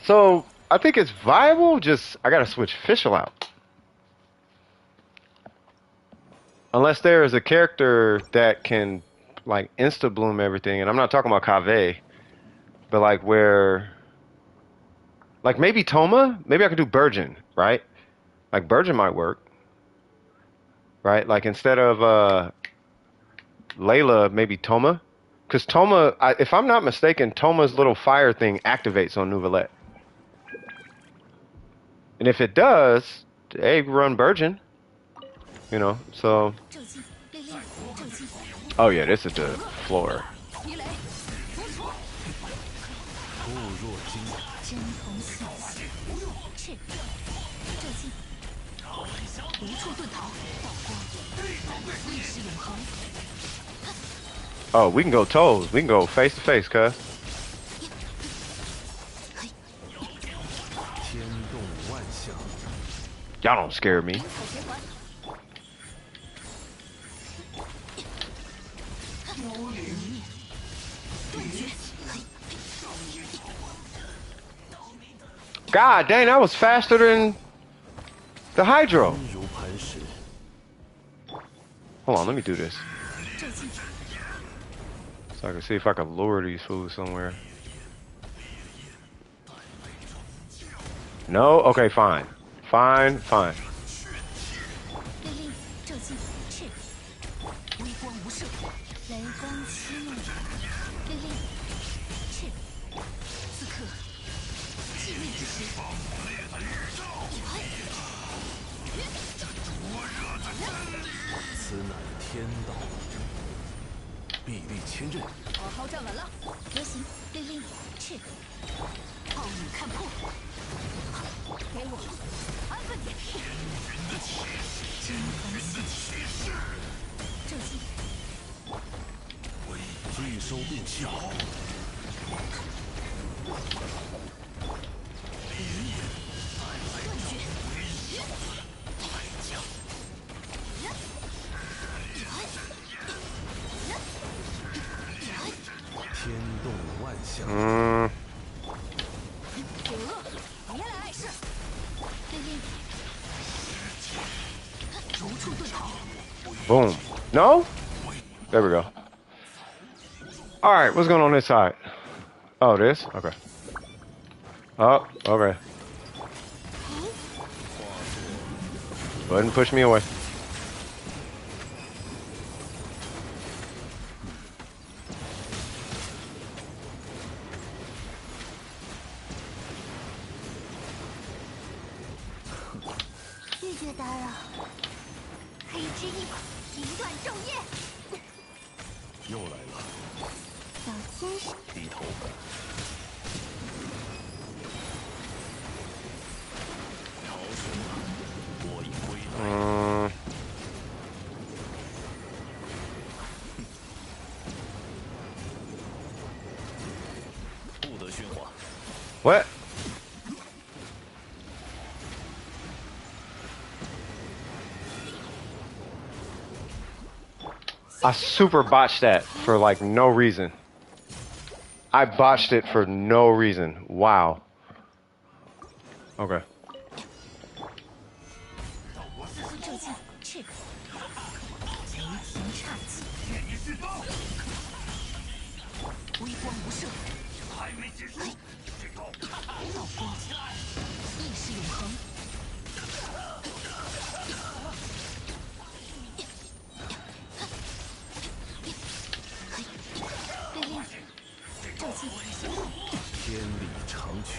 So I think it's viable. Just I gotta switch Fischl out. Unless there is a character that can like insta bloom everything, and I'm not talking about Kaveh, but like where, like maybe Toma, maybe I could do Burgeon, right? Like Burgeon might work, right? Like instead of Layla, maybe Toma, because Toma, if I'm not mistaken, Toma's little fire thing activates on Nouvellette, and if it does, hey, run Burgeon, you know. So, 正气，烈烈，正气， oh yeah, this is the floor. 鱼雷，突出，固若金。针锋相对，赤，正气，无处遁逃，道光，意识永恒， Oh, we can go toes. We can go face to face, cuz. 天动万象。 Y'all don't scare me. 灵草循环，断绝， God dang, that was faster than the Hydro. 温如磐石。 Hold on, let me do this. 正气， So I can see if I can lure these fools somewhere. No? Okay, fine. Fine, fine. 烈烈，正气，赤，微光无射，雷光七怒，烈烈，赤，此刻，寂灭之时，此乃天道，臂力千仞。好好站稳了，流行，烈烈，赤，暴雨看破，给我安分点，针锋相对，正气，拒收并效。断绝，天动万象。 九恶，别来碍事，烈烈，如处遁逃， Boom. No? There we go. Alright, what's going on this side? Oh, this? Okay. Oh, okay. Go ahead and push me away. 拒绝打扰。黑之翼，评断昼夜。又来了，小天使，低头。朝雄啊，我已归来。不得喧哗。 What? I super botched that for like no reason. I botched it for no reason. Wow. Okay. 正气，赤，雷霆岔气，微光无射，道光，意识永恒，烈烈，正气，天理长驱。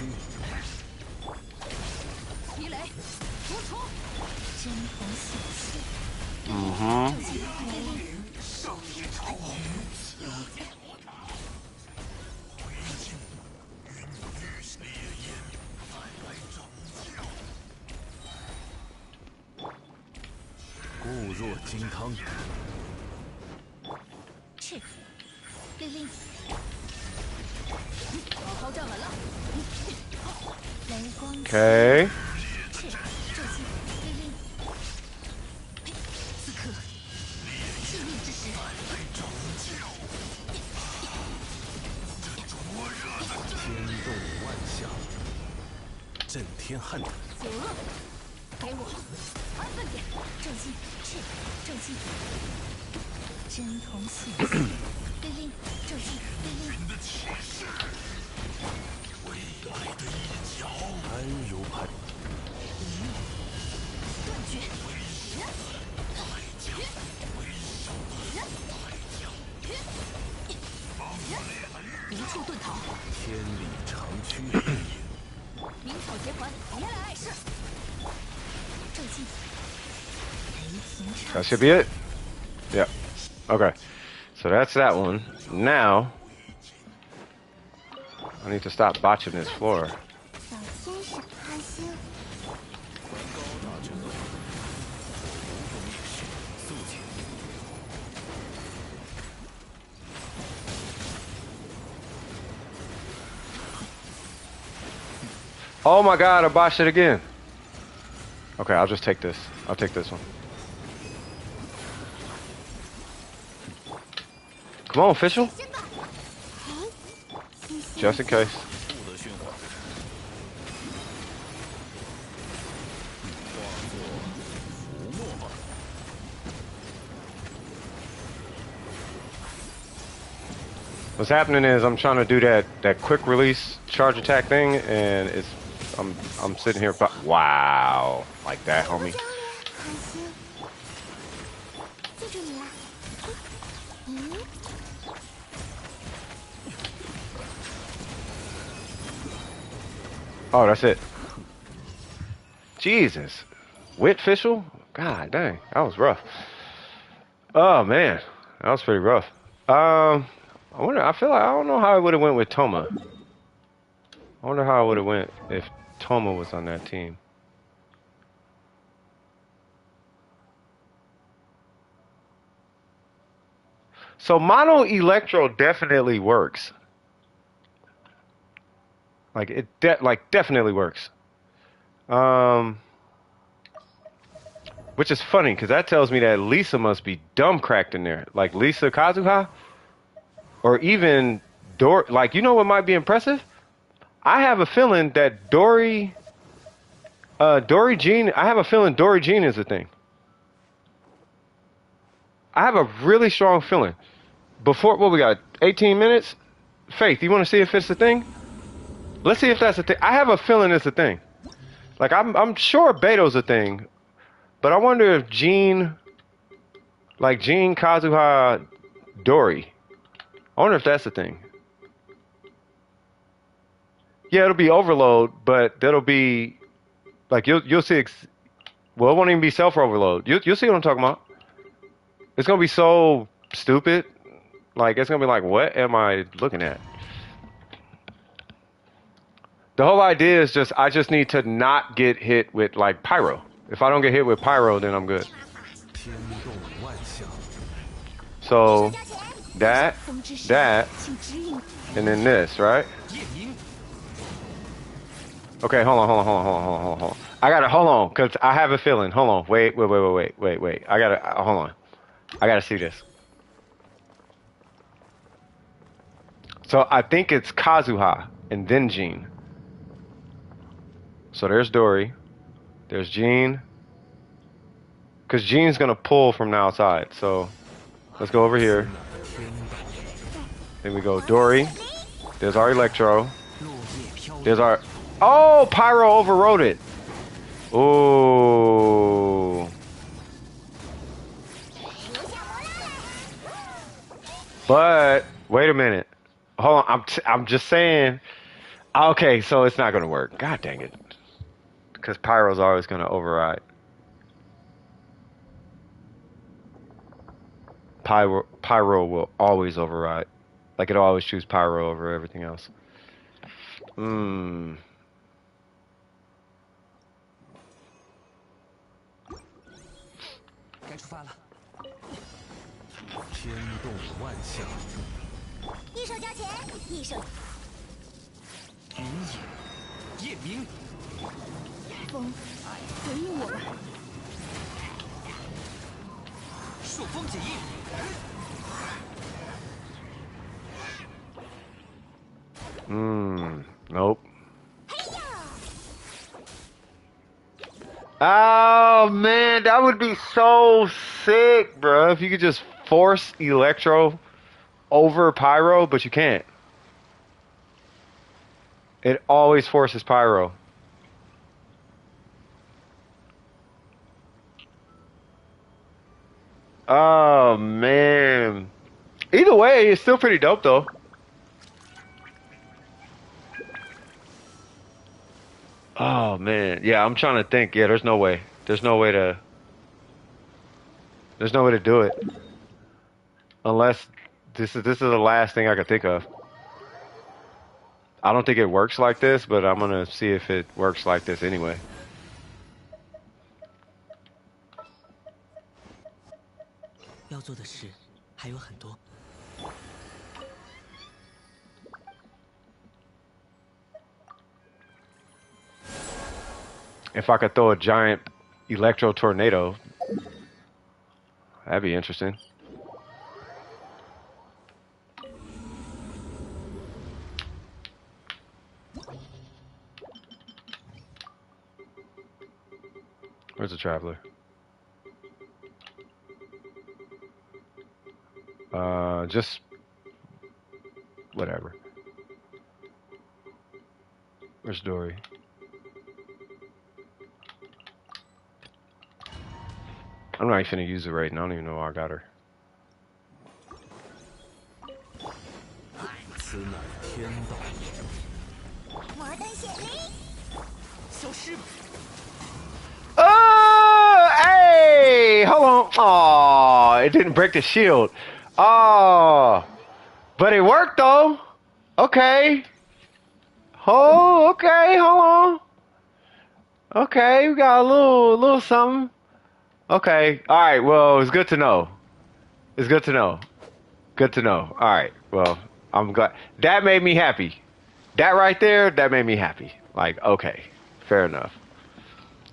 鱼雷，突出，针锋相对，Mm-hmm. 正气，烈烈，上也朝红。固若金汤。是，令令，好好站稳了。雷光。Okay. 是，这些令令。此刻，气命之时。天动万象，震天撼地。九恶，给我安分点。正气，是正气。真同信息，令令，正气，令令。安如磐。断绝。一触遁逃。天理长驱。明草结环，别来碍事。正气。雷霆畅。 That should be it. Yep. Okay. So that's that one. Now I need to stop botching this floor. 小天使开心。高大者，不用面试，速请。 Oh my god, I botched it again. Okay, I'll just take this. I'll take this one. Come on, official. Just in case. 不得喧哗。化作浮沫吧。 What's happening is I'm trying to do that quick release charge attack thing, and I'm sitting here. Wow, like that, homie. 开心。记住你了。嗯。 Oh, that's it. Jesus, wit official. God dang, that was rough. Oh man, that was pretty rough. I wonder. I feel like I don't know how it would have went with Toma. I wonder how it would have went if Toma was on that team. So mono electro definitely works. Like it, definitely works. Which is funny because that tells me that Lisa must be dumb cracked in there. Like Lisa Kazuha, or even Dor. Like, you know what might be impressive? I have a feeling that Dory Jean. I have a feeling Dory Jean is a thing. I have a really strong feeling. Before what we got, 18 minutes. Faith, you want to see if it's a thing? Let's see if that's a thing. I have a feeling it's a thing. Like I'm sure Beto's a thing, but I wonder if Jean, like Jean Kazuha Dory, I wonder if that's a thing. Yeah, it'll be overload, but that'll be like you'll see. Well, it won't even be self overload. You'll see what I'm talking about. It's gonna be so stupid. Like it's gonna be like, what am I looking at? The whole idea is just I just need to not get hit with like pyro. If I don't get hit with pyro, then I'm good. So that, and then this, right? Okay, hold on. I gotta hold on, cause I have a feeling. Hold on, wait. I gotta hold on. I gotta see this. So I think it's Kazuha and then Jean. So there's Dory, there's Jean, because Jean's gonna pull from the outside. So let's go over here. Then we go Dory. There's our Electro. There's our... Oh, Pyro overrode it. Ooh. But wait a minute. Hold on. I'm just saying. Okay, so it's not gonna work. God dang it. Because Pyro's always gonna override. Pyro will always override. Like it'll always choose Pyro over everything else. 该出发了。天动万象，一手交钱，一手云野，夜明，风，回应我吧。朔风解印。Nope. Oh man, that would be so sick, bro. If you could just force Electro over Pyro, but you can't. It always forces Pyro. Oh man. Either way, it's still pretty dope though. Oh man. Yeah, I'm trying to think. Yeah, there's no way. There's no way to do it. Unless this is the last thing I could think of. I don't think it works like this, but I'm gonna see if it works like this anyway. If I could throw a giant electro tornado, that'd be interesting. Where's the traveler? Just whatever. Where's Dory? I'm not even finna use it right now. I don't even know why I got her. 此乃天道。摩登显灵，消失。 Oh, hey, hold on. Oh, it didn't break the shield. Oh, but it worked though. Okay. Oh, okay, hold on. Okay, we got a little something. Okay, all right. Well, it's good to know. It's good to know. Good to know. All right. Well, I'm glad that made me happy. That right there, that made me happy. Like, okay, fair enough.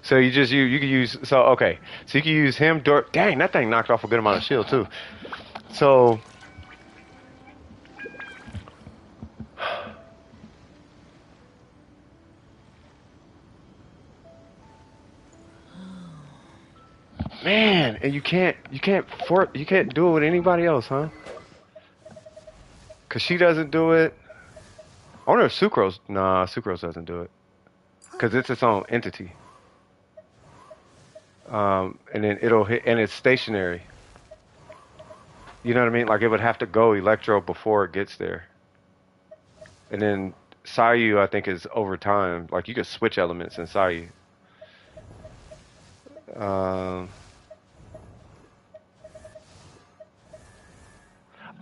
So you can use okay. So you can use him. Dang, that thing knocked off a good amount of shield too. So man, and you can't do it with anybody else, huh? Cause she doesn't do it. I wonder if Sucrose doesn't do it. Cause it's its own entity. And then it'll hit, and it's stationary. You know what I mean? Like it would have to go Electro before it gets there. And then Sayu, I think, is over time. Like you could switch elements in Sayu.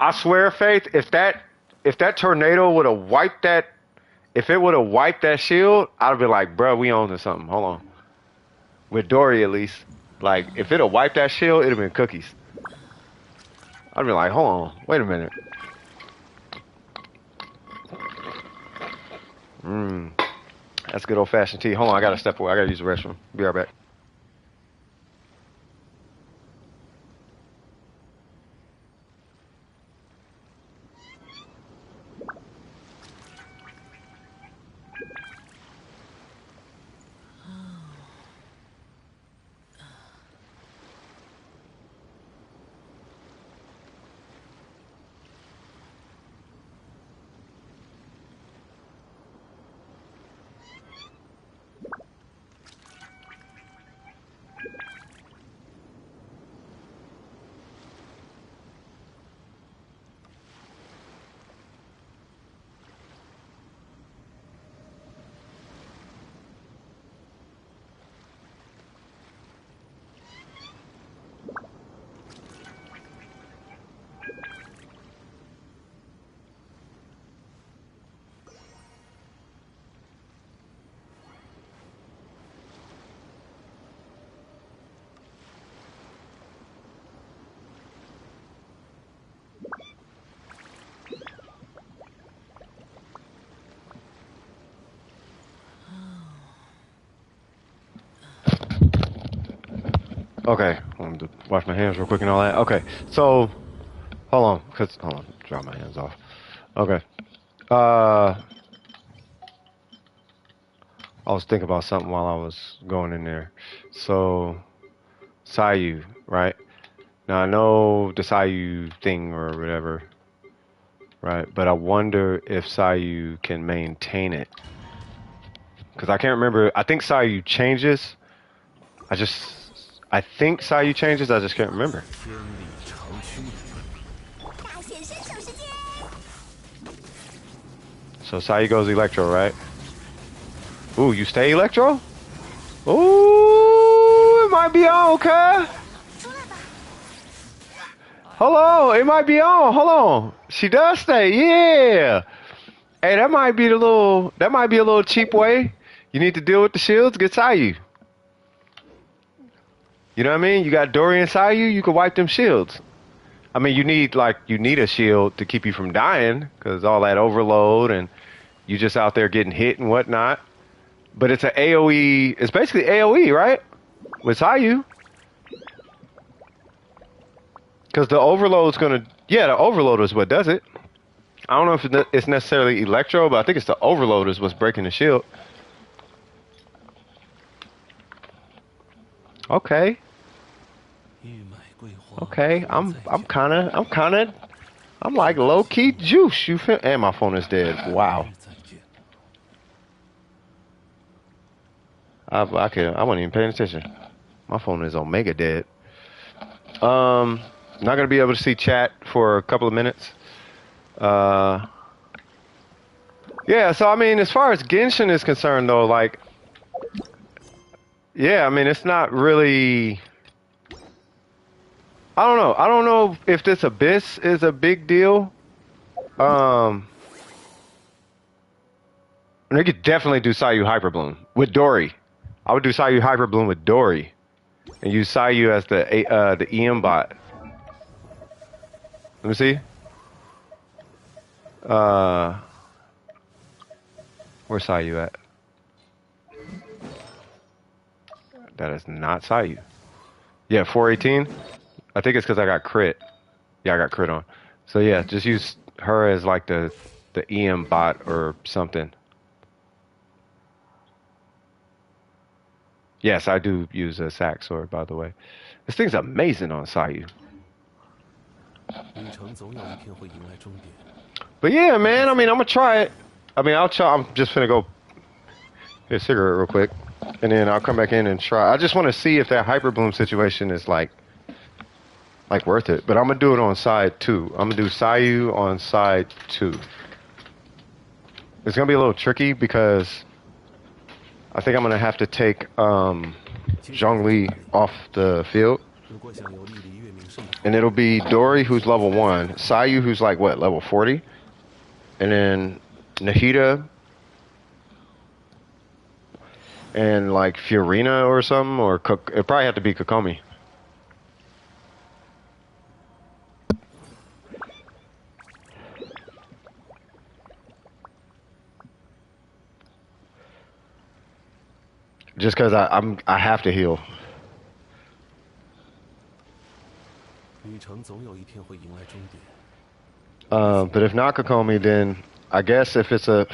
I swear, Faith, if that tornado would have wiped that, if it would have wiped that shield, I'd have been like, bruh, we on to something. Hold on. With Dory, at least. Like, if it had wiped that shield, it'd have been cookies. I'd be like, hold on, wait a minute. That's good old-fashioned tea. Hold on, I gotta step away. I gotta use the restroom. Be right back. Okay, I wanted to wash my hands real quick and all that. Okay, so hold on, dry my hands off. Okay, I was thinking about something while I was going in there. So, Sayu, right? Now I know the Sayu thing or whatever, right? But I wonder if Sayu can maintain it. Because I can't remember. I think Sayu changes. I think Sayu changes. I just can't remember. 天理长驱。大显身手时间。So Sayu goes Electro, right? Ooh, you stay Electro? Ooh, it might be on, cuz. 出来吧。 Hold on, it might be on. Hold on. She does stay, yeah. Hey, that might be a little cheap way. You need to deal with the shields, get Sayu. You know what I mean? You got Dory and Sayu, you can wipe them shields. I mean, you need a shield to keep you from dying, because all that overload and you just out there getting hit and whatnot. But it's an AoE, it's basically AoE, right? With Sayu. Because the overload's gonna, yeah, the overload is what does it. I don't know if it's necessarily Electro, but I think it's the overload is what's breaking the shield. Okay. 玉麦桂花。 Okay, I'm like low key juice. You feel? And my phone is dead. Wow. 再见。 I wasn't even paying attention. My phone is omega dead. Not gonna be able to see chat for a couple of minutes. Yeah. So I mean, as far as Genshin is concerned, though, like, yeah, I mean, it's not really. I don't know. I don't know if this abyss is a big deal. And they could definitely do Sayu Hyper Bloom with Dory. I would do Sayu Hyper Bloom with Dory, and use Sayu as the EM bot. Let me see. Where's Sayu at? That is not Sayu. Yeah, 418. I think it's because I got crit. Yeah, I got crit on. So yeah, just use her as like the EM bot or something. Yes, I do use a sack sword, by the way. This thing's amazing on Sayu. 旅程总有一天会迎来终点。 But yeah, man, I mean, I'm gonna try it. I mean, I'll try. I'm just gonna go get a cigarette real quick, and then I'll come back in and try. I just want to see if that Hyper Bloom situation is like worth it. But I'm gonna do it on side 2. I'm gonna do Sayu on side 2. It's gonna be a little tricky because I think I'm gonna have to take Zhongli off the field. 如果想有历历月明胜的 And it'll be Dory, who's level 1, Sayu, who's like, what, level 40? And then Nahida, and like Fiorina or something, or it probably have to be Kokomi. Just because I have to heal. 旅程总有一天会迎来终点。 But if not Kokomi, then I guess if it's a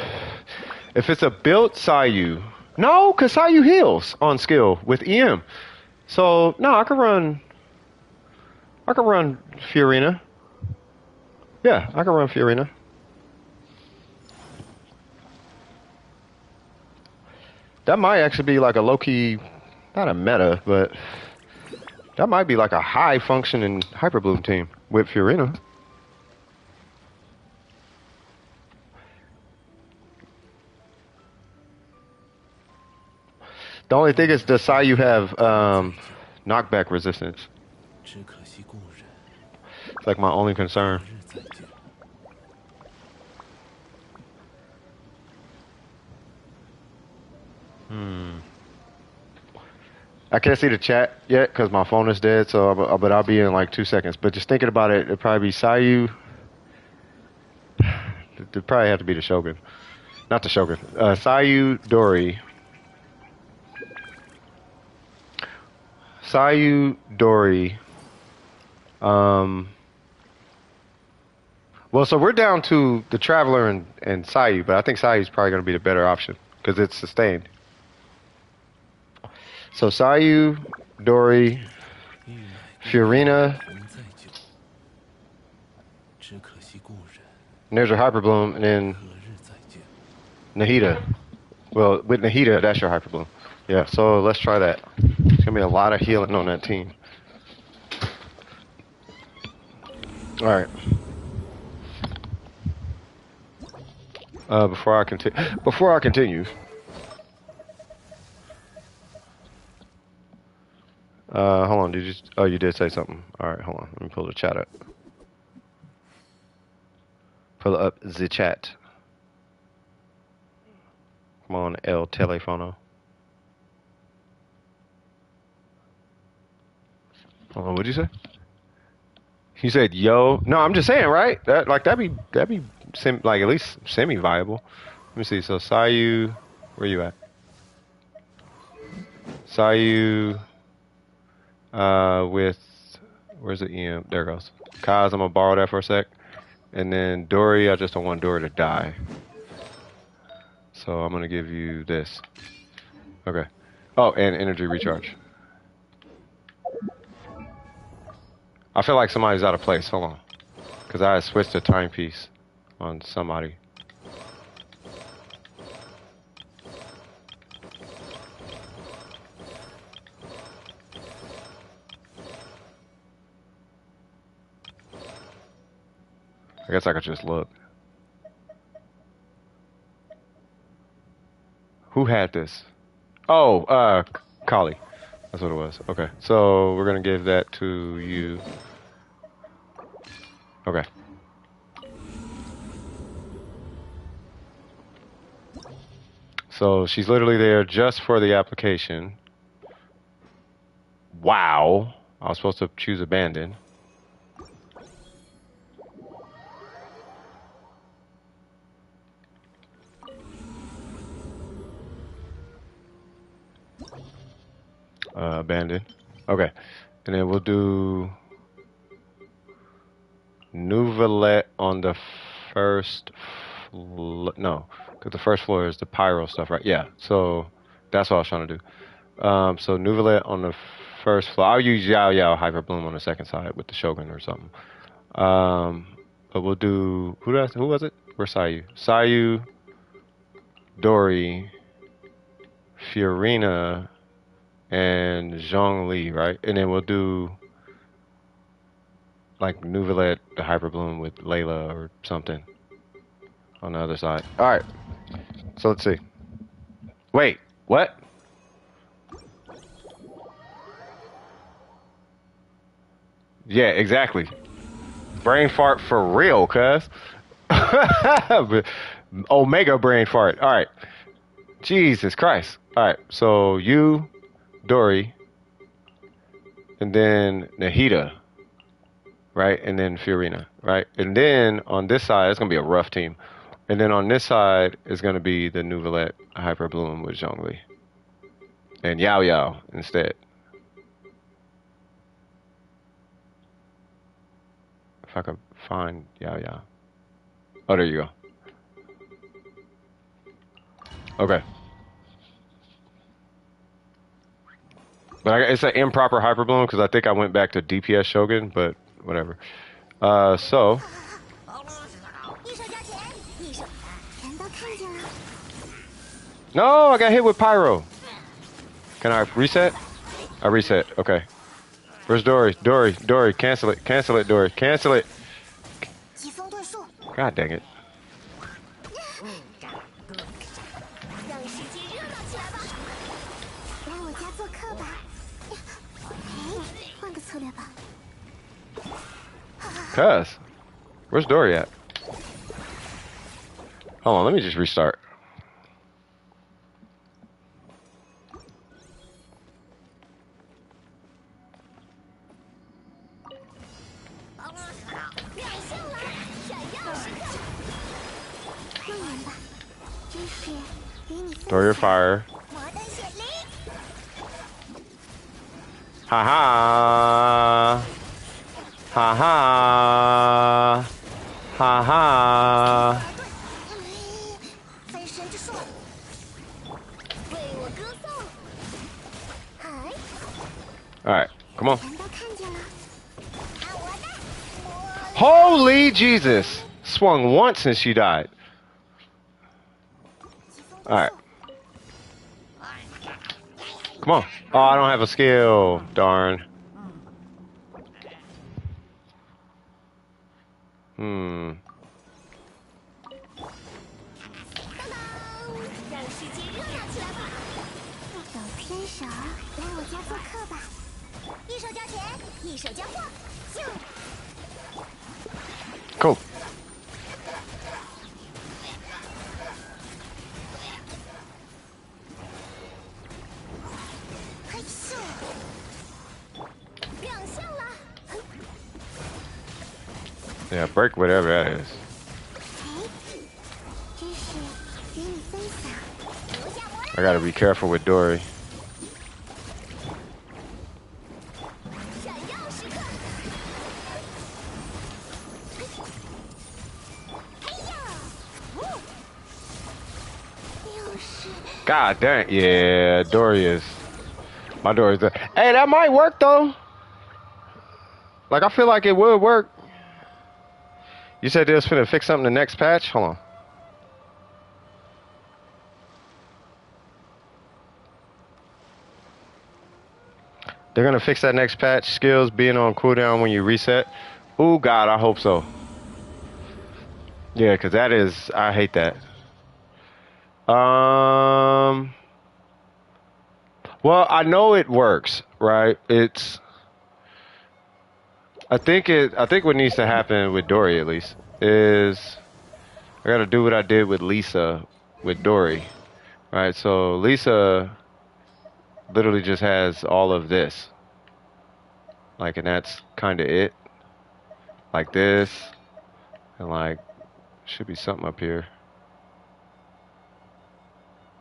built Sayu, no, because Sayu heals on skill with EM. So no, I could run Fiorina. Yeah, I can run Fiorina. That might actually be like a low-key, not a meta, but that might be like a high-functioning Hyper Bloom team with Fiorina. The only thing is, does Sayu have knockback resistance? 只可惜故人， It's like my only concern. 日再见。 I can't see the chat yet because my phone is dead. So, but I'll be in like 2 seconds. But just thinking about it, it'd probably be Sayu. It'd probably have to be the Shogun, not the Shogun. Sayu, Dory, Sayu, Dory. Well, so we're down to the Traveler and Sayu, but I think Sayu's probably going to be the better option because it's sustained. So Sayu, Dory, 欲买不 Fiorina, 同载酒，只可惜故人 and there's your Hyper Bloom, and then 何日再见。 Nahida. Well, with Nahida, that's your Hyper Bloom. Yeah, so let's try that. It's going to be a lot of healing on that team. All right. Before I continue, hold on. You did say something. All right, hold on. Let me pull the chat up. Pull up the chat. Come on, El Telefono. Hold on, what'd you say? You said yo. No, I'm just saying, right? That'd be like at least semi viable. Let me see. So Sayu, where you at? Sayu, with where's the EM? There it goes. Kaz, I'm gonna borrow that for a sec, and then Dory. I just don't want Dory to die, so I'm gonna give you this. Okay. Oh, and energy recharge. I feel like somebody's out of place. Hold on. Because I switched the timepiece on somebody. I guess I could just look. Who had this? Oh, Kali. That's what it was. Okay. So we're going to give that to you. Okay. So she's literally there just for the application. Wow. I was supposed to choose abandon. Abandon. Okay. And then we'll do Nouvelet on the first no, because the first floor is the pyro stuff, right? Yeah, so that's what I was trying to do. So Nouvelet on the first floor. I'll use Yao Yao Hyper Bloom on the second side with the Shogun or something. But we'll do who was it? Where's Sayu? Sayu, Dory, Fiorina, and Zhongli, right? And then we'll do like Nouvelet, the Hyper Bloom with Layla or something on the other side. All right. So let's see. Wait, what? Yeah, exactly. Brain fart for real, cuz. Omega brain fart. All right. Jesus Christ. All right. So you, Dory, and then Nahida, right? And then Fiorina, right? And then on this side, it's going to be a rough team. And then on this side is going to be the Nouvelet Hyper Bloom with Zhongli. And Yao Yao instead. If I could find Yao Yao. Oh, there you go. Okay. But it's an improper Hyper Bloom because I think I went back to DPS Shogun, but whatever. So. 一手交钱，一手全都看见了。 No, I got hit with Pyro. Can I reset? I reset. Okay. Where's Dory? Dory, cancel it. Cancel it, Dory. Cancel it. 疾风遁术， God dang it. 让世界热闹起来吧！来我家做客吧。哎，换个策略吧。 Cuz. Where's Dory at? Hold on, let me just restart. Throw your fire. Ha ha. Ha ha. Ha ha. 分身之术，为我歌颂。嗨， Alright, come on. 全都看见了。看我的！ Holy Jesus! Swung once and she died. Alright. Come on. Oh, I don't have a skill. Darn. Hmm. 让世界热闹起来吧！小天使儿，来我家做客吧！一手交钱，一手交货，咻！ Cool. 嘿咻！亮相了！ Yeah, break whatever that is. 哎，这是与你分享。留下魔 I gotta be careful with Dory. 闪耀时刻！嘿呀！呜！又是 God dang. Yeah, Dory is. My Dory's there. Hey, that might work though. Like, I feel like it would work. You said they was finna fix something in the next patch? Hold on. They're gonna fix that next patch. Skills being on cooldown when you reset. Oh God, I hope so. Yeah, cause that is, I hate that. Well, I know it works, right? I think what needs to happen with Dory at least is I gotta do what I did with Lisa with Dory. Right, so Lisa literally just has all of this. Like, and that's kinda it. Like this. And like should be something up here.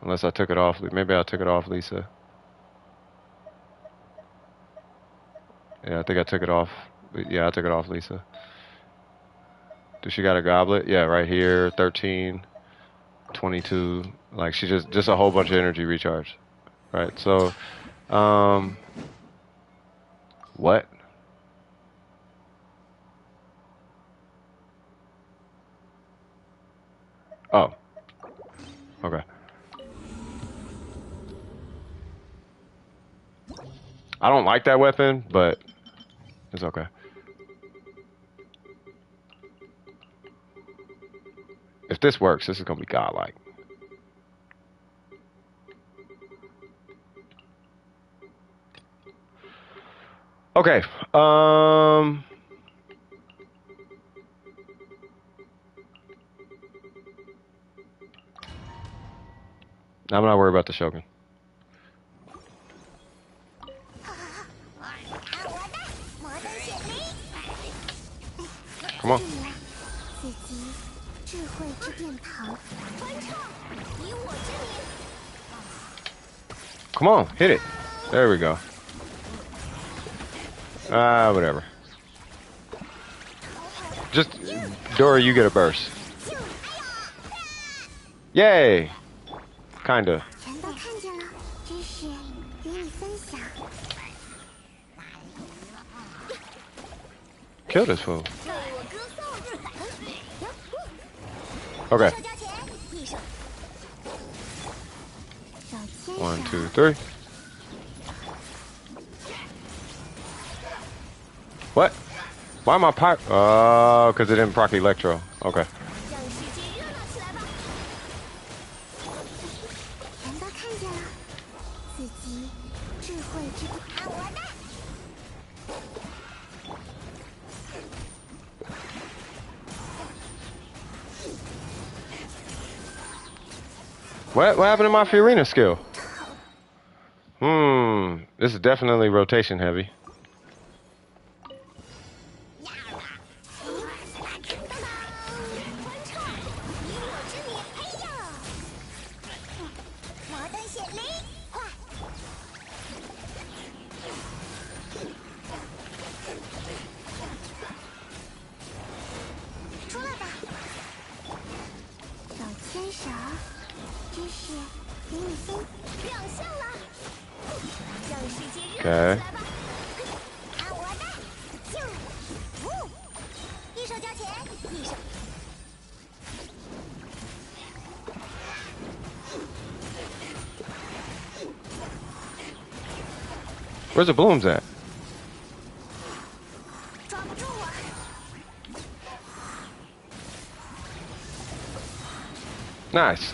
Unless I took it off. Maybe I took it off Lisa. Yeah, I think I took it off. Yeah, I took it off Lisa. Does she got a goblet? Yeah, right here. 13, 22. Like, she just a whole bunch of energy recharge. Right, so, what? Oh. Okay. I don't like that weapon, but it's okay. If this works, this is gonna be godlike. Okay. I'm not worried about the Shogun. 看我的摩登血灵！ Come on. 刺激智慧之殿堂，欢唱以我之名。 Come on, hit it. There we go. Whatever. Just, Dory, you get a burst. Yay! Kinda. 全都看见了，知识与你分享。 Kill this fool. 为我歌颂。 Okay. 手交钱，一手。小天 1, 使 2, 3. What? Why am I pipe? Oh, because it didn't proc Electro. Okay. 让世界热闹起来吧！全都看见了，刺激智慧之殿。看我的！ What happened to my Fiorina skill? This is definitely rotation heavy. 欢唱以我之名，嘿呀！摩登血灵，快！是给你分亮相了，让世界热闹起 Okay. 来吧！看我的，就呜，一手交钱，一手。 Where's the blooms at? 抓不住我。 Nice.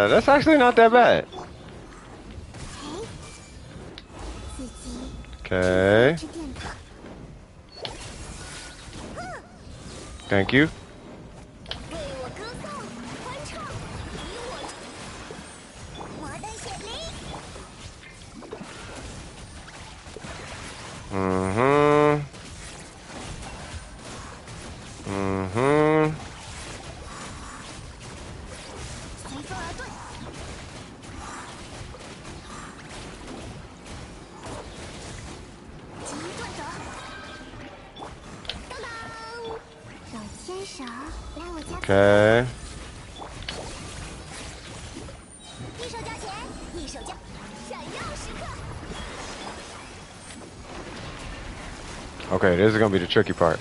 That's actually not that bad. 自己 Okay. 吃电塔， Thank you. 为我歌颂，欢唱，以我摩登雪梨， Mm-hmm. Mm-hmm. 随风而遁。急遁走。当当，手牵手，来我家。 Okay. 一手交钱，一手交，闪耀时刻。 Okay, this is gonna be the tricky part.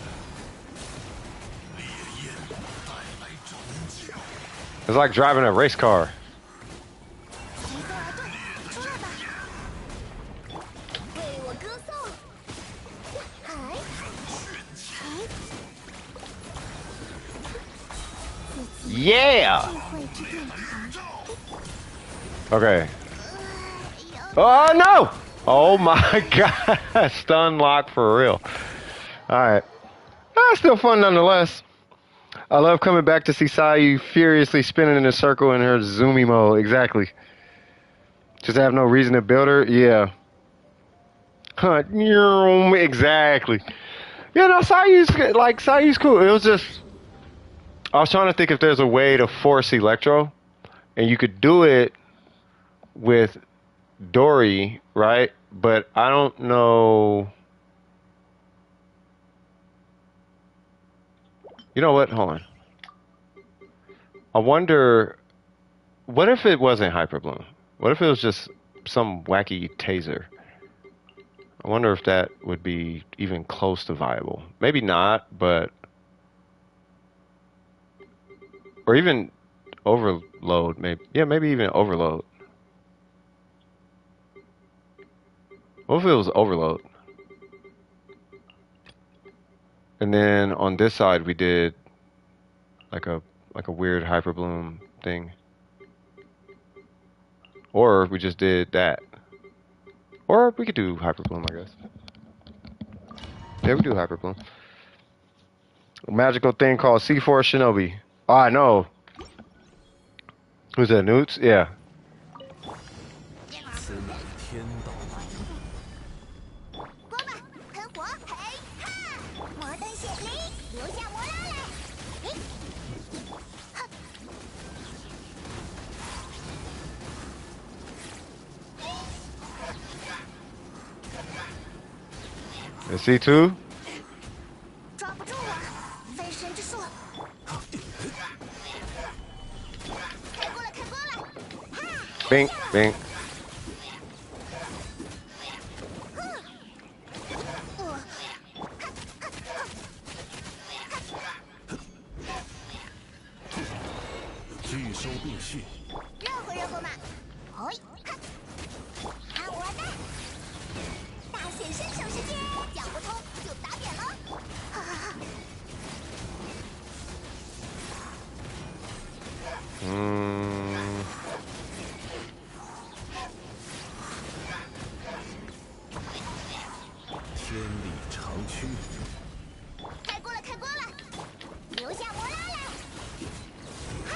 It's like driving a race car. 随风而遁，出来吧。为我歌颂。嗨，嗨。自己 Yeah! 智慧之殿堂。 Okay. 有 Oh no! Oh my god! Stun lock for real. Alright. Still fun nonetheless. I love coming back to see Sayu furiously spinning in a circle in her zoomy mode. Exactly. Just have no reason to build her? Yeah. Huh. Exactly. You know, Sayu's cool. It was just, I was trying to think if there's a way to force Electro, and you could do it with Dory, right? But I don't know. You know what? Hold on. I wonder, what if it wasn't Hyper Bloom? What if it was just some wacky taser? I wonder if that would be even close to viable. Maybe not, but... Or even Overload, maybe. Yeah, maybe even Overload. What if it was Overload? And then on this side we did like a weird Hyper Bloom thing. Or we just did that. Or we could do Hyper Bloom, I guess. Yeah, we do Hyper Bloom. A magical thing called C4 Shinobi. Oh, I know. Who's that, Newts? Yeah. 此乃天道。光吧，喷火，嘿哈！摩登雪梨，留下摩拉来。嘿，哈！ Is C2? 抓不住我，分身之术。开锅了，开锅了！哈！ Bing, bing. 聚收并蓄。热乎热乎嘛！嘿，哈！看我的！大显身手时间，讲不通就打点了。哈哈哈！ 天理长驱。开锅了，开锅了！留下摩拉来！嗨！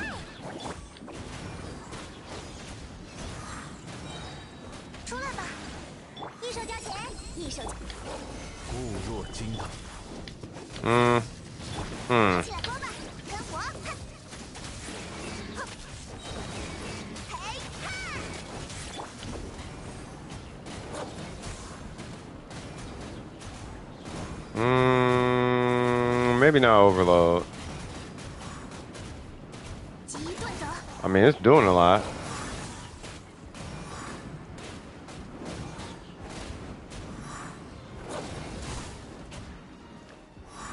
出来吧！一手交钱，一手交。固若金汤。起来锅吧，喷火！哈！哼！嘿哈！ Maybe not Overload. I mean, it's doing a lot.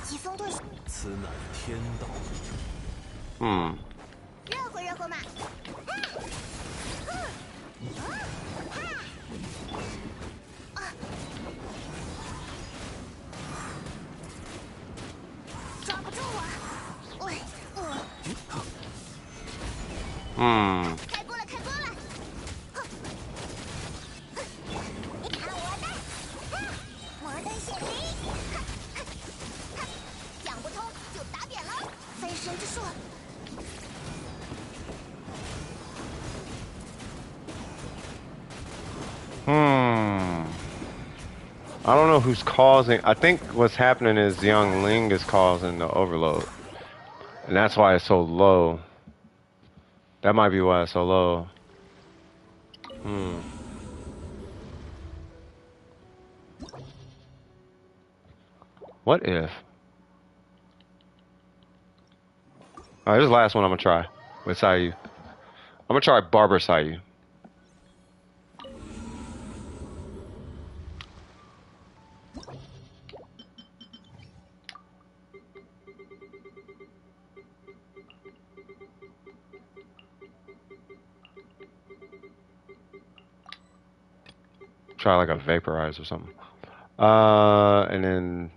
疾风遁术，此乃天道。热乎热乎嘛！抓不住我！喂，开锅了，开锅了！你看我的，摩登血灵！讲不通就打扁了，分身之术。 I don't know who's causing. I think what's happening is Young Ling is causing the overload. And that's why it's so low. That might be why it's so low. What if? Alright, this is the last one I'm gonna try with Sayu. I'm gonna try Barber Sayu. Try like a vaporize or something. And then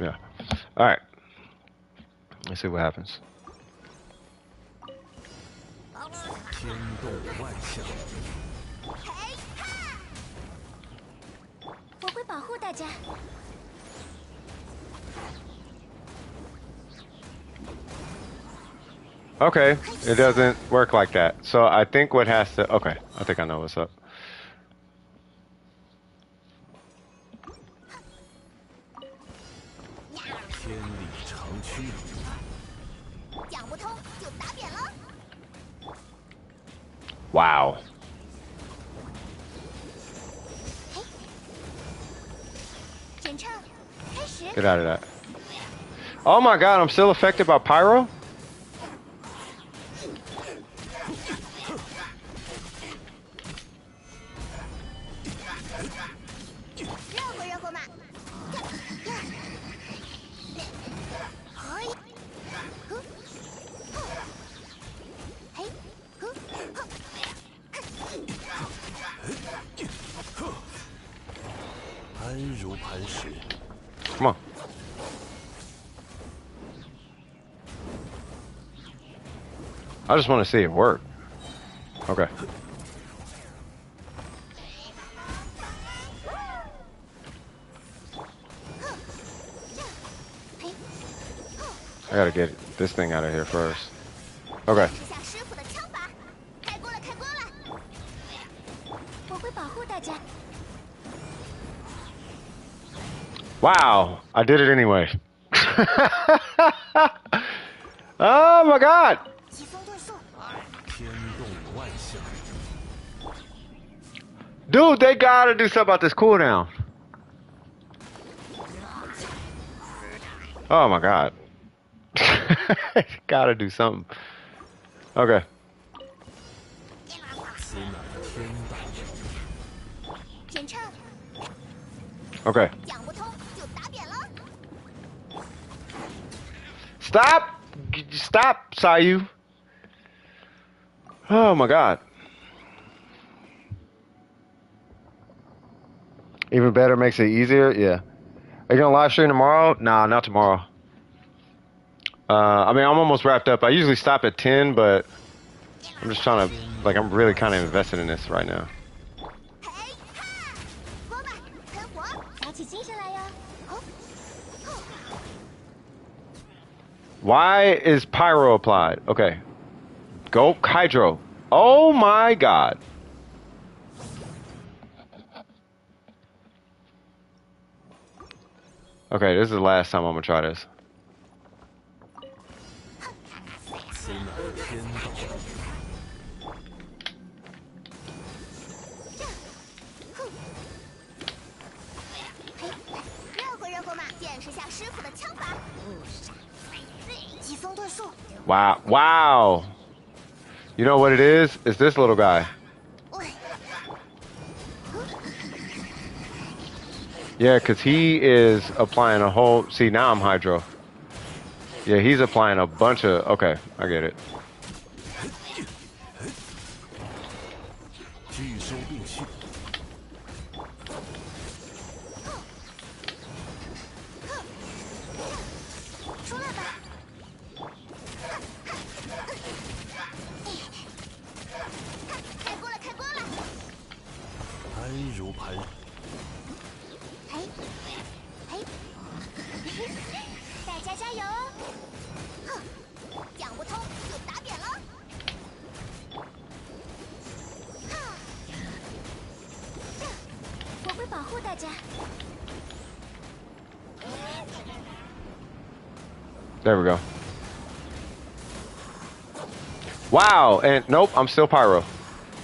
yeah. All right. Let's see what happens. 天动万象，我会保护大家。 Okay, it doesn't work like that. So I think what has to... Okay, I think I know what's up. 天理长驱。讲不通就打扁了。 Wow. 检测开始。 Get out of that. Oh my god, I'm still affected by pyro? 热乎热乎嘛！嘿，安如磐石。 Come on. I just want to see it work. Okay. I gotta get this thing out of here first. Okay. 试下师傅的枪法，开锅了，开锅了！我会保护大家。 Wow, I did it anyway. Oh my god. 疾风遁术，天动万象， Dude, they gotta do something about this cooldown. Oh my god. Gotta do something. Okay. 此乃天道。检测 Okay. 讲不通就打扁了。 Stop! Stop, Sayu. Oh my god. Even better makes it easier? Yeah. Are you gonna live stream tomorrow? Nah, not tomorrow. I mean, I'm almost wrapped up. I usually stop at 10, but I'm just trying to, like, I'm really kind of invested in this right now. 嘿哈，锅吧，喷火，打起精神来哟！哦， Why is pyro applied? Okay. Go hydro. Oh my god. Okay, this is the last time I'm gonna try this. 此乃天道。热乎热乎嘛，见识下师傅 Wow. Wow. You know what it is? It's this little guy. Yeah, because he is applying a whole... See, now I'm Hydro. Yeah, he's applying a bunch of... Okay, I get it. 拒收并蓄，出来吧！开锅了，开锅了！安如磐。哎，哎，大家加油哦！哼，讲不通就打扁了。我会保护大家。 There we go. Wow, and nope, I'm still Pyro.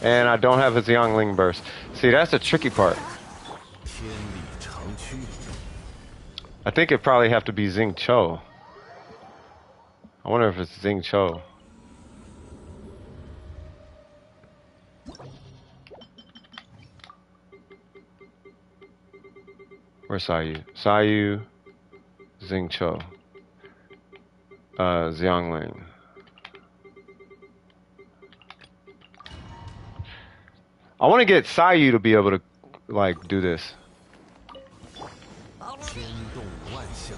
And I don't have a Xiangling burst. See, that's the tricky part. 天理长驱， I think it probably have to be Xing Cho. I wonder if it's Xing Cho. Where's Sayu? Sayu, Xing Cho. Xiangling. I want to get Sayu to be able to, like, do this. 牵动万象，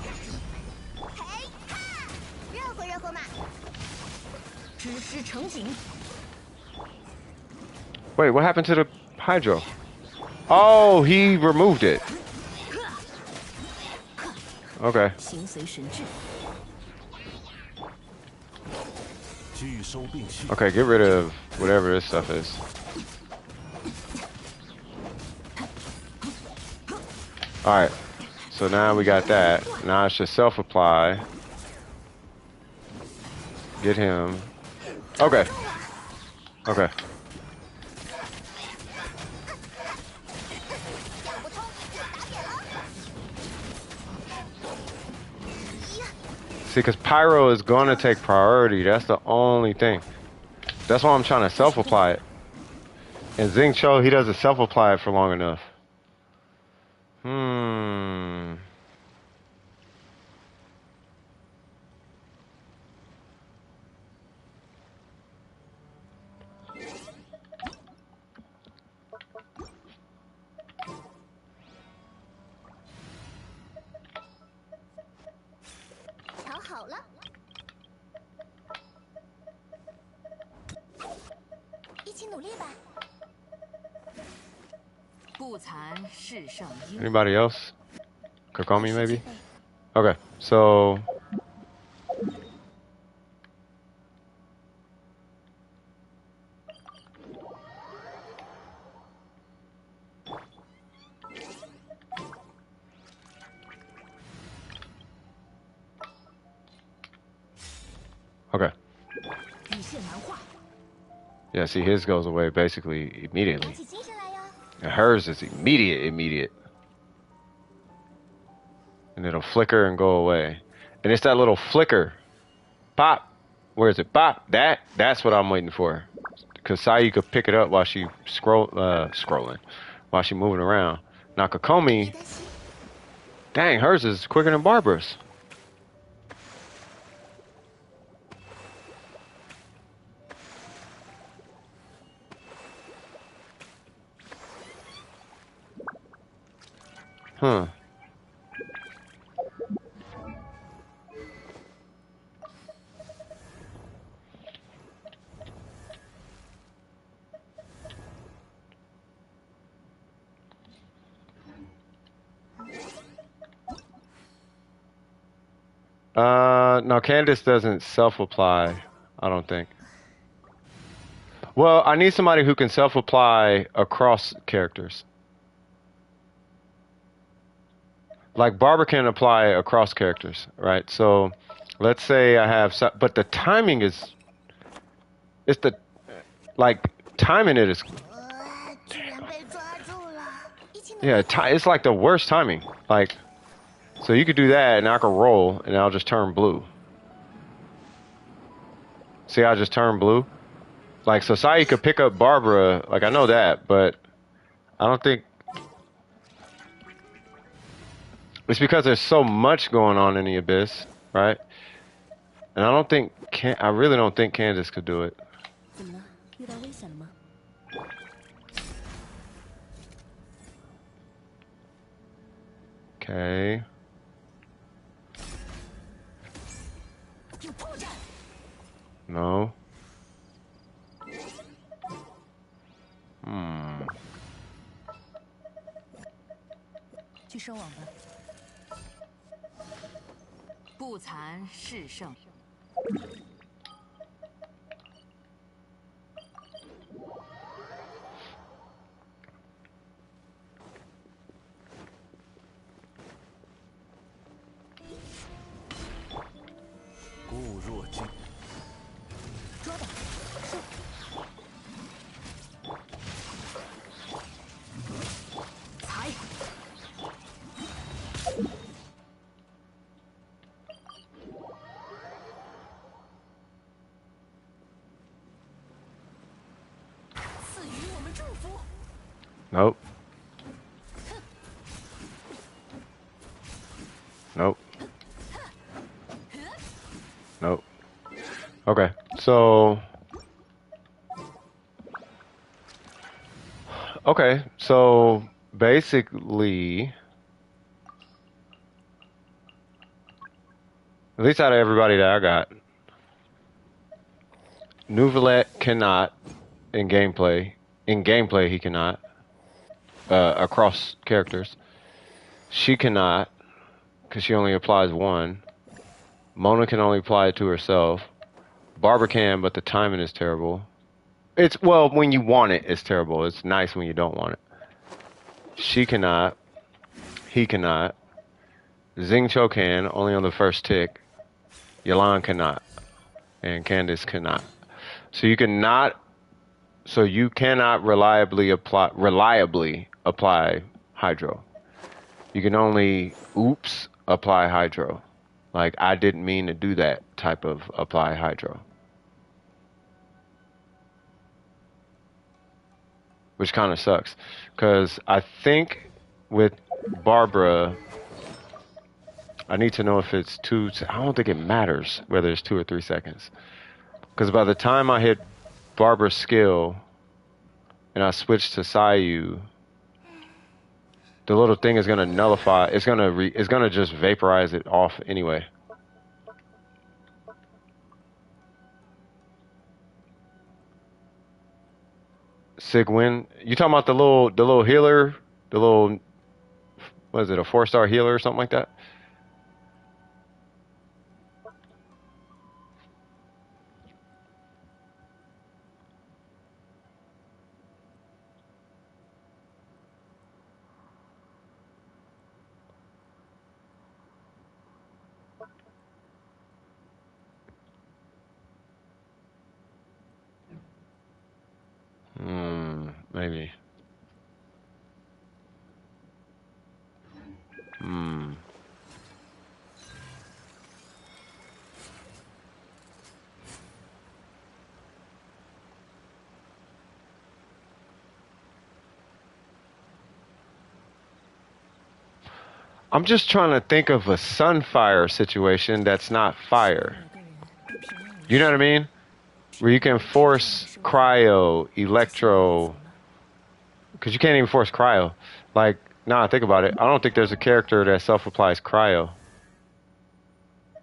嘿哈，热乎热乎嘛！知识成景， Wait, what happened to the Hydro? Oh, he removed it. Okay. 形随神智。 拒收并蓄， Okay, get rid of whatever this stuff is. Alright. So now we got that. Now it's just self-apply. Get him. Okay. Okay. 讲不通就打扁了。 See, because Pyro is going to take priority. That's the only thing. That's why I'm trying to self-apply it. And Xing Cho, he doesn't self-apply it for long enough. Hmm. 调好了，一起努力吧。不惭世上英。 Anybody else? Kokomi, maybe? Okay, so... Okay. 羽线难画， Yeah, see, his goes away basically 打 immediately. 起精神来哟！ And hers is immediate. And it'll flicker and go away. And it's that little flicker. Pop. Where is it? Pop. That's what I'm waiting for. Because Sayu could pick it up while she scrolling. While she moving around. Now Kokomi, 别担心， dang, hers is quicker than Barbara's. Huh. No, Candace doesn't self-apply, I don't think. Well, I need somebody who can self-apply across characters. Like Barbara can apply across characters, right? So let's say I have, but the timing is, it's the, like timing it is, 居然被抓住了！一起努力。 yeah, it's like the worst timing. Like, so you could do that and I could roll and I'll just turn blue. See, I just turned blue. Like, so Sai could pick up Barbara. Like, I know that, but I don't think it's because there's so much going on in the abyss, right? And I don't think I really don't think Candace could do it. 怎么了？遇到危险了吗？ Okay. 有破绽！ No. Hmm. 去收网吧。不残是胜。固若金。抓吧，收。踩。 赐予我们祝福。 Nope. Nope. Nope. Okay, so basically, at least out of everybody that I got, Nouvelette cannot in gameplay. In gameplay, he cannot across characters. She cannot because she only applies one. Mona can only apply it to herself. Barbara can, but the timing is terrible. It's, well, when you want it, it's terrible. It's nice when you don't want it. She cannot. He cannot. Xingqiu can, only on the first tick. Yalan cannot. And Candace cannot. So you cannot reliably apply Hydro. You can only apply Hydro. Like, I didn't mean to do that type of apply Hydro. Which kind of sucks. Because I think with Barbara, I need to know if it's I don't think it matters whether it's 2 or 3 seconds. Because by the time I hit Barbara's skill and I switch to Sayu, the little thing is gonna nullify. It's gonna just vaporize it off anyway. Sigwin, you talking about the little healer, what is it, a 4-star healer or something like that? Maybe. I'm just trying to think of a Sunfire situation that's not fire. You know what I mean? Where you can force cryo, electro, because you can't even force cryo. Like, nah, think about it. I don't think there's a character that self-applies cryo.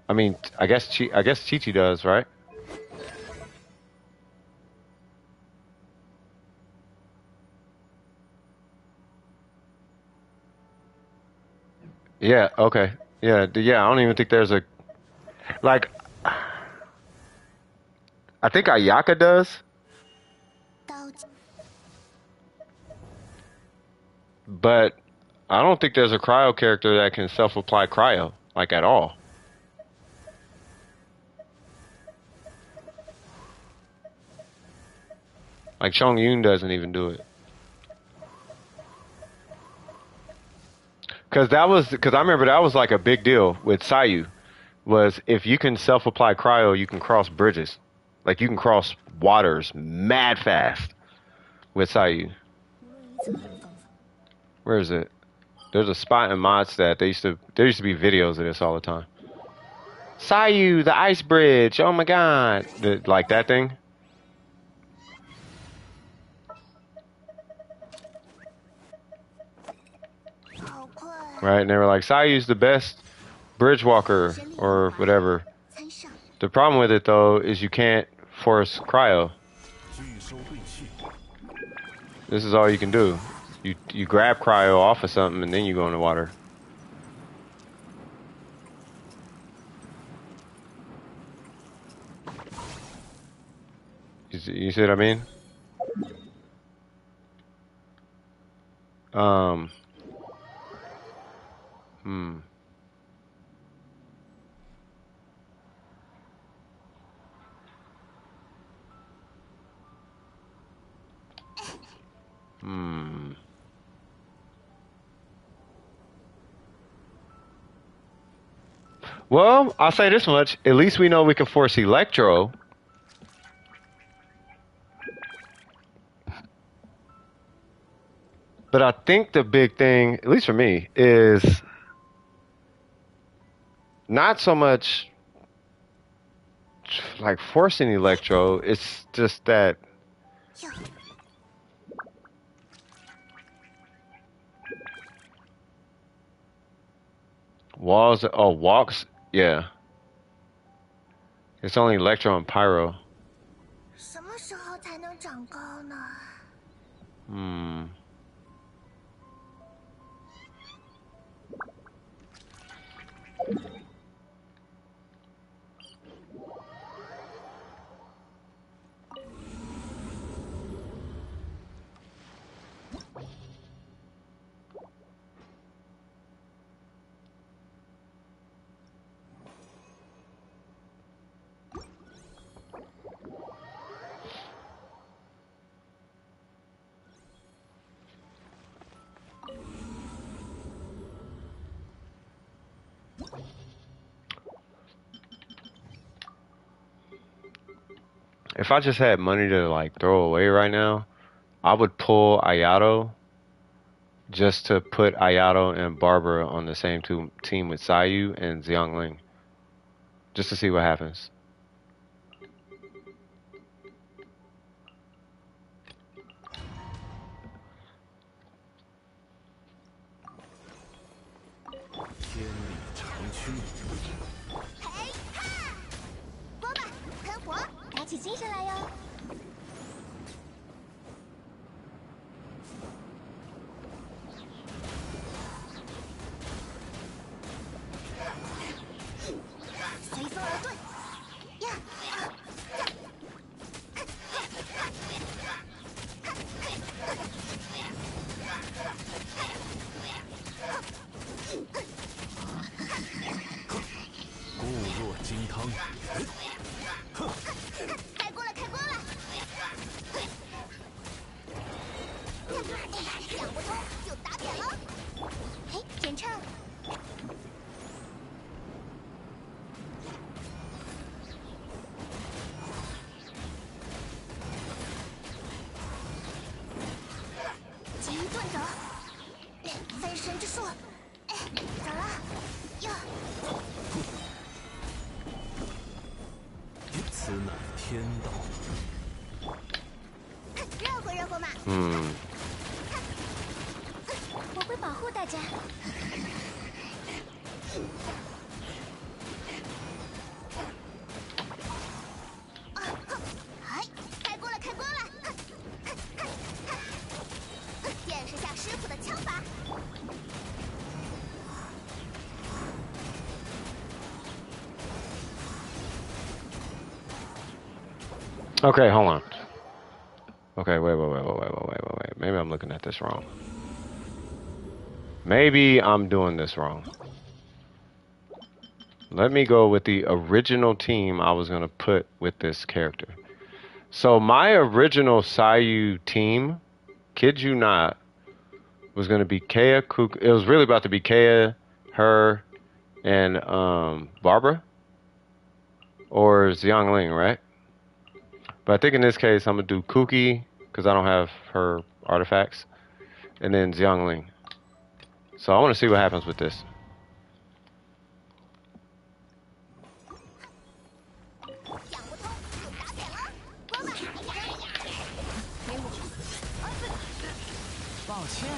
I mean, I guess Chi-Chi does, right? Yeah, okay. Yeah, I don't even think there's a, like, I think Ayaka does. 刀剑 But I don't think there's a cryo character that can self-apply cryo, like, at all. Like, Chong Yun doesn't even do it. Because I remember that was like a big deal with Sayu, was if you can self-apply cryo, you can cross bridges. Like you can cross waters mad fast with Sayu. 无论一层还有方法。 Where is it? There's a spot in Modstat. There used to be videos of this all the time. Sayu, the ice bridge. Oh my god. Like that thing? 好困。 Right? And they were like, Sayu's the best bridge walker 先利用 or 马 whatever. 参上。 The problem with it though is you can't force cryo. 拒收对去， This is all you can do. You grab cryo off of something and then you go in the water. You see what I mean? Hmm. Hmm. Well, I'll say this much. At least we know we can force Electro. But I think the big thing, at least for me, is not so much like forcing Electro. It's just that 哟， walls. Oh, walks. Yeah. It's only Electro and Pyro. 什么时候才能长高呢？ Hmm. If I just had money to like throw away right now, I would pull Ayato just to put Ayato and Barbara on the same team with Sayu and Xiangling. Just to see what happens. Okay, hold on. Okay, wait. Maybe I'm looking at this wrong. Maybe I'm doing this wrong. Let me go with the original team I was going to put with this character. So my original Sayu team, kid you not, was going to be Kea, it was really about to be Kea, her, and Barbara, or Xiangling, right? But I think in this case, I'm gonna do Kuki because I don't have her artifacts, and then Xiangling. So I want to see what happens with this. 想不通就打点了，光吧，给我，抱歉啊，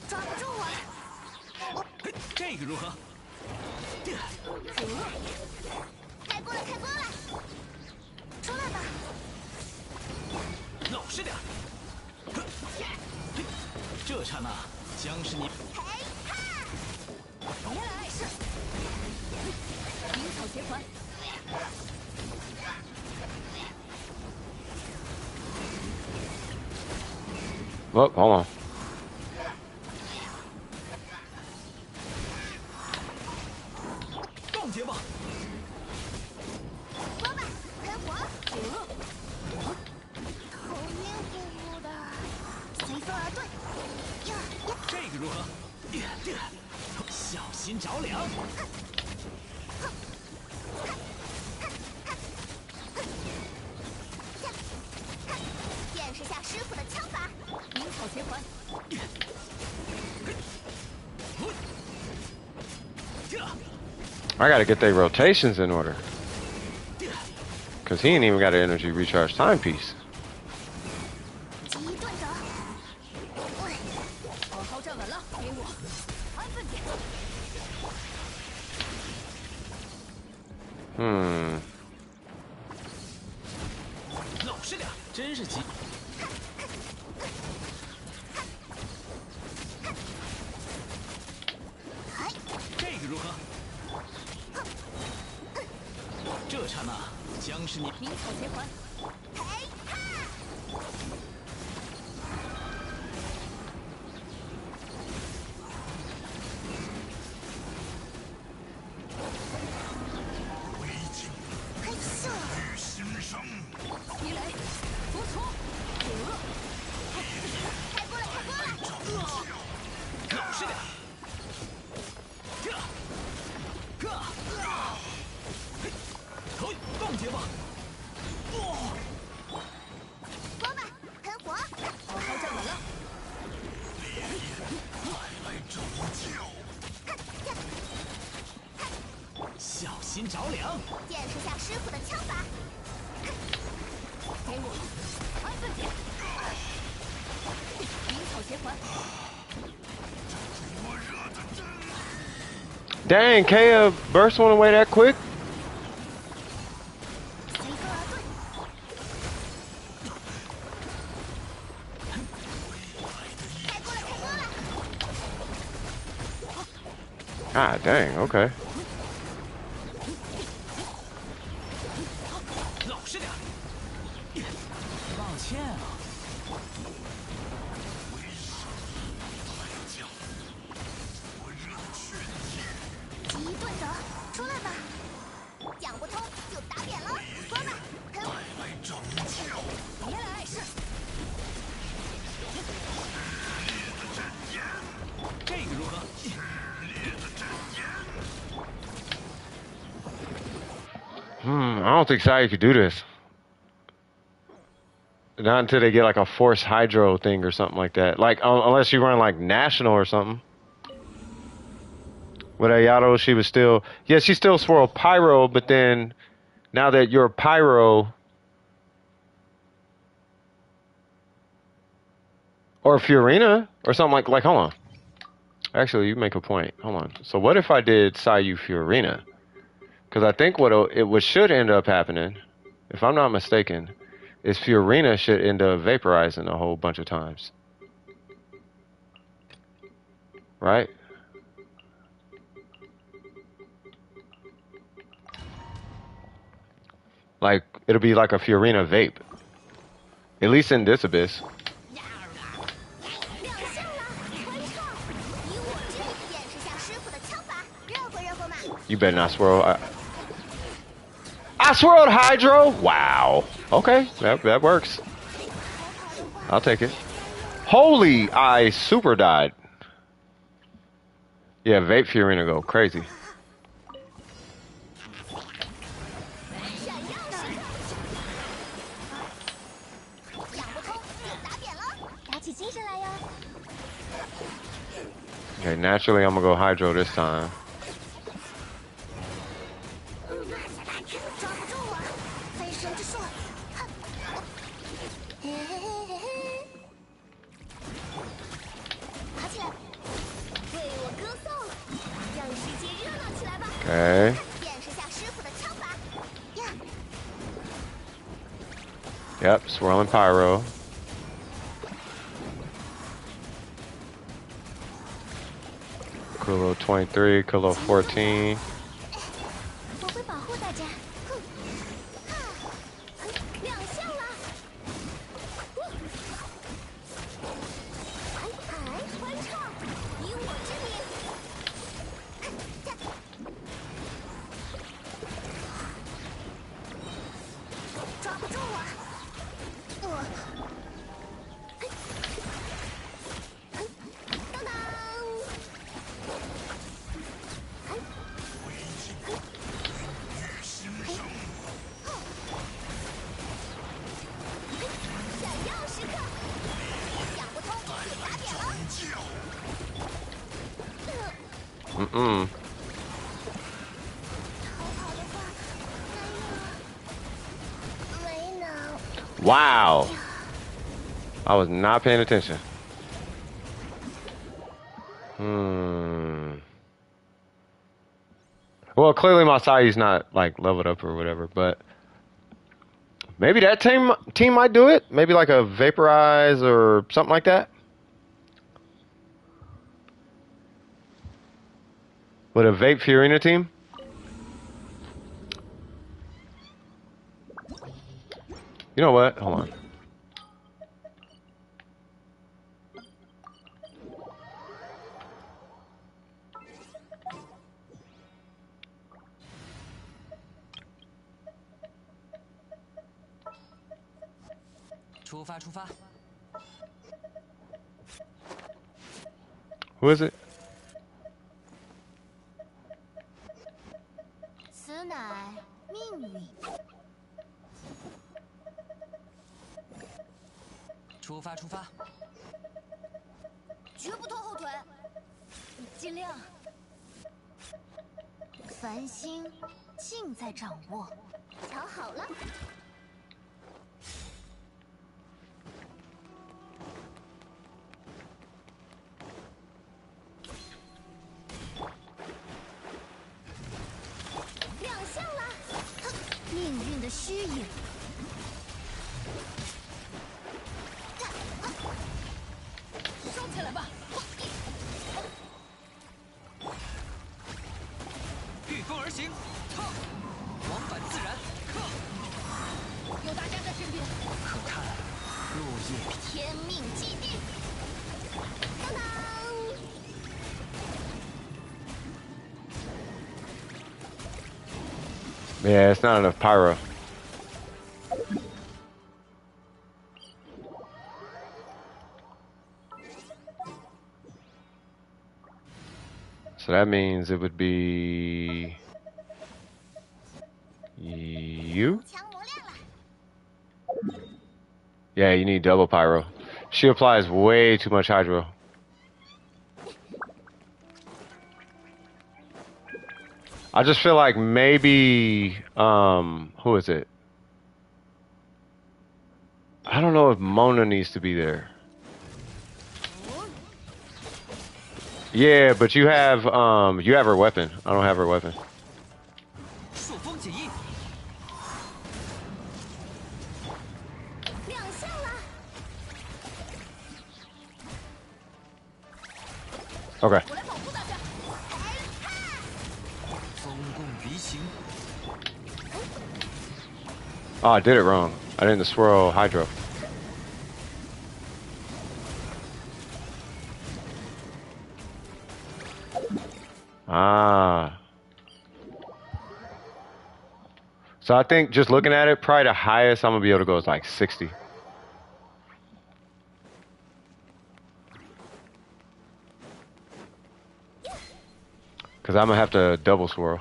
抓不住我。嘿，这个如何？开锅了，开锅了！出来吧，老实点儿。这刹那将是你嘿哈！别来碍事。灵草结环，Oh, hold on. 冻结吧。光吧，喷火！头晕乎乎的，随风而遁。呀呀！这个如何？小心着凉。见识下师傅的枪法。灵草结环， I gotta get their rotations in order. Cause he ain't even got an energy recharge timepiece. 急遁走。喂，好好站稳了，给我，安分点。 老实点儿，真是急。这个如何？这刹那将是你灵草结环，嘿哈！危境嘿咻！与心生，地雷，突出，开锅了，开锅了！老实点儿。嘿，冻结吧。光吧，喷火！好好站稳了。来拯救。小心着凉。见识下师傅的枪法。给我，安分点。灵草结环， 灼热的针， Dang, Kaya burst one away that quick? 随风而遁。 开锅了，开锅了！ Ah, dang, okay. 老实点儿。抱歉啊，灼热的血液，急遁走，出来吧！讲不通就打点了，光吧，喷火！来拯救。别来碍事。这个如何？ I don't think Sai could do this. Not until they get like a force hydro thing or something like that. Like, unless you run like national or something. With Ayato, she was still, yeah, she still swirled pyro, but then now that you're pyro, or Fiorina or something like, hold on. Actually, you make a point. Hold on. So what if I did Sayu Fiorina? Because I think what should end up happening, if I'm not mistaken, is Fiorina should end up vaporizing a whole bunch of times. Right? Like, it'll be like a Fiorina vape. At least in this abyss. 亮相了，回撤！以我之力见识下师傅的枪法，热乎热乎嘛！ You better not swirl. I swirled Hydro? Wow. Okay, that works. I'll take it. Holy, I super died. Yeah, Vape Fiorina go crazy. 闪耀时刻，想不通就打扁了，打起精神来哟！ Okay, naturally I'm gonna go Hydro this time. 抓不住我，飞升之术，哼！嘿嘿嘿嘿嘿，爬起来，为我歌颂，让世界热闹起来吧！ Okay. 见识下师傅的枪法，呀！ Yep, swirling pyro. Kulo 23, Kulo 14. 我会保护大家。哼，亮相了！海欢唱，以我之名。抓不住我！当当！闪耀时刻，想不通就打扁了。Mm-mm. 逃跑的话，没脑。 Wow. I was not paying attention. Well, clearly my Sai's not like leveled up or whatever, but maybe that team might do it. Maybe like a Vaporize or something like that. With a Vape Fiorina team? You know what? Hold on. Who is it? 此乃命运。出发！绝不拖后腿，尽量。繁星尽在掌握，瞧好了。亮相了，哼，命运的虚影。 烧起来吧！御风而行，踏，往返自然，克。有大家在身边，可看落叶天命既定。当当！ Yeah, it's not enough pyro. So that means it would be you? 枪磨亮了。 Yeah, you need double pyro. She applies way too much hydro. I just feel like maybe who is it? I don't know if Mona needs to be there. Yeah, but you have her weapon. I don't have her weapon. 朔风解印， 亮相了。 Okay. 我来保护大家。风共离行， Oh, I did it wrong. I didn't swirl hydro. Ah. So I think just looking at it, probably the highest I'm gonna be able to go is like 60. Cause I'm gonna have to double swirl.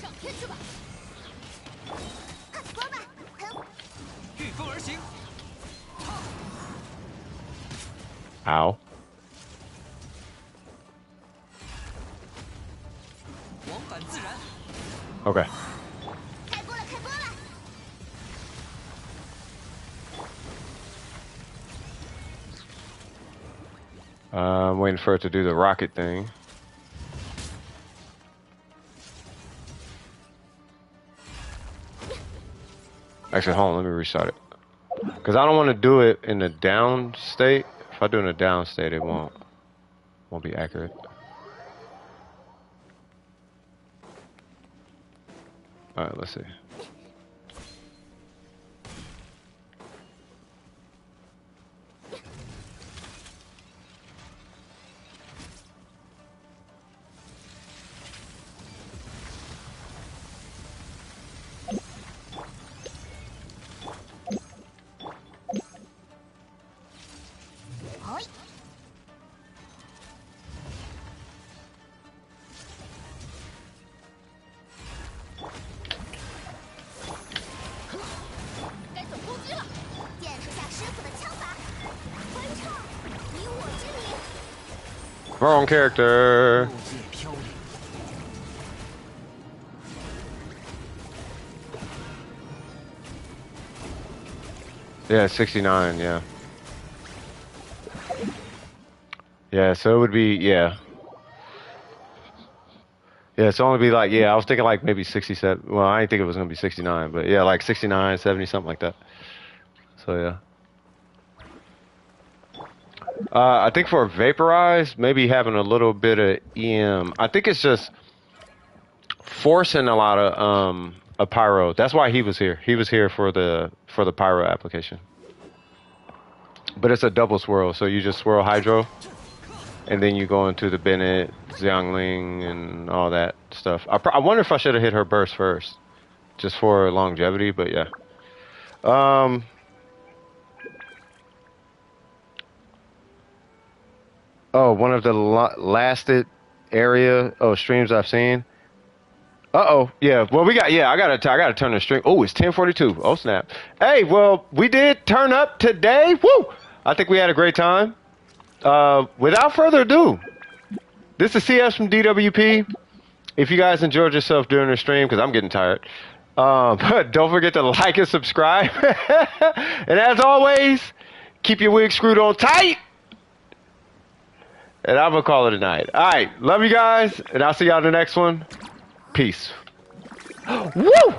上天去吧！快播吧，喷！御风而行， Ow. 往返自然。 Okay. 开播了，开播了！ I'm waiting for it to do the rocket thing. Actually, hold on. Let me restart it. Because I don't want to do it in the down state. If I do it in the down state, it won't be accurate. All right, let's see. Wrong character. 落叶飘零， Yeah, 69, yeah. Yeah, so it would be, yeah. Yeah, it's only be like, yeah, I was thinking like maybe 67. Well, I didn't think it was going to be 69, but yeah, like 69, 70, something like that. So, yeah. I think for Vaporize, maybe having a little bit of EM. I think it's just forcing a lot of a pyro. That's why he was here. He was here for the pyro application. But it's a double swirl, so you just swirl Hydro, and then you go into the Bennett, Xiangling, and all that stuff. I wonder if I should have hit her burst first, just for longevity. But yeah. Oh, one of the lasted area streams I've seen. Yeah. Well, we got. Yeah, I gotta turn the stream. Oh, it's 10:42. Oh snap. Hey, well, we did turn up today. Woo! I think we had a great time. Without further ado, this is CS from DWP. If you guys enjoyed yourself during the stream, because I'm getting tired, don't forget to like and subscribe. And as always, keep your wig screwed on tight. And I'm gonna call it a night. All right, love you guys, and I'll see y'all in the next one. Peace. Woo!